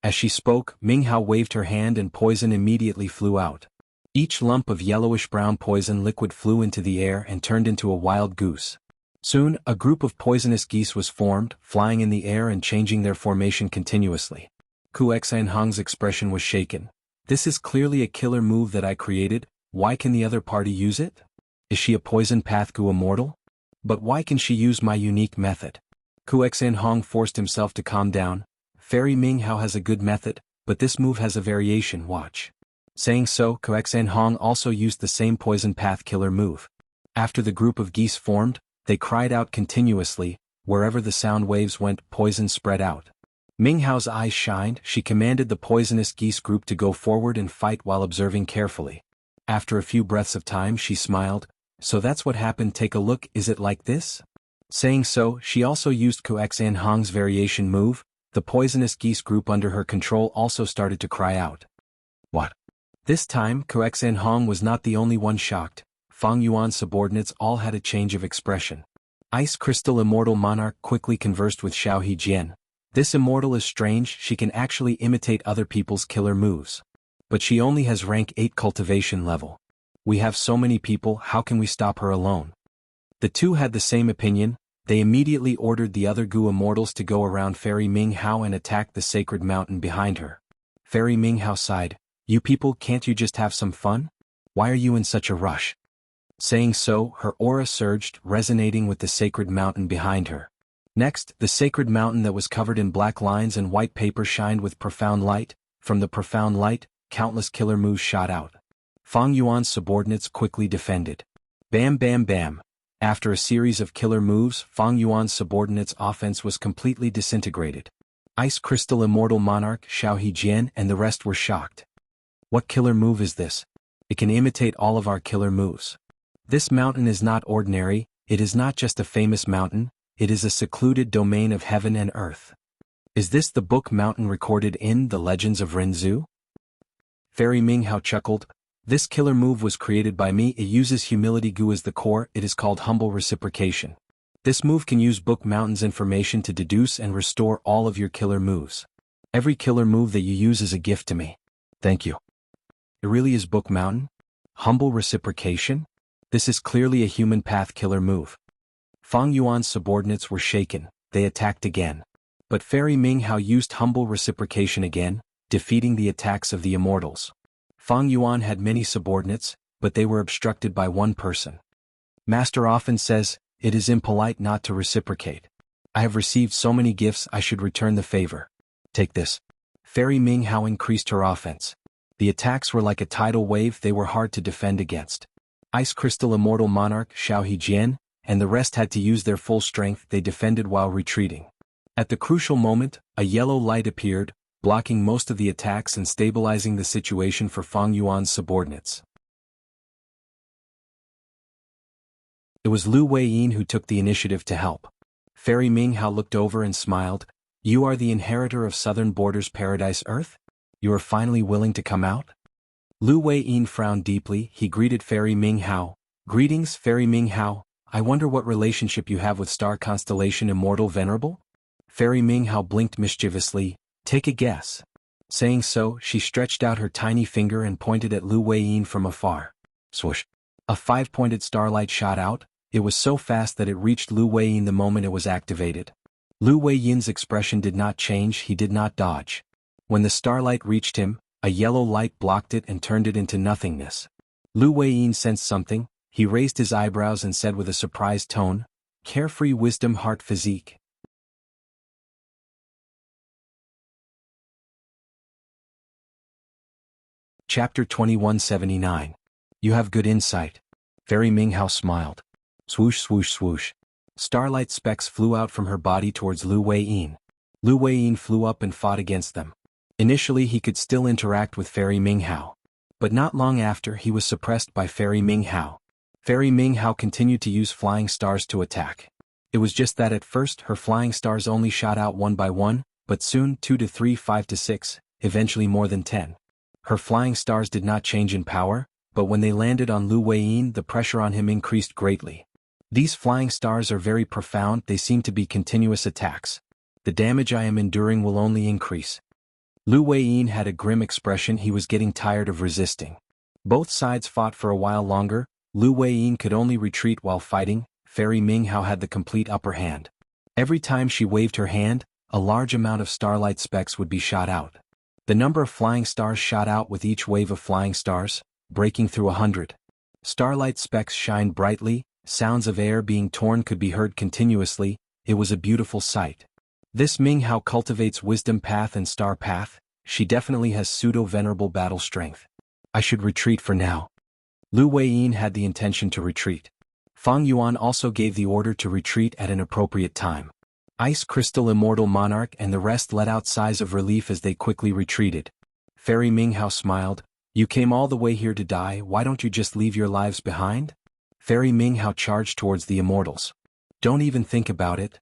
As she spoke, Ming Hao waved her hand and poison immediately flew out. Each lump of yellowish-brown poison liquid flew into the air and turned into a wild goose. Soon, a group of poisonous geese was formed, flying in the air and changing their formation continuously. Kuexian Hong's expression was shaken. This is clearly a killer move that I created, why can the other party use it? Is she a poison path Gu Immortal? But why can she use my unique method? Kuexian Hong forced himself to calm down. Fairy Ming Hao has a good method, but this move has a variation, watch. Saying so, Kuexian Hong also used the same poison path killer move. After the group of geese formed, they cried out continuously. Wherever the sound waves went, poison spread out. Ming Hao's eyes shined. She commanded the poisonous geese group to go forward and fight while observing carefully. After a few breaths of time, she smiled. So that's what happened. Take a look. Is it like this? Saying so, she also used Kuexan Hong's variation move. The poisonous geese group under her control also started to cry out. What? This time, Kuexan Hong was not the only one shocked. Fang Yuan's subordinates all had a change of expression. Ice Crystal Immortal Monarch quickly conversed with Xiao Hejian. This immortal is strange. She can actually imitate other people's killer moves. But she only has rank 8 cultivation level. We have so many people, how can we stop her alone? The two had the same opinion. They immediately ordered the other Gu immortals to go around Fairy Ming Hao and attack the sacred mountain behind her. Fairy Ming Hao sighed. You people, can't you just have some fun? Why are you in such a rush? Saying so, her aura surged, resonating with the sacred mountain behind her. Next, the sacred mountain that was covered in black lines and white paper shined with profound light. From the profound light, countless killer moves shot out. Fang Yuan's subordinates quickly defended. Bam bam bam. After a series of killer moves, Fang Yuan's subordinates' offense was completely disintegrated. Ice Crystal Immortal Monarch, Xiao Hejian, and the rest were shocked. What killer move is this? It can imitate all of our killer moves. This mountain is not ordinary. It is not just a famous mountain. It is a secluded domain of heaven and earth. Is this the book mountain recorded in the Legends of Renzu? Fairy Ming Hao chuckled. This killer move was created by me. It uses humility Gu as the core. It is called humble reciprocation. This move can use book mountain's information to deduce and restore all of your killer moves. Every killer move that you use is a gift to me. Thank you. It really is book mountain? Humble reciprocation? This is clearly a human path killer move. Fang Yuan's subordinates were shaken. They attacked again. But Fairy Ming Hao used humble reciprocation again, defeating the attacks of the immortals. Fang Yuan had many subordinates, but they were obstructed by one person. Master often says, it is impolite not to reciprocate. I have received so many gifts, I should return the favor. Take this. Fairy Ming Hao increased her offense. The attacks were like a tidal wave. They were hard to defend against. Ice Crystal Immortal Monarch, Xiao Hejian, and the rest had to use their full strength. They defended while retreating. At the crucial moment, a yellow light appeared, blocking most of the attacks and stabilizing the situation for Fang Yuan's subordinates. It was Lu Weiyin who took the initiative to help. Fairy Ming Hao looked over and smiled. You are the inheritor of Southern Borders Paradise Earth? You are finally willing to come out? Lu Weiyin frowned deeply. He greeted Fairy Ming Hao. Greetings, Fairy Ming Hao. I wonder what relationship you have with star constellation Immortal Venerable? Fairy Ming Hao blinked mischievously. Take a guess. Saying so, she stretched out her tiny finger and pointed at Lu Weiyin from afar. Swoosh. A 5-pointed starlight shot out. It was so fast that it reached Lu Weiyin the moment it was activated. Lu Weiyin's expression did not change. He did not dodge. When the starlight reached him, a yellow light blocked it and turned it into nothingness. Lu Weiyin sensed something. He raised his eyebrows and said with a surprised tone, Carefree Wisdom Heart Physique. Chapter 2179. You have good insight. Fairy Ming Hao smiled. Swoosh swoosh swoosh. Starlight specks flew out from her body towards Lu Weiyin. Lu Weiyin flew up and fought against them. Initially he could still interact with Fairy Ming Hao. But not long after he was suppressed by Fairy Ming Hao. Fairy Ming Hao continued to use flying stars to attack. It was just that at first her flying stars only shot out one by one, but soon 2 to 3, 5 to 6, eventually more than 10. Her flying stars did not change in power, but when they landed on Lu Weiyin the pressure on him increased greatly. These flying stars are very profound. They seem to be continuous attacks. The damage I am enduring will only increase. Lu Weiyin had a grim expression. He was getting tired of resisting. Both sides fought for a while longer. Lu Weiyin could only retreat while fighting. Fairy Ming Hao had the complete upper hand. Every time she waved her hand, a large amount of starlight specks would be shot out. The number of flying stars shot out with each wave of flying stars, breaking through 100. Starlight specks shined brightly. Sounds of air being torn could be heard continuously. It was a beautiful sight. This Ming Hao cultivates wisdom path and star path. She definitely has pseudo-venerable battle strength. I should retreat for now. Lu Weiyin had the intention to retreat. Fang Yuan also gave the order to retreat at an appropriate time. Ice Crystal Immortal Monarch and the rest let out sighs of relief as they quickly retreated. Fairy Minghao smiled. You came all the way here to die, why don't you just leave your lives behind? Fairy Minghao charged towards the immortals. Don't even think about it.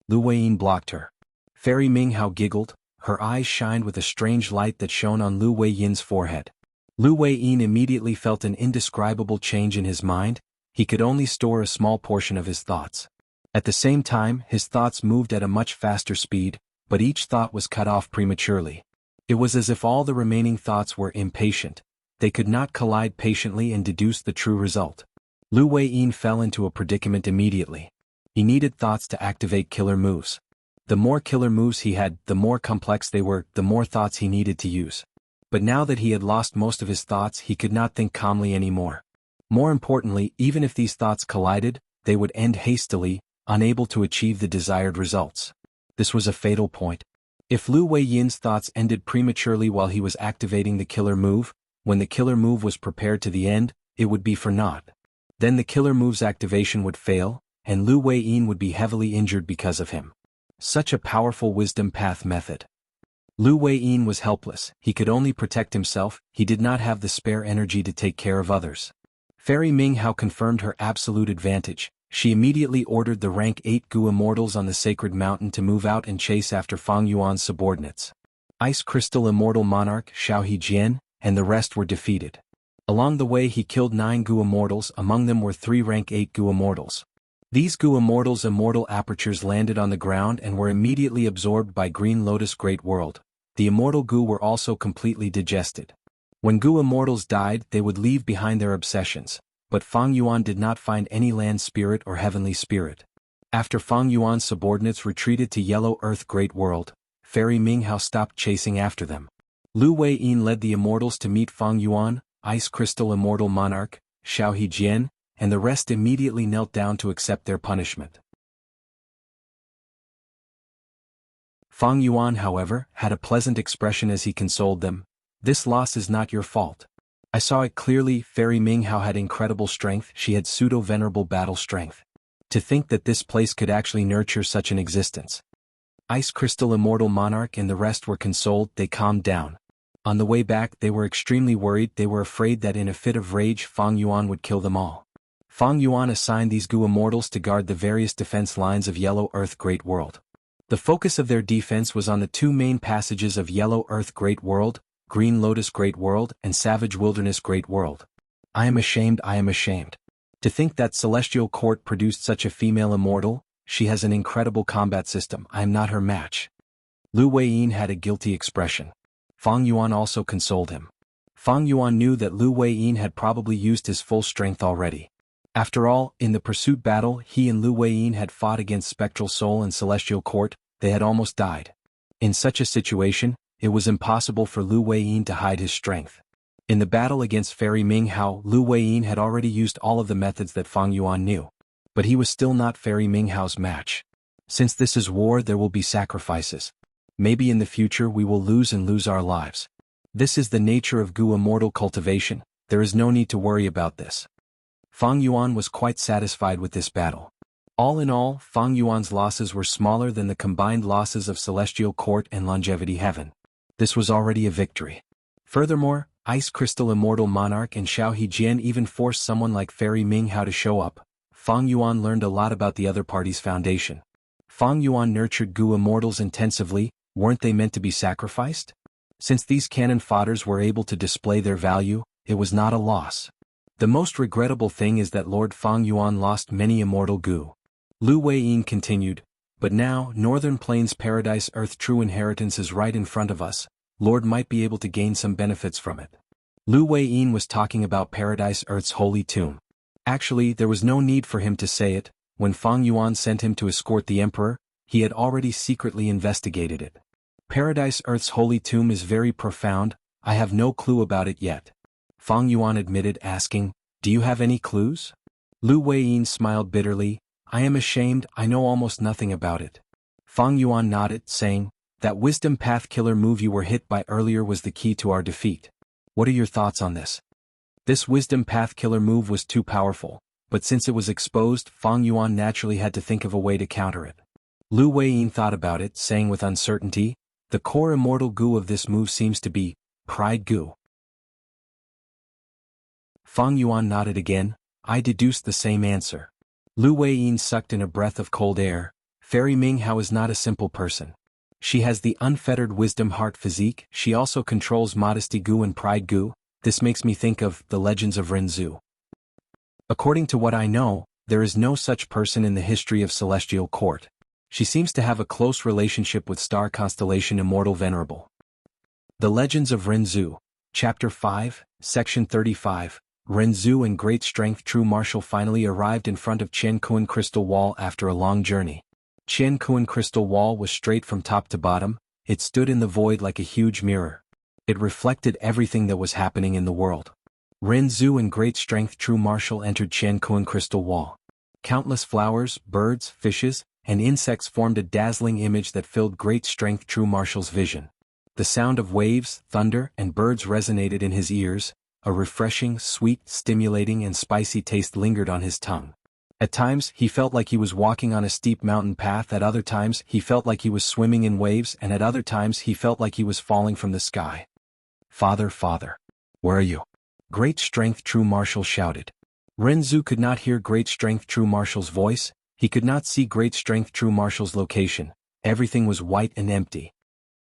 Lu Weiyin blocked her. Fairy Minghao giggled, her eyes shined with a strange light that shone on Lu Weiyin's forehead. Lu Weiyin immediately felt an indescribable change in his mind. He could only store a small portion of his thoughts. At the same time, his thoughts moved at a much faster speed, but each thought was cut off prematurely. It was as if all the remaining thoughts were impatient. They could not collide patiently and deduce the true result. Lu Weiyin fell into a predicament immediately. He needed thoughts to activate killer moves. The more killer moves he had, the more complex they were, the more thoughts he needed to use. But now that he had lost most of his thoughts, he could not think calmly anymore. More importantly, even if these thoughts collided, they would end hastily, unable to achieve the desired results. This was a fatal point. If Lu Weiyin's thoughts ended prematurely while he was activating the killer move, when the killer move was prepared to the end, it would be for naught. Then the killer move's activation would fail, and Lu Weiyin would be heavily injured because of him. Such a powerful wisdom path method. Lu Weiyin was helpless, he could only protect himself, he did not have the spare energy to take care of others. Fairy Minghao confirmed her absolute advantage. She immediately ordered the rank 8 Gu Immortals on the Sacred Mountain to move out and chase after Fang Yuan's subordinates. Ice Crystal Immortal Monarch Xiao Hejian and the rest were defeated. Along the way he killed 9 Gu Immortals, among them were 3 rank 8 Gu Immortals. These Gu Immortals' immortal apertures landed on the ground and were immediately absorbed by Green Lotus Great World. The immortal Gu were also completely digested. When Gu Immortals died, they would leave behind their obsessions. But Fang Yuan did not find any land spirit or heavenly spirit. After Fang Yuan's subordinates retreated to Yellow Earth Great World, Fairy Minghao stopped chasing after them. Lu Weiyin led the immortals to meet Fang Yuan, Ice Crystal Immortal Monarch, Xiao Hejian, and the rest immediately knelt down to accept their punishment. Fang Yuan, however, had a pleasant expression as he consoled them. This loss is not your fault. I saw it clearly. Fairy Minghao had incredible strength, she had pseudo-venerable battle strength. To think that this place could actually nurture such an existence. Ice Crystal Immortal Monarch and the rest were consoled, they calmed down. On the way back they were extremely worried, they were afraid that in a fit of rage Fang Yuan would kill them all. Fang Yuan assigned these Gu Immortals to guard the various defense lines of Yellow Earth Great World. The focus of their defense was on the 2 main passages of Yellow Earth Great World, Green Lotus Great World, and Savage Wilderness Great World. I am ashamed. To think that Celestial Court produced such a female immortal, she has an incredible combat system, I am not her match. Lu Weiyin had a guilty expression. Fang Yuan also consoled him. Fang Yuan knew that Lu Weiyin had probably used his full strength already. After all, in the pursuit battle he and Lu Weiyin had fought against Spectral Soul and Celestial Court, they had almost died. In such a situation, it was impossible for Lu Weiyin to hide his strength. In the battle against Fairy Minghao, Lu Weiyin had already used all of the methods that Fang Yuan knew. But he was still not Fairy Minghao's match. Since this is war, there will be sacrifices. Maybe in the future we will lose our lives. This is the nature of Gu Immortal cultivation, there is no need to worry about this. Fang Yuan was quite satisfied with this battle. All in all, Fang Yuan's losses were smaller than the combined losses of Celestial Court and Longevity Heaven. This was already a victory. Furthermore, Ice Crystal Immortal Monarch and Xiao Hejian even forced someone like Fairy Minghao to show up. Fang Yuan learned a lot about the other party's foundation. Fang Yuan nurtured Gu Immortals intensively, weren't they meant to be sacrificed? Since these cannon fodders were able to display their value, it was not a loss. The most regrettable thing is that Lord Fang Yuan lost many immortal Gu. Lu Weiyin continued, but now, Northern Plains Paradise Earth true inheritance is right in front of us, Lord might be able to gain some benefits from it. Lu Weiyin was talking about Paradise Earth's holy tomb. Actually, there was no need for him to say it. When Fang Yuan sent him to escort the emperor, he had already secretly investigated it. Paradise Earth's holy tomb is very profound, I have no clue about it yet. Fang Yuan admitted, asking, do you have any clues? Lu Weiyin smiled bitterly, I am ashamed, I know almost nothing about it. Fang Yuan nodded, saying, that wisdom path killer move you were hit by earlier was the key to our defeat. What are your thoughts on this? This wisdom path killer move was too powerful. but since it was exposed, Fang Yuan naturally had to think of a way to counter it. Lu Weiyin thought about it, saying with uncertainty, "The core immortal goo of this move seems to be pride goo." Fang Yuan nodded again. "I deduced the same answer." Lu Weiyin sucked in a breath of cold air. Fairy Minghao is not a simple person. She has the unfettered wisdom heart physique. She also controls modesty goo and pride goo. This makes me think of the legends of Renzu. According to what I know, there is no such person in the history of Celestial Court. She seems to have a close relationship with star constellation Immortal Venerable. The Legends of Renzu, Chapter 5, Section 35. Renzu and great strength true martial finally arrived in front of Qiankuan Crystal Wall after a long journey. Qiankuan Crystal Wall was straight from top to bottom. It stood in the void like a huge mirror. It reflected everything that was happening in the world. Renzu and great strength true martial entered Qiankuan Crystal Wall. Countless flowers, birds, fishes, and insects formed a dazzling image that filled great strength true martial's vision. The sound of waves, thunder, and birds resonated in his ears. A refreshing, sweet, stimulating and spicy taste lingered on his tongue. At times, he felt like he was walking on a steep mountain path. At other times, he felt like he was swimming in waves, and at other times he felt like he was falling from the sky. "Father, father, where are you?" Great strength true martial shouted. Renzu could not hear great strength true martial's voice. He could not see great strength true martial's location. Everything was white and empty.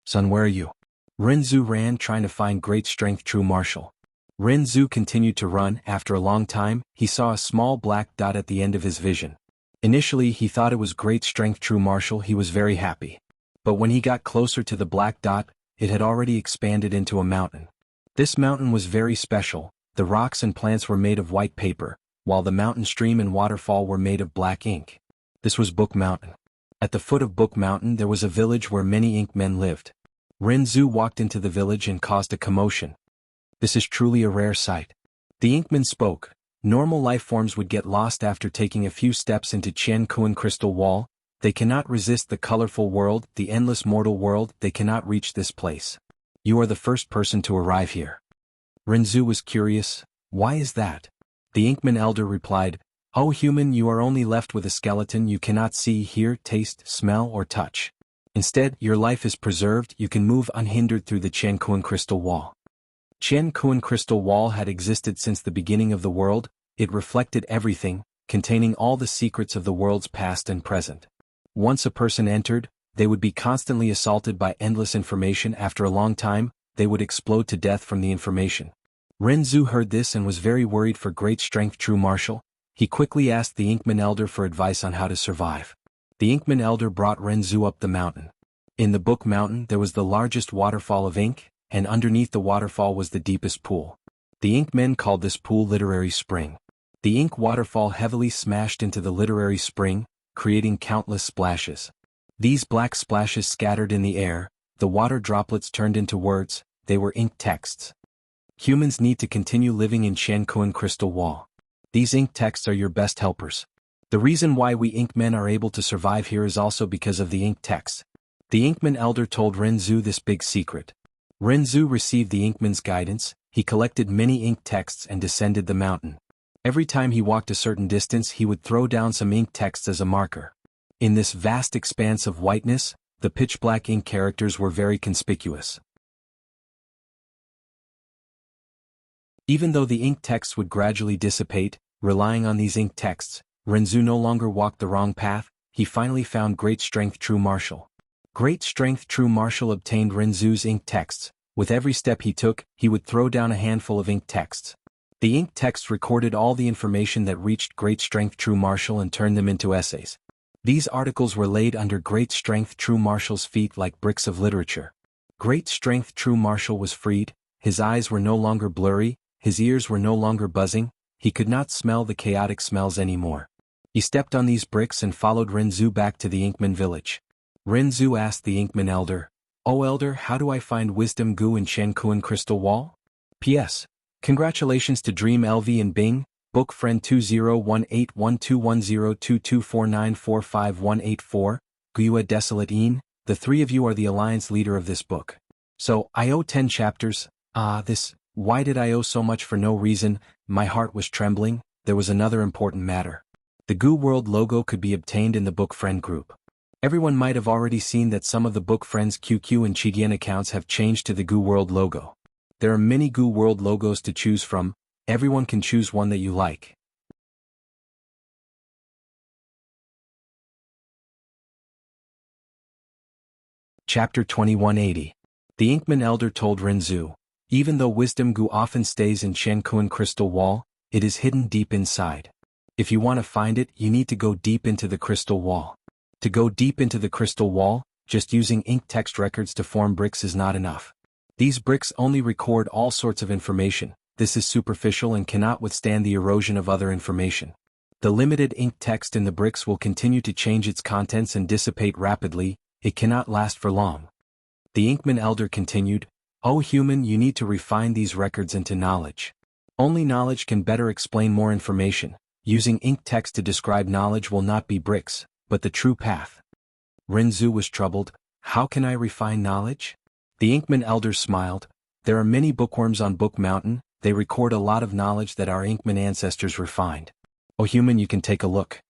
"Son, where are you?" Renzu ran, trying to find great strength true martial. Renzu continued to run. After a long time, he saw a small black dot at the end of his vision. Initially he thought it was great strength true martial. He was very happy. But when he got closer to the black dot, it had already expanded into a mountain. This mountain was very special. The rocks and plants were made of white paper, while the mountain stream and waterfall were made of black ink. This was Book Mountain. At the foot of Book Mountain there was a village where many ink men lived. Renzu walked into the village and caused a commotion. This is truly a rare sight. The Inkman spoke. Normal life forms would get lost after taking a few steps into Qiankuan Crystal Wall. They cannot resist the colorful world, the endless mortal world. They cannot reach this place. You are the first person to arrive here. Renzu was curious. Why is that? The Inkman elder replied, "Oh human, you are only left with a skeleton. You cannot see, hear, taste, smell, or touch. Instead, your life is preserved. You can move unhindered through the Qiankuan Crystal Wall." Qiankuan Crystal Wall had existed since the beginning of the world. It reflected everything, containing all the secrets of the world's past and present. Once a person entered, they would be constantly assaulted by endless information. After a long time, they would explode to death from the information. Renzu heard this and was very worried for great strength true martial. He quickly asked the Inkman elder for advice on how to survive. The Inkman elder brought Renzu up the mountain. In the Book Mountain there was the largest waterfall of ink, and underneath the waterfall was the deepest pool. The ink men called this pool Literary Spring. The ink waterfall heavily smashed into the literary spring, creating countless splashes. These black splashes scattered in the air, the water droplets turned into words. They were ink texts. Humans need to continue living in Qiankuan Crystal Wall. These ink texts are your best helpers. The reason why we ink men are able to survive here is also because of the ink texts. The Inkman elder told Renzu this big secret. Renzu received the Inkman's guidance. He collected many ink texts and descended the mountain. Every time he walked a certain distance he would throw down some ink texts as a marker. In this vast expanse of whiteness, the pitch-black ink characters were very conspicuous. Even though the ink texts would gradually dissipate, relying on these ink texts, Renzu no longer walked the wrong path. He finally found great strength true martial. Great strength true martial obtained Renzu's ink texts. With every step he took, he would throw down a handful of ink texts. The ink texts recorded all the information that reached great strength true martial and turned them into essays. These articles were laid under great strength true martial's feet like bricks of literature. Great strength true martial was freed. His eyes were no longer blurry, his ears were no longer buzzing, he could not smell the chaotic smells anymore. He stepped on these bricks and followed Renzu back to the Inkman village. Renzu asked the Inkman elder, "Oh elder, how do I find wisdom goo in Qiankuan Crystal Wall?" P.S. Congratulations to Dream LV and Bing, book friend 201812102249454184, Gua Desolate Een, the three of you are the alliance leader of this book. So, I owe 10 chapters, why did I owe so much for no reason? My heart was trembling, there was another important matter. The Goo World logo could be obtained in the Book Friend group. Everyone might have already seen that some of the Book Friend's QQ and Qdian accounts have changed to the Goo World logo. There are many Goo World logos to choose from. Everyone can choose one that you like. Chapter 2180. The Inkman Elder told Renzu, even though wisdom Goo often stays in Shenkuan crystal wall, it is hidden deep inside. If you want to find it, you need to go deep into the crystal wall. To go deep into the crystal wall, just using ink text records to form bricks is not enough. These bricks only record all sorts of information. This is superficial and cannot withstand the erosion of other information. The limited ink text in the bricks will continue to change its contents and dissipate rapidly. It cannot last for long. The Inkman Elder continued, "O human, you need to refine these records into knowledge. Only knowledge can better explain more information. Using ink text to describe knowledge will not be bricks, but the true path." Renzu was troubled. How can I refine knowledge? The Inkman Elder smiled. There are many bookworms on Book Mountain. They record a lot of knowledge that our Inkman ancestors refined. O human, you can take a look.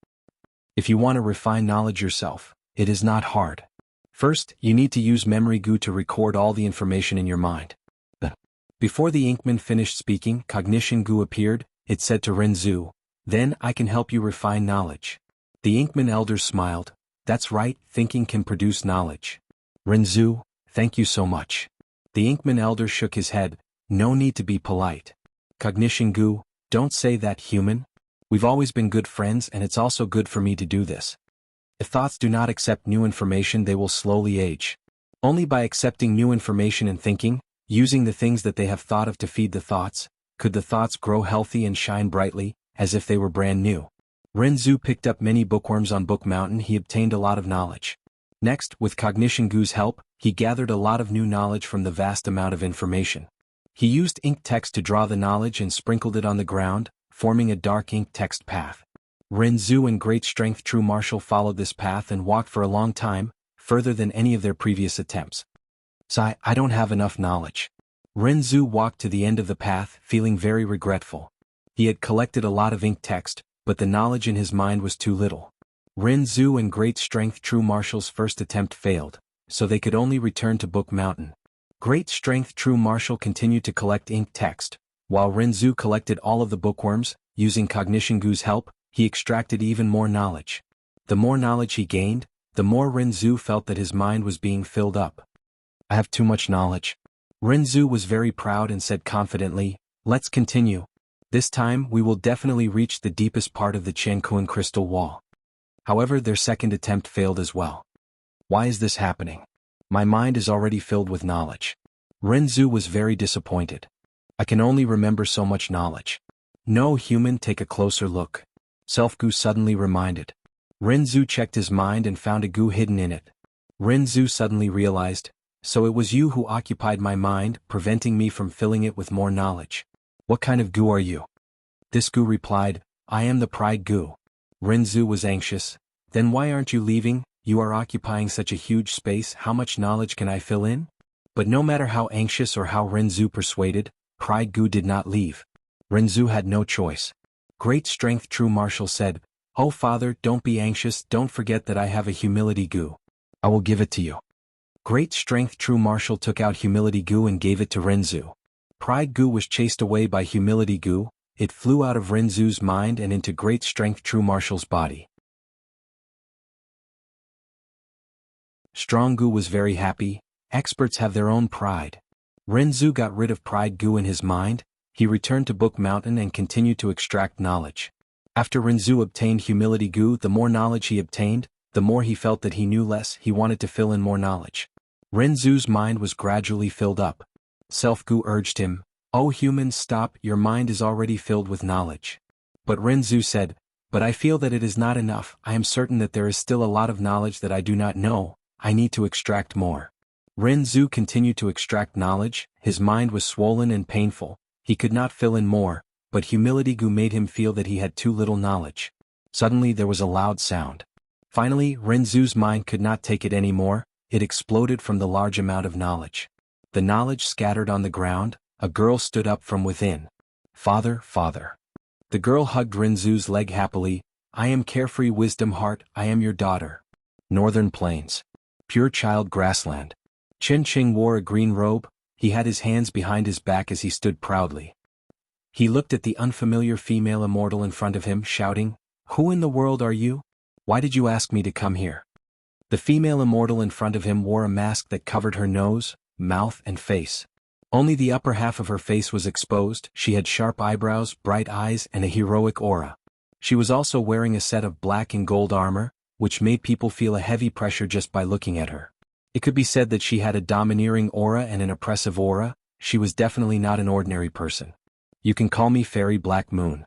If you want to refine knowledge yourself, it is not hard. First, you need to use memory goo to record all the information in your mind. Before the Inkman finished speaking, cognition goo appeared. It said to Renzu, "Then I can help you refine knowledge." The Inkman Elder smiled. "That's right, thinking can produce knowledge." Renzu, "Thank you so much." The Inkman Elder shook his head. "No need to be polite." Cognition goo, "Don't say that, human. We've always been good friends and it's also good for me to do this. If thoughts do not accept new information, they will slowly age. Only by accepting new information and thinking, using the things that they have thought of to feed the thoughts, could the thoughts grow healthy and shine brightly, as if they were brand new." Renzu picked up many bookworms on Book Mountain. He obtained a lot of knowledge. Next, with Cognition Goo's help, he gathered a lot of new knowledge from the vast amount of information. He used ink text to draw the knowledge and sprinkled it on the ground, forming a dark ink text path. Renzu and Great Strength True Martial followed this path and walked for a long time, further than any of their previous attempts. "Sigh, I don't have enough knowledge." Renzu walked to the end of the path, feeling very regretful. He had collected a lot of ink text, but the knowledge in his mind was too little. Renzu and Great Strength True Martial's first attempt failed, so they could only return to Book Mountain. Great Strength True Martial continued to collect ink text, while Renzu collected all of the bookworms. Using Cognition Goo's help, he extracted even more knowledge. The more knowledge he gained, the more Renzu felt that his mind was being filled up. "I have too much knowledge." Renzu was very proud and said confidently, "Let's continue. This time we will definitely reach the deepest part of the Shenkuan crystal wall." However, their second attempt failed as well. "Why is this happening? My mind is already filled with knowledge." Renzu was very disappointed. "I can only remember so much knowledge." "No, human, take a closer look." Self-Goo suddenly reminded. Renzu checked his mind and found a goo hidden in it. Renzu suddenly realized, "So it was you who occupied my mind, preventing me from filling it with more knowledge. What kind of goo are you?" This goo replied, "I am the pride goo." Renzu was anxious. "Then why aren't you leaving? You are occupying such a huge space. How much knowledge can I fill in?" But no matter how anxious or how Renzu persuaded, pride goo did not leave. Renzu had no choice. Great Strength True Martial said, "Oh father, don't be anxious. Don't forget that I have a humility goo. I will give it to you." Great Strength True Martial took out humility goo and gave it to Renzu. Pride goo was chased away by humility goo. It flew out of Renzu's mind and into Great Strength True Martial's body. Strong goo was very happy. Experts have their own pride. Renzu got rid of pride goo in his mind. He returned to Book Mountain and continued to extract knowledge. After Renzu obtained humility goo, the more knowledge he obtained, the more he felt that he knew less. He wanted to fill in more knowledge. Renzu's mind was gradually filled up. Self-Goo urged him, "Oh human, stop, your mind is already filled with knowledge." But Renzu said, "But I feel that it is not enough. I am certain that there is still a lot of knowledge that I do not know. I need to extract more." Renzu continued to extract knowledge. His mind was swollen and painful. He could not fill in more, but humility goo made him feel that he had too little knowledge. Suddenly there was a loud sound. Finally, Renzu's mind could not take it anymore. It exploded from the large amount of knowledge. The knowledge scattered on the ground. A girl stood up from within. "Father, father." The girl hugged Rinzu's leg happily. I am carefree wisdom heart, I am your daughter. Northern Plains. Pure child grassland. Chen Qing wore a green robe, he had his hands behind his back as he stood proudly. He looked at the unfamiliar female immortal in front of him, shouting, Who in the world are you? Why did you ask me to come here? The female immortal in front of him wore a mask that covered her nose, mouth and face. Only the upper half of her face was exposed. She had sharp eyebrows, bright eyes and a heroic aura. She was also wearing a set of black and gold armor, which made people feel a heavy pressure just by looking at her. It could be said that she had a domineering aura and an oppressive aura. She was definitely not an ordinary person. You can call me Fairy Black Moon.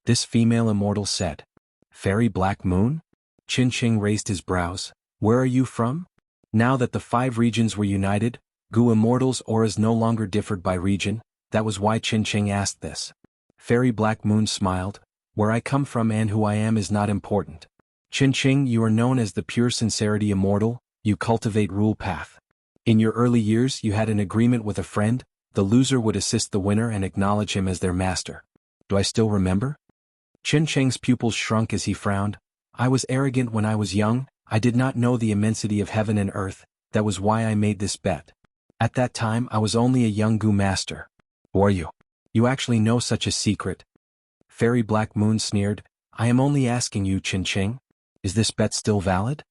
This female immortal said. Fairy Black Moon? Qin Qing raised his brows. Where are you from? Now that the 5 regions were united, Gu Immortal's auras no longer differed by region, that was why Qin Qing asked this. Fairy Black Moon smiled. Where I come from and who I am is not important. Qin Qing, you are known as the Pure Sincerity Immortal, you cultivate rule path. In your early years you had an agreement with a friend, the loser would assist the winner and acknowledge him as their master. Do I still remember? Qin Qing's pupils shrunk as he frowned. I was arrogant when I was young, I did not know the immensity of heaven and earth, that was why I made this bet. At that time I was only a young Gu master. Who are you? You actually know such a secret? Fairy Black Moon sneered. I am only asking you, Qin Qing. Is this bet still valid?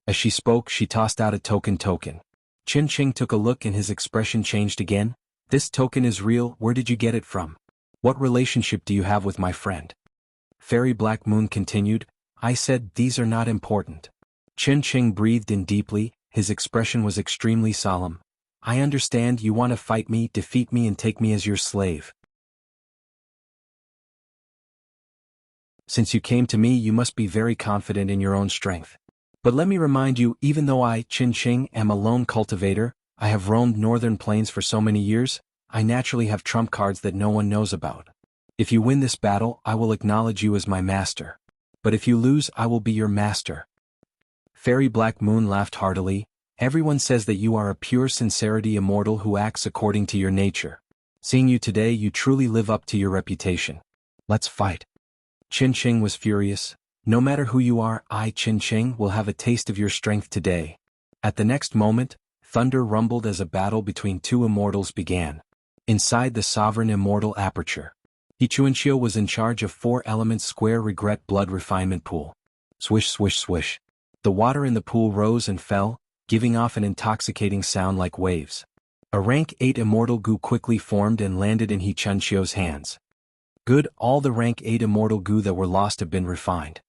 As she spoke she tossed out a token. Qin Qing took a look and his expression changed again. This token is real, where did you get it from? What relationship do you have with my friend? Fairy Black Moon continued. I said these are not important. Qin Qing breathed in deeply, his expression was extremely solemn. I understand you want to fight me, defeat me and take me as your slave. Since you came to me you must be very confident in your own strength. But let me remind you, even though I, Qin Qing, am a lone cultivator, I have roamed northern plains for so many years, I naturally have trump cards that no one knows about. If you win this battle, I will acknowledge you as my master. But if you lose, I will be your master. Fairy Black Moon laughed heartily. Everyone says that you are a pure sincerity immortal who acts according to your nature. Seeing you today, you truly live up to your reputation. Let's fight. Qin Qing was furious. No matter who you are, I, Qin Qing, will have a taste of your strength today. At the next moment, thunder rumbled as a battle between 2 immortals began. Inside the sovereign immortal aperture, Ichuanqiu was in charge of 4 elements square regret blood refinement pool. Swish swish swish. The water in the pool rose and fell, giving off an intoxicating sound like waves. A rank 8 immortal Gu quickly formed and landed in Ichuanqiu's hands. Good, all the rank 8 immortal Gu that were lost have been refined.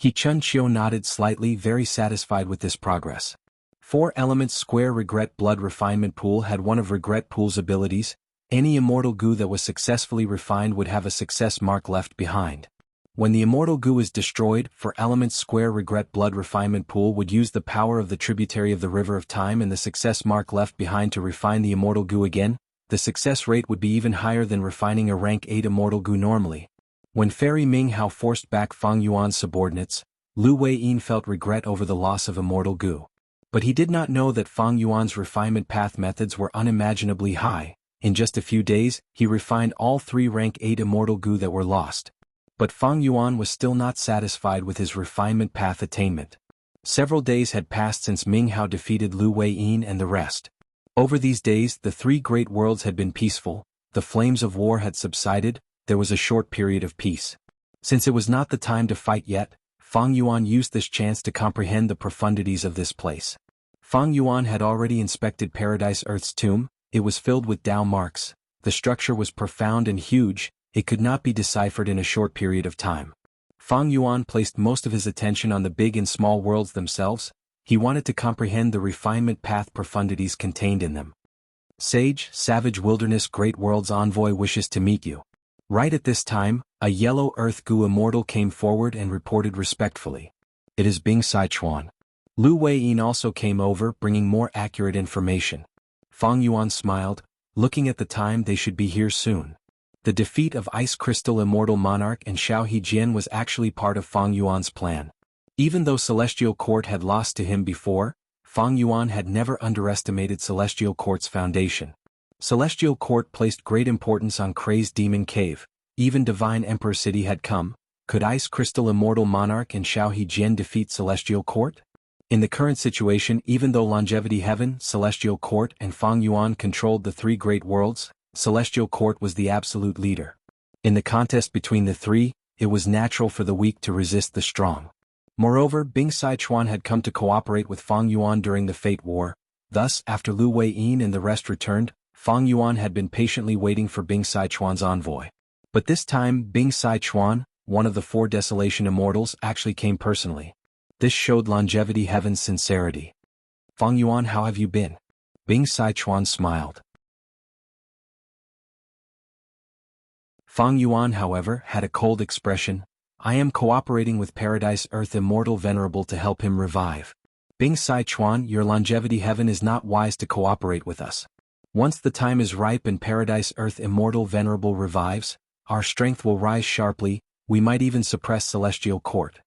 Ichuanqiu nodded slightly, very satisfied with this progress. 4 elements square regret blood refinement pool had one of regret pool's abilities. Any immortal Gu that was successfully refined would have a success mark left behind. When the immortal Gu is destroyed, 4 elements square regret blood refinement pool would use the power of the tributary of the river of time and the success mark left behind to refine the immortal Gu again. The success rate would be even higher than refining a rank 8 immortal Gu normally. When Fairy Ming Hao forced back Fang Yuan's subordinates, Lu Weiyin felt regret over the loss of immortal Gu. But he did not know that Fang Yuan's refinement path methods were unimaginably high. In just a few days, he refined all 3 rank 8 immortal Gu that were lost. But Fang Yuan was still not satisfied with his refinement path attainment. Several days had passed since Ming Hao defeated Lu Weiyin and the rest. Over these days, the 3 great worlds had been peaceful, the flames of war had subsided, there was a short period of peace. Since it was not the time to fight yet, Fang Yuan used this chance to comprehend the profundities of this place. Fang Yuan had already inspected Paradise Earth's tomb, it was filled with Dao marks, the structure was profound and huge, it could not be deciphered in a short period of time. Fang Yuan placed most of his attention on the big and small worlds themselves, he wanted to comprehend the refinement path profundities contained in them. Sage, Savage Wilderness Great World's envoy wishes to meet you. Right at this time, a yellow Earth Gu immortal came forward and reported respectfully. It is Bing Sichuan. Lu Weiyin also came over, bringing more accurate information. Fang Yuan smiled, looking at the time they should be here soon. The defeat of Ice Crystal Immortal Monarch and Xiao Hejian was actually part of Fang Yuan's plan. Even though Celestial Court had lost to him before, Fang Yuan had never underestimated Celestial Court's foundation. Celestial Court placed great importance on Crazed Demon Cave, even Divine Emperor City had come. Could Ice Crystal Immortal Monarch and Xiaohe Jian defeat Celestial Court? In the current situation, even though Longevity Heaven, Celestial Court and Feng Yuan controlled the three great worlds, Celestial Court was the absolute leader. In the contest between the three, it was natural for the weak to resist the strong. Moreover, Bing Sichuan had come to cooperate with Feng Yuan during the Fate War. Thus, after Lu Weiyin and the rest returned, Feng Yuan had been patiently waiting for Bing Sichuan's envoy. But this time, Bing Sichuan, one of the four Desolation Immortals, actually came personally. This showed Longevity Heaven's sincerity. Feng Yuan, how have you been? Bing Sichuan smiled. Feng Yuan, however, had a cold expression. I am cooperating with Paradise Earth Immortal Venerable to help him revive. Bing Sichuan, your Longevity Heaven is not wise to cooperate with us. Once the time is ripe and Paradise Earth Immortal Venerable revives, our strength will rise sharply. We might even suppress Celestial Court.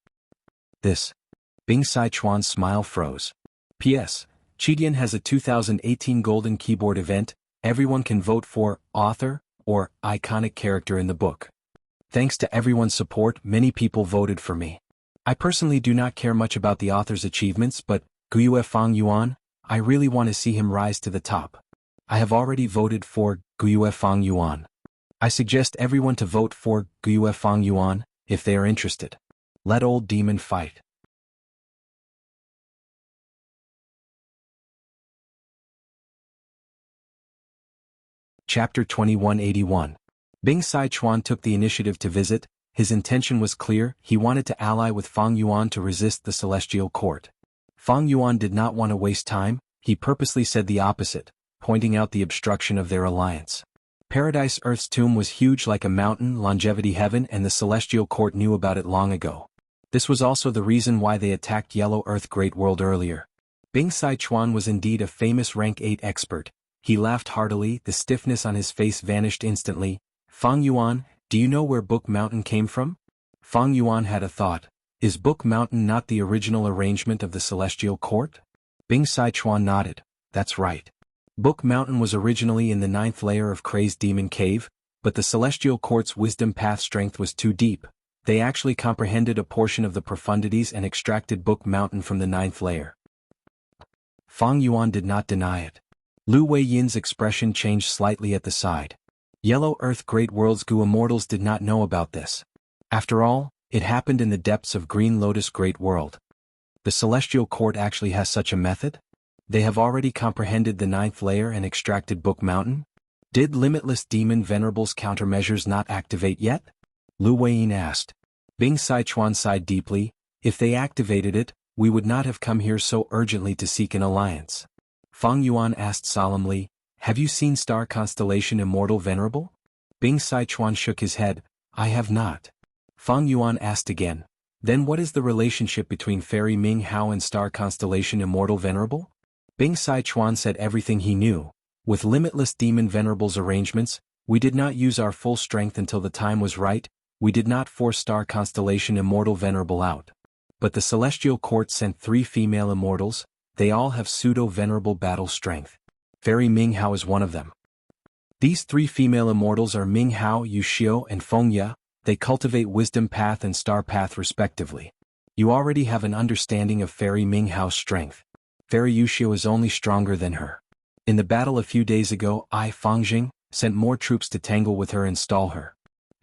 This. Bing Sichuan's smile froze. P.S. Qidian has a 2018 Golden Keyboard event. Everyone can vote for author or iconic character in the book. Thanks to everyone's support, many people voted for me. I personally do not care much about the author's achievements, but Guyue Feng Yuan, I really want to see him rise to the top. I have already voted for Guyue Feng Yuan. I suggest everyone to vote for Guyue Feng Yuan, if they are interested. Let old demon fight. Chapter 2181. Bing Sichuan took the initiative to visit. His intention was clear. He wanted to ally with Feng Yuan to resist the Celestial Court. Feng Yuan did not want to waste time. He purposely said the opposite, pointing out the obstruction of their alliance. Paradise Earth's tomb was huge like a mountain, Longevity Heaven and the Celestial Court knew about it long ago. This was also the reason why they attacked Yellow Earth Great World earlier. Bing Sichuan was indeed a famous rank 8 expert. He laughed heartily, the stiffness on his face vanished instantly. Feng Yuan, do you know where Book Mountain came from? Feng Yuan had a thought. Is Book Mountain not the original arrangement of the Celestial Court? Bing Sichuan nodded. That's right. Book Mountain was originally in the 9th layer of Crazed Demon Cave, but the Celestial Court's wisdom path strength was too deep. They actually comprehended a portion of the profundities and extracted Book Mountain from the 9th layer. Feng Yuan did not deny it. Lu Weiyin's expression changed slightly at the side. Yellow Earth Great World's Gu Immortals did not know about this. After all, it happened in the depths of Green Lotus Great World. The Celestial Court actually has such a method? They have already comprehended the 9th layer and extracted Book Mountain? Did Limitless Demon Venerable's countermeasures not activate yet? Lu Weiyin asked. Bing Sichuan sighed deeply. If they activated it, we would not have come here so urgently to seek an alliance. Feng Yuan asked solemnly, have you seen Star Constellation Immortal Venerable? Bing Sichuan shook his head. I have not. Feng Yuan asked again. Then what is the relationship between Fairy Ming Hao and Star Constellation Immortal Venerable? Bing Sichuan said everything he knew. With Limitless Demon Venerable's arrangements, we did not use our full strength until the time was right. We did not force Star Constellation Immortal Venerable out. But the Celestial Court sent 3 female immortals. They all have pseudo-venerable battle strength. Fairy Ming Hao is one of them. These 3 female immortals are Ming Hao, Yu Xiu and Feng Ya. They cultivate Wisdom Path and Star Path respectively. You already have an understanding of Fairy Ming Hao's strength. Fairy Yu Xiu is only stronger than her. In the battle a few days ago, I, Fangjing, sent more troops to tangle with her and stall her.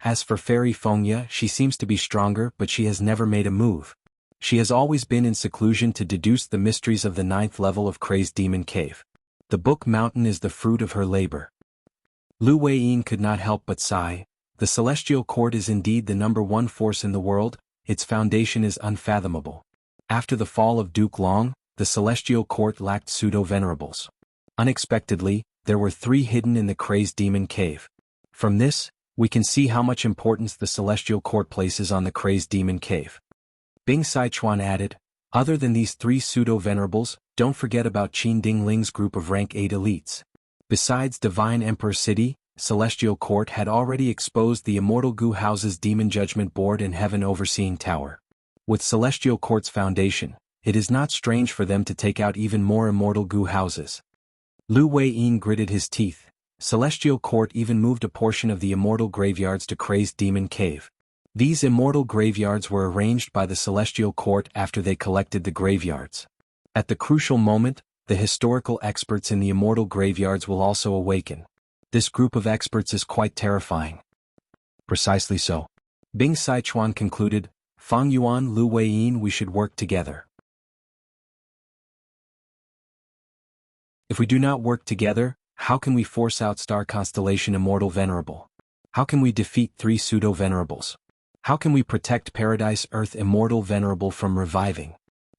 As for Fairy Feng Ya, she seems to be stronger, but she has never made a move. She has always been in seclusion to deduce the mysteries of the 9th level of Crazed Demon Cave. The Book Mountain is the fruit of her labor. Lu Weiyin could not help but sigh. The Celestial Court is indeed the #1 force in the world. Its foundation is unfathomable. After the fall of Duke Long, the Celestial Court lacked pseudo-venerables. Unexpectedly, there were 3 hidden in the Crazed Demon Cave. From this, we can see how much importance the Celestial Court places on the Crazed Demon Cave. Bing Sichuan added, other than these 3 pseudo-venerables, don't forget about Qin Dingling's group of rank 8 elites. Besides Divine Emperor City, Celestial Court had already exposed the Immortal Gu House's Demon Judgment Board and Heaven Overseeing Tower. With Celestial Court's foundation, it is not strange for them to take out even more Immortal Gu Houses. Lu Weiyin gritted his teeth. Celestial Court even moved a portion of the immortal graveyards to Crazed Demon Cave. These immortal graveyards were arranged by the Celestial Court after they collected the graveyards. At the crucial moment, the historical experts in the immortal graveyards will also awaken. This group of experts is quite terrifying. Precisely so. Bing Sichuan concluded, Fang Yuan, Lu Weiyin, we should work together. If we do not work together, how can we force out Star Constellation Immortal Venerable? How can we defeat 3 pseudo-venerables? How can we protect Paradise Earth Immortal Venerable from reviving?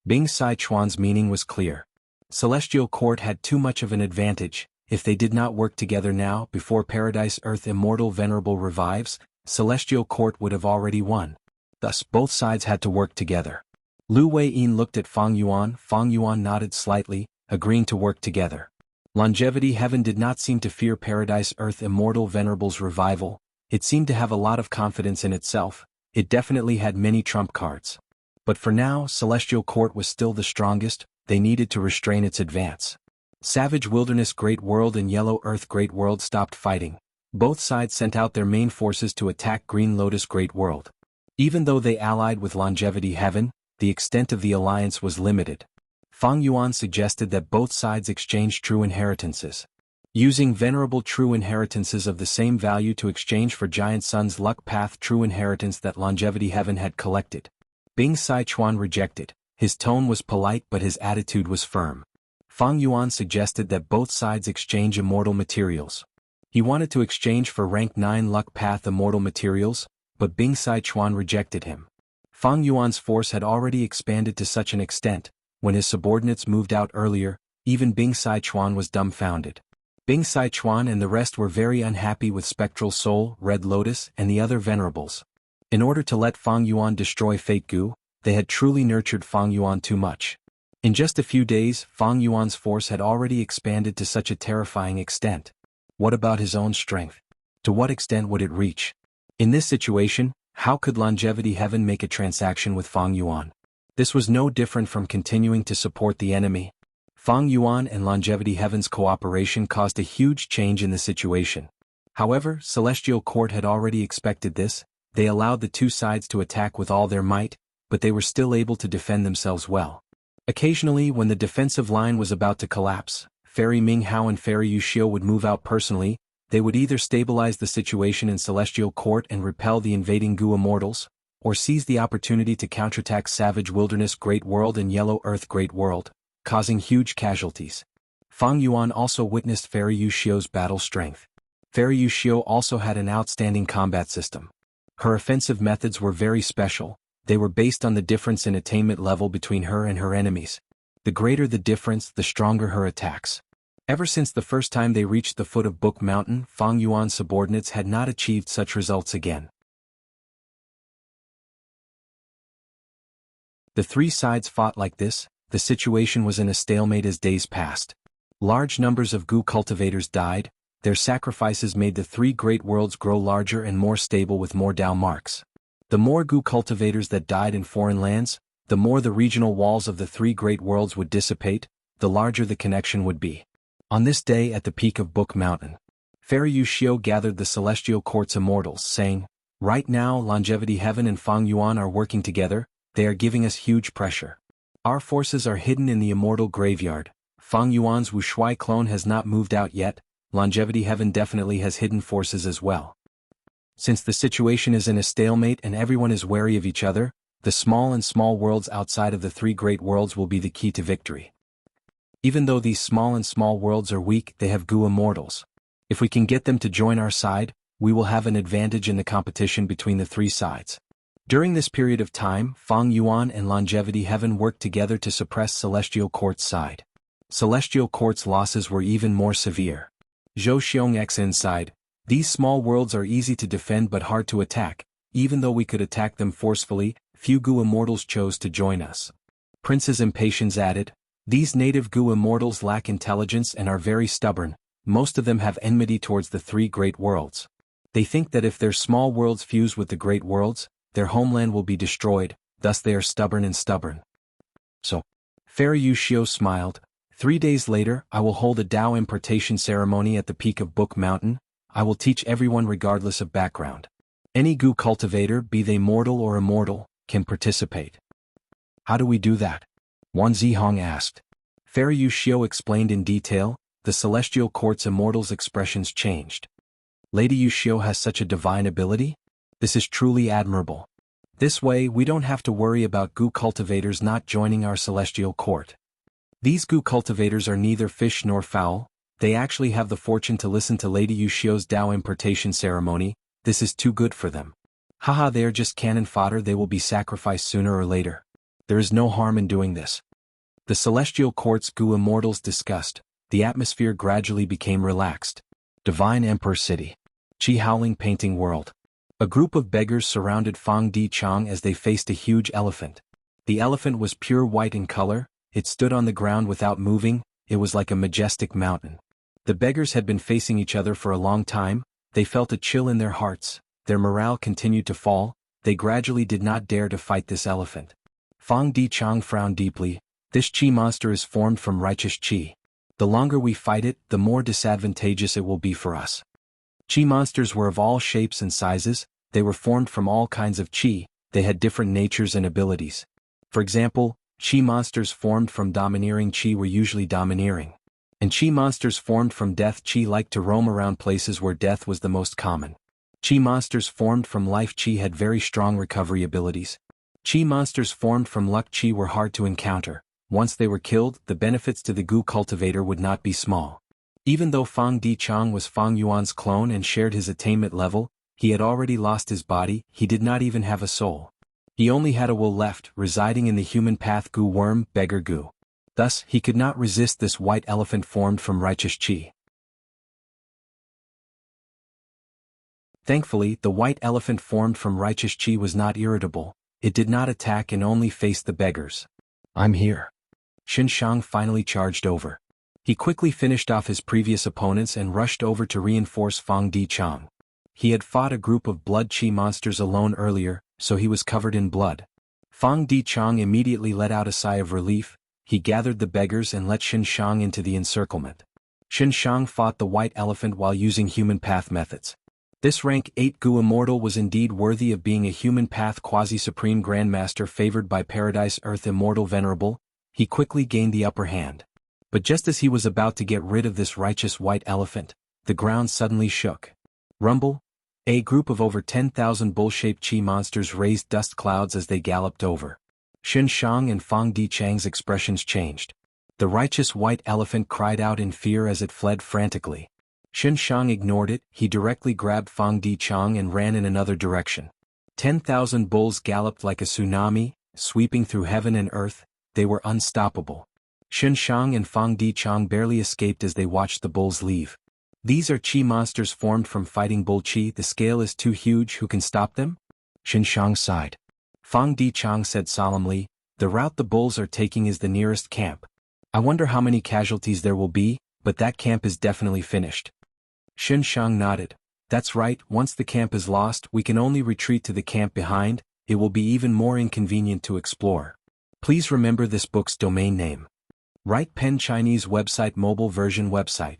Bing Sichuan's meaning was clear. Celestial Court had too much of an advantage. If they did not work together now, before Paradise Earth Immortal Venerable revives, Celestial Court would have already won. Thus, both sides had to work together. Lu Weiyin looked at Fang Yuan. Fang Yuan nodded slightly, agreeing to work together. Longevity Heaven did not seem to fear Paradise Earth Immortal Venerable's revival. It seemed to have a lot of confidence in itself. It definitely had many trump cards. But for now, Celestial Court was still the strongest. They needed to restrain its advance. Savage Wilderness Great World and Yellow Earth Great World stopped fighting. Both sides sent out their main forces to attack Green Lotus Great World. Even though they allied with Longevity Heaven, the extent of the alliance was limited. Fang Yuan suggested that both sides exchange true inheritances. Using venerable true inheritances of the same value to exchange for Giant Sun's Luck Path true inheritance that Longevity Heaven had collected. Bing Sichuan rejected. His tone was polite but his attitude was firm. Fang Yuan suggested that both sides exchange immortal materials. He wanted to exchange for rank 9 Luck Path immortal materials, but Bing Sichuan rejected him. Fang Yuan's force had already expanded to such an extent. When his subordinates moved out earlier, even Bing Sichuan was dumbfounded. Bing Sichuan and the rest were very unhappy with Spectral Soul, Red Lotus, and the other venerables. In order to let Fang Yuan destroy Fate Gu, they had truly nurtured Fang Yuan too much. In just a few days, Fang Yuan's force had already expanded to such a terrifying extent. What about his own strength? To what extent would it reach? In this situation, how could Longevity Heaven make a transaction with Fang Yuan? This was no different from continuing to support the enemy. Fang Yuan and Longevity Heaven's cooperation caused a huge change in the situation. However, Celestial Court had already expected this. They allowed the two sides to attack with all their might, but they were still able to defend themselves well. Occasionally, when the defensive line was about to collapse, Fairy Ming Hao and Fairy Yuxiu would move out personally. They would either stabilize the situation in Celestial Court and repel the invading Gu Immortals, or seize the opportunity to counterattack Savage Wilderness Great World and Yellow Earth Great World, causing huge casualties. Fang Yuan also witnessed Fairy Yuxiu's battle strength. Fairy Yuxiu also had an outstanding combat system. Her offensive methods were very special. They were based on the difference in attainment level between her and her enemies. The greater the difference, the stronger her attacks. Ever since the first time they reached the foot of Book Mountain, Fang Yuan's subordinates had not achieved such results again. The three sides fought like this. The situation was in a stalemate as days passed. Large numbers of Gu cultivators died. Their sacrifices made the three great worlds grow larger and more stable with more Dao marks. The more Gu cultivators that died in foreign lands, the more the regional walls of the three great worlds would dissipate, the larger the connection would be. On this day at the peak of Book Mountain, Fairy Yuxiu gathered the Celestial Court's immortals, saying, "Right now Longevity Heaven and Fang Yuan are working together. They are giving us huge pressure. Our forces are hidden in the immortal graveyard. Fang Yuan's Wushuai clone has not moved out yet. Longevity Heaven definitely has hidden forces as well. Since the situation is in a stalemate and everyone is wary of each other, the small worlds outside of the three great worlds will be the key to victory. Even though these small worlds are weak, they have Gu Immortals. If we can get them to join our side, we will have an advantage in the competition between the three sides." During this period of time, Fang Yuan and Longevity Heaven worked together to suppress Celestial Court's side. Celestial Court's losses were even more severe. Zhou Xiongx inside, "These small worlds are easy to defend but hard to attack. Even though we could attack them forcefully, few Gu Immortals chose to join us." Princess Impatience added, "These native Gu Immortals lack intelligence and are very stubborn. Most of them have enmity towards the three great worlds. They think that if their small worlds fuse with the great worlds, their homeland will be destroyed, thus they are stubborn. So, Fairy Yuxiu smiled. 3 days later, I will hold a Tao impartation ceremony at the peak of Book Mountain. I will teach everyone regardless of background. Any Gu cultivator, be they mortal or immortal, can participate. How do we do that? Wan Zihong asked. Fairy Yu Xiu explained in detail. The celestial court's immortals' expressions changed. Lady Yu Xiu has such a divine ability? This is truly admirable. This way we don't have to worry about Gu cultivators not joining our celestial court. These Gu cultivators are neither fish nor fowl. They actually have the fortune to listen to Lady Yu Xiu's Tao impartation ceremony. This is too good for them. Haha, they are just cannon fodder. They will be sacrificed sooner or later. There is no harm in doing this. The celestial court's Gu immortals discussed. The atmosphere gradually became relaxed. Divine Emperor City. Qi Howling Painting World. A group of beggars surrounded Fang Di Chang as they faced a huge elephant. The elephant was pure white in color. It stood on the ground without moving. It was like a majestic mountain. The beggars had been facing each other for a long time. They felt a chill in their hearts. Their morale continued to fall. They gradually did not dare to fight this elephant. Fang Di Chang frowned deeply. This Qi monster is formed from righteous Qi. The longer we fight it, the more disadvantageous it will be for us. Qi monsters were of all shapes and sizes. They were formed from all kinds of Qi. They had different natures and abilities. For example, Qi monsters formed from domineering Qi were usually domineering. And Qi monsters formed from death Qi liked to roam around places where death was the most common. Qi monsters formed from life Qi had very strong recovery abilities. Qi monsters formed from luck Qi were hard to encounter. Once they were killed, the benefits to the Gu cultivator would not be small. Even though Fang Di Chang was Fang Yuan's clone and shared his attainment level, he had already lost his body. He did not even have a soul. He only had a will left, residing in the human path Gu worm, beggar Gu. Thus, he could not resist this white elephant formed from righteous Qi. Thankfully, the white elephant formed from righteous Qi was not irritable. It did not attack and only faced the beggars. I'm here. Xin Shang finally charged over. He quickly finished off his previous opponents and rushed over to reinforce Fang Di Chang. He had fought a group of blood Qi monsters alone earlier, so he was covered in blood. Fang Di Chang immediately let out a sigh of relief. He gathered the beggars and let Xin Shang into the encirclement. Xin Shang fought the white elephant while using human path methods. This rank 8 Gu immortal was indeed worthy of being a human path quasi-supreme grandmaster favored by Paradise Earth Immortal Venerable. He quickly gained the upper hand. But just as he was about to get rid of this righteous white elephant, the ground suddenly shook. Rumble. A group of over 10,000 bull-shaped Qi monsters raised dust clouds as they galloped over. Xin Shang and Fang Di Chang's expressions changed. The righteous white elephant cried out in fear as it fled frantically. Xin Shang ignored it. He directly grabbed Fang Di Chang and ran in another direction. 10,000 bulls galloped like a tsunami, sweeping through heaven and earth. They were unstoppable. Xin Shang and Fang Di Chang barely escaped as they watched the bulls leave. These are Qi monsters formed from fighting bull Qi. The scale is too huge. Who can stop them? Xin Shang sighed. Fang Di Chang said solemnly, the route the bulls are taking is the nearest camp. I wonder how many casualties there will be, but that camp is definitely finished. Xin Shang nodded. That's right, once the camp is lost, we can only retreat to the camp behind. It will be even more inconvenient to explore. Please remember this book's domain name. Right Pen Chinese website mobile version website.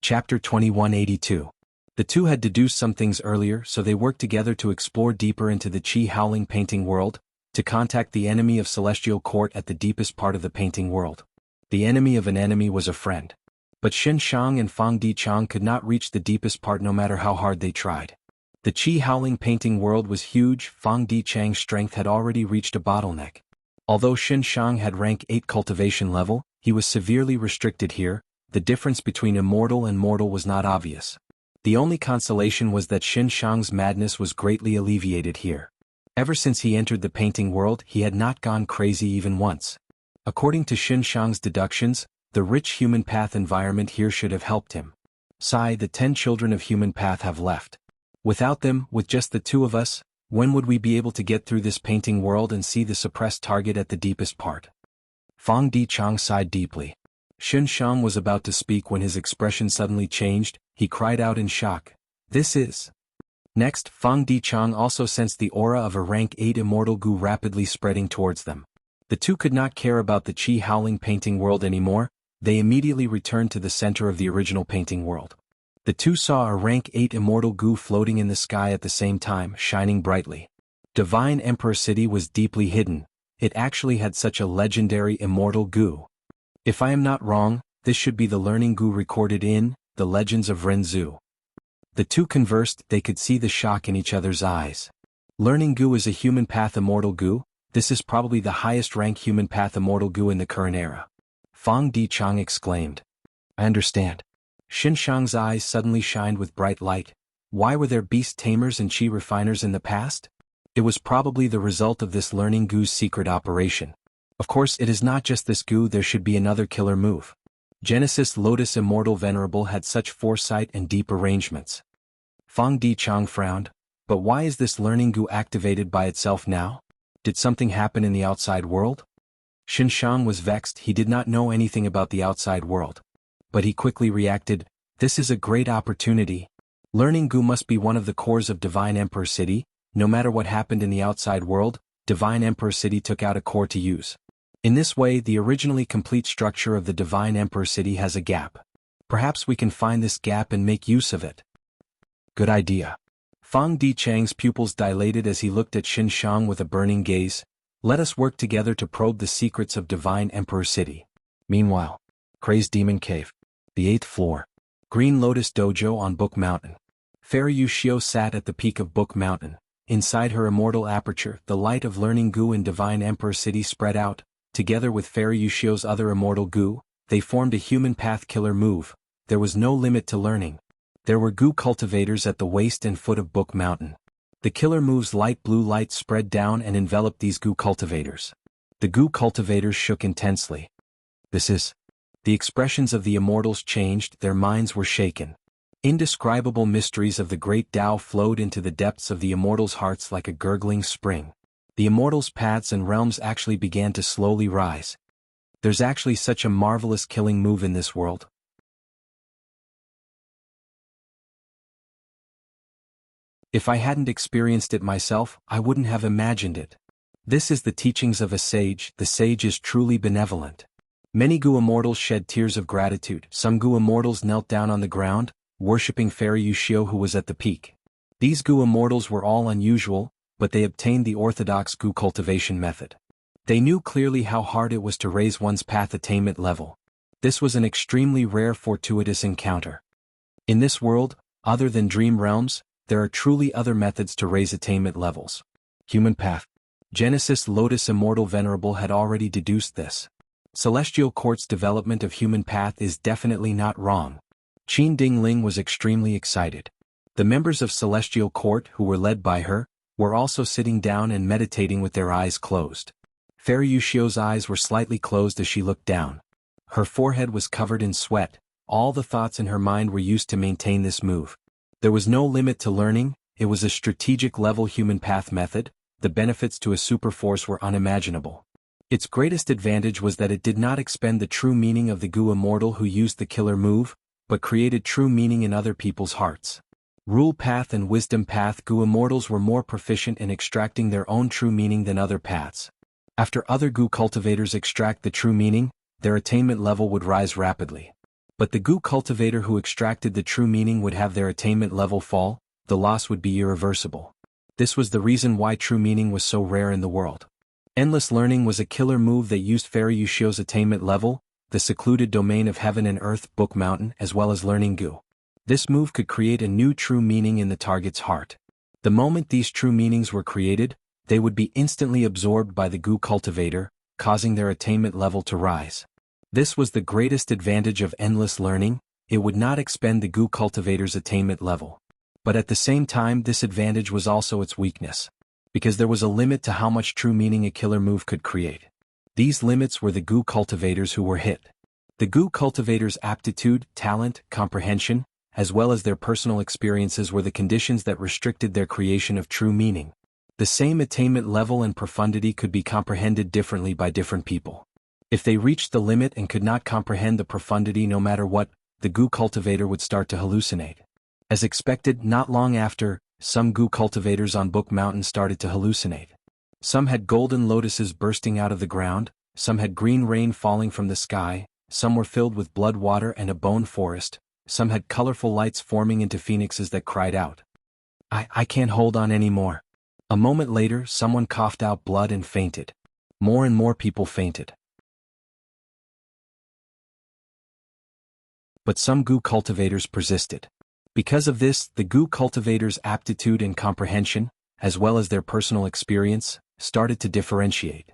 Chapter 2182. The two had deduced some things earlier, so they worked together to explore deeper into the Qi Howling painting world, to contact the enemy of Celestial Court at the deepest part of the painting world. The enemy of an enemy was a friend. But Xin Shang and Fang Di Chang could not reach the deepest part no matter how hard they tried. The Qi Howling painting world was huge. Fang Di Chang's strength had already reached a bottleneck. Although Xin Shang had rank 8 cultivation level, he was severely restricted here. The difference between immortal and mortal was not obvious. The only consolation was that Xin Shang's madness was greatly alleviated here. Ever since he entered the painting world, he had not gone crazy even once. According to Xin Shang's deductions, the rich human path environment here should have helped him. Sigh, the 10 children of human path have left. Without them, with just the two of us, when would we be able to get through this painting world and see the suppressed target at the deepest part? Fang Di Chang sighed deeply. Xin Shang was about to speak when his expression suddenly changed. He cried out in shock. This is Next, Fang Dichang also sensed the aura of a rank 8 immortal Gu rapidly spreading towards them. The two could not care about the Qi Howling painting world anymore, they immediately returned to the center of the original painting world. The two saw a rank 8 immortal Gu floating in the sky at the same time, shining brightly. Divine Emperor City was deeply hidden, it actually had such a legendary immortal Gu. If I am not wrong, this should be the learning Gu recorded in The Legends of Renzu. The two conversed, they could see the shock in each other's eyes. Learning Gu is a human path immortal Gu, this is probably the highest rank human path immortal Gu in the current era. Fang Dichang exclaimed. I understand. Xinshang's eyes suddenly shined with bright light. Why were there beast tamers and Qi refiners in the past? It was probably the result of this learning Gu's secret operation. Of course it is not just this Gu, there should be another killer move. Genesis Lotus Immortal Venerable had such foresight and deep arrangements. Fang Dichang frowned, but why is this learning Gu activated by itself now? Did something happen in the outside world? Xinshang was vexed, he did not know anything about the outside world. But he quickly reacted, this is a great opportunity. Learning Gu must be one of the cores of Divine Emperor City, no matter what happened in the outside world, Divine Emperor City took out a core to use. In this way, the originally complete structure of the Divine Emperor City has a gap. Perhaps we can find this gap and make use of it. Good idea. Fang Dichang's pupils dilated as he looked at Xinshang with a burning gaze. Let us work together to probe the secrets of Divine Emperor City. Meanwhile, Crazed Demon Cave. The 8th floor. Green Lotus Dojo on Book Mountain. Fairy Yushio sat at the peak of Book Mountain. Inside her immortal aperture, the light of Learning Gu in Divine Emperor City spread out. Together with Fairy Yushio's other immortal Gu, they formed a human path killer move. There was no limit to learning. There were Gu cultivators at the waist and foot of Book Mountain. The killer move's light blue light spread down and enveloped these Gu cultivators. The Gu cultivators shook intensely. This is... The expressions of the immortals changed, their minds were shaken. Indescribable mysteries of the great Tao flowed into the depths of the immortals' hearts like a gurgling spring. The immortals' paths and realms actually began to slowly rise. There's actually such a marvelous killing move in this world. If I hadn't experienced it myself, I wouldn't have imagined it. This is the teachings of a sage, the sage is truly benevolent. Many Gu immortals shed tears of gratitude, some Gu immortals knelt down on the ground, worshipping Fairy Yushio who was at the peak. These Gu immortals were all unusual, but they obtained the orthodox Gu cultivation method. They knew clearly how hard it was to raise one's path attainment level. This was an extremely rare fortuitous encounter. In this world, other than dream realms, there are truly other methods to raise attainment levels. Human path. Genesis Lotus Immortal Venerable had already deduced this. Celestial Court's development of human path is definitely not wrong. Qin Dingling was extremely excited. The members of Celestial Court, who were led by her, were also sitting down and meditating with their eyes closed. Fairy Yushio's eyes were slightly closed as she looked down. Her forehead was covered in sweat, all the thoughts in her mind were used to maintain this move. There was no limit to learning, it was a strategic level human path method, the benefits to a super force were unimaginable. Its greatest advantage was that it did not expend the true meaning of the Gu immortal who used the killer move, but created true meaning in other people's hearts. Rule path and wisdom path Gu immortals were more proficient in extracting their own true meaning than other paths. After other Gu cultivators extract the true meaning, their attainment level would rise rapidly. But the Gu cultivator who extracted the true meaning would have their attainment level fall, the loss would be irreversible. This was the reason why true meaning was so rare in the world. Endless Learning was a killer move that used Fairy Yushio's attainment level, the secluded domain of heaven and earth, Book Mountain, as well as Learning Gu. This move could create a new true meaning in the target's heart. The moment these true meanings were created, they would be instantly absorbed by the Gu cultivator, causing their attainment level to rise. This was the greatest advantage of Endless Learning, it would not expend the Gu cultivator's attainment level. But at the same time this advantage was also its weakness. Because there was a limit to how much true meaning a killer move could create. These limits were the Gu cultivators who were hit. The Gu cultivators' aptitude, talent, comprehension, as well as their personal experiences were the conditions that restricted their creation of true meaning. The same attainment level and profundity could be comprehended differently by different people. If they reached the limit and could not comprehend the profundity no matter what, the Gu cultivator would start to hallucinate. As expected, not long after, some Gu cultivators on Book Mountain started to hallucinate. Some had golden lotuses bursting out of the ground, some had green rain falling from the sky, some were filled with blood water and a bone forest, some had colorful lights forming into phoenixes that cried out, I can't hold on anymore." A moment later, someone coughed out blood and fainted. More and more people fainted. But some Gu cultivators persisted. Because of this, the Gu cultivators' aptitude and comprehension, as well as their personal experience, started to differentiate.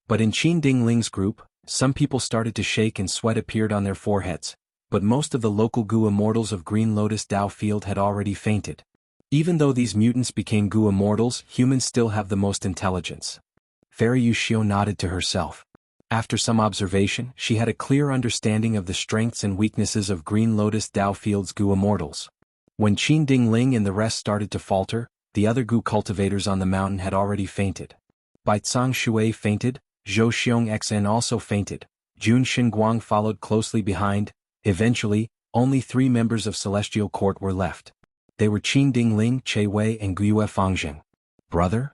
But in Qin Dingling's group, some people started to shake and sweat appeared on their foreheads, but most of the local Gu immortals of Green Lotus Dao Field had already fainted. Even though these mutants became Gu immortals, humans still have the most intelligence. Fairy Yushio nodded to herself. After some observation, she had a clear understanding of the strengths and weaknesses of Green Lotus Dao Field's Gu immortals. When Qin Dingling and the rest started to falter, the other Gu cultivators on the mountain had already fainted. Bai Cang Shui fainted, Zhou Xiong Xn also fainted, Jun Xinguang followed closely behind. Eventually, only 3 members of Celestial Court were left. They were Qin Dingling, Che Wei and Guiyue Fangjing. "Brother?"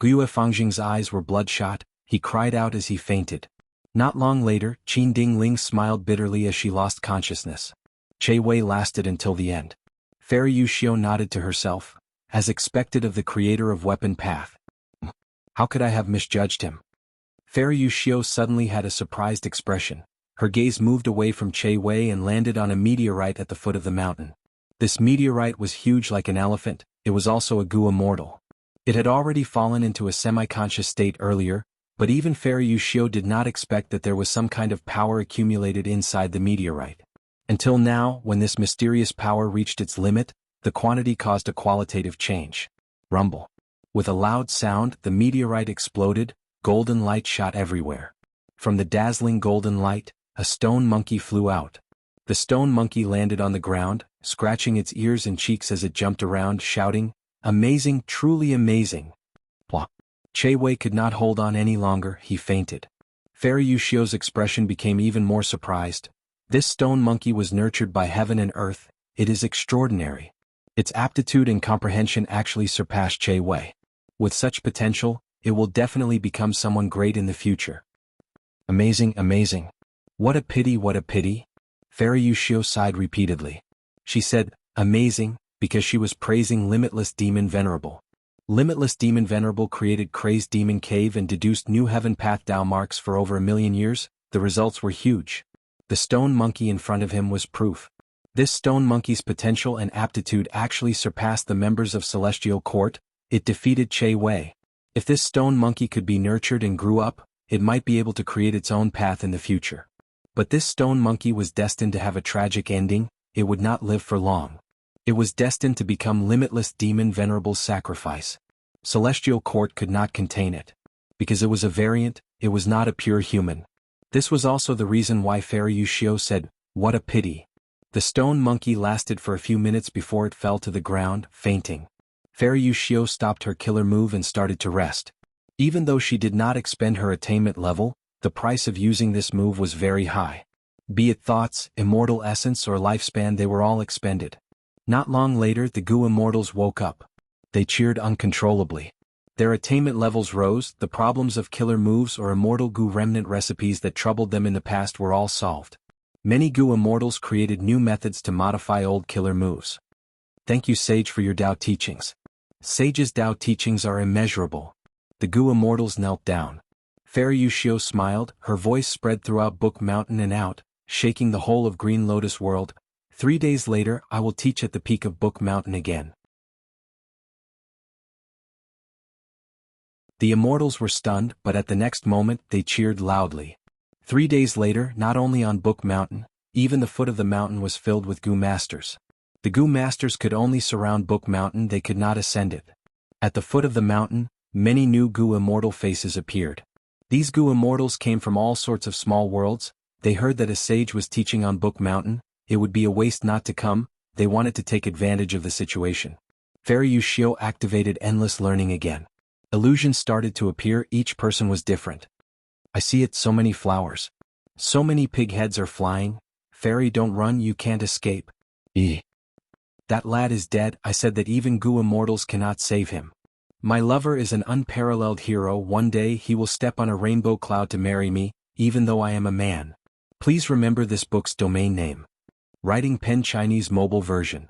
Guiyue Fangjing's eyes were bloodshot, he cried out as he fainted. Not long later, Qin Dingling smiled bitterly as she lost consciousness. Che Wei lasted until the end. Fairy Yushio nodded to herself, as expected of the creator of Weapon Path. How could I have misjudged him? Fairy Yushio suddenly had a surprised expression. Her gaze moved away from Che Wei and landed on a meteorite at the foot of the mountain. This meteorite was huge like an elephant, it was also a Gu immortal. It had already fallen into a semi-conscious state earlier, but even Fairy Yushio did not expect that there was some kind of power accumulated inside the meteorite. Until now, when this mysterious power reached its limit, the quantity caused a qualitative change. Rumble. With a loud sound, the meteorite exploded, golden light shot everywhere. From the dazzling golden light, a stone monkey flew out. The stone monkey landed on the ground, scratching its ears and cheeks as it jumped around, shouting, "Amazing, truly amazing." Blah. Che Wei could not hold on any longer, he fainted. Fairy Yushio's expression became even more surprised. This stone monkey was nurtured by heaven and earth, it is extraordinary. Its aptitude and comprehension actually surpassed Che Wei. With such potential, it will definitely become someone great in the future. Amazing, amazing. What a pity, what a pity. Fairy Yushio sighed repeatedly. She said, amazing, because she was praising Limitless Demon Venerable. Limitless Demon Venerable created Crazed Demon Cave and deduced new Heaven Path Dao marks for over 1,000,000 years, the results were huge. The stone monkey in front of him was proof. This stone monkey's potential and aptitude actually surpassed the members of Celestial Court, it defeated Che Wei. If this stone monkey could be nurtured and grew up, it might be able to create its own path in the future. But this stone monkey was destined to have a tragic ending, it would not live for long. It was destined to become Limitless Demon Venerable's sacrifice. Celestial Court could not contain it. Because it was a variant, it was not a pure human. This was also the reason why Fairy Yushio said, what a pity. The stone monkey lasted for a few minutes before it fell to the ground, fainting. Fairy Yushio stopped her killer move and started to rest. Even though she did not expend her attainment level, the price of using this move was very high. Be it thoughts, immortal essence or lifespan, they were all expended. Not long later, the Gu immortals woke up. They cheered uncontrollably. Their attainment levels rose, the problems of killer moves or immortal Gu remnant recipes that troubled them in the past were all solved. Many Gu immortals created new methods to modify old killer moves. Thank you, Sage, for your Dao teachings. Sage's Dao teachings are immeasurable. The Gu immortals knelt down. Fairy Yushio smiled, her voice spread throughout Book Mountain and out, shaking the whole of Green Lotus World. 3 days later, I will teach at the peak of Book Mountain again. The immortals were stunned, but at the next moment, they cheered loudly. 3 days later, not only on Book Mountain, even the foot of the mountain was filled with Gu Masters. The Gu Masters could only surround Book Mountain, they could not ascend it. At the foot of the mountain, many new Gu immortal faces appeared. These Gu immortals came from all sorts of small worlds, they heard that a sage was teaching on Book Mountain, it would be a waste not to come, they wanted to take advantage of the situation. Fairy Yushio activated endless learning again. Illusions started to appear, each person was different. I see it, so many flowers. So many pig heads are flying. Fairy, don't run, you can't escape. That lad is dead. I said that even Gu immortals cannot save him. My lover is an unparalleled hero. One day he will step on a rainbow cloud to marry me, even though I am a man. Please remember this book's domain name. Writing Pen Chinese mobile version.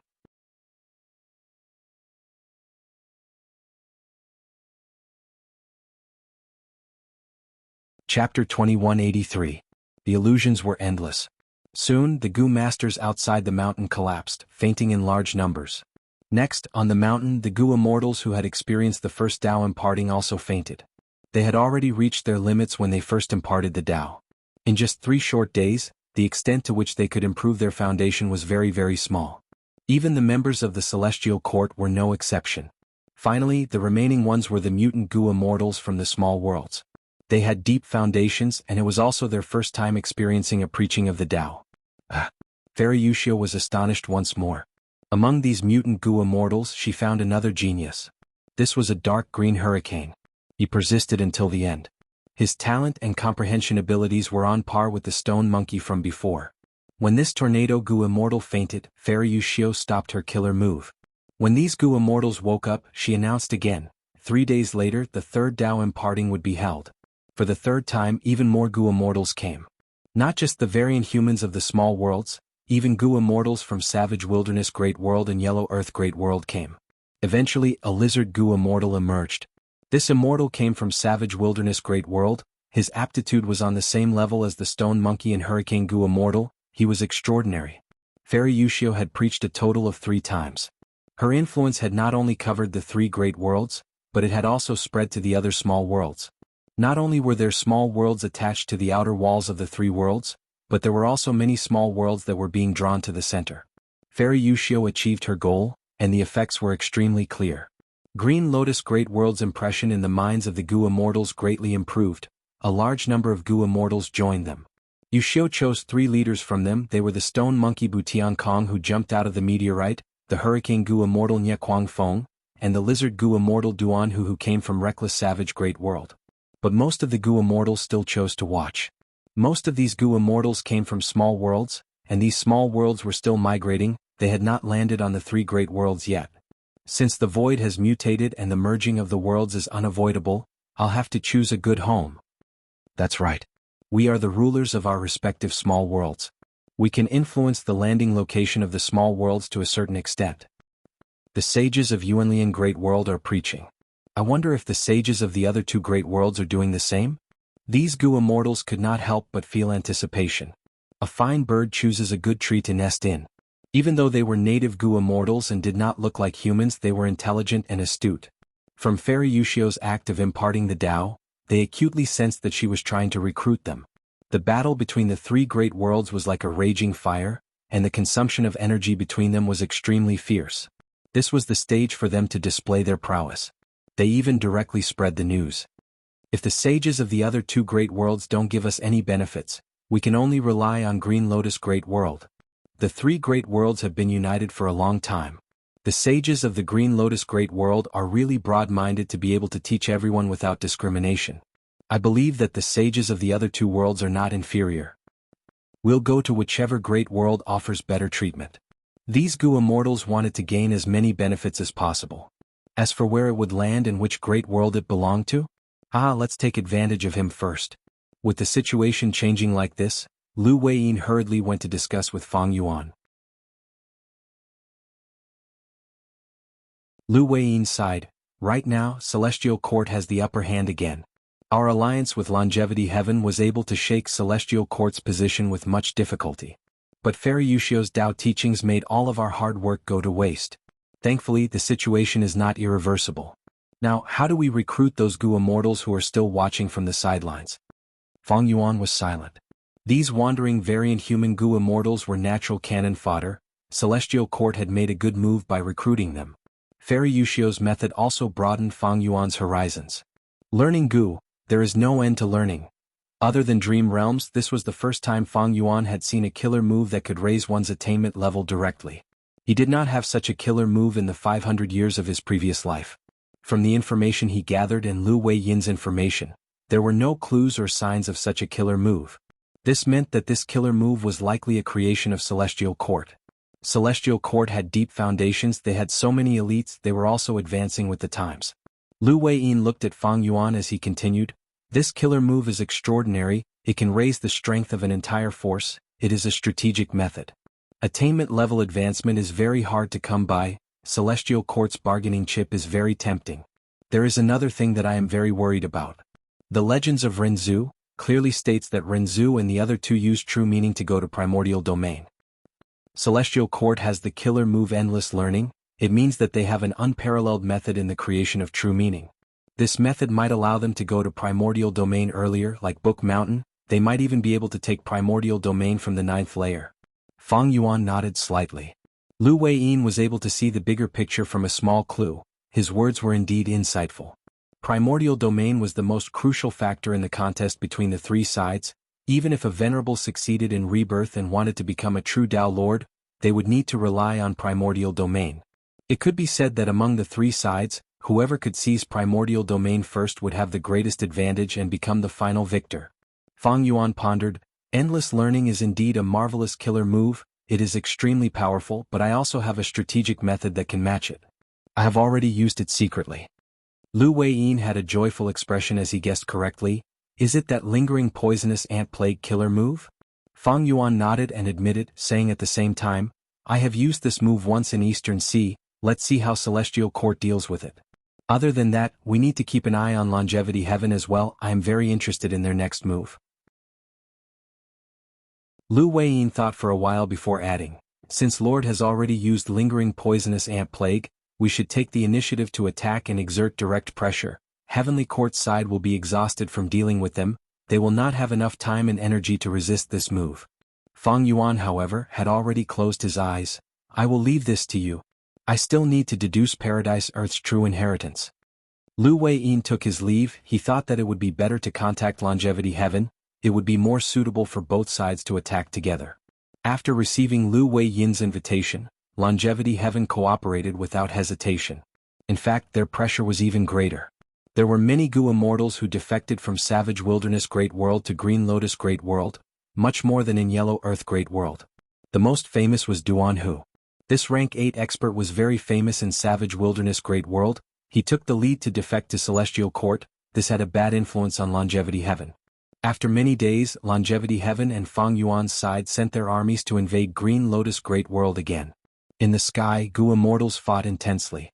Chapter 2183. The illusions were endless. Soon, the Gu masters outside the mountain collapsed, fainting in large numbers. Next, on the mountain, the Gu immortals who had experienced the first Tao imparting also fainted. They had already reached their limits when they first imparted the Tao. In just 3 short days, the extent to which they could improve their foundation was very, very small. Even the members of the Celestial Court were no exception. Finally, the remaining ones were the mutant Gu immortals from the small worlds. They had deep foundations, and it was also their first time experiencing a preaching of the Tao. Fairy Wuxia was astonished once more. Among these mutant Gu immortals she found another genius. This was a dark green hurricane. He persisted until the end. His talent and comprehension abilities were on par with the stone monkey from before. When this tornado Gu immortal fainted, Fairy Wuxia stopped her killer move. When these Gu immortals woke up, she announced again. 3 days later, the third Tao imparting would be held. For the third time, even more Gu immortals came. Not just the variant humans of the small worlds, even Gu immortals from Savage Wilderness Great World and Yellow Earth Great World came. Eventually, a lizard Gu immortal emerged. This immortal came from Savage Wilderness Great World. His aptitude was on the same level as the Stone Monkey and Hurricane Gu immortal. He was extraordinary. Fairy Wuxia had preached a total of 3 times. Her influence had not only covered the 3 great worlds, but it had also spread to the other small worlds. Not only were there small worlds attached to the outer walls of the 3 worlds, but there were also many small worlds that were being drawn to the center. Fairy Wuxia achieved her goal, and the effects were extremely clear. Green Lotus Great World's impression in the minds of the Gu immortals greatly improved. A large number of Gu immortals joined them. Wuxia chose 3 leaders from them. They were the Stone Monkey Butian Kong who jumped out of the meteorite, the Hurricane Gu immortal Nye Kuang Feng, and the Lizard Gu immortal Duan Hu who came from Reckless Savage Great World. But most of the Gu immortals still chose to watch. Most of these Gu immortals came from small worlds, and these small worlds were still migrating. They had not landed on the 3 great worlds yet. Since the void has mutated and the merging of the worlds is unavoidable, I'll have to choose a good home. That's right. We are the rulers of our respective small worlds. We can influence the landing location of the small worlds to a certain extent. The sages of Yuanlian Great World are preaching. I wonder if the sages of the other 2 great worlds are doing the same? These Gu immortals could not help but feel anticipation. A fine bird chooses a good tree to nest in. Even though they were native Gu immortals and did not look like humans, they were intelligent and astute. From Fairy Wuxia's act of imparting the Tao, they acutely sensed that she was trying to recruit them. The battle between the 3 great worlds was like a raging fire, and the consumption of energy between them was extremely fierce. This was the stage for them to display their prowess. They even directly spread the news. If the sages of the other 2 great worlds don't give us any benefits, we can only rely on Green Lotus Great World. The 3 great worlds have been united for a long time. The sages of the Green Lotus Great World are really broad-minded to be able to teach everyone without discrimination. I believe that the sages of the other 2 worlds are not inferior. We'll go to whichever great world offers better treatment. These Gu immortals wanted to gain as many benefits as possible. As for where it would land and which great world it belonged to? Let's take advantage of him first. With the situation changing like this, Lu Weiyin hurriedly went to discuss with Fang Yuan. Lu Weiyin sighed. Right now, Celestial Court has the upper hand again. Our alliance with Longevity Heaven was able to shake Celestial Court's position with much difficulty. But Fairy Wuxia's Tao teachings made all of our hard work go to waste. Thankfully, the situation is not irreversible. Now, how do we recruit those Gu immortals who are still watching from the sidelines? Fang Yuan was silent. These wandering variant human Gu immortals were natural cannon fodder. Celestial Court had made a good move by recruiting them. Fairy Wuxia's method also broadened Fang Yuan's horizons. Learning Gu, there is no end to learning. Other than Dream Realms, this was the first time Fang Yuan had seen a killer move that could raise one's attainment level directly. He did not have such a killer move in the 500 years of his previous life. From the information he gathered and Lu Weiyin's information, there were no clues or signs of such a killer move. This meant that this killer move was likely a creation of Celestial Court. Celestial Court had deep foundations, they had so many elites, they were also advancing with the times. Lu Weiyin looked at Fang Yuan as he continued, "This killer move is extraordinary, it can raise the strength of an entire force, it is a strategic method. Attainment level advancement is very hard to come by, Celestial Court's bargaining chip is very tempting. There is another thing that I am very worried about. The Legends of Renzu clearly states that Renzu and the other two use true meaning to go to primordial domain. Celestial Court has the killer move Endless Learning, it means that they have an unparalleled method in the creation of true meaning. This method might allow them to go to primordial domain earlier, like Book Mountain, they might even be able to take primordial domain from the 9th layer." Fang Yuan nodded slightly. Lu Weiyin was able to see the bigger picture from a small clue, his words were indeed insightful. Primordial domain was the most crucial factor in the contest between the three sides. Even if a venerable succeeded in rebirth and wanted to become a true Tao Lord, they would need to rely on primordial domain. It could be said that among the three sides, whoever could seize primordial domain first would have the greatest advantage and become the final victor. Fang Yuan pondered, "Endless Learning is indeed a marvelous killer move, it is extremely powerful, but I also have a strategic method that can match it. I have already used it secretly." Lu Weiyin had a joyful expression as he guessed correctly, "Is it that lingering poisonous ant plague killer move?" Fang Yuan nodded and admitted, saying at the same time, "I have used this move once in Eastern Sea, let's see how Celestial Court deals with it. Other than that, we need to keep an eye on Longevity Heaven as well, I am very interested in their next move." Lu Weiyin thought for a while before adding, "Since Lord has already used lingering poisonous ant plague, we should take the initiative to attack and exert direct pressure. Heavenly Court's side will be exhausted from dealing with them, they will not have enough time and energy to resist this move." Fang Yuan, however, had already closed his eyes. "I will leave this to you. I still need to deduce Paradise Earth's true inheritance." Lu Weiyin took his leave, he thought that it would be better to contact Longevity Heaven, it would be more suitable for both sides to attack together. After receiving Lu Weiyin's invitation, Longevity Heaven cooperated without hesitation. In fact, their pressure was even greater. There were many Gu immortals who defected from Savage Wilderness Great World to Green Lotus Great World, much more than in Yellow Earth Great World. The most famous was Jianghu. This rank 8 expert was very famous in Savage Wilderness Great World, he took the lead to defect to Celestial Court, this had a bad influence on Longevity Heaven. After many days, Longevity Heaven and Fang Yuan's side sent their armies to invade Green Lotus Great World again. In the sky, Gu immortals fought intensely.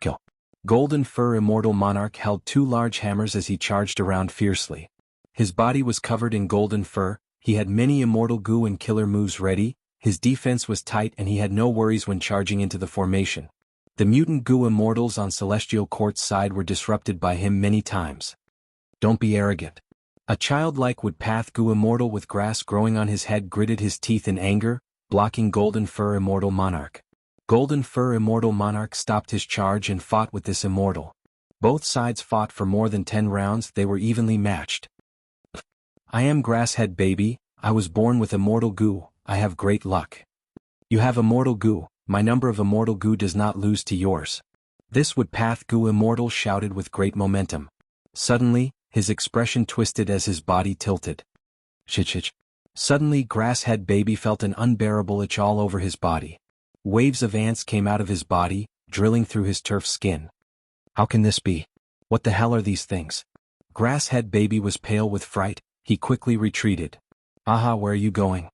Kill. Golden Fur Immortal Monarch held 2 large hammers as he charged around fiercely. His body was covered in golden fur, he had many immortal Gu and killer moves ready, his defense was tight and he had no worries when charging into the formation. The mutant Gu immortals on Celestial Court's side were disrupted by him many times. "Don't be arrogant." A childlike woodpath Gu immortal with grass growing on his head gritted his teeth in anger, blocking Golden Fur Immortal Monarch. Golden Fur Immortal Monarch stopped his charge and fought with this immortal. Both sides fought for more than 10 rounds, they were evenly matched. "I am Grasshead Baby, I was born with immortal Gu, I have great luck." "You have immortal Gu, my number of immortal Gu does not lose to yours." This woodpath Gu immortal shouted with great momentum. Suddenly, his expression twisted as his body tilted. Shich. Suddenly Grasshead Baby felt an unbearable itch all over his body. Waves of ants came out of his body, drilling through his turf skin. "How can this be? What the hell are these things?" Grasshead Baby was pale with fright, he quickly retreated. "Aha, where are you going?"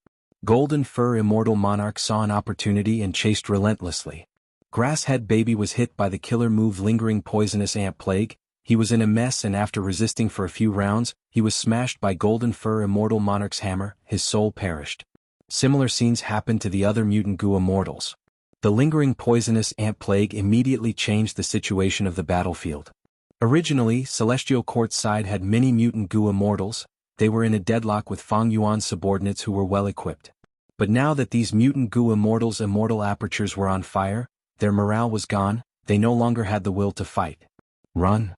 Golden Fur Immortal Monarch saw an opportunity and chased relentlessly. Grasshead Baby was hit by the killer move Lingering Poisonous Ant Plague, he was in a mess and after resisting for a few rounds, he was smashed by Golden Fur Immortal Monarch's hammer, his soul perished. Similar scenes happened to the other mutant Gu immortals. The Lingering Poisonous Ant Plague immediately changed the situation of the battlefield. Originally, Celestial Court's side had many mutant Gu immortals, they were in a deadlock with Fang Yuan's subordinates who were well equipped. But now that these mutant Gu immortals' immortal apertures were on fire, their morale was gone, they no longer had the will to fight. "Run!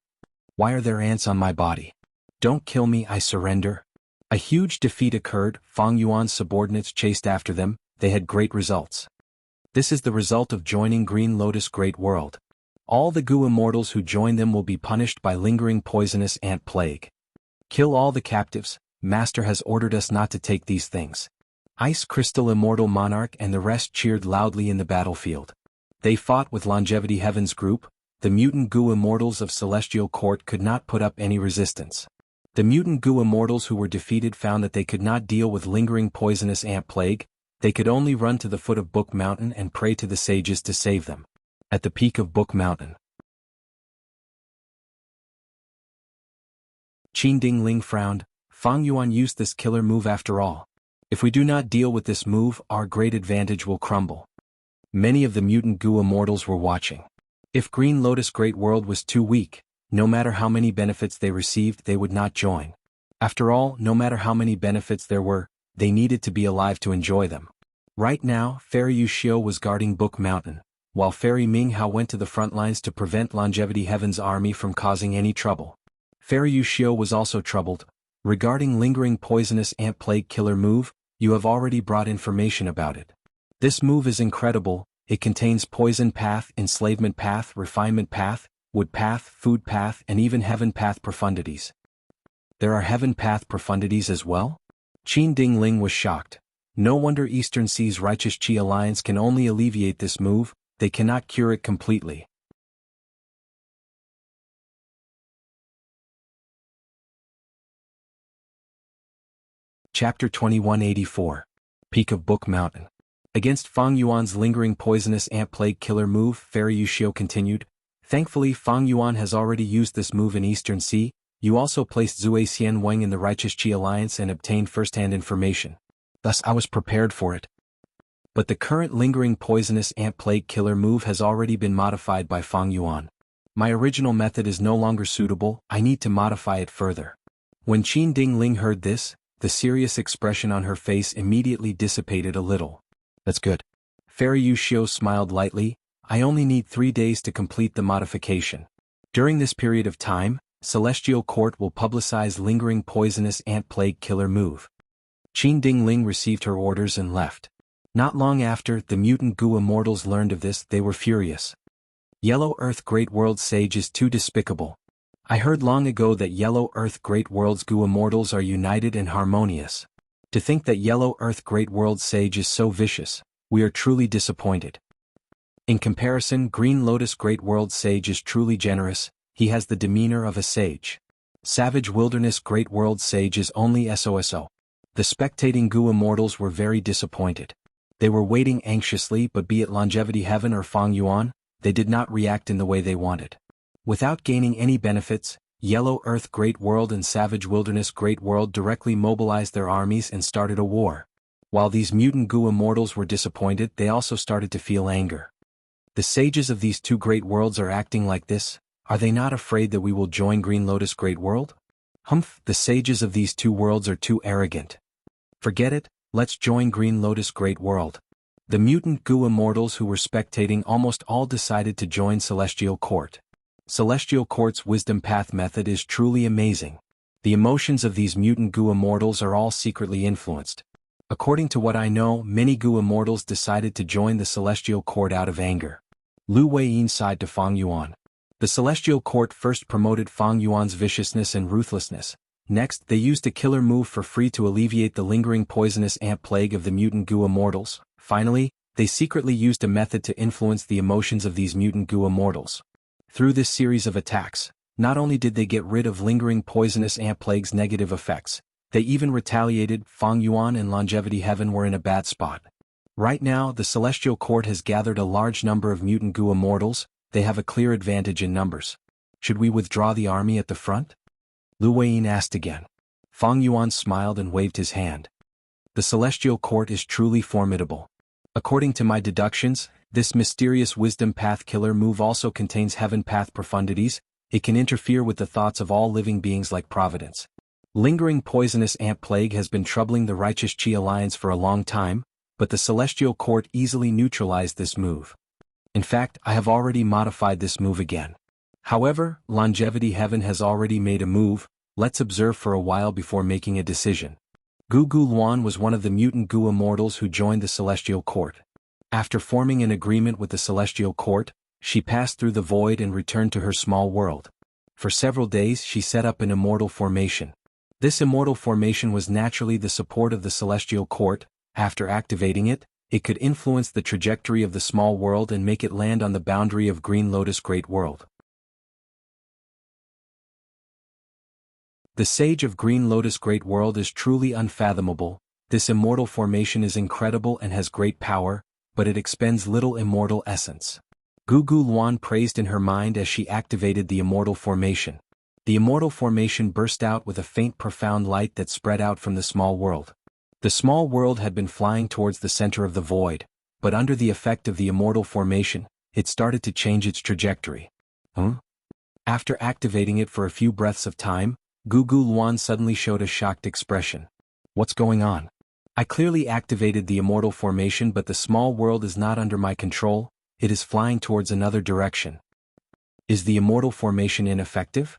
Why are there ants on my body? Don't kill me, I surrender." A huge defeat occurred, Fang Yuan's subordinates chased after them, they had great results. This is the result of joining Green Lotus Great World. All the Gu immortals who join them will be punished by Lingering Poisonous Ant Plague. "Kill all the captives, Master has ordered us not to take these things." Ice Crystal Immortal Monarch and the rest cheered loudly in the battlefield. They fought with Longevity Heaven's group. The mutant goo immortals of Celestial Court could not put up any resistance. The mutant goo immortals who were defeated found that they could not deal with lingering poisonous ant plague. They could only run to the foot of Book Mountain and pray to the sages to save them. At the peak of Book Mountain, Qin Ding Ling frowned. Fang Yuan used this killer move after all. If we do not deal with this move, our great advantage will crumble. Many of the mutant goo immortals were watching. If Green Lotus Great World was too weak, no matter how many benefits they received, they would not join. After all, no matter how many benefits there were, they needed to be alive to enjoy them. Right now, Fairy Yushio was guarding Book Mountain, while Fairy Ming Hao went to the front lines to prevent Longevity Heaven's army from causing any trouble. Fairy Yushio was also troubled. Regarding lingering poisonous ant plague killer move, you have already brought information about it. This move is incredible. It contains poison path, enslavement path, refinement path, wood path, food path, and even heaven path profundities. There are heaven path profundities as well? Qin Ding Ling was shocked. No wonder Eastern Sea's Righteous Qi Alliance can only alleviate this move, they cannot cure it completely. Chapter 2184. Peak of Book Mountain. Against Fang Yuan's lingering poisonous ant plague killer move, Fairy Yushio continued. Thankfully, Fang Yuan has already used this move in Eastern Sea. You also placed Zui Xian Wang in the Righteous Qi Alliance and obtained first-hand information. Thus I was prepared for it. But the current lingering poisonous ant plague killer move has already been modified by Fang Yuan. My original method is no longer suitable, I need to modify it further. When Qin Ding Ling heard this, the serious expression on her face immediately dissipated a little. That's good. Fairy Yushio smiled lightly. I only need 3 days to complete the modification. During this period of time, Celestial Court will publicize lingering poisonous ant plague killer move. Qin Ding Ling received her orders and left. Not long after, the mutant goo immortals learned of this, they were furious. Yellow Earth Great World Sage is too despicable. I heard long ago that Yellow Earth Great World's goo immortals are united and harmonious. To think that Yellow Earth Great World Sage is so vicious, we are truly disappointed. In comparison, Green Lotus Great World Sage is truly generous, he has the demeanor of a sage. Savage Wilderness Great World Sage is only SOSO. The spectating goo immortals were very disappointed. They were waiting anxiously, but be it Longevity Heaven or Fang Yuan, they did not react in the way they wanted. Without gaining any benefits, Yellow Earth Great World and Savage Wilderness Great World directly mobilized their armies and started a war. While these mutant goo immortals were disappointed, they also started to feel anger. The sages of these two great worlds are acting like this, are they not afraid that we will join Green Lotus Great World? Humph, the sages of these two worlds are too arrogant. Forget it, let's join Green Lotus Great World. The mutant goo immortals who were spectating almost all decided to join Celestial Court. Celestial Court's wisdom path method is truly amazing. The emotions of these mutant goo immortals are all secretly influenced. According to what I know, many goo immortals decided to join the Celestial Court out of anger. Lu Weiyin sighed to Fang Yuan. The Celestial Court first promoted Fang Yuan's viciousness and ruthlessness. Next, they used a killer move for free to alleviate the lingering poisonous ant plague of the mutant goo immortals. Finally, they secretly used a method to influence the emotions of these mutant goo immortals. Through this series of attacks, not only did they get rid of lingering poisonous ant plague's negative effects, they even retaliated. Fang Yuan and Longevity Heaven were in a bad spot. Right now, the Celestial Court has gathered a large number of mutant goo immortals, they have a clear advantage in numbers. Should we withdraw the army at the front? Lu Weiyin asked again. Fang Yuan smiled and waved his hand. The Celestial Court is truly formidable. According to my deductions, this mysterious wisdom path killer move also contains heaven path profundities. It can interfere with the thoughts of all living beings like Providence. Lingering poisonous ant plague has been troubling the Righteous Qi Alliance for a long time, but the Celestial Court easily neutralized this move. In fact, I have already modified this move again. However, Longevity Heaven has already made a move, let's observe for a while before making a decision. Gugu Luan was one of the mutant goo immortals who joined the Celestial Court. After forming an agreement with the Celestial Court, she passed through the void and returned to her small world. For several days she set up an immortal formation. This immortal formation was naturally the support of the Celestial Court. After activating it, it could influence the trajectory of the small world and make it land on the boundary of Green Lotus Great World. The Sage of Green Lotus Great World is truly unfathomable. This immortal formation is incredible and has great power, but it expends little immortal essence. Gugu Luan praised in her mind as she activated the immortal formation. The immortal formation burst out with a faint profound light that spread out from the small world. The small world had been flying towards the center of the void, but under the effect of the immortal formation, it started to change its trajectory. After activating it for a few breaths of time, Gugu Luan suddenly showed a shocked expression. What's going on? I clearly activated the immortal formation, but the small world is not under my control, it is flying towards another direction. Is the immortal formation ineffective?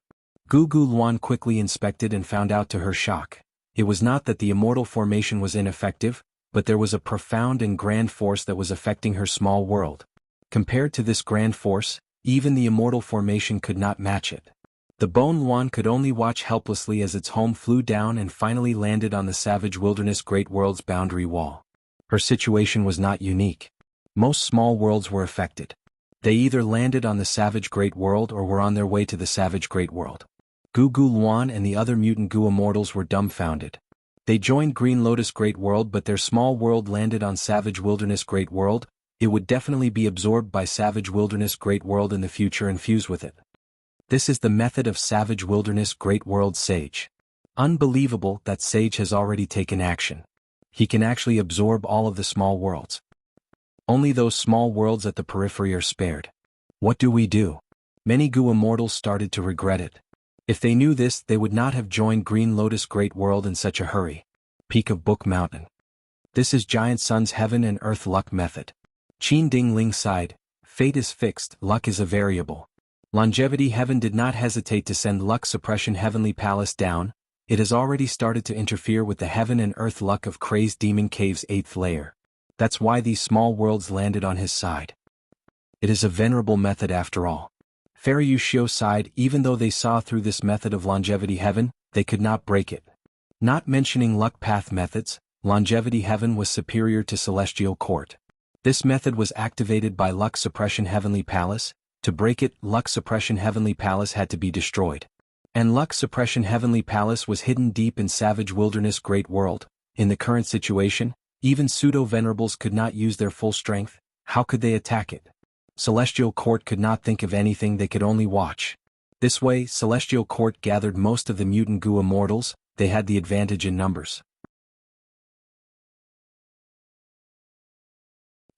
Gugu Luan quickly inspected and found out to her shock. It was not that the immortal formation was ineffective, but there was a profound and grand force that was affecting her small world. Compared to this grand force, even the immortal formation could not match it. The Bone Luan could only watch helplessly as its home flew down and finally landed on the savage wilderness Great World's boundary wall. Her situation was not unique. Most small worlds were affected. They either landed on the savage Great World or were on their way to the savage Great World. Gugu Luan and the other mutant Gu immortals were dumbfounded. They joined Green Lotus Great World, but their small world landed on Savage Wilderness Great World. It would definitely be absorbed by Savage Wilderness Great World in the future and fuse with it. This is the method of Savage Wilderness Great World Sage. Unbelievable that Sage has already taken action. He can actually absorb all of the small worlds. Only those small worlds at the periphery are spared. What do we do? Many Gu immortals started to regret it. If they knew this, they would not have joined Green Lotus Great World in such a hurry. Peak of Book Mountain. This is Giant Sun's Heaven and Earth Luck Method. Qin Ding Ling sighed. Fate is fixed, luck is a variable. Longevity Heaven did not hesitate to send Luck Suppression Heavenly Palace down. It has already started to interfere with the Heaven and Earth Luck of Crazed Demon Cave's 8th layer. That's why these small worlds landed on his side. It is a venerable method after all. Fairy Yushio sighed. Even though they saw through this method of Longevity Heaven, they could not break it. Not mentioning Luck Path methods, Longevity Heaven was superior to Celestial Court. This method was activated by Luck Suppression Heavenly Palace. To break it, Luck Suppression Heavenly Palace had to be destroyed. And Luck Suppression Heavenly Palace was hidden deep in Savage Wilderness Great World. In the current situation, even pseudo-venerables could not use their full strength. How could they attack it? Celestial Court could not think of anything, they could only watch. This way, Celestial Court gathered most of the mutant Gu immortals. They had the advantage in numbers.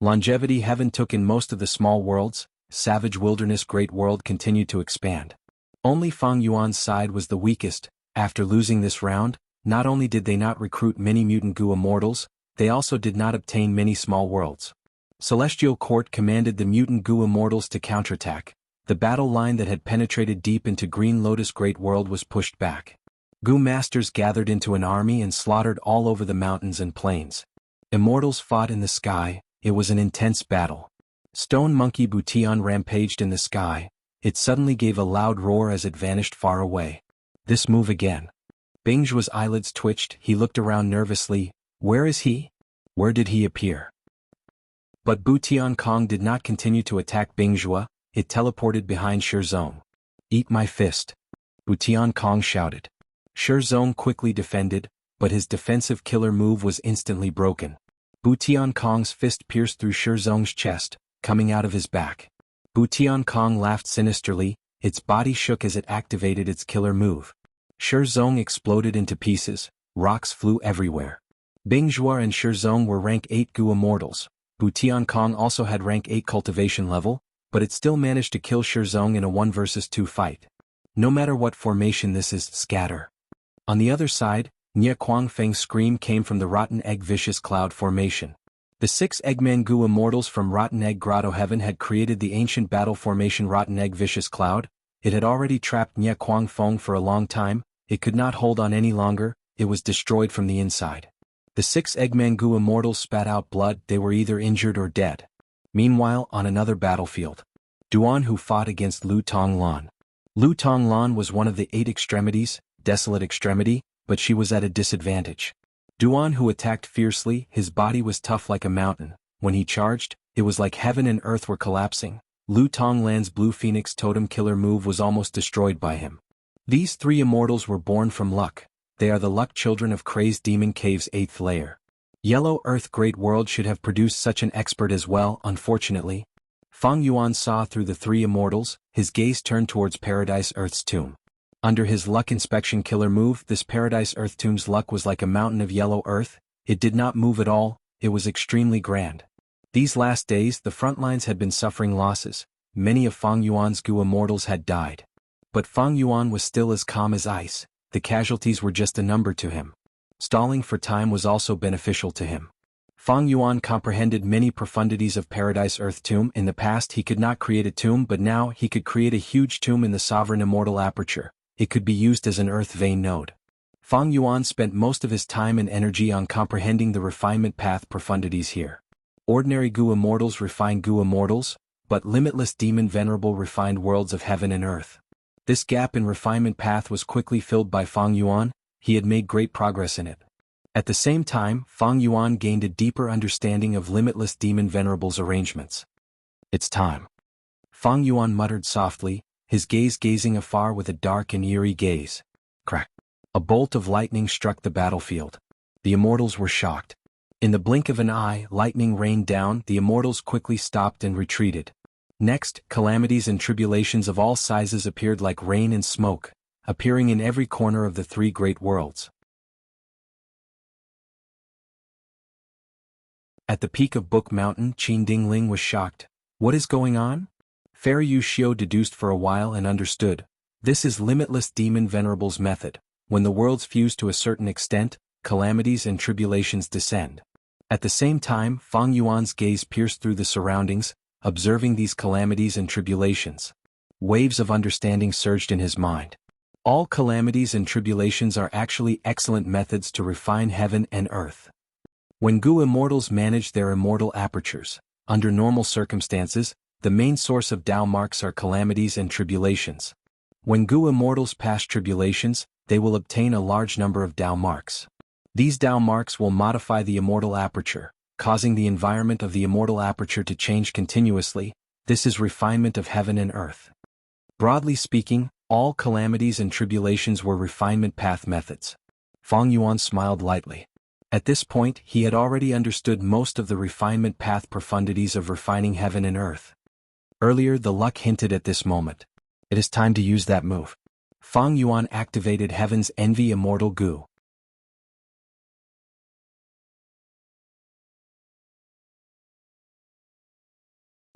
Longevity Heaven took in most of the small worlds. Savage Wilderness Great World continued to expand. Only Fang Yuan's side was the weakest. After losing this round, not only did they not recruit many mutant Gu immortals, they also did not obtain many small worlds. Celestial Court commanded the mutant Gu immortals to counterattack. The battle line that had penetrated deep into Green Lotus Great World was pushed back. Gu masters gathered into an army and slaughtered all over the mountains and plains. Immortals fought in the sky. It was an intense battle. Stone Monkey Bution rampaged in the sky. It suddenly gave a loud roar as it vanished far away. This move again. Bingjua's eyelids twitched. He looked around nervously. Where is he? Where did he appear? But Bution Kong did not continue to attack Bingjua. It teleported behind Shizong. Eat my fist. Bution Kong shouted. Shizong quickly defended, but his defensive killer move was instantly broken. Bution Kong's fist pierced through Shizong's chest, coming out of his back. Bution Kong laughed sinisterly. Its body shook as it activated its killer move. Shizong exploded into pieces. Rocks flew everywhere. Bingjua and Shizong were rank 8 Gu immortals. Bution Kong also had rank 8 cultivation level, but it still managed to kill Shizong in a 1 vs 2 fight. No matter what formation this is, scatter. On the other side, Nye Kuangfeng's scream came from the Rotten Egg Vicious Cloud formation. The 6 Eggman Gu immortals from Rotten Egg Grotto Heaven had created the ancient battle formation Rotten Egg Vicious Cloud. It had already trapped Nye Kuangfeng for a long time. It could not hold on any longer. It was destroyed from the inside. The 6 Eggman Gu immortals spat out blood. They were either injured or dead. Meanwhile, on another battlefield, Duan Hu fought against Lu Tonglan. Lu Tonglan was one of the 8 extremities, desolate extremity, but she was at a disadvantage. Duan, who attacked fiercely, his body was tough like a mountain. When he charged, it was like heaven and earth were collapsing. Lu Tonglan's Blue Phoenix Totem Killer move was almost destroyed by him. These three immortals were born from luck. They are the luck children of Crazed Demon Cave's 8th layer. Yellow Earth Great World should have produced such an expert as well, unfortunately. Fang Yuan saw through the three immortals, his gaze turned towards Paradise Earth's tomb. Under his Luck Inspection Killer move, this Paradise Earth tomb's luck was like a mountain of yellow earth. It did not move at all, it was extremely grand. These last days, the front lines had been suffering losses. Many of Fang Yuan's Gu immortals had died. But Fang Yuan was still as calm as ice. The casualties were just a number to him. Stalling for time was also beneficial to him. Fang Yuan comprehended many profundities of Paradise Earth Tomb. In the past he could not create a tomb, but now he could create a huge tomb in the Sovereign Immortal Aperture. It could be used as an Earth Vein node. Fang Yuan spent most of his time and energy on comprehending the refinement path profundities here. Ordinary Gu immortals refine Gu immortals, but limitless demon venerable refined worlds of heaven and earth. This gap in refinement path was quickly filled by Fang Yuan. He had made great progress in it. At the same time, Fang Yuan gained a deeper understanding of limitless demon venerables arrangements. It's time. Fang Yuan muttered softly, his gaze gazing afar with a dark and eerie gaze. Crack. A bolt of lightning struck the battlefield. The immortals were shocked. In the blink of an eye, lightning rained down. The immortals quickly stopped and retreated. Next, calamities and tribulations of all sizes appeared like rain and smoke, appearing in every corner of the three great worlds. At the peak of Book Mountain, Qin Dingling was shocked. What is going on? Fairy Yu Xiu deduced for a while and understood. This is limitless demon venerables method. When the worlds fuse to a certain extent, calamities and tribulations descend. At the same time, Fang Yuan's gaze pierced through the surroundings, observing these calamities and tribulations. Waves of understanding surged in his mind. All calamities and tribulations are actually excellent methods to refine heaven and earth. When Gu immortals manage their immortal apertures, under normal circumstances, the main source of Dao marks are calamities and tribulations. When Gu immortals pass tribulations, they will obtain a large number of Dao marks. These Dao marks will modify the immortal aperture, causing the environment of the immortal aperture to change continuously. This is refinement of heaven and earth. Broadly speaking, all calamities and tribulations were refinement path methods. Fang Yuan smiled lightly. At this point, he had already understood most of the refinement path profundities of refining heaven and earth. Earlier, the luck hinted at this moment. It is time to use that move. Fang Yuan activated Heaven's Envy Immortal Gu.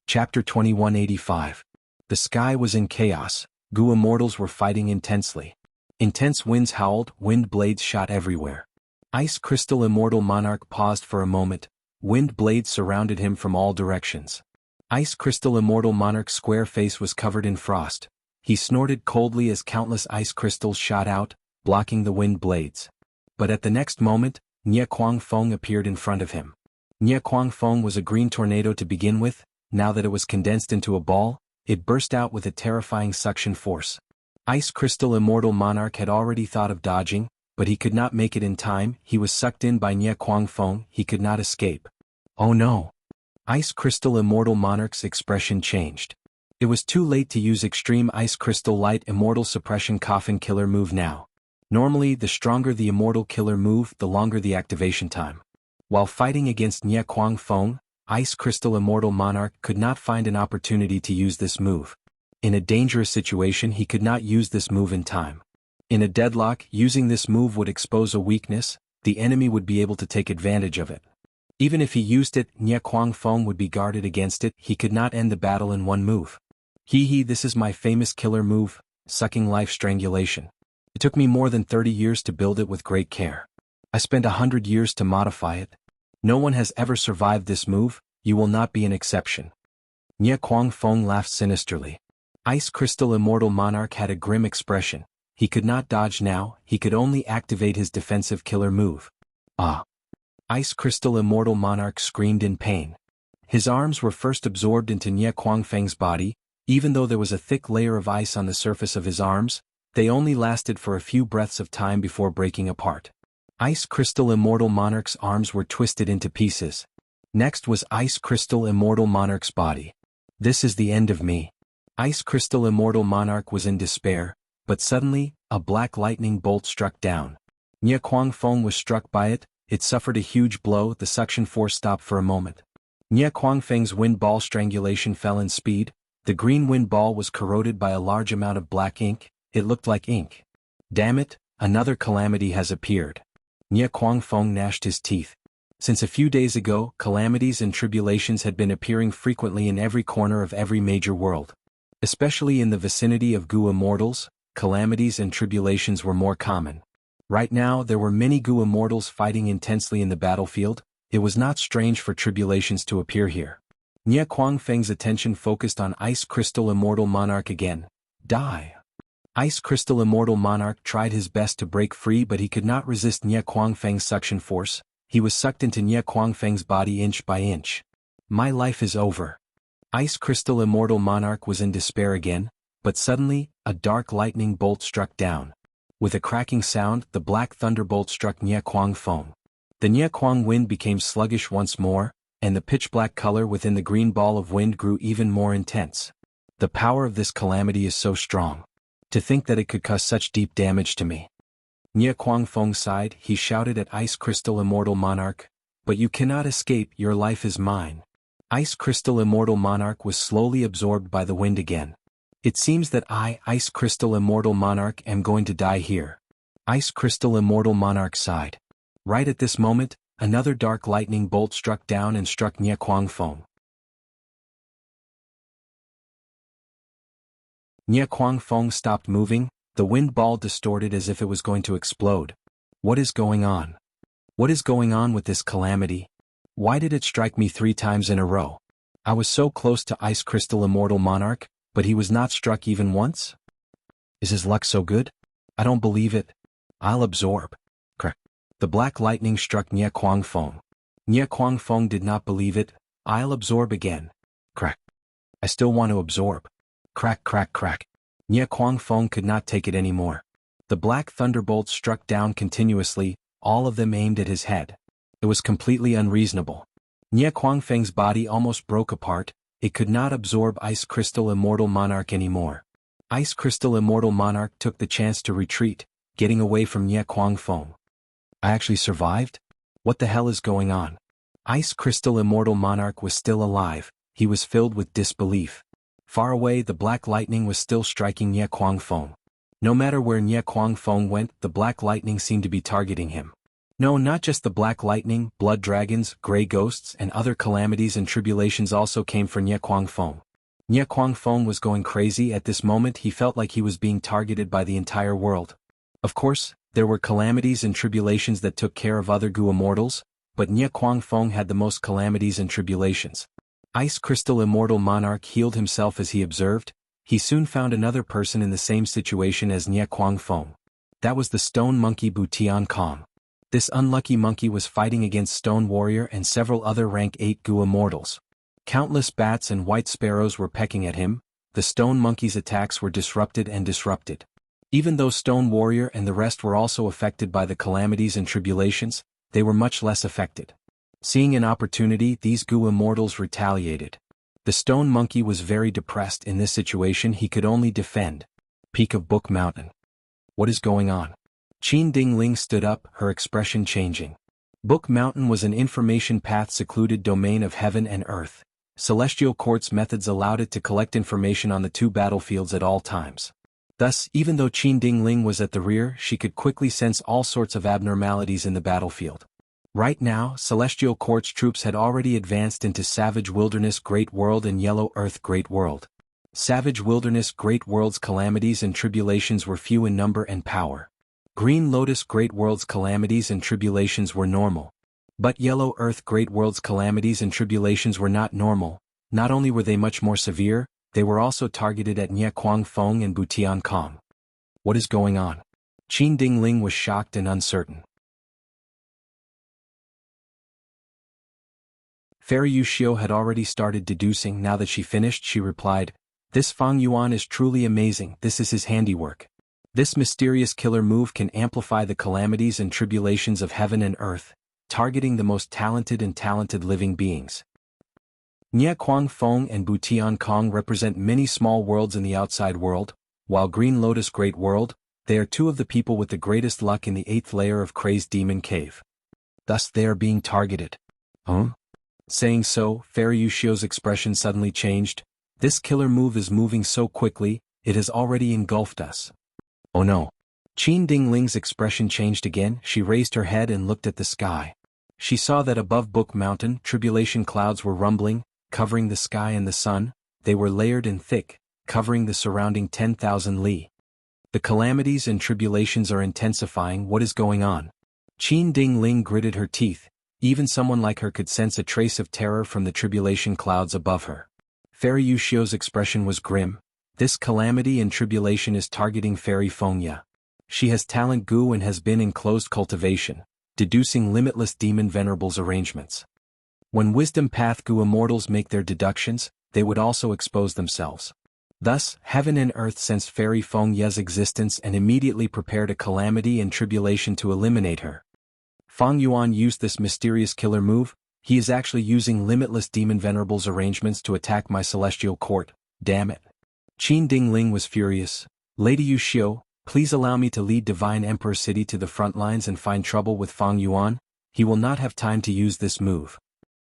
Chapter 2185. The sky was in chaos. Gu immortals were fighting intensely. Intense winds howled, wind blades shot everywhere. Ice Crystal Immortal Monarch paused for a moment. Wind blades surrounded him from all directions. Ice Crystal Immortal Monarch's square face was covered in frost. He snorted coldly as countless ice crystals shot out, blocking the wind blades. But at the next moment, Nie Kuang Feng appeared in front of him. Nie Kuang Feng was a green tornado to begin with. Now that it was condensed into a ball, it burst out with a terrifying suction force. Ice Crystal Immortal Monarch had already thought of dodging, but he could not make it in time. He was sucked in by Nie Kuang Feng. He could not escape. Oh no! Ice Crystal Immortal Monarch's expression changed. It was too late to use Extreme Ice Crystal Light Immortal Suppression Coffin Killer move now. Normally, the stronger the Immortal Killer move, the longer the activation time. While fighting against Nie Kuang Feng, Ice Crystal Immortal Monarch could not find an opportunity to use this move. In a dangerous situation, he could not use this move in time. In a deadlock, using this move would expose a weakness. The enemy would be able to take advantage of it. Even if he used it, Nie Kuang Feng would be guarded against it. He could not end the battle in one move. This is my famous killer move, Sucking Life Strangulation. It took me more than 30 years to build it with great care. I spent 100 years to modify it. No one has ever survived this move. You will not be an exception. Nie Kuang Feng laughed sinisterly. Ice Crystal Immortal Monarch had a grim expression. He could not dodge now, he could only activate his defensive killer move. Ah! Ice Crystal Immortal Monarch screamed in pain. His arms were first absorbed into Nie Kuang Feng's body. Even though there was a thick layer of ice on the surface of his arms, they only lasted for a few breaths of time before breaking apart. Ice Crystal Immortal Monarch's arms were twisted into pieces. Next was Ice Crystal Immortal Monarch's body. This is the end of me. Ice Crystal Immortal Monarch was in despair, but suddenly, a black lightning bolt struck down. Nie Kuangfeng was struck by it. It suffered a huge blow. The suction force stopped for a moment. Nie Kuangfeng's wind ball strangulation fell in speed. The green wind ball was corroded by a large amount of black ink. It looked like ink. Damn it, another calamity has appeared. Nie Kuangfeng gnashed his teeth. Since a few days ago, calamities and tribulations had been appearing frequently in every corner of every major world. Especially in the vicinity of Gu Immortals, calamities and tribulations were more common. Right now there were many Gu Immortals fighting intensely in the battlefield. It was not strange for tribulations to appear here. Nie Kuangfeng's attention focused on Ice Crystal Immortal Monarch again. Die! Ice Crystal Immortal Monarch tried his best to break free, but he could not resist Nie Kuangfeng's suction force. He was sucked into Nie Kuangfeng's body inch by inch. My life is over. Ice Crystal Immortal Monarch was in despair again, but suddenly, a dark lightning bolt struck down. With a cracking sound, the black thunderbolt struck Nie Kuangfeng. The Nie Kuang wind became sluggish once more, and the pitch-black color within the green ball of wind grew even more intense. The power of this calamity is so strong. To think that it could cause such deep damage to me. Nie Kuangfeng sighed. He shouted at Ice Crystal Immortal Monarch, "But you cannot escape, your life is mine." Ice Crystal Immortal Monarch was slowly absorbed by the wind again. It seems that I, Ice Crystal Immortal Monarch, am going to die here. Ice Crystal Immortal Monarch sighed. Right at this moment, another dark lightning bolt struck down and struck Nie Kuangfeng. Nie Kuangfeng stopped moving. The wind ball distorted as if it was going to explode. What is going on? What is going on with this calamity? Why did it strike me 3 times in a row? I was so close to Ice Crystal Immortal Monarch, but he was not struck even once? Is his luck so good? I don't believe it. I'll absorb. Crack. The black lightning struck Nie Kuangfeng. Nie Kuangfeng did not believe it. I'll absorb again. Crack. I still want to absorb. Crack, crack, crack. Nie Kuangfeng could not take it anymore. The black thunderbolts struck down continuously, all of them aimed at his head. It was completely unreasonable. Nie Kuangfeng's body almost broke apart. It could not absorb Ice Crystal Immortal Monarch anymore. Ice Crystal Immortal Monarch took the chance to retreat, getting away from Nie Kuangfeng. I actually survived? What the hell is going on? Ice Crystal Immortal Monarch was still alive. He was filled with disbelief. Far away, the black lightning was still striking Nie Kuangfeng. No matter where Nie Kuangfeng went, the black lightning seemed to be targeting him. No, not just the black lightning, blood dragons, gray ghosts, and other calamities and tribulations also came for Nie Kuangfeng. Nie Kuangfeng was going crazy. At this moment he felt like he was being targeted by the entire world. Of course, there were calamities and tribulations that took care of other Gu Immortals, but Nie Kuangfeng had the most calamities and tribulations. Ice Crystal Immortal Monarch healed himself as he observed. He soon found another person in the same situation as Nie Kuangfeng. That was the stone monkey Butian Kong. This unlucky monkey was fighting against Stone Warrior and several other rank 8 Gu Immortals. Countless bats and white sparrows were pecking at him. The stone monkey's attacks were disrupted and disrupted. Even though Stone Warrior and the rest were also affected by the calamities and tribulations, they were much less affected. Seeing an opportunity, these Gu Immortals retaliated. The stone monkey was very depressed in this situation. He could only defend. Peak of Book Mountain. What is going on? Qin Dingling stood up, her expression changing. Book Mountain was an information path secluded domain of heaven and earth. Celestial Quartz methods allowed it to collect information on the 2 battlefields at all times. Thus, even though Qin Dingling was at the rear, she could quickly sense all sorts of abnormalities in the battlefield. Right now, Celestial Quartz troops had already advanced into Savage Wilderness Great World and Yellow Earth Great World. Savage Wilderness Great World's calamities and tribulations were few in number and power. Green Lotus Great World's calamities and tribulations were normal. But Yellow Earth Great World's calamities and tribulations were not normal. Not only were they much more severe, they were also targeted at Nie Kuangfeng and Butian Kong. What is going on? Qin Dingling was shocked and uncertain. Fairy Yushio had already started deducing. Now that she finished, she replied, "This Fang Yuan is truly amazing. This is his handiwork. This mysterious killer move can amplify the calamities and tribulations of heaven and earth, targeting the most talented living beings. Nia Kuang Feng and Butian Kong represent many small worlds in the outside world, while Green Lotus Great World, they are two of the people with the greatest luck in the 8th layer of Crazed Demon Cave. Thus they are being targeted. Huh? Saying so, Fairy Yushio's expression suddenly changed. This killer move is moving so quickly, it has already engulfed us. Oh no. Qin Dingling's expression changed again. She raised her head and looked at the sky. She saw that above Book Mountain, tribulation clouds were rumbling, covering the sky and the sun. They were layered and thick, covering the surrounding 10,000 li. The calamities and tribulations are intensifying. What is going on? Qin Dingling gritted her teeth. Even someone like her could sense a trace of terror from the tribulation clouds above her. Fairy Yushio's expression was grim. This calamity and tribulation is targeting Fairy Fengya. She has talent Gu and has been in closed cultivation, deducing limitless demon venerables arrangements. When wisdom path Gu immortals make their deductions, they would also expose themselves. Thus, heaven and earth sensed Fairy Fengya's existence and immediately prepared a calamity and tribulation to eliminate her. Feng Yuan used this mysterious killer move. He is actually using limitless demon venerables arrangements to attack my celestial court. Damn it. Qin Dingling was furious. Lady Yushio, please allow me to lead Divine Emperor City to the front lines and find trouble with Feng Yuan. He will not have time to use this move.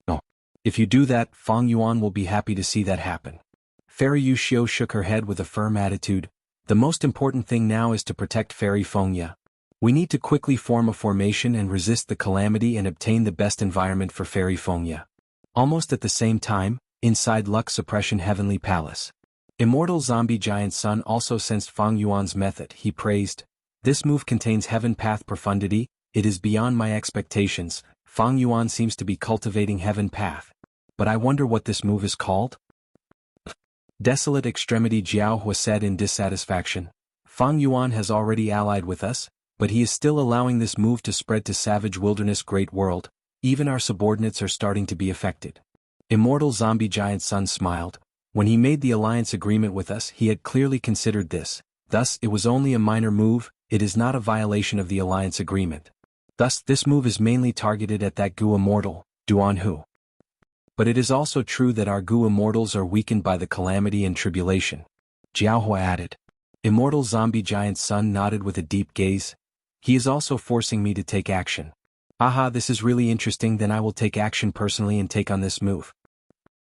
No. If you do that, Feng Yuan will be happy to see that happen. Fairy Yushio shook her head with a firm attitude. The most important thing now is to protect Fairy Fengya. We need to quickly form a formation and resist the calamity and obtain the best environment for Fairy Fengya. Almost at the same time, inside Luck Suppression Heavenly Palace. Immortal Zombie Giant Sun also sensed Feng Yuan's method. He praised, "This move contains heaven path profundity, it is beyond my expectations. Feng Yuan seems to be cultivating heaven path. But I wonder what this move is called?" Desolate Extremity Jianghu said in dissatisfaction. Feng Yuan has already allied with us, but he is still allowing this move to spread to Savage Wilderness Great World. Even our subordinates are starting to be affected. Immortal Zombie Giant Sun smiled. When he made the alliance agreement with us, he had clearly considered this. Thus, it was only a minor move, it is not a violation of the alliance agreement. Thus, this move is mainly targeted at that Gu immortal, Duanhu. But it is also true that our Gu immortals are weakened by the calamity and tribulation. Jiaohua added. Immortal Zombie Giant Sun nodded with a deep gaze. He is also forcing me to take action. Aha, this is really interesting. Then I will take action personally and take on this move.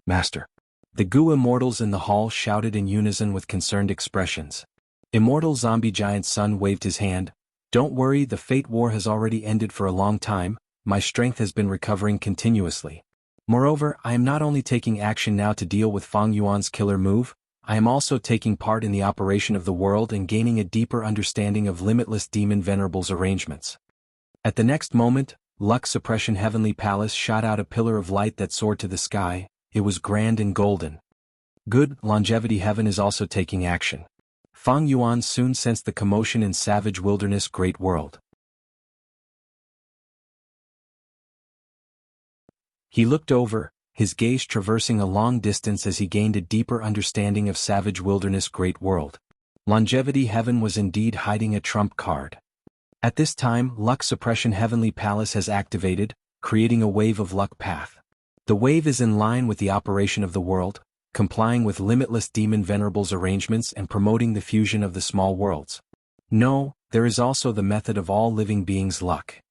Master. The Gu immortals in the hall shouted in unison with concerned expressions. Immortal Zombie Giant Sun waved his hand. Don't worry, the Fate War has already ended for a long time. My strength has been recovering continuously. Moreover, I am not only taking action now to deal with Feng Yuan's killer move, I am also taking part in the operation of the world and gaining a deeper understanding of limitless demon venerables arrangements. At the next moment, Luck Suppression Heavenly Palace shot out a pillar of light that soared to the sky. It was grand and golden. Good, Longevity Heaven is also taking action. Feng Yuan soon sensed the commotion in Savage Wilderness Great World. He looked over, his gaze traversing a long distance as he gained a deeper understanding of Savage Wilderness Great World. Longevity Heaven was indeed hiding a trump card. At this time, Luck Suppression Heavenly Palace has activated, creating a wave of luck path. The wave is in line with the operation of the world, complying with limitless demon venerables arrangements and promoting the fusion of the small worlds. No, there is also the method of all living beings' luck.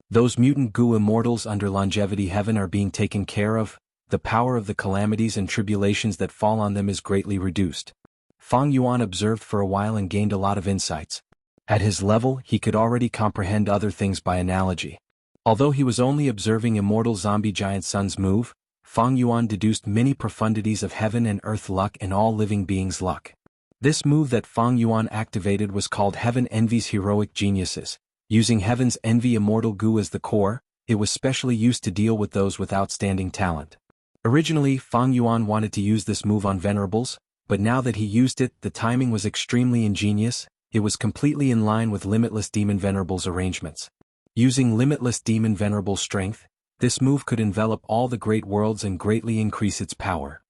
Those mutant Gu immortals under Longevity Heaven are being taken care of, the power of the calamities and tribulations that fall on them is greatly reduced. Feng Yuan observed for a while and gained a lot of insights. At his level, he could already comprehend other things by analogy. Although he was only observing Immortal Zombie Giant Sun's move, Feng Yuan deduced many profundities of heaven and earth luck and all living beings' luck. This move that Feng Yuan activated was called Heaven Envy's Heroic Geniuses. Using Heaven's Envy Immortal Gu as the core, it was specially used to deal with those with outstanding talent. Originally, Feng Yuan wanted to use this move on Venerables, but now that he used it, the timing was extremely ingenious. It was completely in line with Limitless Demon Venerables arrangements. Using Limitless Demon Venerable strength, this move could envelop all the great worlds and greatly increase its power.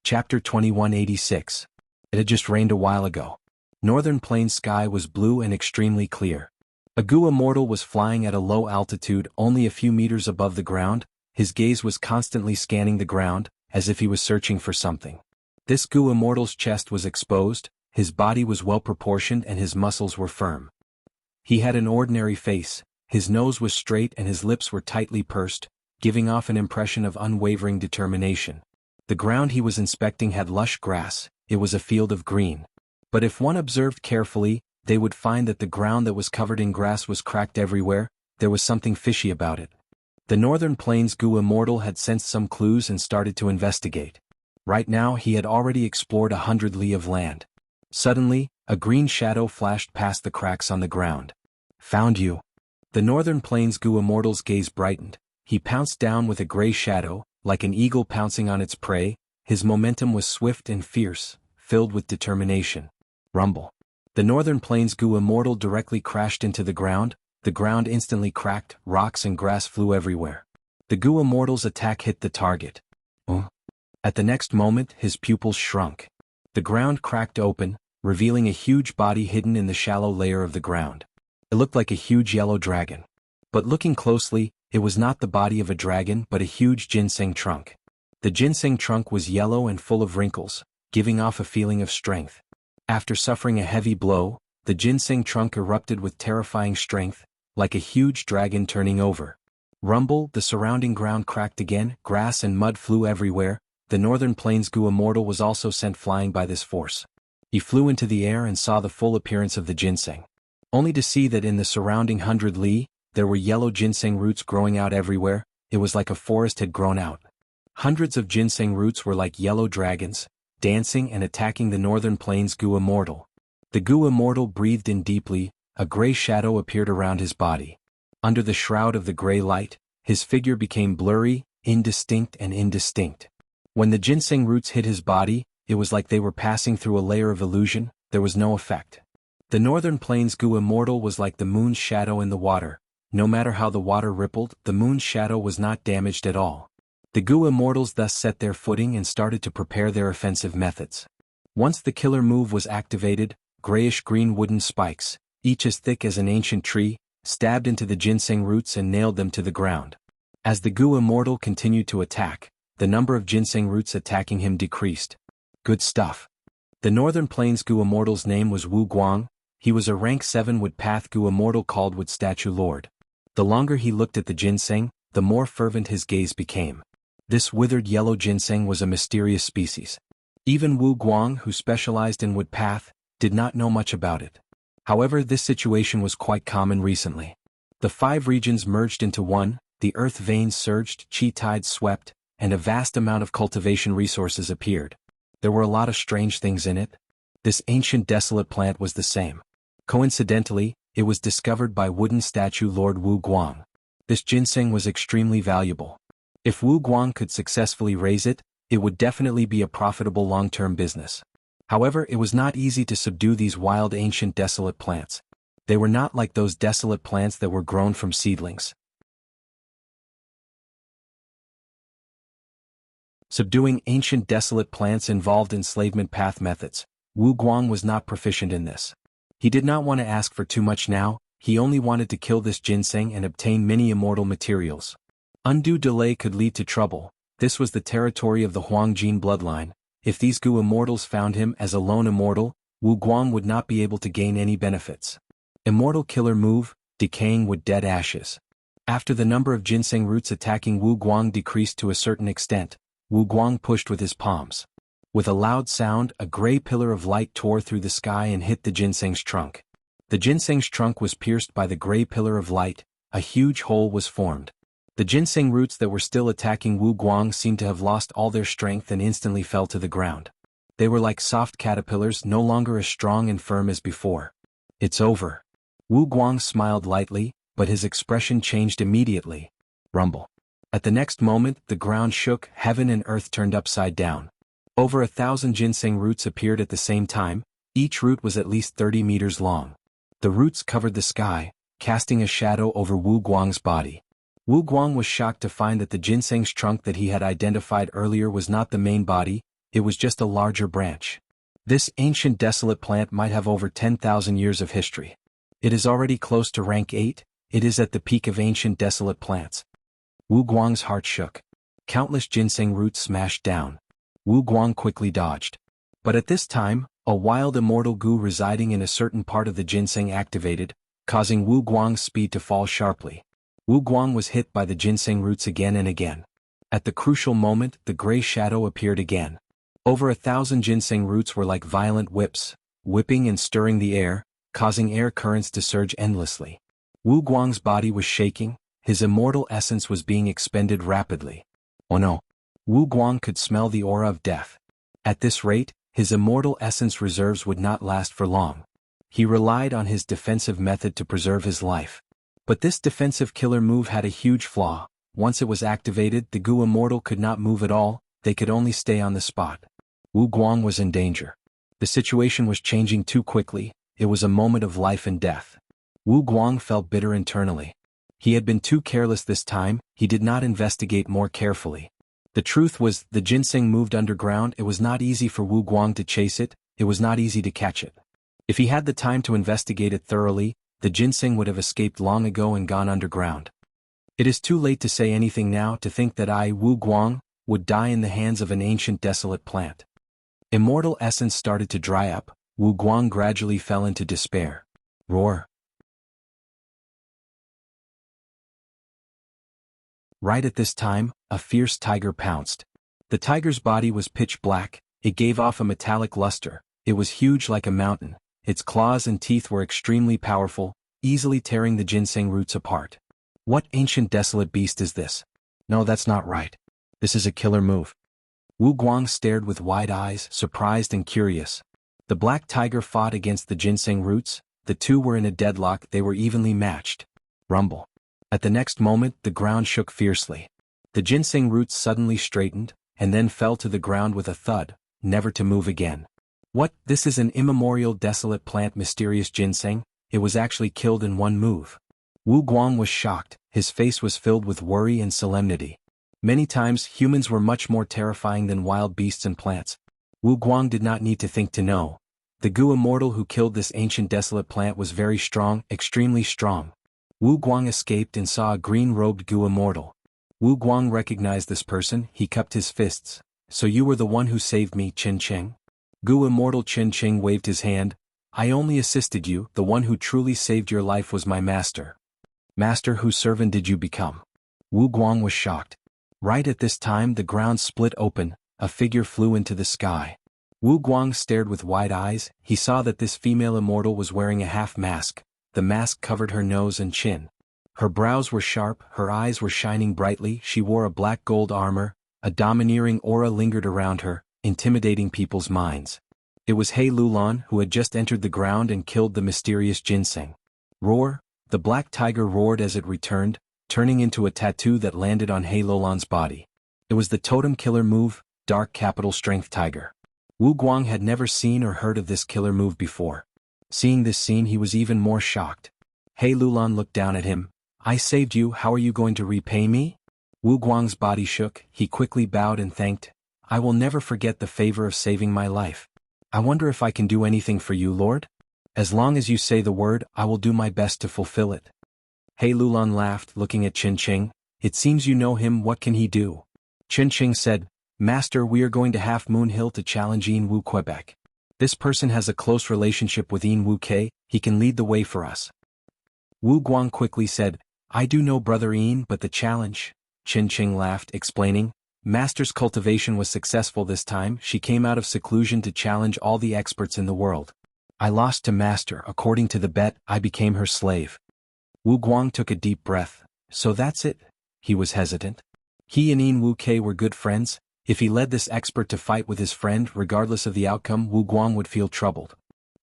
Chapter 2186. It had just rained a while ago. Northern Plains sky was blue and extremely clear. A Gu immortal was flying at a low altitude only a few meters above the ground. His gaze was constantly scanning the ground, as if he was searching for something. This Gu immortal's chest was exposed, his body was well proportioned and his muscles were firm. He had an ordinary face, his nose was straight and his lips were tightly pursed, giving off an impression of unwavering determination. The ground he was inspecting had lush grass, it was a field of green. But if one observed carefully, they would find that the ground that was covered in grass was cracked everywhere. There was something fishy about it. The Northern Plains Gu immortal had sensed some clues and started to investigate. Right now he had already explored 100 li of land. Suddenly, a green shadow flashed past the cracks on the ground. Found you. The Northern Plains Gu immortal's gaze brightened. He pounced down with a gray shadow, like an eagle pouncing on its prey. His momentum was swift and fierce, filled with determination. Rumble. The Northern Plains Gu immortal directly crashed into the ground instantly cracked, rocks and grass flew everywhere. The Gu immortal's attack hit the target. At the next moment, his pupils shrunk. The ground cracked open, revealing a huge body hidden in the shallow layer of the ground. It looked like a huge yellow dragon. But looking closely, it was not the body of a dragon but a huge ginseng trunk. The ginseng trunk was yellow and full of wrinkles, giving off a feeling of strength. After suffering a heavy blow, the ginseng trunk erupted with terrifying strength, like a huge dragon turning over. Rumble, the surrounding ground cracked again, grass and mud flew everywhere. The Northern Plains Gu immortal was also sent flying by this force. He flew into the air and saw the full appearance of the ginseng. Only to see that in the surrounding 100 li, there were yellow ginseng roots growing out everywhere. It was like a forest had grown out. Hundreds of ginseng roots were like yellow dragons, dancing and attacking the Northern Plains Gu immortal. The Gu immortal breathed in deeply, a gray shadow appeared around his body. Under the shroud of the gray light, his figure became blurry, indistinct. When the ginseng roots hit his body, it was like they were passing through a layer of illusion. There was no effect. The Northern Plains Gu immortal was like the moon's shadow in the water. No matter how the water rippled, the moon's shadow was not damaged at all. The Gu immortals thus set their footing and started to prepare their offensive methods. Once the killer move was activated, grayish-green wooden spikes, each as thick as an ancient tree, stabbed into the ginseng roots and nailed them to the ground. As the Gu immortal continued to attack, the number of ginseng roots attacking him decreased. Good stuff. The Northern Plains Gu immortal's name was Wu Guang. He was a rank 7 Wood Path Gu immortal called Wood Statue Lord. The longer he looked at the ginseng, the more fervent his gaze became. This withered yellow ginseng was a mysterious species. Even Wu Guang, who specialized in wood path, did not know much about it. However, this situation was quite common recently. The 5 regions merged into one, the earth veins surged, chi tides swept, and a vast amount of cultivation resources appeared. There were a lot of strange things in it. This ancient desolate plant was the same. Coincidentally, it was discovered by wooden statue Lord Wu Guang. This ginseng was extremely valuable. If Wu Guang could successfully raise it, it would definitely be a profitable long-term business. However, it was not easy to subdue these wild ancient desolate plants. They were not like those desolate plants that were grown from seedlings. Subduing ancient desolate plants involved enslavement path methods. Wu Guang was not proficient in this. He did not want to ask for too much now, he only wanted to kill this ginseng and obtain many immortal materials. Undue delay could lead to trouble. This was the territory of the Huangjin bloodline. If these Gu immortals found him as a lone immortal, Wu Guang would not be able to gain any benefits. Immortal killer move, decaying wood dead ashes. After the number of ginseng roots attacking Wu Guang decreased to a certain extent, Wu Guang pushed with his palms. With a loud sound, a gray pillar of light tore through the sky and hit the ginseng's trunk. The ginseng's trunk was pierced by the gray pillar of light, a huge hole was formed. The ginseng roots that were still attacking Wu Guang seemed to have lost all their strength and instantly fell to the ground. They were like soft caterpillars, no longer as strong and firm as before. It's over. Wu Guang smiled lightly, but his expression changed immediately. Rumble. At the next moment, the ground shook, heaven and earth turned upside down. Over 1,000 ginseng roots appeared at the same time, each root was at least 30 meters long. The roots covered the sky, casting a shadow over Wu Guang's body. Wu Guang was shocked to find that the ginseng's trunk that he had identified earlier was not the main body, it was just a larger branch. This ancient desolate plant might have over 10,000 years of history. It is already close to rank 8, it is at the peak of ancient desolate plants. Wu Guang's heart shook. Countless ginseng roots smashed down. Wu Guang quickly dodged. But at this time, a wild immortal goo residing in a certain part of the ginseng activated, causing Wu Guang's speed to fall sharply. Wu Guang was hit by the ginseng roots again and again. At the crucial moment, the gray shadow appeared again. Over 1,000 ginseng roots were like violent whips, whipping and stirring the air, causing air currents to surge endlessly. Wu Guang's body was shaking, his immortal essence was being expended rapidly. Oh no! Wu Guang could smell the aura of death. At this rate, his immortal essence reserves would not last for long. He relied on his defensive method to preserve his life. But this defensive killer move had a huge flaw. Once it was activated, the Goo Immortal could not move at all, they could only stay on the spot. Wu Guang was in danger. The situation was changing too quickly, it was a moment of life and death. Wu Guang felt bitter internally. He had been too careless this time, he did not investigate more carefully. The truth was, the ginseng moved underground, it was not easy for Wu Guang to chase it, it was not easy to catch it. If he had the time to investigate it thoroughly, the ginseng would have escaped long ago and gone underground. It is too late to say anything now, to think that I, Wu Guang, would die in the hands of an ancient desolate plant. Immortal essence started to dry up, Wu Guang gradually fell into despair. Roar! Right at this time, a fierce tiger pounced. The tiger's body was pitch black, it gave off a metallic luster, it was huge like a mountain, its claws and teeth were extremely powerful, easily tearing the ginseng roots apart. What ancient desolate beast is this? No, that's not right. This is a killer move. Wu Guang stared with wide eyes, surprised and curious. The black tiger fought against the ginseng roots, the two were in a deadlock, they were evenly matched. Rumble. At the next moment, the ground shook fiercely. The ginseng roots suddenly straightened, and then fell to the ground with a thud, never to move again. What? This is an immemorial desolate plant, mysterious ginseng? It was actually killed in one move. Wu Guang was shocked, his face was filled with worry and solemnity. Many times, humans were much more terrifying than wild beasts and plants. Wu Guang did not need to think to know. The Goo Immortal who killed this ancient desolate plant was very strong, extremely strong. Wu Guang escaped and saw a green-robed Goo Immortal. Wu Guang recognized this person, he cupped his fists. So you were the one who saved me, Qin Qing? Goo Immortal Qin Qing waved his hand. I only assisted you, the one who truly saved your life was my master. Master, whose servant did you become? Wu Guang was shocked. Right at this time the ground split open, a figure flew into the sky. Wu Guang stared with wide eyes, he saw that this female immortal was wearing a half mask, the mask covered her nose and chin. Her brows were sharp, her eyes were shining brightly, she wore a black gold armor, a domineering aura lingered around her, intimidating people's minds. It was He Lulan who had just entered the ground and killed the mysterious ginseng. Roar! The black tiger roared as it returned, turning into a tattoo that landed on He Lulan's body. It was the totem killer move, Dark Capital Strength Tiger. Wu Guang had never seen or heard of this killer move before. Seeing this scene he was even more shocked. He Lulan looked down at him. I saved you, how are you going to repay me? Wu Guang's body shook, he quickly bowed and thanked. I will never forget the favor of saving my life. I wonder if I can do anything for you, Lord? As long as you say the word, I will do my best to fulfill it. He Lulan laughed, looking at Qin Qing. It seems you know him, what can he do? Qin Qing said, Master, we are going to Half Moon Hill to challenge Yin Wu Quebec. This person has a close relationship with Yin Wu Ke, he can lead the way for us. Wu Guang quickly said, I do know Brother Yin, but the challenge. Qin Qing laughed, explaining, Master's cultivation was successful this time, she came out of seclusion to challenge all the experts in the world. I lost to Master, according to the bet, I became her slave. Wu Guang took a deep breath. So that's it? He was hesitant. He and Yin Wu Ke were good friends. If he led this expert to fight with his friend, regardless of the outcome, Wu Guang would feel troubled.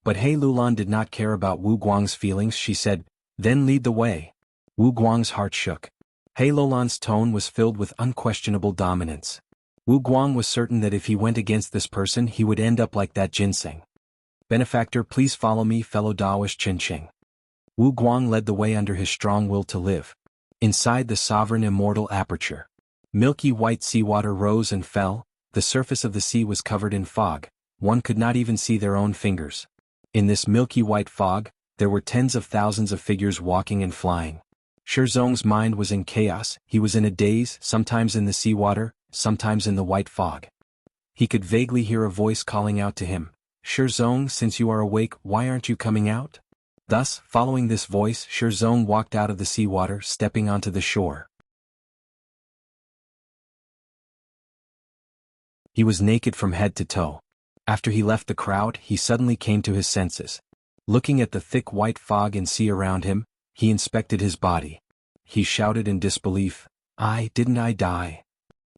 But He Lulan did not care about Wu Guang's feelings, she said, then lead the way. Wu Guang's heart shook. He Lulan's tone was filled with unquestionable dominance. Wu Guang was certain that if he went against this person he would end up like that ginseng. Benefactor, please follow me, fellow Daoist Qin Qing. Wu Guang led the way under his strong will to live. Inside the sovereign immortal aperture. Milky white seawater rose and fell, the surface of the sea was covered in fog, one could not even see their own fingers. In this milky white fog, there were tens of thousands of figures walking and flying. Shizong's mind was in chaos, he was in a daze, sometimes in the seawater, sometimes in the white fog. He could vaguely hear a voice calling out to him, "Shizong, since you are awake, why aren't you coming out?" Thus, following this voice, Shizong walked out of the seawater, stepping onto the shore. He was naked from head to toe. After he left the crowd, he suddenly came to his senses. Looking at the thick white fog and sea around him, he inspected his body. He shouted in disbelief, Didn't I die?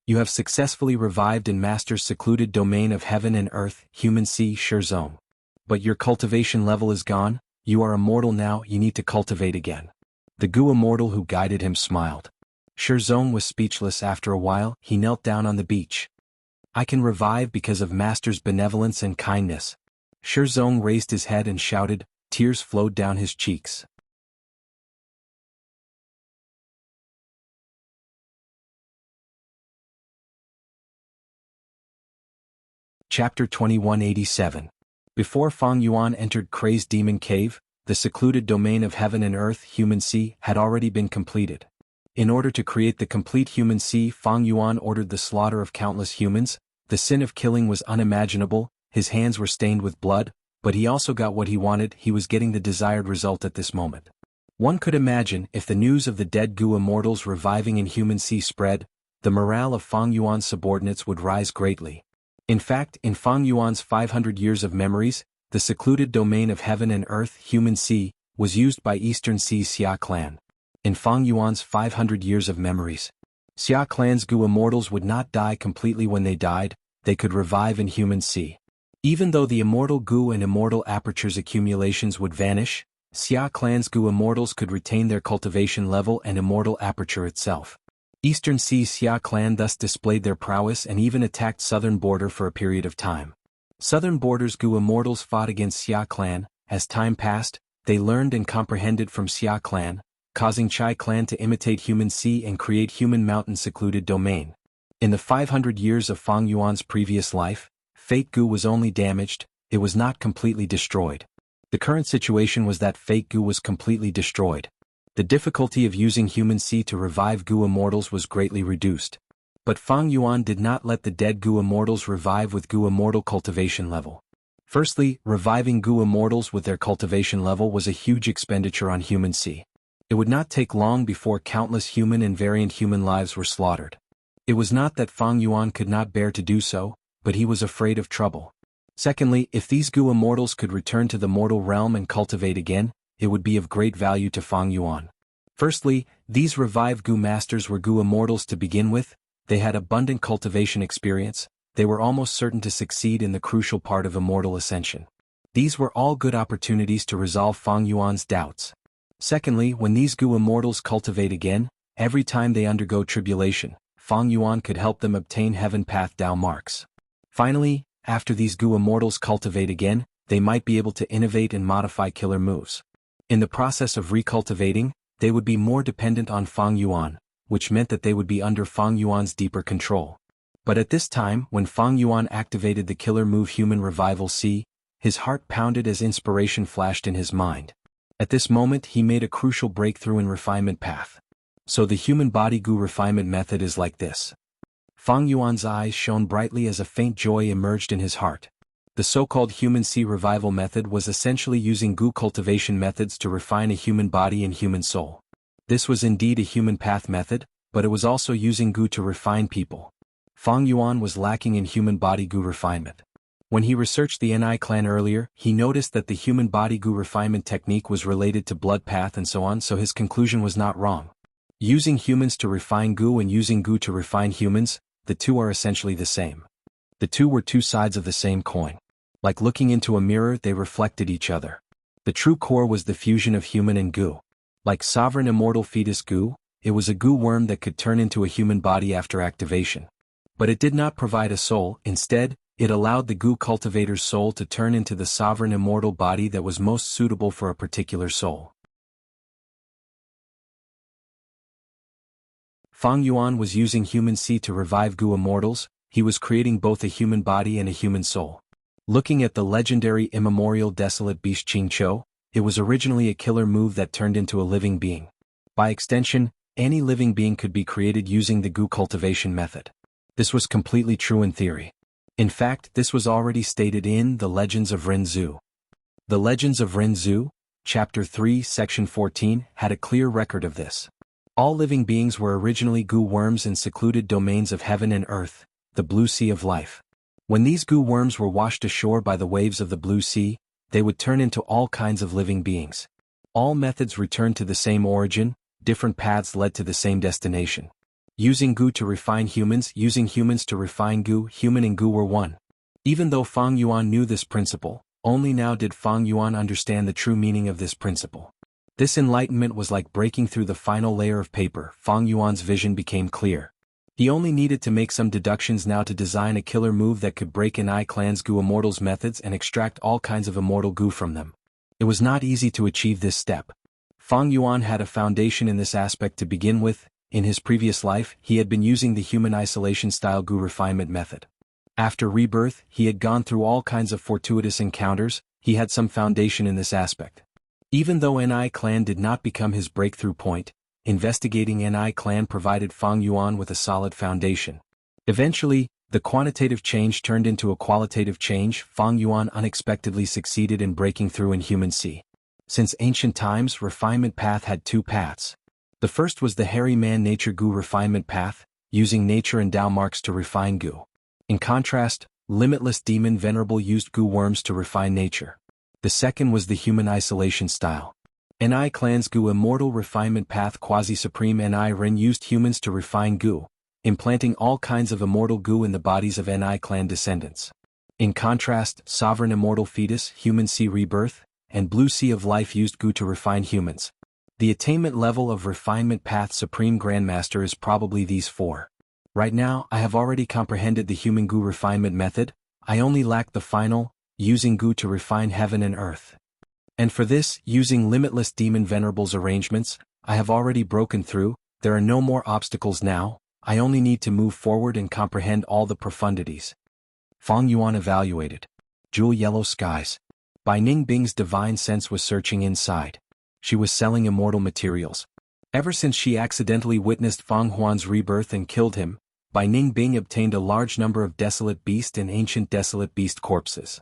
You have successfully revived in Master's secluded domain of heaven and earth, human sea, Shizong. But your cultivation level is gone, you are immortal now, you need to cultivate again." The Gu immortal who guided him smiled. Shizong was speechless. After a while, he knelt down on the beach. "I can revive because of Master's benevolence and kindness." Shizong raised his head and shouted, tears flowed down his cheeks. Chapter 2187. Before Fang Yuan entered Crazed Demon Cave, the secluded domain of heaven and earth, human sea, had already been completed. In order to create the complete human sea, Fang Yuan ordered the slaughter of countless humans. The sin of killing was unimaginable, his hands were stained with blood, but he also got what he wanted, he was getting the desired result at this moment. One could imagine, if the news of the dead Gu immortals reviving in human sea spread, the morale of Fang Yuan's subordinates would rise greatly. In fact, in Fang Yuan's 500 years of memories, the secluded domain of heaven and earth, human sea, was used by Eastern Sea Xia clan. In Fang Yuan's 500 years of memories, Xia clan's Gu immortals would not die completely when they died, they could revive in human sea. Even though the immortal Gu and immortal aperture's accumulations would vanish, Xia clan's Gu immortals could retain their cultivation level and immortal aperture itself. Eastern Sea Xia clan thus displayed their prowess and even attacked Southern Border for a period of time. Southern Border's Gu immortals fought against Xia clan. As time passed, they learned and comprehended from Xia clan, causing Chai clan to imitate human sea and create human mountain secluded domain. In the 500 years of Fang Yuan's previous life, Fake Gu was only damaged, it was not completely destroyed. The current situation was that Fake Gu was completely destroyed. The difficulty of using human sea to revive Gu immortals was greatly reduced. But Fang Yuan did not let the dead Gu immortals revive with Gu immortal cultivation level. Firstly, reviving Gu immortals with their cultivation level was a huge expenditure on human sea. It would not take long before countless human and variant human lives were slaughtered. It was not that Fang Yuan could not bear to do so, but he was afraid of trouble. Secondly, if these Gu immortals could return to the mortal realm and cultivate again, it would be of great value to Fang Yuan. Firstly, these revived Gu masters were Gu immortals to begin with, they had abundant cultivation experience, they were almost certain to succeed in the crucial part of immortal ascension. These were all good opportunities to resolve Fang Yuan's doubts. Secondly, when these Gu immortals cultivate again, every time they undergo tribulation, Fang Yuan could help them obtain heaven path Dao marks. Finally, after these Gu immortals cultivate again, they might be able to innovate and modify killer moves. In the process of recultivating, they would be more dependent on Fang Yuan, which meant that they would be under Fang Yuan's deeper control. But at this time, when Fang Yuan activated the killer move Human Revival C, his heart pounded as inspiration flashed in his mind. At this moment he made a crucial breakthrough in refinement path. So the human body Gu refinement method is like this. Fang Yuan's eyes shone brightly as a faint joy emerged in his heart. The so-called human sea revival method was essentially using Gu cultivation methods to refine a human body and human soul. This was indeed a human path method, but it was also using Gu to refine people. Fang Yuan was lacking in human body Gu refinement. When he researched the Ni clan earlier, he noticed that the human body Gu refinement technique was related to blood path and so on, so his conclusion was not wrong. Using humans to refine Gu and using Gu to refine humans, the two are essentially the same. The two were two sides of the same coin. Like looking into a mirror, they reflected each other. The true core was the fusion of human and Gu. Like sovereign immortal fetus Gu, it was a Gu worm that could turn into a human body after activation. But it did not provide a soul, instead, it allowed the Gu cultivator's soul to turn into the sovereign immortal body that was most suitable for a particular soul. Fang Yuan was using human sea to revive Gu immortals, he was creating both a human body and a human soul. Looking at the legendary immemorial desolate beast Qingqiu, it was originally a killer move that turned into a living being. By extension, any living being could be created using the Gu cultivation method. This was completely true in theory. In fact, this was already stated in The Legends of Ren Zhu. The Legends of Ren Zhu, Chapter 3, Section 14, had a clear record of this. All living beings were originally Gu worms in secluded domains of heaven and earth, the blue sea of life. When these Gu worms were washed ashore by the waves of the blue sea, they would turn into all kinds of living beings. All methods returned to the same origin, different paths led to the same destination. Using Gu to refine humans, using humans to refine Gu, human and Gu were one. Even though Fang Yuan knew this principle, only now did Fang Yuan understand the true meaning of this principle. This enlightenment was like breaking through the final layer of paper. Fang Yuan's vision became clear. He only needed to make some deductions now to design a killer move that could break NI Clan's Gu Immortals methods and extract all kinds of immortal Gu from them. It was not easy to achieve this step. Fang Yuan had a foundation in this aspect to begin with. In his previous life, he had been using the human isolation-style Gu refinement method. After rebirth, he had gone through all kinds of fortuitous encounters. He had some foundation in this aspect. Even though NI Clan did not become his breakthrough point, investigating NI Clan provided Fang Yuan with a solid foundation. Eventually, the quantitative change turned into a qualitative change. Fang Yuan unexpectedly succeeded in breaking through in human sea. Since ancient times, refinement path had two paths. The first was the hairy man nature Gu refinement path, using nature and Dao marks to refine Gu. In contrast, limitless demon venerable used Gu worms to refine nature. The second was the human isolation style. NI Clan's Gu immortal refinement path quasi-supreme NI Ren used humans to refine Gu, implanting all kinds of immortal Gu in the bodies of NI Clan descendants. In contrast, sovereign immortal fetus, human sea rebirth, and blue sea of life used Gu to refine humans. The attainment level of refinement path Supreme Grandmaster is probably these four. Right now, I have already comprehended the human Gu refinement method. I only lack the final, using Gu to refine heaven and earth. And for this, using limitless demon venerables arrangements, I have already broken through. There are no more obstacles now. I only need to move forward and comprehend all the profundities. Fang Yuan evaluated. Jewel yellow skies. Bai Ningbing's divine sense was searching inside. She was selling immortal materials. Ever since she accidentally witnessed Fang Huan's rebirth and killed him, Bai Ningbing obtained a large number of desolate beast and ancient desolate beast corpses.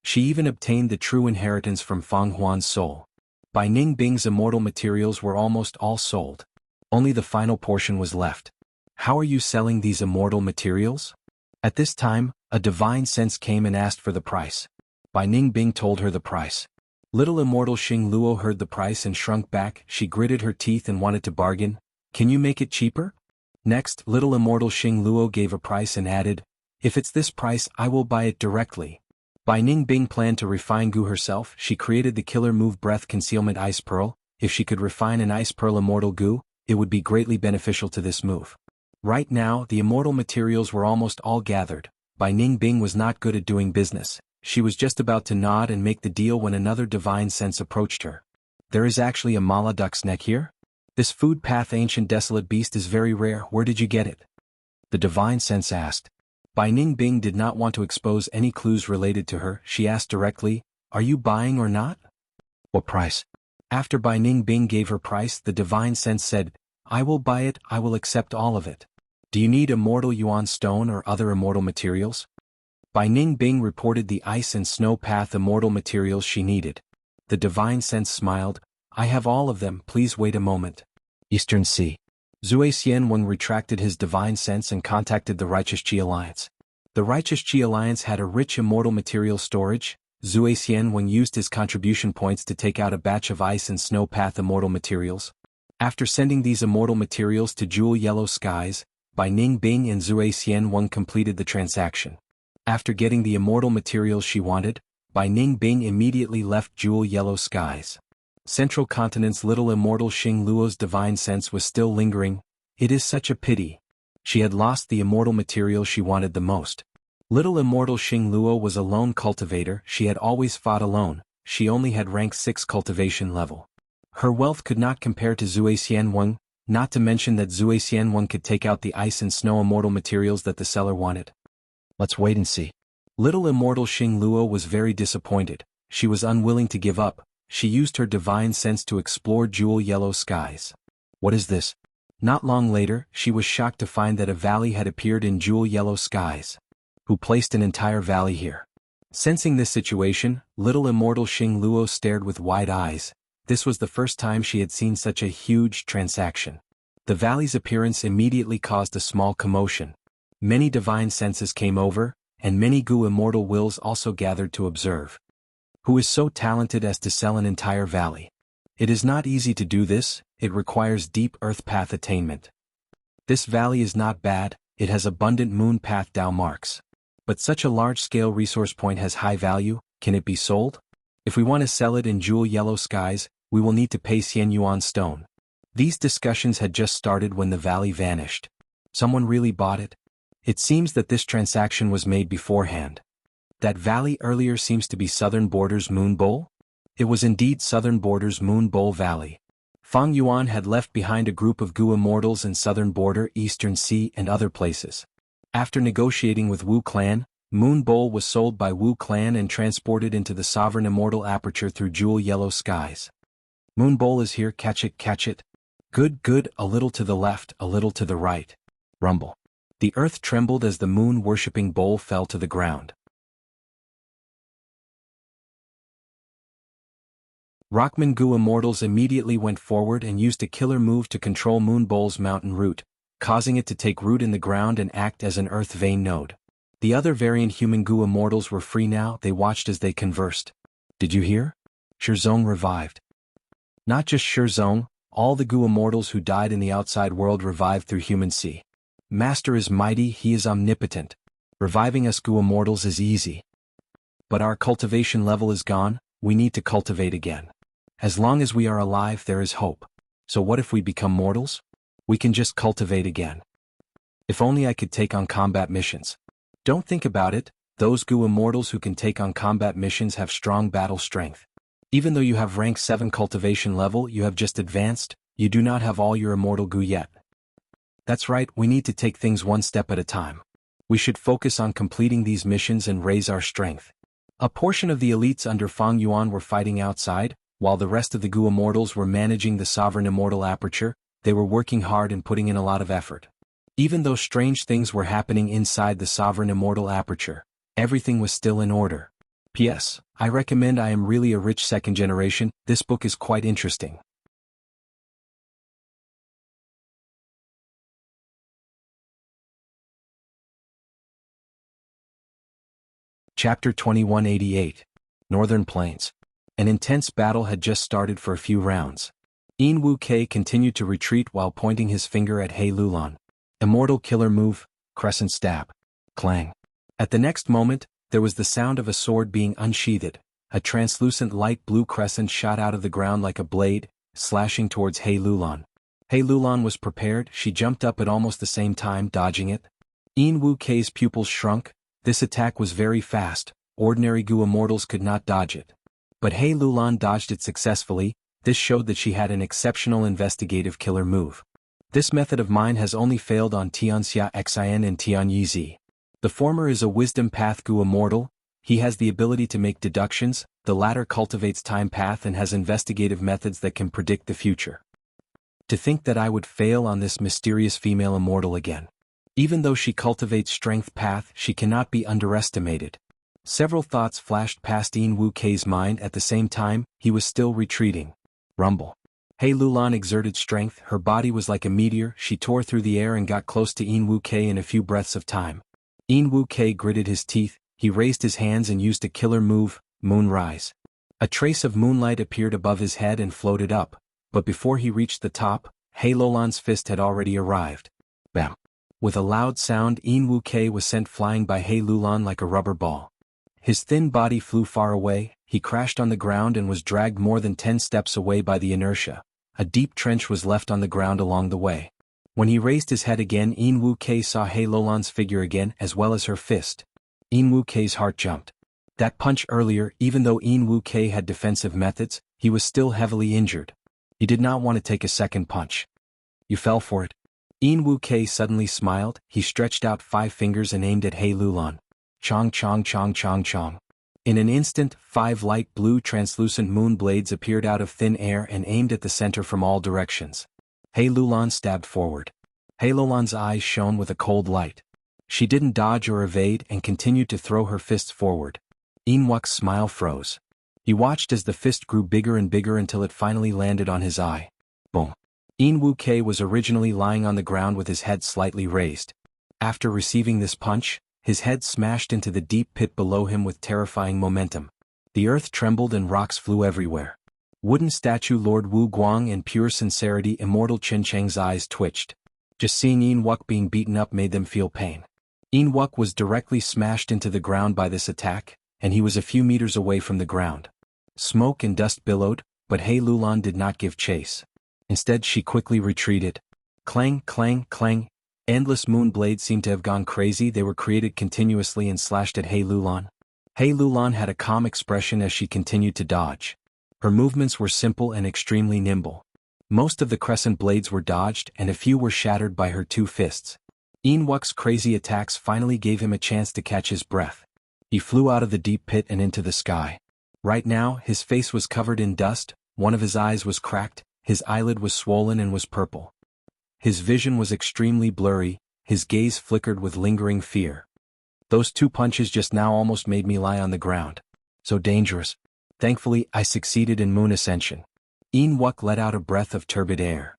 She even obtained the true inheritance from Fang Huan's soul. Bai Ningbing's immortal materials were almost all sold. Only the final portion was left. How are you selling these immortal materials? At this time, a divine sense came and asked for the price. Bai Ningbing told her the price. Little immortal Xing Luo heard the price and shrunk back. She gritted her teeth and wanted to bargain. Can you make it cheaper? Next, little immortal Xing Luo gave a price and added, if it's this price, I will buy it directly. Bai Ningbing planned to refine Gu herself. She created the killer move Breath Concealment Ice Pearl. If she could refine an Ice Pearl immortal Gu, it would be greatly beneficial to this move. Right now, the immortal materials were almost all gathered. Bai Ningbing was not good at doing business. She was just about to nod and make the deal when another divine sense approached her. There is actually a mala duck's neck here? This food path ancient desolate beast is very rare. Where did you get it? The divine sense asked. Bai Ningbing did not want to expose any clues related to her. She asked directly, are you buying or not? What price? After Bai Ningbing gave her price, the divine sense said, I will buy it, I will accept all of it. Do you need immortal yuan stone or other immortal materials? Bai Ningbing reported the ice and snow path immortal materials she needed. The divine sense smiled, I have all of them, please wait a moment. Eastern Sea. Zui Xianweng retracted his divine sense and contacted the Righteous Qi Alliance. The Righteous Qi Alliance had a rich immortal material storage. Zui Xianweng used his contribution points to take out a batch of ice and snow path immortal materials. After sending these immortal materials to Jewel Yellow Skies, Bai Ningbing and Zui Xianweng completed the transaction. After getting the immortal materials she wanted, Bai Ningbing immediately left Jewel Yellow Skies. Central Continent's little immortal Xing Luo's divine sense was still lingering. It is such a pity. She had lost the immortal material she wanted the most. Little immortal Xing Luo was a lone cultivator. She had always fought alone. She only had rank 6 cultivation level. Her wealth could not compare to Zui Xianweng. not to mention that Zuexian one could take out the ice and snow immortal materials that the seller wanted. Let's wait and see. Little immortal Xing Luo was very disappointed. She was unwilling to give up. She used her divine sense to explore jewel yellow skies. What is this? Not long later, she was shocked to find that a valley had appeared in jewel yellow skies. Who placed an entire valley here? Sensing this situation, little immortal Xing Luo stared with wide eyes. This was the first time she had seen such a huge transaction. The valley's appearance immediately caused a small commotion. Many divine senses came over, and many Gu immortal wills also gathered to observe. Who is so talented as to sell an entire valley? It is not easy to do this, it requires deep earth path attainment. This valley is not bad, it has abundant moon path Dao marks. But such a large-scale resource point has high value, can it be sold? If we want to sell it in jewel yellow skies, we will need to pay Xian Yuan stone. These discussions had just started when the valley vanished. Someone really bought it? It seems that this transaction was made beforehand. That valley earlier seems to be Southern Borders Moon Bowl? It was indeed Southern Borders Moon Bowl Valley. Fang Yuan had left behind a group of Gu immortals in Southern Border, Eastern Sea and other places. After negotiating with Wu Clan, Moon Bowl was sold by Wu Clan and transported into the Sovereign Immortal Aperture through jewel yellow skies. Moon Bowl is here, catch it, catch it. Good, good, a little to the left, a little to the right. Rumble. The earth trembled as the moon-worshipping bowl fell to the ground. Rockman Gu immortals immediately went forward and used a killer move to control Moon Bowl's mountain root, causing it to take root in the ground and act as an earth vein node. The other variant human Gu immortals were free now, they watched as they conversed. Did you hear? Shizong revived. Not just Shizong, all the Gu immortals who died in the outside world revived through human sea. Master is mighty, he is omnipotent. Reviving us Gu immortals is easy. But our cultivation level is gone, we need to cultivate again. As long as we are alive there is hope. So what if we become mortals? We can just cultivate again. If only I could take on combat missions. Don't think about it, those Gu immortals who can take on combat missions have strong battle strength. Even though you have rank 7 cultivation level, you have just advanced, you do not have all your immortal Gu yet. That's right, we need to take things one step at a time. We should focus on completing these missions and raise our strength. A portion of the elites under Fang Yuan were fighting outside, while the rest of the Gu immortals were managing the Sovereign Immortal Aperture. They were working hard and putting in a lot of effort. Even though strange things were happening inside the Sovereign Immortal Aperture, everything was still in order. P.S. I recommend I am really a rich second generation, this book is quite interesting. Chapter 2188. Northern Plains. An intense battle had just started for a few rounds. Yin Wu Kei continued to retreat while pointing his finger at He Lulan. Immortal killer move, crescent stab. Clang. At the next moment, there was the sound of a sword being unsheathed. A translucent light blue crescent shot out of the ground like a blade, slashing towards He Lulan. He Lulan was prepared, she jumped up at almost the same time, dodging it. Yin Wu Kei's pupils shrunk. This attack was very fast, ordinary Gu immortals could not dodge it. But He Lulan dodged it successfully. This showed that she had an exceptional investigative killer move. This method of mine has only failed on Tianxia Xin and Tianyizi. The former is a wisdom path Gu immortal, he has the ability to make deductions, the latter cultivates time path and has investigative methods that can predict the future. To think that I would fail on this mysterious female immortal again. Even though she cultivates strength path, she cannot be underestimated. Several thoughts flashed past Yin Wu Kei's mind at the same time, he was still retreating. Rumble. He Lulan exerted strength, her body was like a meteor, she tore through the air and got close to Yin Wu Kei in a few breaths of time. Yin Wu Kei gritted his teeth, he raised his hands and used a killer move, Moonrise. A trace of moonlight appeared above his head and floated up, but before he reached the top, He Lulan's fist had already arrived. Bam. With a loud sound, Yin Wu Kei was sent flying by He Lulan like a rubber ball. His thin body flew far away, he crashed on the ground and was dragged more than 10 steps away by the inertia. A deep trench was left on the ground along the way. When he raised his head again, Yin Wu Kei saw He Lulan's figure again as well as her fist. Yin Wu Kei's heart jumped. That punch earlier, even though Yin Wu Kei had defensive methods, he was still heavily injured. He did not want to take a second punch. You fell for it. Wu Kei suddenly smiled, he stretched out 5 fingers and aimed at He Lulan. Chong chong chong chong chong. In an instant, 5 light blue translucent moon blades appeared out of thin air and aimed at the center from all directions. He Lulan stabbed forward. He Lulan's eyes shone with a cold light. She didn't dodge or evade and continued to throw her fists forward. Wuxia's smile froze. He watched as the fist grew bigger and bigger until it finally landed on his eye. Boom. Wu Kei was originally lying on the ground with his head slightly raised. After receiving this punch, his head smashed into the deep pit below him with terrifying momentum. The earth trembled and rocks flew everywhere. Wooden statue Lord Wu Guang and pure sincerity Immortal Chen Cheng's eyes twitched. Just seeing Wuxia being beaten up made them feel pain. Wuxia was directly smashed into the ground by this attack, and he was a few meters away from the ground. Smoke and dust billowed, but He Lulan did not give chase. Instead she quickly retreated. Clang, clang, clang. Endless moon blades seemed to have gone crazy. They were created continuously and slashed at He Lulan. He Lulan had a calm expression as she continued to dodge. Her movements were simple and extremely nimble. Most of the crescent blades were dodged and a few were shattered by her 2 fists. Wuxia's crazy attacks finally gave him a chance to catch his breath. He flew out of the deep pit and into the sky. Right now, his face was covered in dust, one of his eyes was cracked, his eyelid was swollen and was purple. His vision was extremely blurry, his gaze flickered with lingering fear. Those 2 punches just now almost made me lie on the ground. So dangerous. Thankfully, I succeeded in moon ascension. Wuxia let out a breath of turbid air.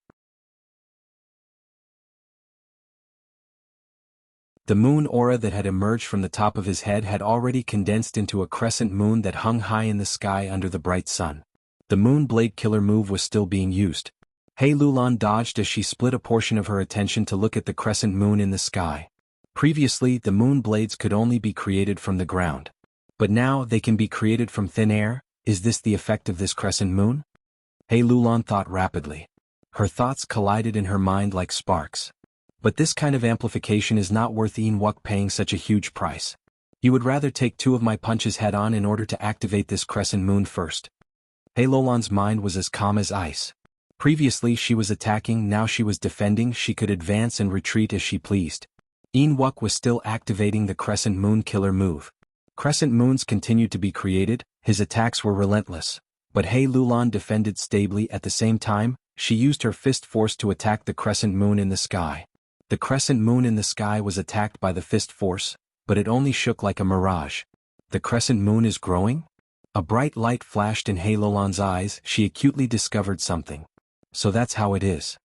The moon aura that had emerged from the top of his head had already condensed into a crescent moon that hung high in the sky under the bright sun. The moon blade killer move was still being used. He Lulan dodged as she split a portion of her attention to look at the crescent moon in the sky. Previously, the moon blades could only be created from the ground. But now they can be created from thin air. Is this the effect of this crescent moon? He Lulan thought rapidly. Her thoughts collided in her mind like sparks. But this kind of amplification is not worth Wuxia paying such a huge price. He would rather take 2 of my punches head-on in order to activate this crescent moon first. He Lulan's mind was as calm as ice. Previously she was attacking, now she was defending, she could advance and retreat as she pleased. Wuxia was still activating the crescent moon killer move. Crescent moons continued to be created, his attacks were relentless. But He Lulan defended stably at the same time, she used her fist force to attack the crescent moon in the sky. The crescent moon in the sky was attacked by the fist force, but it only shook like a mirage. The crescent moon is growing? A bright light flashed in He Lulan's eyes, she acutely discovered something. So that's how it is.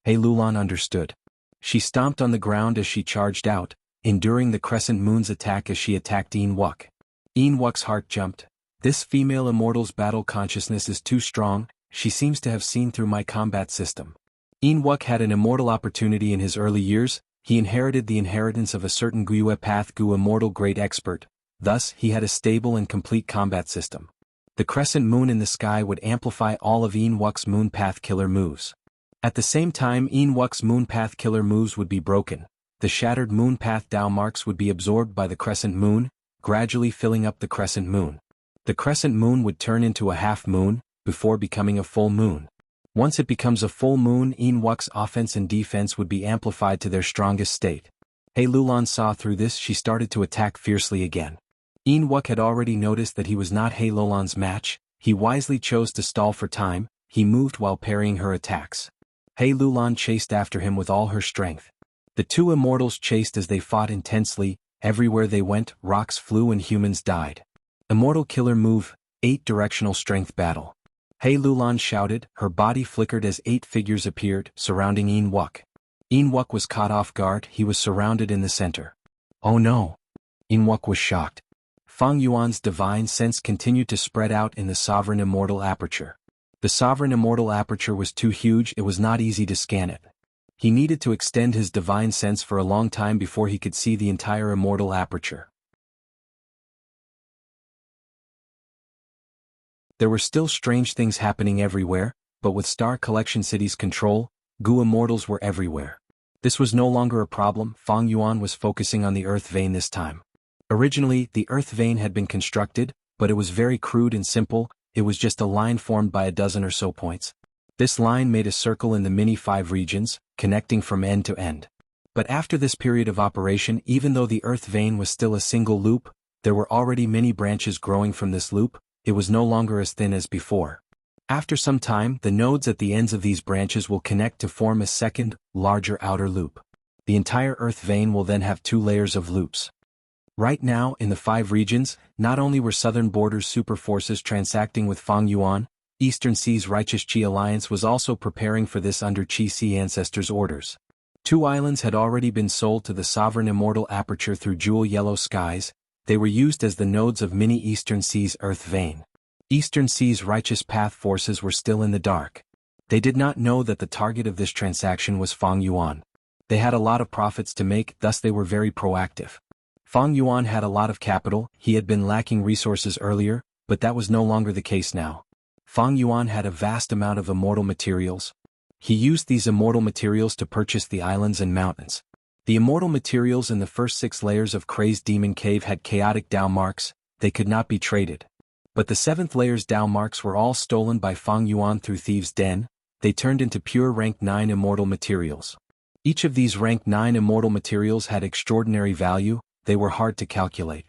He Lulan understood. She stomped on the ground as she charged out, enduring the crescent moon's attack as she attacked Wuxia. Wuxia's heart jumped. This female immortal's battle consciousness is too strong, she seems to have seen through my combat system. Wuxia had an immortal opportunity in his early years, he inherited the inheritance of a certain Guiyue Path Gu immortal great expert, thus he had a stable and complete combat system. The crescent moon in the sky would amplify all of Wuxia's moon path killer moves. At the same time Wuxia's moon path killer moves would be broken, the shattered moon path Dao marks would be absorbed by the crescent moon, gradually filling up the crescent moon. The crescent moon would turn into a half moon, before becoming a full moon. Once it becomes a full moon, Wuxia's offense and defense would be amplified to their strongest state. He Lulan saw through this, she started to attack fiercely again. Wuxia had already noticed that he was not He Lulan's match, he wisely chose to stall for time, he moved while parrying her attacks. He Lulan chased after him with all her strength. The 2 immortals chased as they fought intensely, everywhere they went, rocks flew and humans died. Immortal killer move, 8 directional strength battle. He Lulan shouted, her body flickered as 8 figures appeared, surrounding Wuxia. Wuxia was caught off guard, he was surrounded in the center. Oh no! Wuxia was shocked. Fang Yuan's divine sense continued to spread out in the sovereign immortal aperture. The sovereign immortal aperture was too huge, it was not easy to scan it. He needed to extend his divine sense for a long time before he could see the entire immortal aperture. There were still strange things happening everywhere, but with Star Collection City's control, Gu immortals were everywhere. This was no longer a problem, Fang Yuan was focusing on the Earth vein this time. Originally, the Earth vein had been constructed, but it was very crude and simple, it was just a line formed by a dozen or so points. This line made a circle in the mini 5 regions, connecting from end to end. But after this period of operation, even though the earth vein was still a single loop, there were already many branches growing from this loop. It was no longer as thin as before. After some time, the nodes at the ends of these branches will connect to form a second, larger outer loop. The entire earth vein will then have 2 layers of loops. Right now, in the 5 regions, not only were southern borders super forces transacting with Fang Yuan, Eastern Sea's righteous Qi alliance was also preparing for this under Qi Sea ancestors' orders. 2 islands had already been sold to the sovereign immortal aperture through jewel yellow skies. They were used as the nodes of mini Eastern Sea's earth vein. Eastern Sea's righteous path forces were still in the dark. They did not know that the target of this transaction was Fang Yuan. They had a lot of profits to make, thus they were very proactive. Fang Yuan had a lot of capital, he had been lacking resources earlier, but that was no longer the case now. Fang Yuan had a vast amount of immortal materials. He used these immortal materials to purchase the islands and mountains. The immortal materials in the first 6 layers of Crazed Demon Cave had chaotic Dao marks, they could not be traded. But the 7th layer's Dao marks were all stolen by Fang Yuan through Thieves' Den. They turned into pure rank 9 immortal materials. Each of these rank 9 immortal materials had extraordinary value, they were hard to calculate.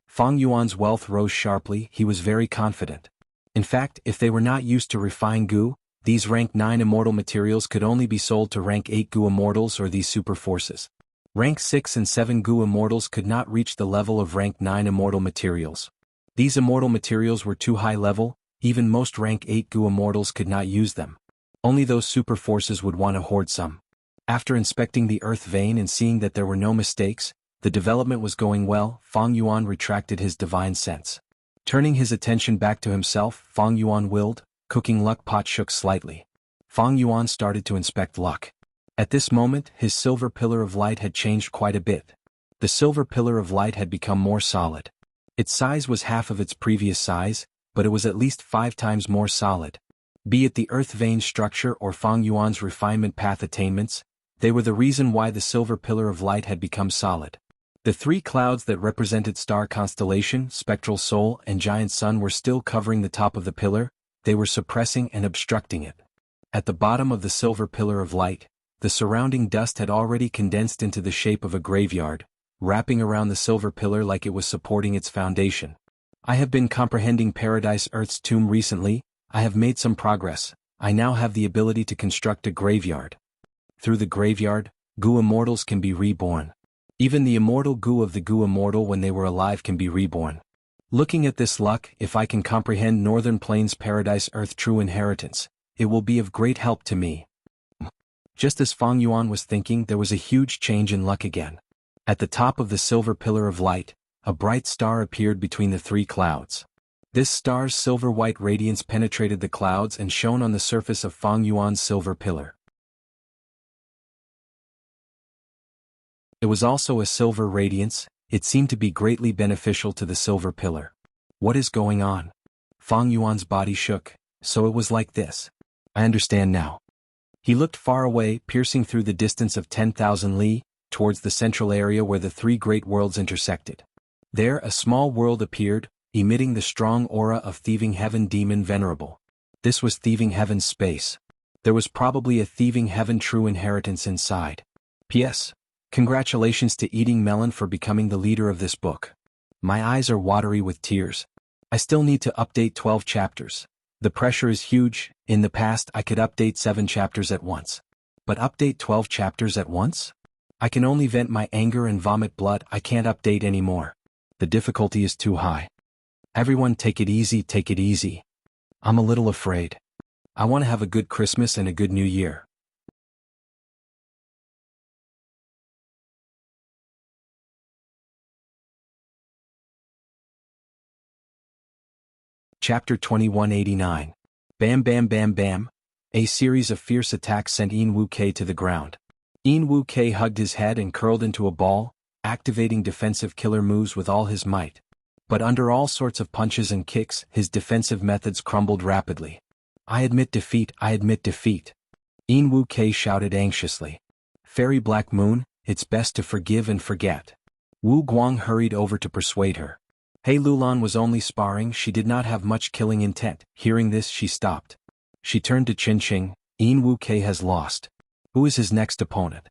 Fang Yuan's wealth rose sharply, he was very confident. In fact, if they were not used to refine Gu, these rank 9 immortal materials could only be sold to rank 8 Gu immortals or these super forces. Rank 6 and 7 Gu immortals could not reach the level of rank 9 immortal materials. These immortal materials were too high level, even most rank 8 Gu immortals could not use them. Only those super forces would want to hoard some. After inspecting the earth vein and seeing that there were no mistakes, the development was going well, Fang Yuan retracted his divine sense. Turning his attention back to himself, Fang Yuan willed, cooking luck pot shook slightly. Fang Yuan started to inspect luck. At this moment, his silver pillar of light had changed quite a bit. The silver pillar of light had become more solid. Its size was half of its previous size, but it was at least 5 times more solid. Be it the earth vein structure or Fang Yuan's refinement path attainments, they were the reason why the silver pillar of light had become solid. The 3 clouds that represented star constellation, spectral soul, and giant sun were still covering the top of the pillar, they were suppressing and obstructing it. At the bottom of the silver pillar of light, the surrounding dust had already condensed into the shape of a graveyard, wrapping around the silver pillar like it was supporting its foundation. I have been comprehending Paradise Earth's tomb recently, I have made some progress, I now have the ability to construct a graveyard. Through the graveyard, Gu immortals can be reborn. Even the immortal Gu of the Gu immortal when they were alive can be reborn. Looking at this luck, if I can comprehend Northern Plains Paradise Earth true inheritance, it will be of great help to me. Just as Fang Yuan was thinking, there was a huge change in luck again. At the top of the silver pillar of light, a bright star appeared between the 3 clouds. This star's silver-white radiance penetrated the clouds and shone on the surface of Fang Yuan's silver pillar. It was also a silver radiance, it seemed to be greatly beneficial to the silver pillar. What is going on? Fang Yuan's body shook, so it was like this. I understand now. He looked far away, piercing through the distance of 10,000 li, towards the central area where the 3 great worlds intersected. There a small world appeared, emitting the strong aura of Thieving Heaven Demon Venerable. This was Thieving Heaven's space. There was probably a Thieving Heaven true inheritance inside. P.S. Congratulations to Eating Melon for becoming the leader of this book. My eyes are watery with tears. I still need to update 12 chapters. The pressure is huge, in the past I could update 7 chapters at once. But update 12 chapters at once? I can only vent my anger and vomit blood, I can't update anymore. The difficulty is too high. Everyone take it easy, take it easy. I'm a little afraid. I want to have a good Christmas and a good New Year. Chapter 2189. Bam Bam Bam Bam. A series of fierce attacks sent Yin Wu Kei to the ground. Yin Wu Kei hugged his head and curled into a ball, activating defensive killer moves with all his might. But under all sorts of punches and kicks, his defensive methods crumbled rapidly. I admit defeat, I admit defeat. Yin Wu Kei shouted anxiously. Fairy Black Moon, it's best to forgive and forget. Wu Guang hurried over to persuade her. He Lulan was only sparring, she did not have much killing intent. Hearing this, she stopped. She turned to Qinqing. Wu Ke has lost. Who is his next opponent?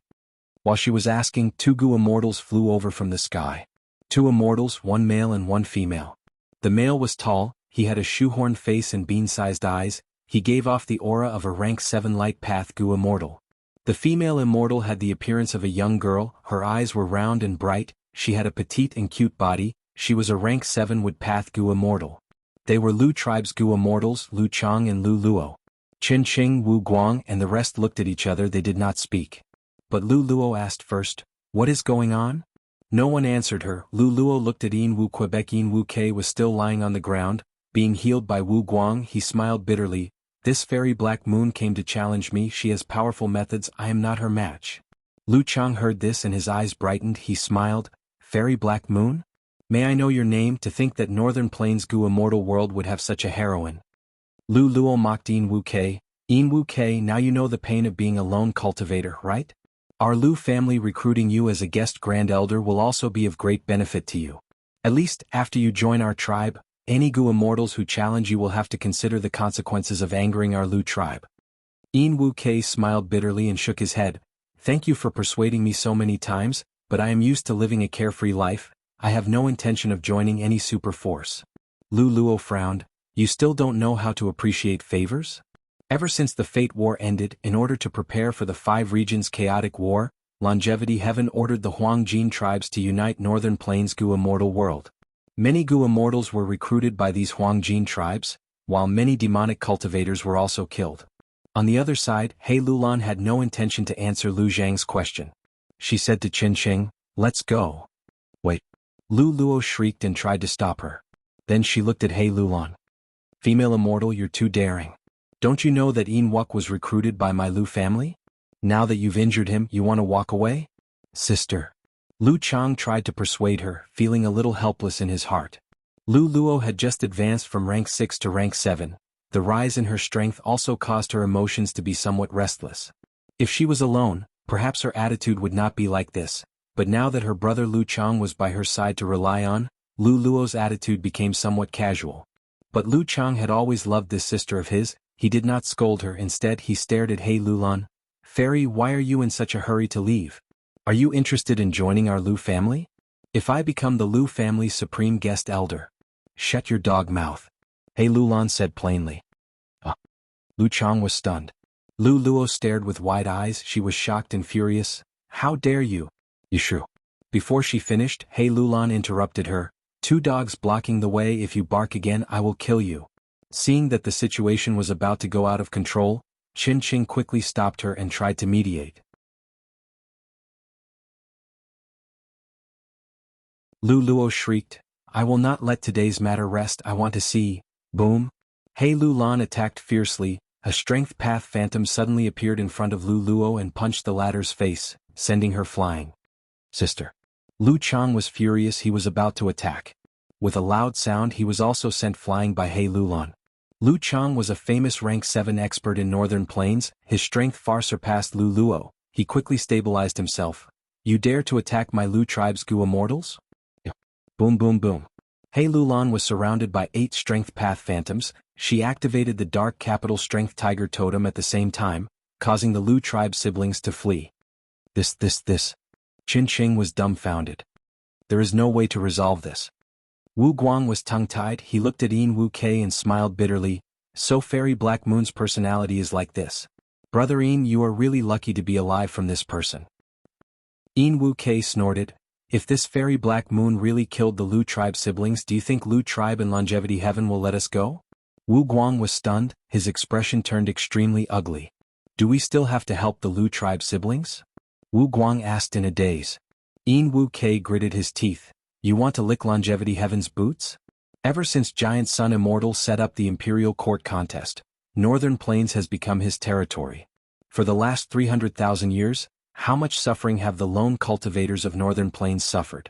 While she was asking, 2 Gu immortals flew over from the sky. 2 immortals, 1 male and 1 female. The male was tall, he had a shoehorn face and bean-sized eyes, he gave off the aura of a rank 7 light path Gu immortal. The female immortal had the appearance of a young girl, her eyes were round and bright, she had a petite and cute body, she was a rank 7 wood path Gu immortal. They were Lu tribe's Gu immortals, Lu Chang and Lu Luo. Qinqing, Wu Guang and the rest looked at each other, they did not speak. But Lu Luo asked first, "What is going on?" No one answered her. Lu Luo looked at Wu Quebec. Wu Ke was still lying on the ground, being healed by Wu Guang. He smiled bitterly. "This fairy Black Moon came to challenge me, she has powerful methods, I am not her match." Lu Chang heard this and his eyes brightened, he smiled. "Fairy Black Moon? May I know your name? To think that Northern Plains Gu immortal world would have such a heroine." Lu Luo mocked Wu Ke. Wu Ke, now you know the pain of being a lone cultivator, right? Our Lu family recruiting you as a guest grand elder will also be of great benefit to you. At least, after you join our tribe, any Gu immortals who challenge you will have to consider the consequences of angering our Lu tribe. Wu Ke smiled bitterly and shook his head. "Thank you for persuading me so many times, but I am used to living a carefree life, I have no intention of joining any super force." Lu Luo frowned. "You still don't know how to appreciate favors? Ever since the Fate War ended, in order to prepare for the 5 regions chaotic war, Longevity Heaven ordered the Huangjin tribes to unite Northern Plains Gu immortal world. Many Gu immortals were recruited by these Huangjin tribes, while many demonic cultivators were also killed. On the other side, He Lulan had no intention to answer Lu Zhang's question. She said to Qinqing, "Let's go." "Wait." Lu Luo shrieked and tried to stop her. Then she looked at He Lulan. "Female immortal, you're too daring. Don't you know that Wuk was recruited by my Lu family? Now that you've injured him, you want to walk away?" "Sister." Lu Chang tried to persuade her, feeling a little helpless in his heart. Lu Luo had just advanced from rank 6 to rank 7. The rise in her strength also caused her emotions to be somewhat restless. If she was alone, perhaps her attitude would not be like this, but now that her brother Lu Chang was by her side to rely on, Lu Luo's attitude became somewhat casual. But Lu Chang had always loved this sister of his. He did not scold her, instead he stared at He Lulan. "Fairy, why are you in such a hurry to leave? Are you interested in joining our Lu family? If I become the Lu family's supreme guest elder." "Shut your dog mouth," He Lulan said plainly. Lu Chang was stunned. Lu Luo stared with wide eyes, she was shocked and furious. "How dare you?" "Yishu." Before she finished, He Lulan interrupted her. "2 dogs blocking the way, if you bark again I will kill you." Seeing that the situation was about to go out of control, Qinqing quickly stopped her and tried to mediate. Lu Luo shrieked, "I will not let today's matter rest, I want to see." Boom! He Lulan attacked fiercely, a strength path phantom suddenly appeared in front of Lu Luo and punched the latter's face, sending her flying. "Sister." Lu Chang was furious, he was about to attack. With a loud sound he was also sent flying by He Lulan. Lu Chang was a famous rank 7 expert in Northern Plains, his strength far surpassed Lu Luo. He quickly stabilized himself. "You dare to attack my Lu tribe's Gu immortals?" Boom boom boom. He Lulan was surrounded by 8 strength path phantoms. She activated the dark capital strength tiger totem at the same time, causing the Lu tribe siblings to flee. This. Qinqing was dumbfounded. There is no way to resolve this. Wu Guang was tongue-tied, he looked at Wu Ke and smiled bitterly. "So Fairy Black Moon's personality is like this. Brother you are really lucky to be alive from this person." Wu Ke snorted. "If this Fairy Black Moon really killed the Lu tribe siblings, do you think Lu tribe and Longevity Heaven will let us go?" Wu Guang was stunned, his expression turned extremely ugly. "Do we still have to help the Lu tribe siblings?" Wu Guang asked in a daze. Wu Ke gritted his teeth. "You want to lick Longevity Heaven's boots?" Ever since Giant Sun Immortal set up the Imperial Court contest, Northern Plains has become his territory. For the last 300,000 years, how much suffering have the lone cultivators of Northern Plains suffered?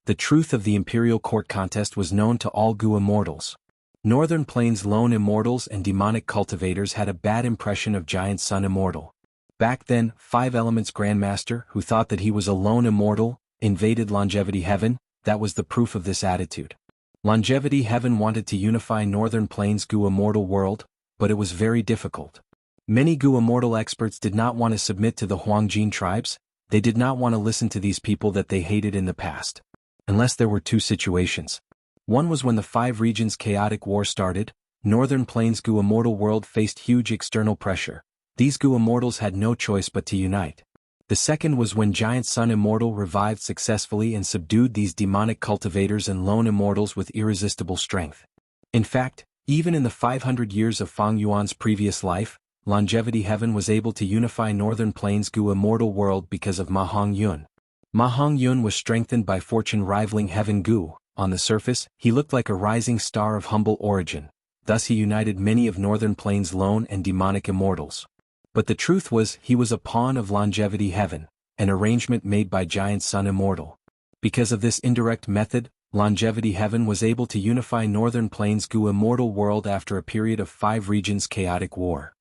The truth of the Imperial Court contest was known to all Gu immortals. Northern Plains lone immortals and demonic cultivators had a bad impression of Giant Sun Immortal. Back then, 5 Elements Grandmaster, who thought that he was a lone immortal, invaded Longevity Heaven. That was the proof of this attitude. Longevity Heaven wanted to unify Northern Plains Gu immortal world, but it was very difficult. Many Gu Immortal experts did not want to submit to the Huangjin tribes. They did not want to listen to these people that they hated in the past. Unless there were two situations. One was when the 5 regions chaotic war started. Northern Plains Gu Immortal world faced huge external pressure. These Gu Immortals had no choice but to unite. The second was when Giant Sun Immortal revived successfully and subdued these demonic cultivators and lone immortals with irresistible strength. In fact, even in the 500 years of Fang Yuan's previous life, Longevity Heaven was able to unify Northern Plains Gu Immortal world because of Ma Hongyun. Ma Hongyun was strengthened by fortune rivaling Heaven Gu. On the surface, he looked like a rising star of humble origin. Thus he united many of Northern Plains' lone and demonic immortals. But the truth was he was a pawn of Longevity Heaven, an arrangement made by Giant Sun Immortal. Because of this indirect method, Longevity Heaven was able to unify Northern Plains Gu Immortal world after a period of 5 regions chaotic war.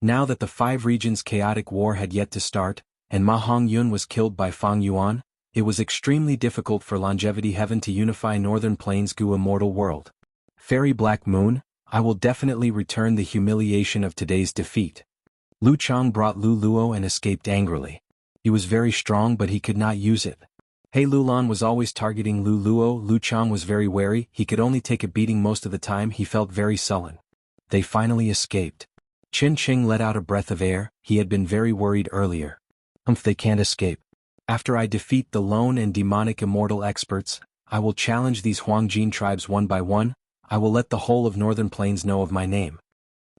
Now that the 5 regions chaotic war had yet to start, and Ma Hongyun was killed by Fang Yuan, it was extremely difficult for Longevity Heaven to unify Northern Plains Gu Immortal world. Fairy Black Moon, I will definitely return the humiliation of today's defeat. Lu Chang brought Lu Luo and escaped angrily. He was very strong but he could not use it. He Lulan was always targeting Lu Luo. Lu Chang was very wary, he could only take a beating most of the time. He felt very sullen. They finally escaped. Qin Qing let out a breath of air, he had been very worried earlier. They can't escape. After I defeat the lone and demonic immortal experts, I will challenge these Huangjin tribes one by one. I will let the whole of Northern Plains know of my name.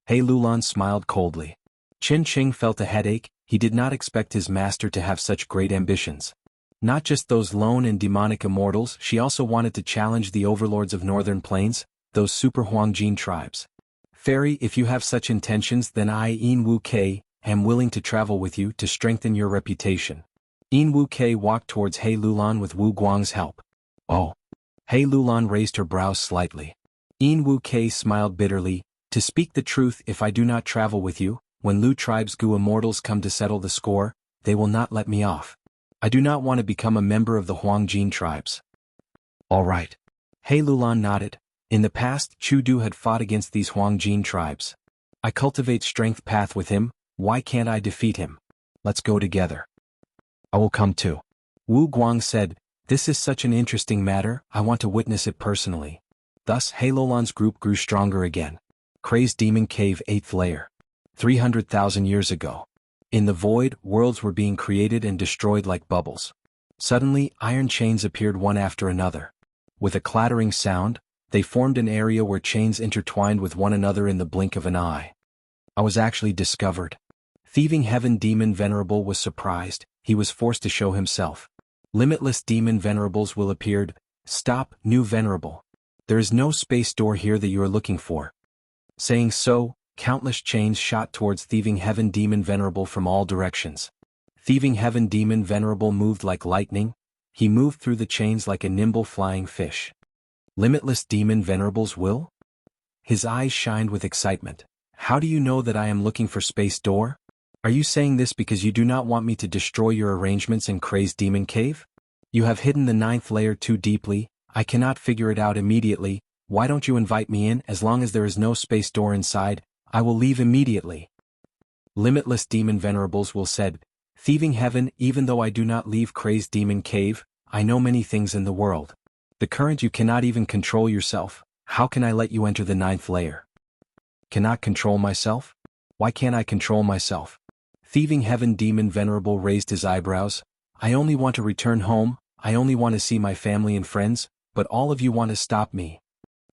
He Lulan smiled coldly. Qin Qing felt a headache, he did not expect his master to have such great ambitions. Not just those lone and demonic immortals, she also wanted to challenge the overlords of Northern Plains, those super Huangjin tribes. Fairy, if you have such intentions, then I, Yin Wu Kei, am willing to travel with you to strengthen your reputation. Yin Wu Kei walked towards He Lulan with Wu Guang's help. Oh. He Lulan raised her brows slightly. Yin Wu Kei smiled bitterly. To speak the truth, if I do not travel with you, when Lu tribe's Gu Immortals come to settle the score, they will not let me off. I do not want to become a member of the Huangjin tribes. All right. He Lulan nodded. In the past, Chu Du had fought against these Huangjin tribes. I cultivate strength path with him, why can't I defeat him? Let's go together. I will come too. Wu Guang said, this is such an interesting matter, I want to witness it personally. Thus He Lulan's group grew stronger again. Crazed Demon Cave 8th layer. 300,000 years ago. In the void, worlds were being created and destroyed like bubbles. Suddenly, iron chains appeared one after another. With a clattering sound, they formed an area where chains intertwined with one another in the blink of an eye. I was actually discovered. Thieving Heaven Demon Venerable was surprised, he was forced to show himself. Limitless Demon Venerables will appear. Stop, new Venerable. There is no space door here that you are looking for. Saying so, countless chains shot towards Thieving Heaven Demon Venerable from all directions. Thieving Heaven Demon Venerable moved like lightning, he moved through the chains like a nimble flying fish. Limitless Demon Venerables will? His eyes shined with excitement. How do you know that I am looking for space door? Are you saying this because you do not want me to destroy your arrangements in Crazed Demon Cave? You have hidden the 9th layer too deeply, I cannot figure it out immediately. Why don't you invite me in? As long as there is no space door inside, I will leave immediately. Limitless Demon Venerables will said, Thieving Heaven, even though I do not leave Crazed Demon Cave, I know many things in the world. The current you cannot even control yourself, how can I let you enter the 9th layer? Cannot control myself? Why can't I control myself? Thieving Heaven Demon Venerable raised his eyebrows. I only want to return home, I only want to see my family and friends, but all of you want to stop me.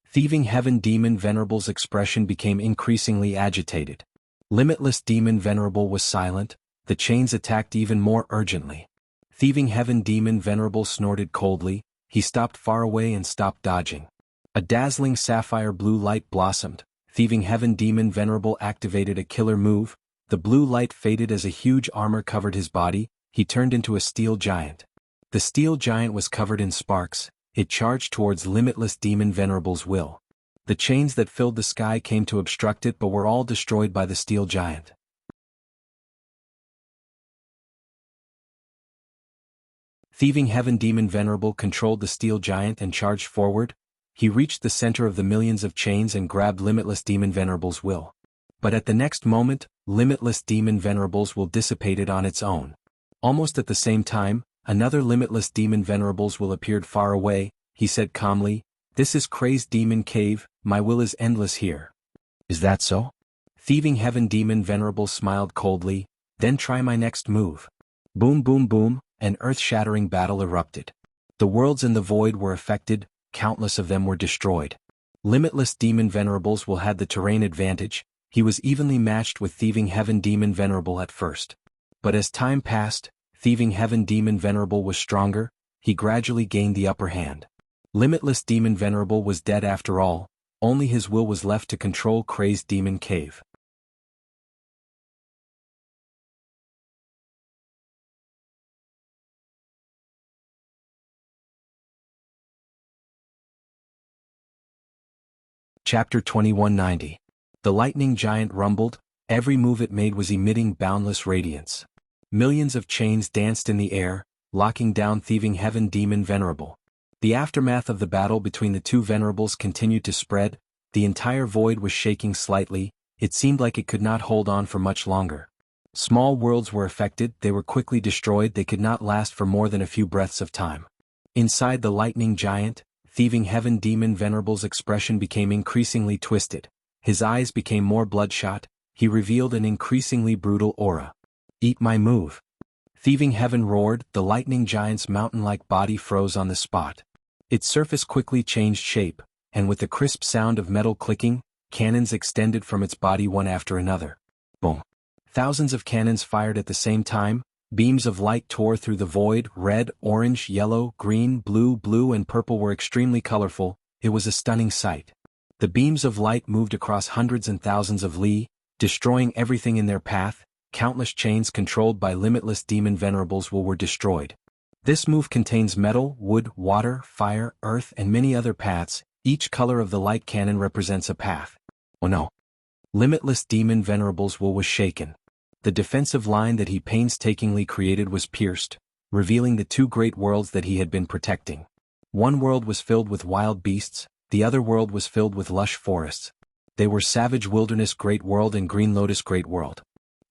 Thieving Heaven Demon Venerable's expression became increasingly agitated. Limitless Demon Venerable was silent, the chains attacked even more urgently. Thieving Heaven Demon Venerable snorted coldly, he stopped far away and stopped dodging. A dazzling sapphire blue light blossomed, Thieving Heaven Demon Venerable activated a killer move, the blue light faded as a huge armor covered his body, he turned into a steel giant. The steel giant was covered in sparks, it charged towards Limitless Demon Venerable's will. The chains that filled the sky came to obstruct it but were all destroyed by the steel giant. Thieving Heaven Demon Venerable controlled the steel giant and charged forward. he reached the center of the millions of chains and grabbed Limitless Demon Venerable's will. But at the next moment, Limitless Demon Venerable's will dissipated on its own. Almost at the same time, another Limitless Demon Venerable's will appeared far away. He said calmly, "This is Crazed Demon Cave, my will is endless here." "Is that so?" Thieving Heaven Demon Venerable smiled coldly, "Then try my next move." Boom boom boom, an earth-shattering battle erupted. The worlds in the void were affected, countless of them were destroyed. Limitless Demon Venerables will had the terrain advantage. He was evenly matched with Thieving Heaven Demon Venerable at first. But as time passed, Thieving Heaven Demon Venerable was stronger, he gradually gained the upper hand. Limitless Demon Venerable was dead after all, only his will was left to control Crazed Demon Cave. Chapter 2190. The lightning giant rumbled, every move it made was emitting boundless radiance. Millions of chains danced in the air, locking down Thieving Heaven Demon Venerable. The aftermath of the battle between the two venerables continued to spread, the entire void was shaking slightly, it seemed like it could not hold on for much longer. Small worlds were affected, they were quickly destroyed, they could not last for more than a few breaths of time. Inside the lightning giant, Thieving Heaven Demon Venerable's expression became increasingly twisted. His eyes became more bloodshot, he revealed an increasingly brutal aura. "Eat my move." Thieving Heaven roared, the lightning giant's mountain-like body froze on the spot. Its surface quickly changed shape, and with the crisp sound of metal clicking, cannons extended from its body one after another. Boom! Thousands of cannons fired at the same time, beams of light tore through the void, red, orange, yellow, green, blue and purple were extremely colorful, it was a stunning sight. The beams of light moved across hundreds and thousands of li, destroying everything in their path, countless chains controlled by Limitless Demon Venerables were destroyed. This move contains metal, wood, water, fire, earth and many other paths, each color of the light cannon represents a path. Oh no! Limitless Demon Venerables was shaken. The defensive line that he painstakingly created was pierced, revealing the two great worlds that he had been protecting. One world was filled with wild beasts, the other world was filled with lush forests. They were Savage Wilderness Great World and Green Lotus Great World.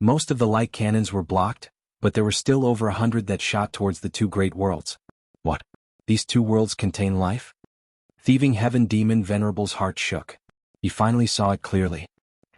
Most of the light cannons were blocked, but there were still over 100 that shot towards the two great worlds. What? These two worlds contain life? Thieving Heaven Demon Venerable's heart shook. He finally saw it clearly.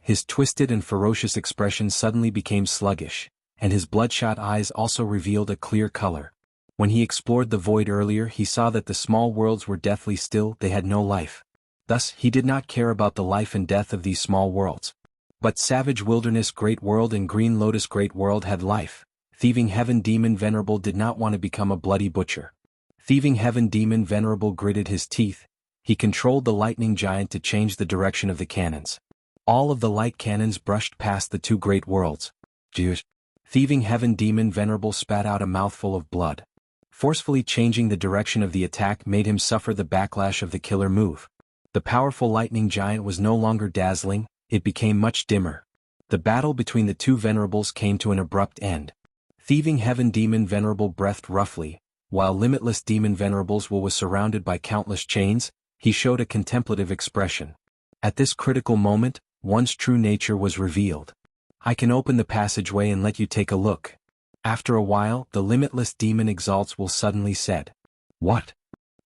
His twisted and ferocious expression suddenly became sluggish, and his bloodshot eyes also revealed a clear color. When he explored the void earlier, he saw that the small worlds were deathly still, they had no life. Thus, he did not care about the life and death of these small worlds. But Savage Wilderness Great World and Green Lotus Great World had life. Thieving Heaven Demon Venerable did not want to become a bloody butcher. Thieving Heaven Demon Venerable gritted his teeth. He controlled the lightning giant to change the direction of the cannons. All of the light cannons brushed past the two great worlds. Jeez. Thieving Heaven Demon Venerable spat out a mouthful of blood. Forcefully changing the direction of the attack made him suffer the backlash of the killer move. The powerful lightning giant was no longer dazzling, it became much dimmer. The battle between the two venerables came to an abrupt end. Thieving Heaven Demon Venerable breathed roughly, while Limitless Demon Venerables was surrounded by countless chains, he showed a contemplative expression. At this critical moment, one's true nature was revealed. "I can open the passageway and let you take a look." After a while, the Limitless Demon Exalts will suddenly said. "What?"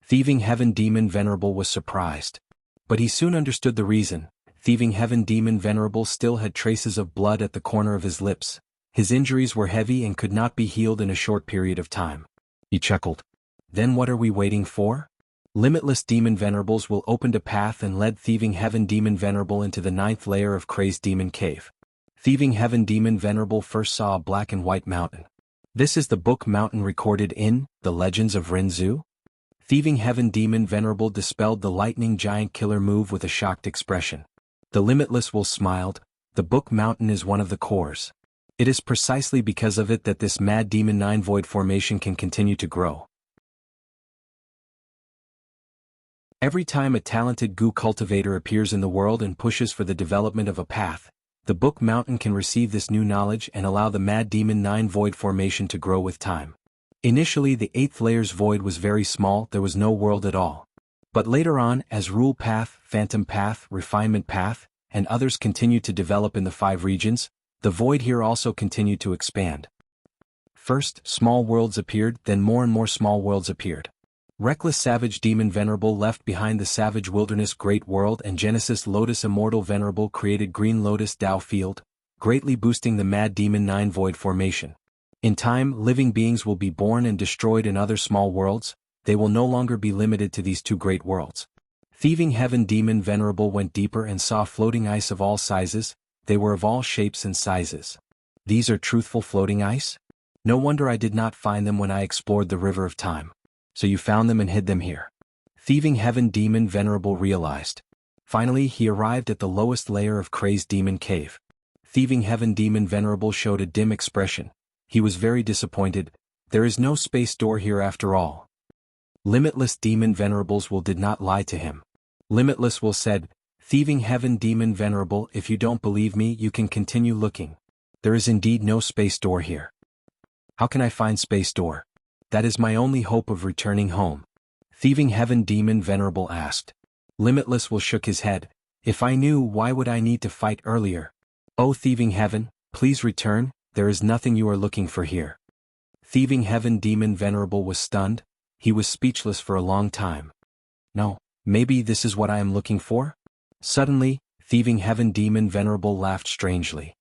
Thieving Heaven Demon Venerable was surprised. But he soon understood the reason. Thieving Heaven Demon Venerable still had traces of blood at the corner of his lips. His injuries were heavy and could not be healed in a short period of time. He chuckled. "Then what are we waiting for?" Limitless Demon Venerables will opened a path and led Thieving Heaven Demon Venerable into the 9th layer of Crazed Demon Cave. Thieving Heaven Demon Venerable first saw a black and white mountain. This is the book mountain recorded in The Legends of Renzu? Thieving Heaven Demon Venerable dispelled the lightning giant killer move with a shocked expression. The Limitless will smiled. The book mountain is one of the cores. It is precisely because of it that this Mad Demon 9 Void formation can continue to grow. Every time a talented goo cultivator appears in the world and pushes for the development of a path, the book mountain can receive this new knowledge and allow the Mad Demon 9 Void formation to grow with time. Initially the 8th layer's void was very small, there was no world at all. But later on, as Rule Path, Phantom Path, Refinement Path, and others continued to develop in the 5 regions, the void here also continued to expand. First, small worlds appeared, then more and more small worlds appeared. Reckless Savage Demon Venerable left behind the Savage Wilderness Great World, and Genesis Lotus Immortal Venerable created Green Lotus Dao Field, greatly boosting the Mad Demon 9 Void formation. In time, living beings will be born and destroyed in other small worlds. They will no longer be limited to these 2 great worlds. Thieving Heaven Demon Venerable went deeper and saw floating ice of all sizes. They were of all shapes and sizes. These are truthful floating ice? No wonder I did not find them when I explored the River of Time. So you found them and hid them here. Thieving Heaven Demon Venerable realized. Finally, he arrived at the lowest layer of Crazed Demon Cave. Thieving Heaven Demon Venerable showed a dim expression. He was very disappointed. There is no space door here after all. Limitless Demon Venerables did not lie to him. Limitless said, Thieving Heaven Demon Venerable, if you don't believe me, you can continue looking. There is indeed no space door here. How can I find space door? That is my only hope of returning home. Thieving Heaven Demon Venerable asked. Limitless shook his head. If I knew, why would I need to fight earlier? Oh Thieving Heaven, please return, there is nothing you are looking for here. Thieving Heaven Demon Venerable was stunned. He was speechless for a long time. No, maybe this is what I am looking for? Suddenly, Thieving Heaven Demon Venerable laughed strangely.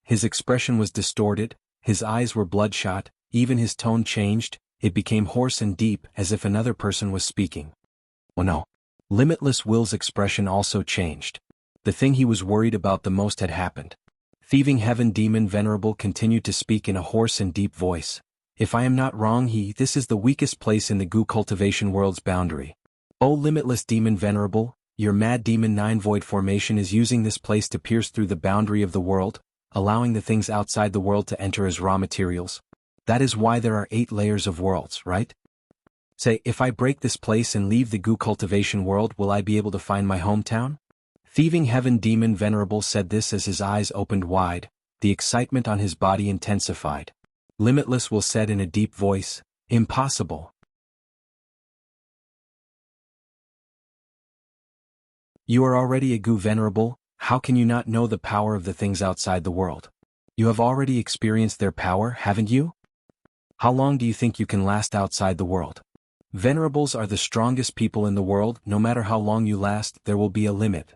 His expression was distorted, his eyes were bloodshot, even his tone changed. It became hoarse and deep, as if another person was speaking. Oh no. Limitless Will's expression also changed. The thing he was worried about the most had happened. Thieving Heaven Demon Venerable continued to speak in a hoarse and deep voice. If I am not wrong, this is the weakest place in the Gu Cultivation World's boundary. Oh Limitless Demon Venerable, your Mad Demon 9 Void formation is using this place to pierce through the boundary of the world, allowing the things outside the world to enter as raw materials. That is why there are 8 layers of worlds, right? Say, if I break this place and leave the Gu Cultivation World, will I be able to find my hometown? Thieving Heaven Demon Venerable said this as his eyes opened wide, the excitement on his body intensified. Limitless said in a deep voice, impossible. You are already a Gu Venerable, how can you not know the power of the things outside the world? You have already experienced their power, haven't you? How long do you think you can last outside the world? Venerables are the strongest people in the world. No matter how long you last, there will be a limit.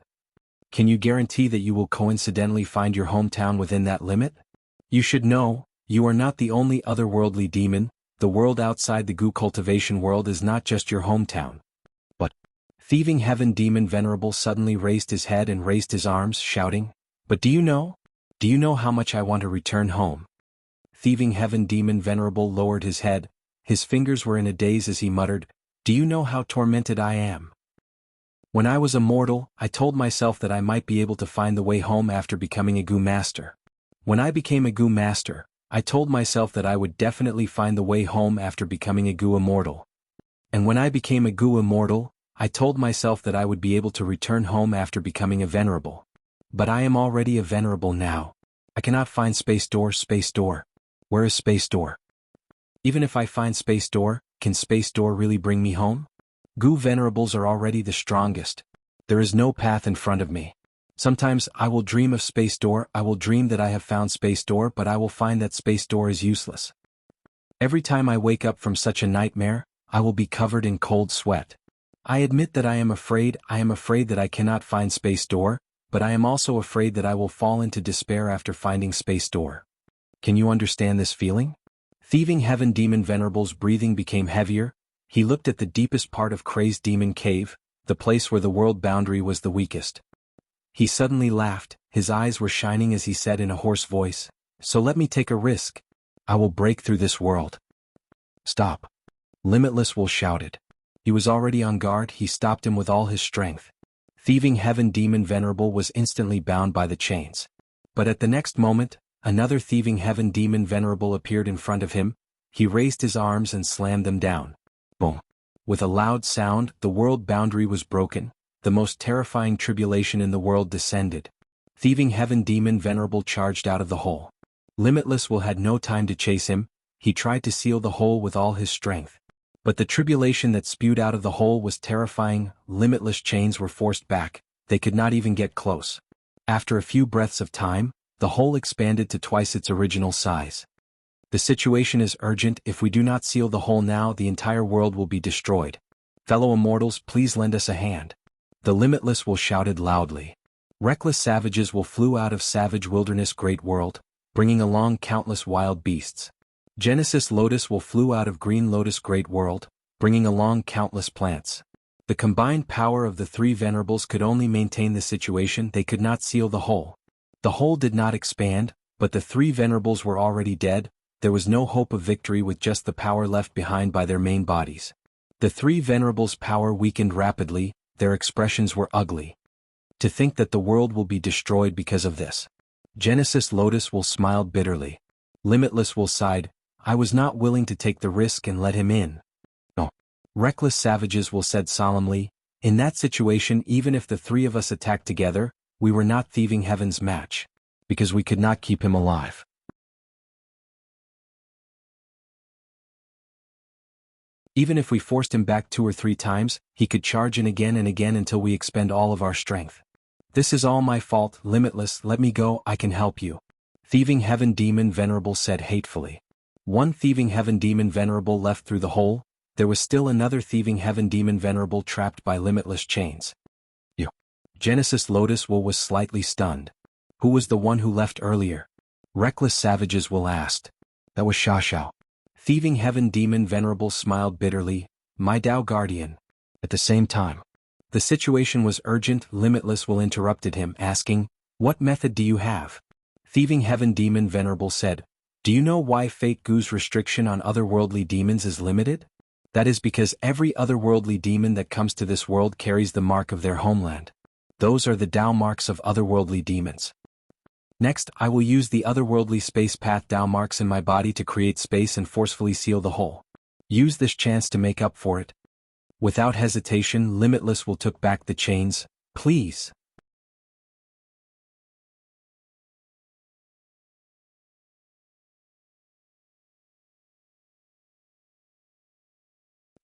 Can you guarantee that you will coincidentally find your hometown within that limit? You should know, you are not the only otherworldly demon. The world outside the Gu Cultivation World is not just your hometown. But Thieving Heaven Demon Venerable suddenly raised his head and raised his arms, shouting, but do you know? Do you know how much I want to return home? Thieving Heaven Demon Venerable lowered his head. His fingers were in a daze as he muttered, do you know how tormented I am? When I was a mortal, I told myself that I might be able to find the way home after becoming a Gu Master. When I became a Gu Master, I told myself that I would definitely find the way home after becoming a Gu Immortal. And when I became a Gu Immortal, I told myself that I would be able to return home after becoming a Venerable. But I am already a Venerable now. I cannot find space door. Where is space door? Even if I find space door, can space door really bring me home? Gu Venerables are already the strongest. There is no path in front of me. Sometimes I will dream of space door. I will dream that I have found space door, but I will find that space door is useless. Every time I wake up from such a nightmare, I will be covered in cold sweat. I admit that I am afraid that I cannot find space door, but I am also afraid that I will fall into despair after finding space door. Can you understand this feeling? Thieving Heaven Demon Venerable's breathing became heavier. He looked at the deepest part of Crazed Demon Cave, the place where the world boundary was the weakest. He suddenly laughed, his eyes were shining as he said in a hoarse voice, so let me take a risk. I will break through this world. Stop. Limitless shouted. He was already on guard. He stopped him with all his strength. Thieving Heaven Demon Venerable was instantly bound by the chains. But at the next moment, another Thieving Heaven Demon Venerable appeared in front of him. He raised his arms and slammed them down. Boom. With a loud sound, the world boundary was broken. The most terrifying tribulation in the world descended. Thieving Heaven Demon Venerable charged out of the hole. Limitless had no time to chase him. He tried to seal the hole with all his strength. But the tribulation that spewed out of the hole was terrifying. Limitless chains were forced back, they could not even get close. After a few breaths of time, the hole expanded to twice its original size. The situation is urgent. If we do not seal the hole now, the entire world will be destroyed. Fellow immortals, please lend us a hand. The limitless will shouted loudly. Reckless savages will flew out of savage wilderness great world, bringing along countless wild beasts. Genesis lotus will flew out of green lotus great world, bringing along countless plants. The combined power of the three venerables could only maintain the situation. They could not seal the hole. The hole did not expand, but the three venerables were already dead. There was no hope of victory with just the power left behind by their main bodies. The three venerables' power weakened rapidly, their expressions were ugly. To think that the world will be destroyed because of this. Genesis Lotus will smiled bitterly. Limitless will sighed, I was not willing to take the risk and let him in. No. Reckless savages will said solemnly, in that situation even if the three of us attacked together, we were not thieving heaven's match. Because we could not keep him alive. Even if we forced him back 2 or 3 times, he could charge in again and again until we expend all of our strength. This is all my fault, Limitless, let me go, I can help you. Thieving Heaven Demon Venerable said hatefully. One Thieving Heaven Demon Venerable left through the hole, there was still another Thieving Heaven Demon Venerable trapped by limitless chains. You. Genesis Lotus will was slightly stunned. Who was the one who left earlier? Reckless savages will asked. That was Xiaoxiao. Thieving Heaven Demon Venerable smiled bitterly, my Tao Guardian. At the same time, the situation was urgent. Limitless will interrupted him, asking, what method do you have? Thieving Heaven Demon Venerable said, do you know why Fate Gu's restriction on otherworldly demons is limited? That is because every otherworldly demon that comes to this world carries the mark of their homeland. Those are the Tao marks of otherworldly demons. Next, I will use the otherworldly space path Tao marks in my body to create space and forcefully seal the hole. Use this chance to make up for it. Without hesitation, Limitless will took back the chains, please.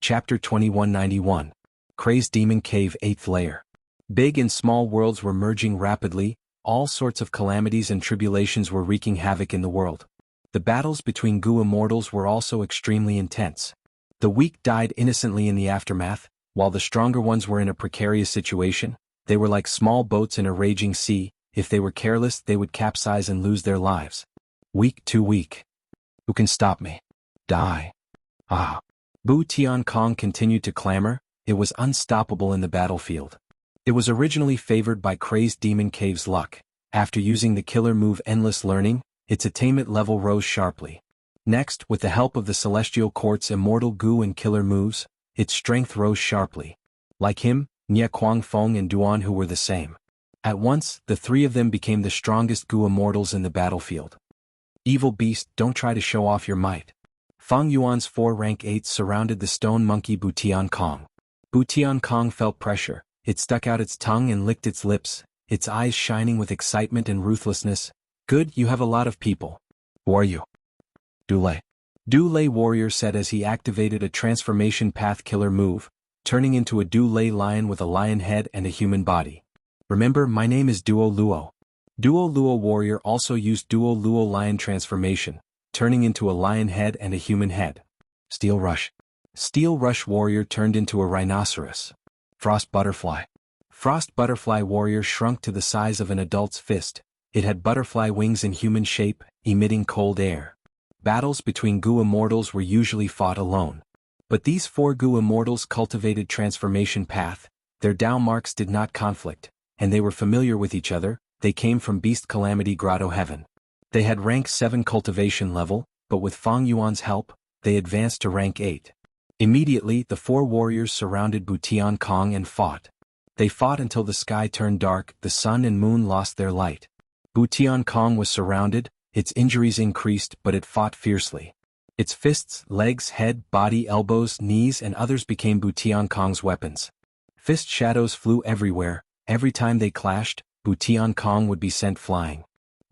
Chapter 2191. Crazed Demon Cave 8th Layer. Big and small worlds were merging rapidly. All sorts of calamities and tribulations were wreaking havoc in the world. The battles between Gu immortals were also extremely intense. The weak died innocently in the aftermath, while the stronger ones were in a precarious situation. They were like small boats in a raging sea. If they were careless, they would capsize and lose their lives. Weak, too weak. Who can stop me? Die. Ah. Bu Tiankong continued to clamor. It was unstoppable in the battlefield. It was originally favored by Crazed Demon Cave's luck. After using the killer move Endless Learning, its attainment level rose sharply. Next, with the help of the Celestial Court's Immortal Gu and killer moves, its strength rose sharply. Like him, Nie Kuangfeng and Duan who were the same. At once, the three of them became the strongest Gu immortals in the battlefield. Evil beast, don't try to show off your might. Fang Yuan's 4 rank 8s surrounded the stone monkey Bu Tiankong. Bu Tiankong felt pressure. It stuck out its tongue and licked its lips, its eyes shining with excitement and ruthlessness. Good, you have a lot of people. Who are you? Dulei. Dulei warrior said as he activated a transformation path killer move, turning into a Dulei lion with a lion head and a human body. Remember, my name is Duo Luo. Duo Luo warrior also used Duo Luo lion transformation, turning into a lion head and a human head. Steel Rush. Steel Rush warrior turned into a rhinoceros. Frost Butterfly. Frost Butterfly warrior shrunk to the size of an adult's fist. It had butterfly wings in human shape, emitting cold air. Battles between Gu immortals were usually fought alone. But these 4 Gu immortals cultivated transformation path, their Tao marks did not conflict, and they were familiar with each other. They came from Beast Calamity Grotto Heaven. They had rank 7 cultivation level, but with Fang Yuan's help, they advanced to rank 8. Immediately, the 4 warriors surrounded Bu Tiankong and fought. They fought until the sky turned dark, the sun and moon lost their light. Bu Tiankong was surrounded, its injuries increased, but it fought fiercely. Its fists, legs, head, body, elbows, knees and others became Bu Tiankong's weapons. Fist shadows flew everywhere. Every time they clashed, Bu Tiankong would be sent flying.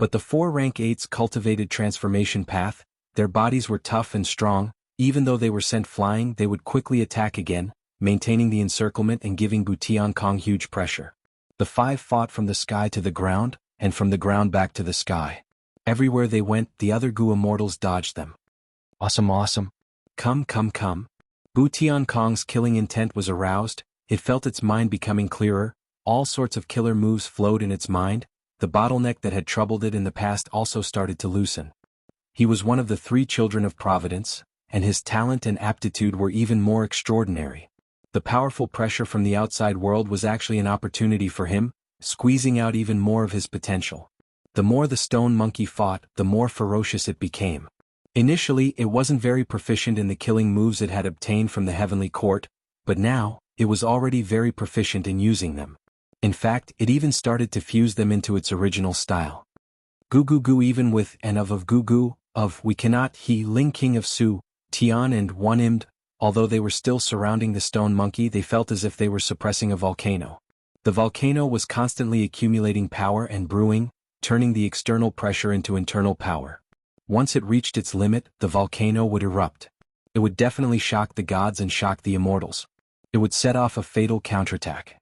But the 4 rank 8s cultivated transformation path. Their bodies were tough and strong, Even though they were sent flying, they would quickly attack again, maintaining the encirclement and giving Tiankong huge pressure. The five fought from the sky to the ground, and from the ground back to the sky. Everywhere they went, the other Gu immortals dodged them. Awesome, awesome. Come, come, come. Tiankong's killing intent was aroused, it felt its mind becoming clearer, all sorts of killer moves flowed in its mind, the bottleneck that had troubled it in the past also started to loosen. He was one of the three children of Providence, and his talent and aptitude were even more extraordinary. The powerful pressure from the outside world was actually an opportunity for him, squeezing out even more of his potential. The more the stone monkey fought, the more ferocious it became. Initially, it wasn't very proficient in the killing moves it had obtained from the heavenly court, but now, it was already very proficient in using them. In fact, it even started to fuse them into its original style. Gu gu gu, even with and of gu gu, of we cannot, he Ling king of Su, Tian and one imd, although they were still surrounding the stone monkey, they felt as if they were suppressing a volcano. The volcano was constantly accumulating power and brewing, turning the external pressure into internal power. Once it reached its limit, the volcano would erupt. It would definitely shock the gods and shock the immortals. It would set off a fatal counterattack.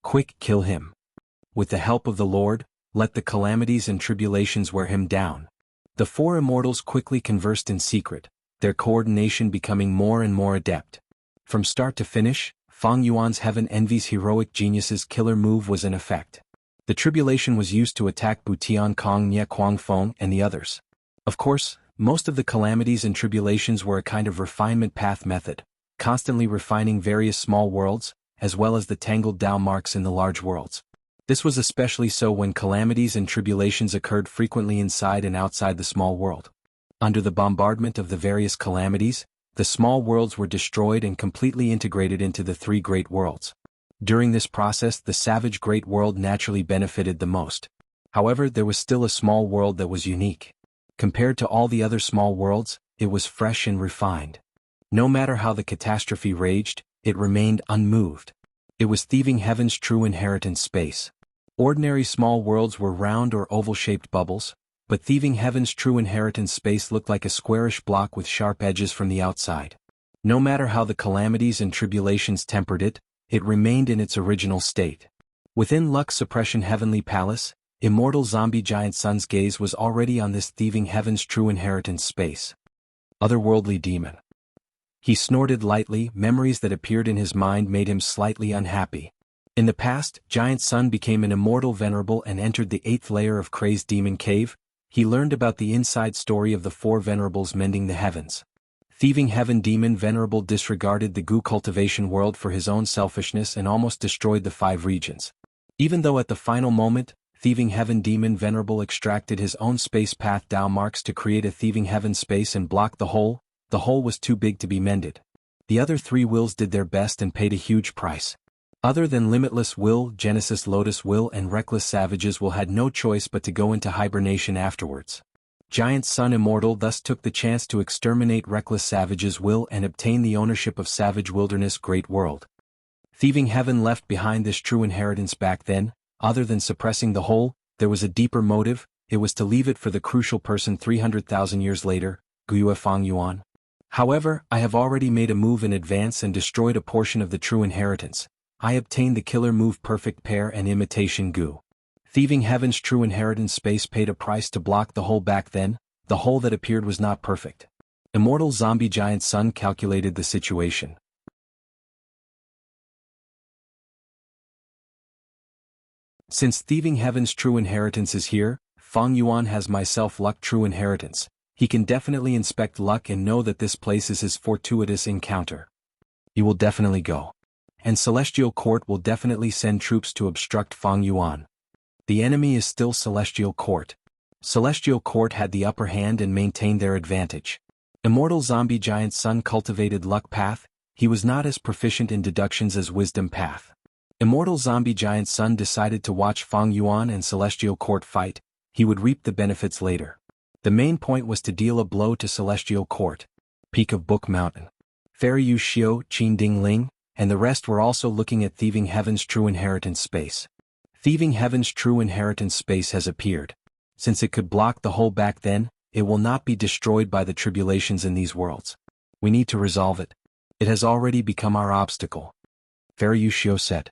Quick, kill him. With the help of the Lord, let the calamities and tribulations wear him down. The four immortals quickly conversed in secret, their coordination becoming more and more adept. From start to finish, Fang Yuan's Heaven Envy's heroic genius's killer move was in effect. The tribulation was used to attack Tiankong, Nye Kuangfeng, and the others. Of course, most of the calamities and tribulations were a kind of refinement path method, constantly refining various small worlds, as well as the tangled Tao marks in the large worlds. This was especially so when calamities and tribulations occurred frequently inside and outside the small world. Under the bombardment of the various calamities, the small worlds were destroyed and completely integrated into the three great worlds. During this process, the savage great world naturally benefited the most. However, there was still a small world that was unique. Compared to all the other small worlds, it was fresh and refined. No matter how the catastrophe raged, it remained unmoved. It was Thieving Heaven's true inheritance space. Ordinary small worlds were round or oval-shaped bubbles, but Thieving Heaven's true inheritance space looked like a squarish block with sharp edges from the outside. No matter how the calamities and tribulations tempered it, it remained in its original state. Within Luck's Suppression Heavenly Palace, immortal zombie giant Sun's gaze was already on this Thieving Heaven's true inheritance space. Otherworldly demon. He snorted lightly, memories that appeared in his mind made him slightly unhappy. In the past, Giant Sun became an immortal venerable and entered the 8th layer of Crazed Demon Cave. He learned about the inside story of the four venerables mending the heavens. Thieving Heaven Demon Venerable disregarded the Gu cultivation world for his own selfishness and almost destroyed the 5 regions. Even though at the final moment, Thieving Heaven Demon Venerable extracted his own space path Tao marks to create a Thieving Heaven space and block the hole was too big to be mended. The other 3 wills did their best and paid a huge price. Other than Limitless Will, Genesis Lotus Will and Reckless Savages will had no choice but to go into hibernation afterwards. Giant Sun Immortal thus took the chance to exterminate Reckless Savage's will and obtain the ownership of Savage Wilderness Great World. Thieving Heaven left behind this true inheritance back then. Other than suppressing the whole, there was a deeper motive. It was to leave it for the crucial person 300,000 years later, Guyue Fang Yuan. However, I have already made a move in advance and destroyed a portion of the true inheritance. I obtained the killer move Perfect Pair and Imitation Gu. Thieving Heaven's true inheritance space paid a price to block the hole back then. The hole that appeared was not perfect. Immortal Zombie Giant Sun calculated the situation. Since Thieving Heaven's true inheritance is here, Fang Yuan has myself Luck true inheritance. He can definitely inspect Luck and know that this place is his fortuitous encounter. He will definitely go. And Celestial Court will definitely send troops to obstruct Fang Yuan. The enemy is still Celestial Court. Celestial Court had the upper hand and maintained their advantage. Immortal Zombie Giant Sun cultivated Luck Path. He was not as proficient in deductions as Wisdom Path. Immortal Zombie Giant Sun decided to watch Fang Yuan and Celestial Court fight. He would reap the benefits later. The main point was to deal a blow to Celestial Court. Peak of Book Mountain. Fairy Yu Xiu, Qin Ding Ling, and the rest were also looking at Thieving Heaven's true inheritance space. Thieving Heaven's true inheritance space has appeared. Since it could block the hole back then, it will not be destroyed by the tribulations in these worlds. We need to resolve it. It has already become our obstacle. Fairy Yushio said.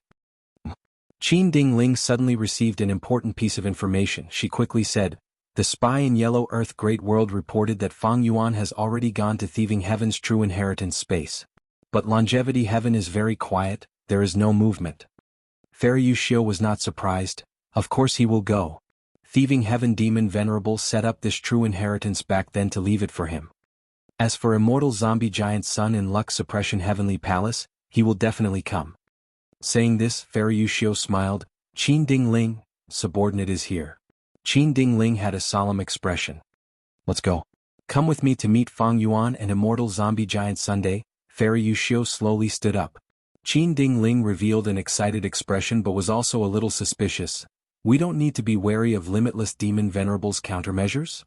Qin Dingling suddenly received an important piece of information. She quickly said, "The spy in Yellow Earth Great World reported that Fang Yuan has already gone to Thieving Heaven's true inheritance space. But Longevity Heaven is very quiet, there is no movement." Fairy Yushio was not surprised. Of course he will go. Thieving Heaven Demon Venerable set up this true inheritance back then to leave it for him. As for Immortal Zombie Giant Sun in Lux Suppression Heavenly Palace, he will definitely come. Saying this, Fairy Yushio smiled. Qin Dingling, subordinate is here. Qin Dingling had a solemn expression. Let's go. Come with me to meet Fang Yuan and Immortal Zombie Giant Sunday. Fairy Yushio slowly stood up. Qin Dingling revealed an excited expression but was also a little suspicious. We don't need to be wary of Limitless Demon Venerable's countermeasures?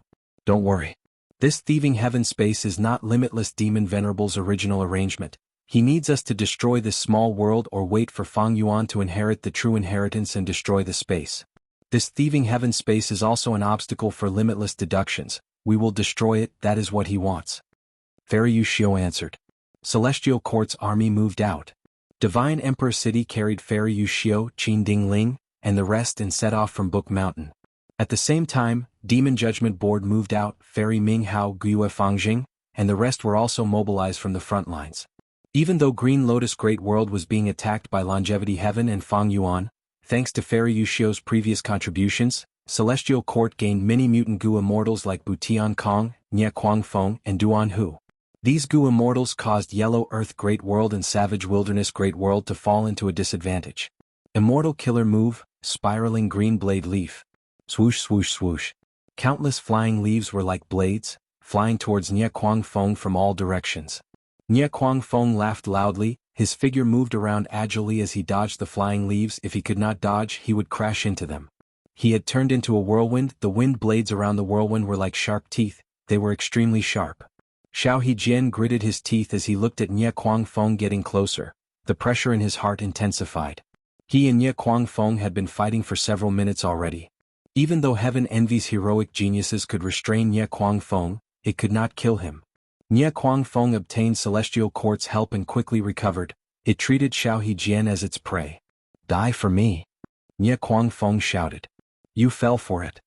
Don't worry. This Thieving Heaven space is not Limitless Demon Venerable's original arrangement. He needs us to destroy this small world or wait for Fang Yuan to inherit the true inheritance and destroy the space. This Thieving Heaven space is also an obstacle for limitless deductions. We will destroy it, that is what he wants. Fairy Yushio answered. Celestial Court's army moved out. Divine Emperor City carried Fairy Yushio, Qin Dingling, and the rest and set off from Book Mountain. At the same time, Demon Judgment Board moved out, Fairy Ming Hao Guiyue Fangjing, and the rest were also mobilized from the front lines. Even though Green Lotus Great World was being attacked by Longevity Heaven and Fang Yuan, thanks to Fairy Yushio's previous contributions, Celestial Court gained many mutant Gu immortals like Butian Kong, Nye Kuangfeng, and Duan Hu. These Gu immortals caused Yellow Earth Great World and Savage Wilderness Great World to fall into a disadvantage. Immortal Killer Move, Spiraling Green Blade Leaf. Swoosh swoosh swoosh. Countless flying leaves were like blades, flying towards Nye Kuangfeng from all directions. Nye Kuangfeng laughed loudly, his figure moved around agilely as he dodged the flying leaves. If he could not dodge, he would crash into them. He had turned into a whirlwind. The wind blades around the whirlwind were like sharp teeth, they were extremely sharp. Xiao Hejian gritted his teeth as he looked at Nye Kuangfeng getting closer. The pressure in his heart intensified. He and Nye Kuangfeng had been fighting for several minutes already. Even though Heaven Envy's heroic geniuses could restrain Nye Kuangfeng, it could not kill him. Nye Kuangfeng obtained Celestial Court's help and quickly recovered. It treated Xiao Hejian as its prey. Die for me. Nye Kuangfeng shouted. You fell for it.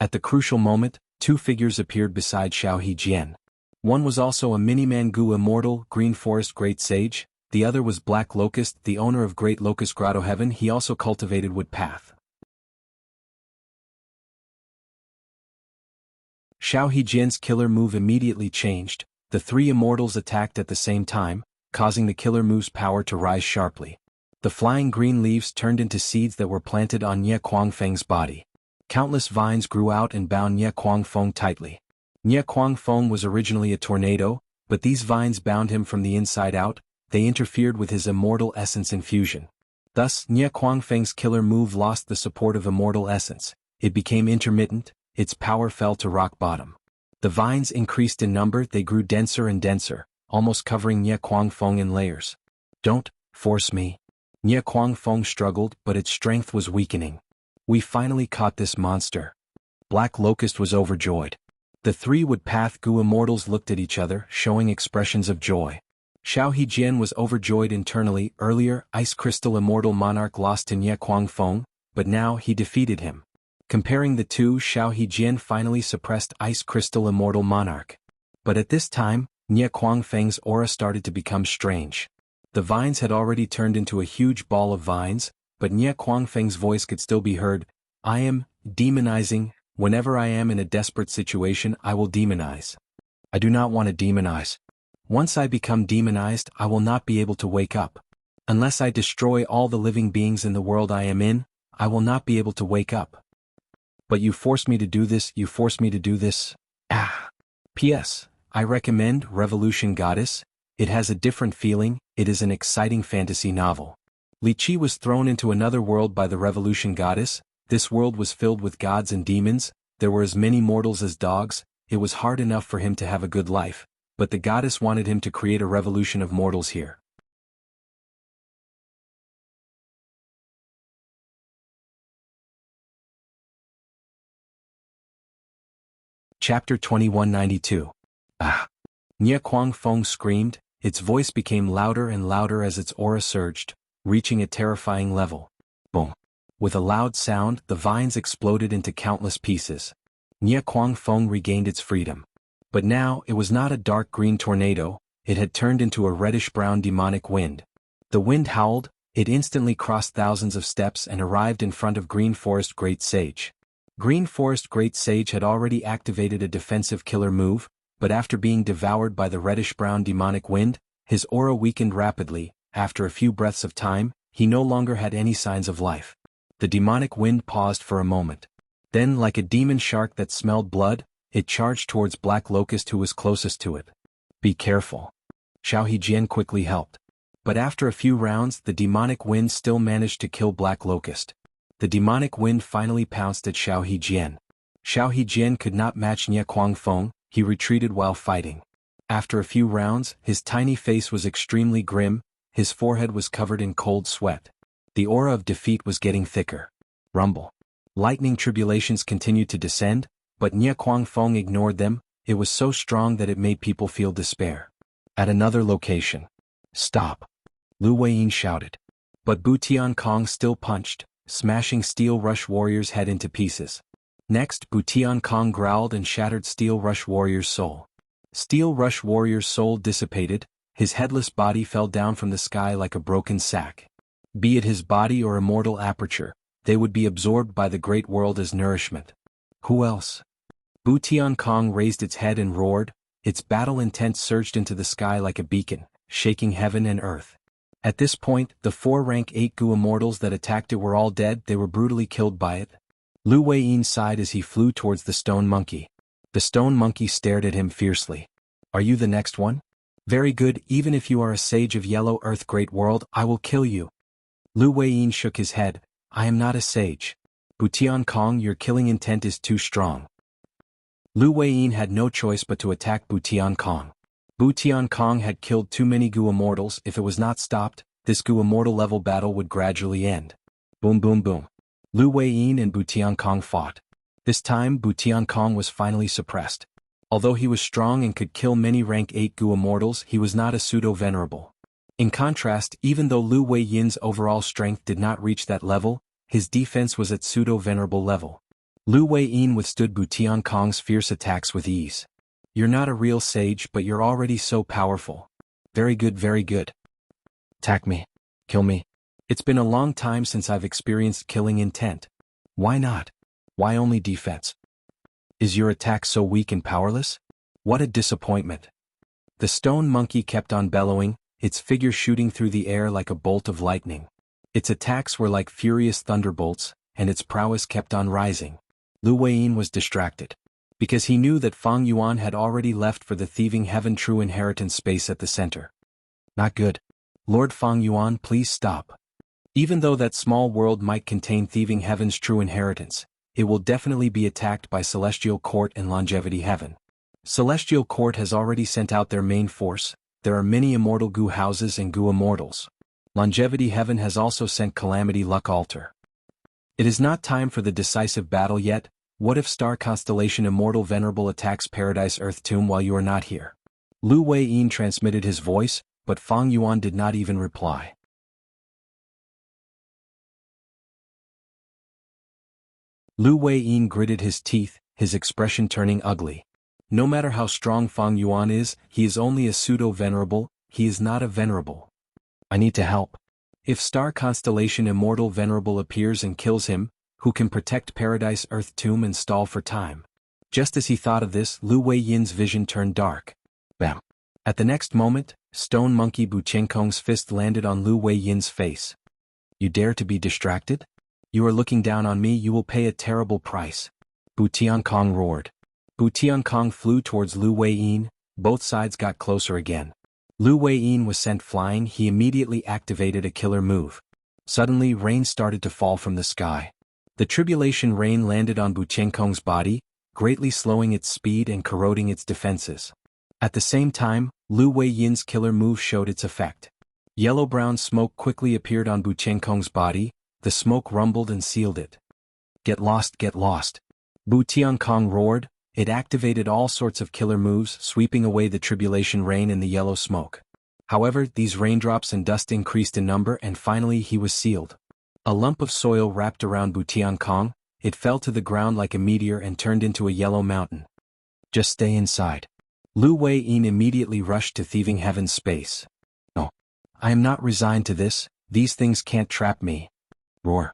At the crucial moment, two figures appeared beside Xiao Hejian. One was also a Miniman Gu Immortal, Green Forest Great Sage, the other was Black Locust, the owner of Great Locust Grotto Heaven. He also cultivated Wood Path. Xiao Hejian's killer move immediately changed. The three immortals attacked at the same time, causing the killer move's power to rise sharply. The flying green leaves turned into seeds that were planted on Nye Kuangfeng's body. Countless vines grew out and bound Nye Kuangfeng tightly. Nye Kuangfeng was originally a tornado, but these vines bound him from the inside out. They interfered with his immortal essence infusion. Thus, Nye Kuangfeng's killer move lost the support of immortal essence. It became intermittent, its power fell to rock bottom. The vines increased in number, they grew denser and denser, almost covering Nye Kuangfeng in layers. Don't force me. Nye Kuangfeng struggled, but its strength was weakening. We finally caught this monster. Black Locust was overjoyed. The three Wood Path Gu immortals looked at each other, showing expressions of joy. Xiao Hejian was overjoyed internally. Earlier, Ice Crystal Immortal Monarch lost to Nye Kuangfeng, but now he defeated him. Comparing the two, Xiao Hejian finally suppressed Ice Crystal Immortal Monarch. But at this time, Nye Kuangfeng's aura started to become strange. The vines had already turned into a huge ball of vines, but Nye Kuangfeng's voice could still be heard. I am demonizing. Whenever I am in a desperate situation, I will demonize. I do not want to demonize. Once I become demonized, I will not be able to wake up. Unless I destroy all the living beings in the world I am in, I will not be able to wake up. But you force me to do this, you force me to do this. P.S. I recommend Revolution Goddess. It has a different feeling, it is an exciting fantasy novel. Li Qi was thrown into another world by the Revolution Goddess. This world was filled with gods and demons, there were as many mortals as dogs. It was hard enough for him to have a good life, but the goddess wanted him to create a revolution of mortals here. Chapter 2192. Ah! Nye Kwang Fong screamed, its voice became louder and louder as its aura surged, reaching a terrifying level. Boom! With a loud sound, the vines exploded into countless pieces. Nye Kwang Fong regained its freedom. But now, it was not a dark green tornado, it had turned into a reddish-brown demonic wind. The wind howled, it instantly crossed thousands of steps and arrived in front of Green Forest Great Sage. Green Forest Great Sage had already activated a defensive killer move, but after being devoured by the reddish-brown demonic wind, his aura weakened rapidly. After a few breaths of time, he no longer had any signs of life. The demonic wind paused for a moment. Then, like a demon shark that smelled blood, it charged towards Black Locust, who was closest to it. Be careful. Xiao Hejian quickly helped. But after a few rounds, the demonic wind still managed to kill Black Locust. The demonic wind finally pounced at Xiao Hejian. Xiao Hejian could not match Nye Kwang Fong, he retreated while fighting. After a few rounds, his tiny face was extremely grim, his forehead was covered in cold sweat. The aura of defeat was getting thicker. Rumble. Lightning tribulations continued to descend, but Nye Kwang Fong ignored them. It was so strong that it made people feel despair. At another location. Stop! Lu Weiyin shouted. But Bu Tiankong still punched, smashing Steel Rush Warrior's head into pieces. Next, Bu Tiankong growled and shattered Steel Rush Warrior's soul. Steel Rush Warrior's soul dissipated, his headless body fell down from the sky like a broken sack. Be it his body or immortal aperture, they would be absorbed by the great world as nourishment. Who else? Bu Tiankong raised its head and roared, its battle intent surged into the sky like a beacon, shaking heaven and earth. At this point, the 4 rank 8 Gu immortals that attacked it were all dead. They were brutally killed by it. Lu Weiyin sighed as he flew towards the stone monkey. The stone monkey stared at him fiercely. Are you the next one? Very good, even if you are a sage of Yellow Earth Great World, I will kill you. Lu Weiyin shook his head. I am not a sage. Bu Tiankong, your killing intent is too strong. Lu Weiyin had no choice but to attack Bu Tiankong. Bu Tiankong had killed too many Gu immortals. If it was not stopped, this Gu immortal level battle would gradually end. Boom boom boom. Lu Weiyin and Bu Tiankong fought. This time Bu Tiankong was finally suppressed. Although he was strong and could kill many rank 8 Gu immortals, he was not a pseudo-venerable. In contrast, even though Lu Weiyin's overall strength did not reach that level, his defense was at pseudo-venerable level. Lu Weiyin withstood Bu Tiankong's fierce attacks with ease. You're not a real sage, but you're already so powerful. Very good, very good. Attack me. Kill me. It's been a long time since I've experienced killing intent. Why not? Why only defense? Is your attack so weak and powerless? What a disappointment. The stone monkey kept on bellowing, its figure shooting through the air like a bolt of lightning. Its attacks were like furious thunderbolts, and its prowess kept on rising. Lu Weiyin was distracted. Because he knew that Fang Yuan had already left for the thieving heaven true inheritance space at the center. Not good. Lord Fang Yuan, please stop. Even though that small world might contain thieving heaven's true inheritance, it will definitely be attacked by Celestial Court and Longevity Heaven. Celestial Court has already sent out their main force. There are many immortal Gu houses and Gu immortals. Longevity Heaven has also sent Calamity Luck Altar. It is not time for the decisive battle yet. What if Star Constellation Immortal Venerable attacks Paradise Earth Tomb while you are not here? Lu Weiyin transmitted his voice, but Fang Yuan did not even reply. Lu Weiyin gritted his teeth, his expression turning ugly. No matter how strong Fang Yuan is, he is only a pseudo-venerable, he is not a venerable. I need to help. If Star Constellation Immortal Venerable appears and kills him, who can protect Paradise Earth Tomb and stall for time? Just as he thought of this, Lu Weiyin's vision turned dark. Bam. At the next moment, Stone Monkey Bu Tiankong's fist landed on Lu Weiyin's face. You dare to be distracted? You are looking down on me, you will pay a terrible price. Bu Tiankong roared. Bu Tiankong flew towards Lu Weiyin, both sides got closer again. Lu Weiyin was sent flying, he immediately activated a killer move. Suddenly rain started to fall from the sky. The tribulation rain landed on Bu Tiankong's body, greatly slowing its speed and corroding its defenses. At the same time, Lu Weiyin's killer move showed its effect. Yellow-brown smoke quickly appeared on Bu Tiankong's body, the smoke rumbled and sealed it. Get lost, get lost. Bu Tiankong roared, It activated all sorts of killer moves, sweeping away the tribulation rain and the yellow smoke. However, these raindrops and dust increased in number and finally he was sealed. A lump of soil wrapped around Bu Tiankong, it fell to the ground like a meteor and turned into a yellow mountain. Just stay inside. Lu Wei-yin immediately rushed to Thieving Heaven's space. No. I am not resigned to this, these things can't trap me. Roar.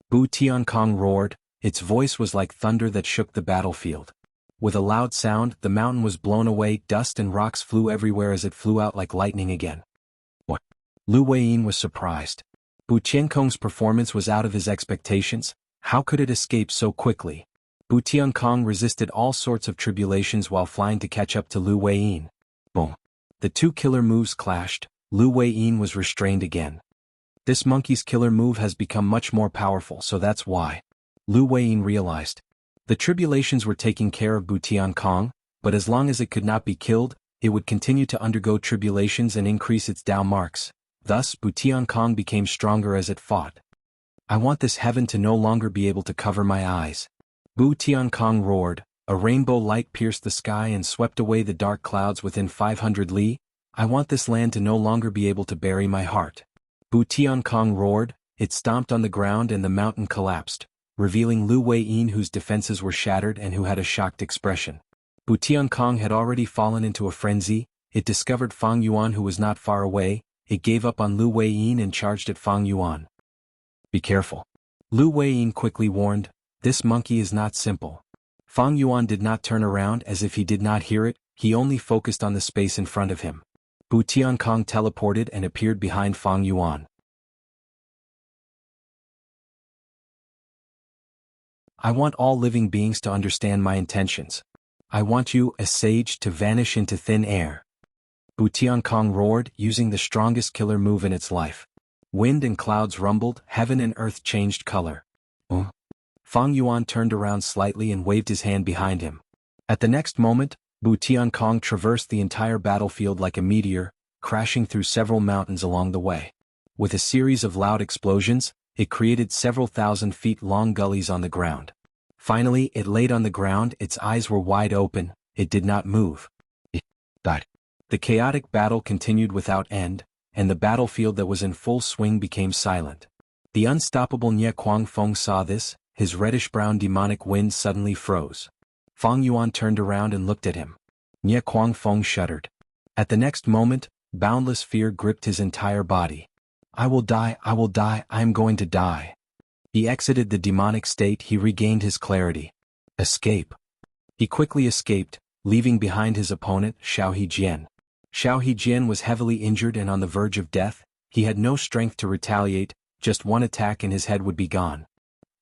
Bu Tiankong roared, its voice was like thunder that shook the battlefield. With a loud sound, the mountain was blown away, dust and rocks flew everywhere as it flew out like lightning again. What? Lu Wei-yin was surprised. Bu Tiankong's performance was out of his expectations. How could it escape so quickly? Bu Tiankong resisted all sorts of tribulations while flying to catch up to Lu Wei-yin. Boom. The two killer moves clashed. Lu Wei-yin was restrained again. This monkey's killer move has become much more powerful, so that's why. Lu Wei-yin realized. The tribulations were taking care of Bu Tiankong, but as long as it could not be killed, it would continue to undergo tribulations and increase its Dao marks. Thus, Bu Tiankong became stronger as it fought. I want this heaven to no longer be able to cover my eyes. Bu Tiankong roared, a rainbow light pierced the sky and swept away the dark clouds within 500 li. I want this land to no longer be able to bury my heart. Bu Tiankong roared, it stomped on the ground and the mountain collapsed, revealing Lu Wei-yin whose defenses were shattered and who had a shocked expression. Bu Tiankong had already fallen into a frenzy. It discovered Fang Yuan who was not far away. It gave up on Lu Wei-yin and charged at Fang Yuan. Be careful. Lu Wei-yin quickly warned, this monkey is not simple. Fang Yuan did not turn around as if he did not hear it, he only focused on the space in front of him. Bu Tiankong teleported and appeared behind Fang Yuan. I want all living beings to understand my intentions. I want you, a sage, to vanish into thin air. Bu Tiankong roared, using the strongest killer move in its life. Wind and clouds rumbled, heaven and earth changed color. Fang Yuan turned around slightly and waved his hand behind him. At the next moment, Bu Tiankong traversed the entire battlefield like a meteor, crashing through several mountains along the way. With a series of loud explosions, it created several thousand feet long gullies on the ground. Finally, it laid on the ground, its eyes were wide open, it did not move. It died. The chaotic battle continued without end, and the battlefield that was in full swing became silent. The unstoppable Nie Kuang Feng saw this, his reddish-brown demonic wind suddenly froze. Fang Yuan turned around and looked at him. Nie Kuang Feng shuddered. At the next moment, boundless fear gripped his entire body. I will die, I am going to die. He exited the demonic state, he regained his clarity. Escape. He quickly escaped, leaving behind his opponent, Xiao Hejian. Xiao Hejian was heavily injured and on the verge of death. He had no strength to retaliate, just one attack and his head would be gone.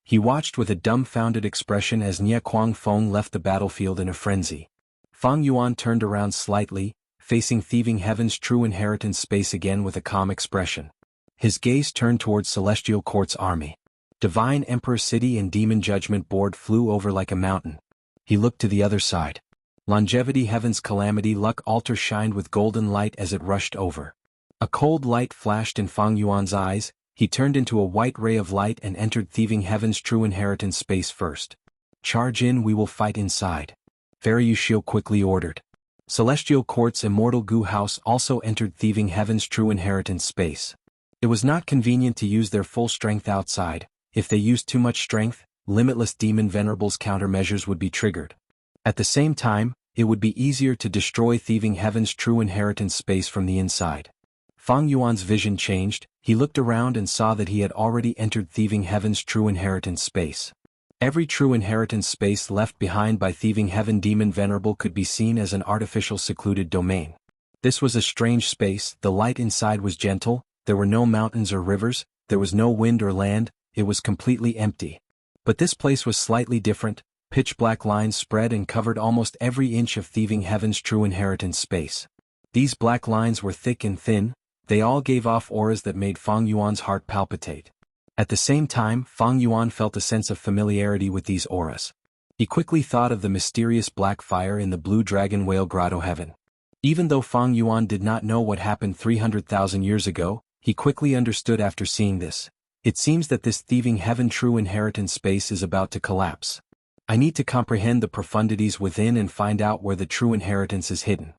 He watched with a dumbfounded expression as Nie Kuang Feng left the battlefield in a frenzy. Fang Yuan turned around slightly, facing Thieving Heaven's true inheritance space again with a calm expression. His gaze turned towards Celestial Court's army. Divine Emperor City and Demon Judgment Board flew over like a mountain. He looked to the other side. Longevity Heaven's Calamity Luck altar shined with golden light as it rushed over. A cold light flashed in Fang Yuan's eyes, he turned into a white ray of light and entered Thieving Heaven's true inheritance space first. Charge in, we will fight inside. Fairy Yushio quickly ordered. Celestial Court's Immortal Gu House also entered Thieving Heaven's true inheritance space. It was not convenient to use their full strength outside. If they used too much strength, Limitless Demon Venerable's countermeasures would be triggered. At the same time, it would be easier to destroy Thieving Heaven's true inheritance space from the inside. Fang Yuan's vision changed, he looked around and saw that he had already entered Thieving Heaven's true inheritance space. Every true inheritance space left behind by Thieving Heaven Demon Venerable could be seen as an artificial secluded domain. This was a strange space, the light inside was gentle, there were no mountains or rivers, there was no wind or land, it was completely empty. But this place was slightly different, pitch-black lines spread and covered almost every inch of Thieving Heaven's true inheritance space. These black lines were thick and thin, they all gave off auras that made Fang Yuan's heart palpitate. At the same time, Fang Yuan felt a sense of familiarity with these auras. He quickly thought of the mysterious black fire in the Blue Dragon Whale Grotto Heaven. Even though Fang Yuan did not know what happened 300,000 years ago, he quickly understood after seeing this. It seems that this Thieving Heaven true inheritance space is about to collapse. I need to comprehend the profundities within and find out where the true inheritance is hidden.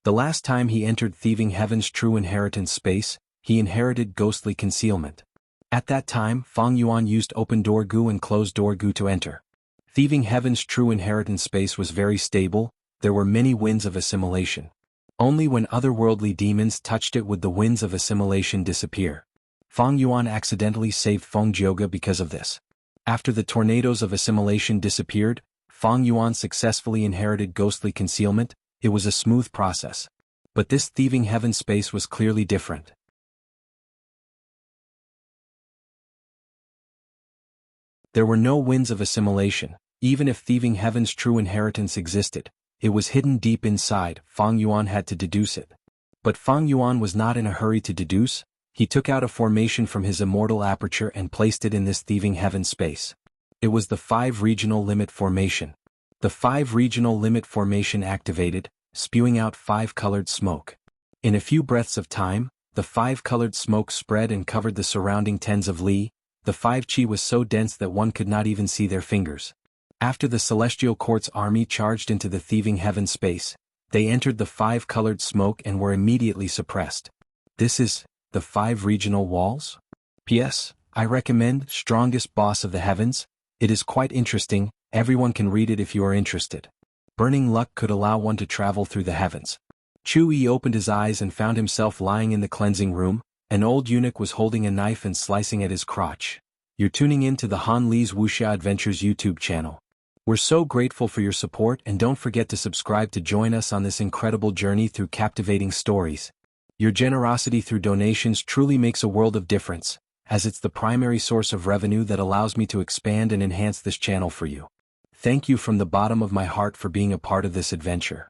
The last time he entered Thieving Heaven's true inheritance space, he inherited ghostly concealment. At that time, Feng Yuan used open door gu and closed door gu to enter. Thieving Heaven's true inheritance space was very stable, there were many winds of assimilation. Only when otherworldly demons touched it would the winds of assimilation disappear. Feng Yuan accidentally saved Feng Jioge because of this. After the tornadoes of assimilation disappeared, Feng Yuan successfully inherited ghostly concealment. It was a smooth process. But this Thieving Heaven space was clearly different. There were no winds of assimilation. Even if Thieving Heaven's true inheritance existed, it was hidden deep inside. Feng Yuan had to deduce it. But Feng Yuan was not in a hurry to deduce. He took out a formation from his immortal aperture and placed it in this Thieving Heaven space. It was the 5 regional limit formation. The 5 regional limit formation activated, spewing out 5-colored smoke. In a few breaths of time, the 5-colored smoke spread and covered the surrounding tens of li. The 5 chi was so dense that one could not even see their fingers. After the Celestial Court's army charged into the Thieving Heaven space, they entered the 5-colored smoke and were immediately suppressed. This is the 5 regional walls? P.S. I recommend Strongest Boss of the Heavens. It is quite interesting, everyone can read it if you are interested. Burning luck could allow one to travel through the heavens. Chu Yi opened his eyes and found himself lying in the cleansing room. An old eunuch was holding a knife and slicing at his crotch. You're tuning in to the Han Li's Wuxia Adventures YouTube channel. We're so grateful for your support and don't forget to subscribe to join us on this incredible journey through captivating stories. Your generosity through donations truly makes a world of difference, as it's the primary source of revenue that allows me to expand and enhance this channel for you. Thank you from the bottom of my heart for being a part of this adventure.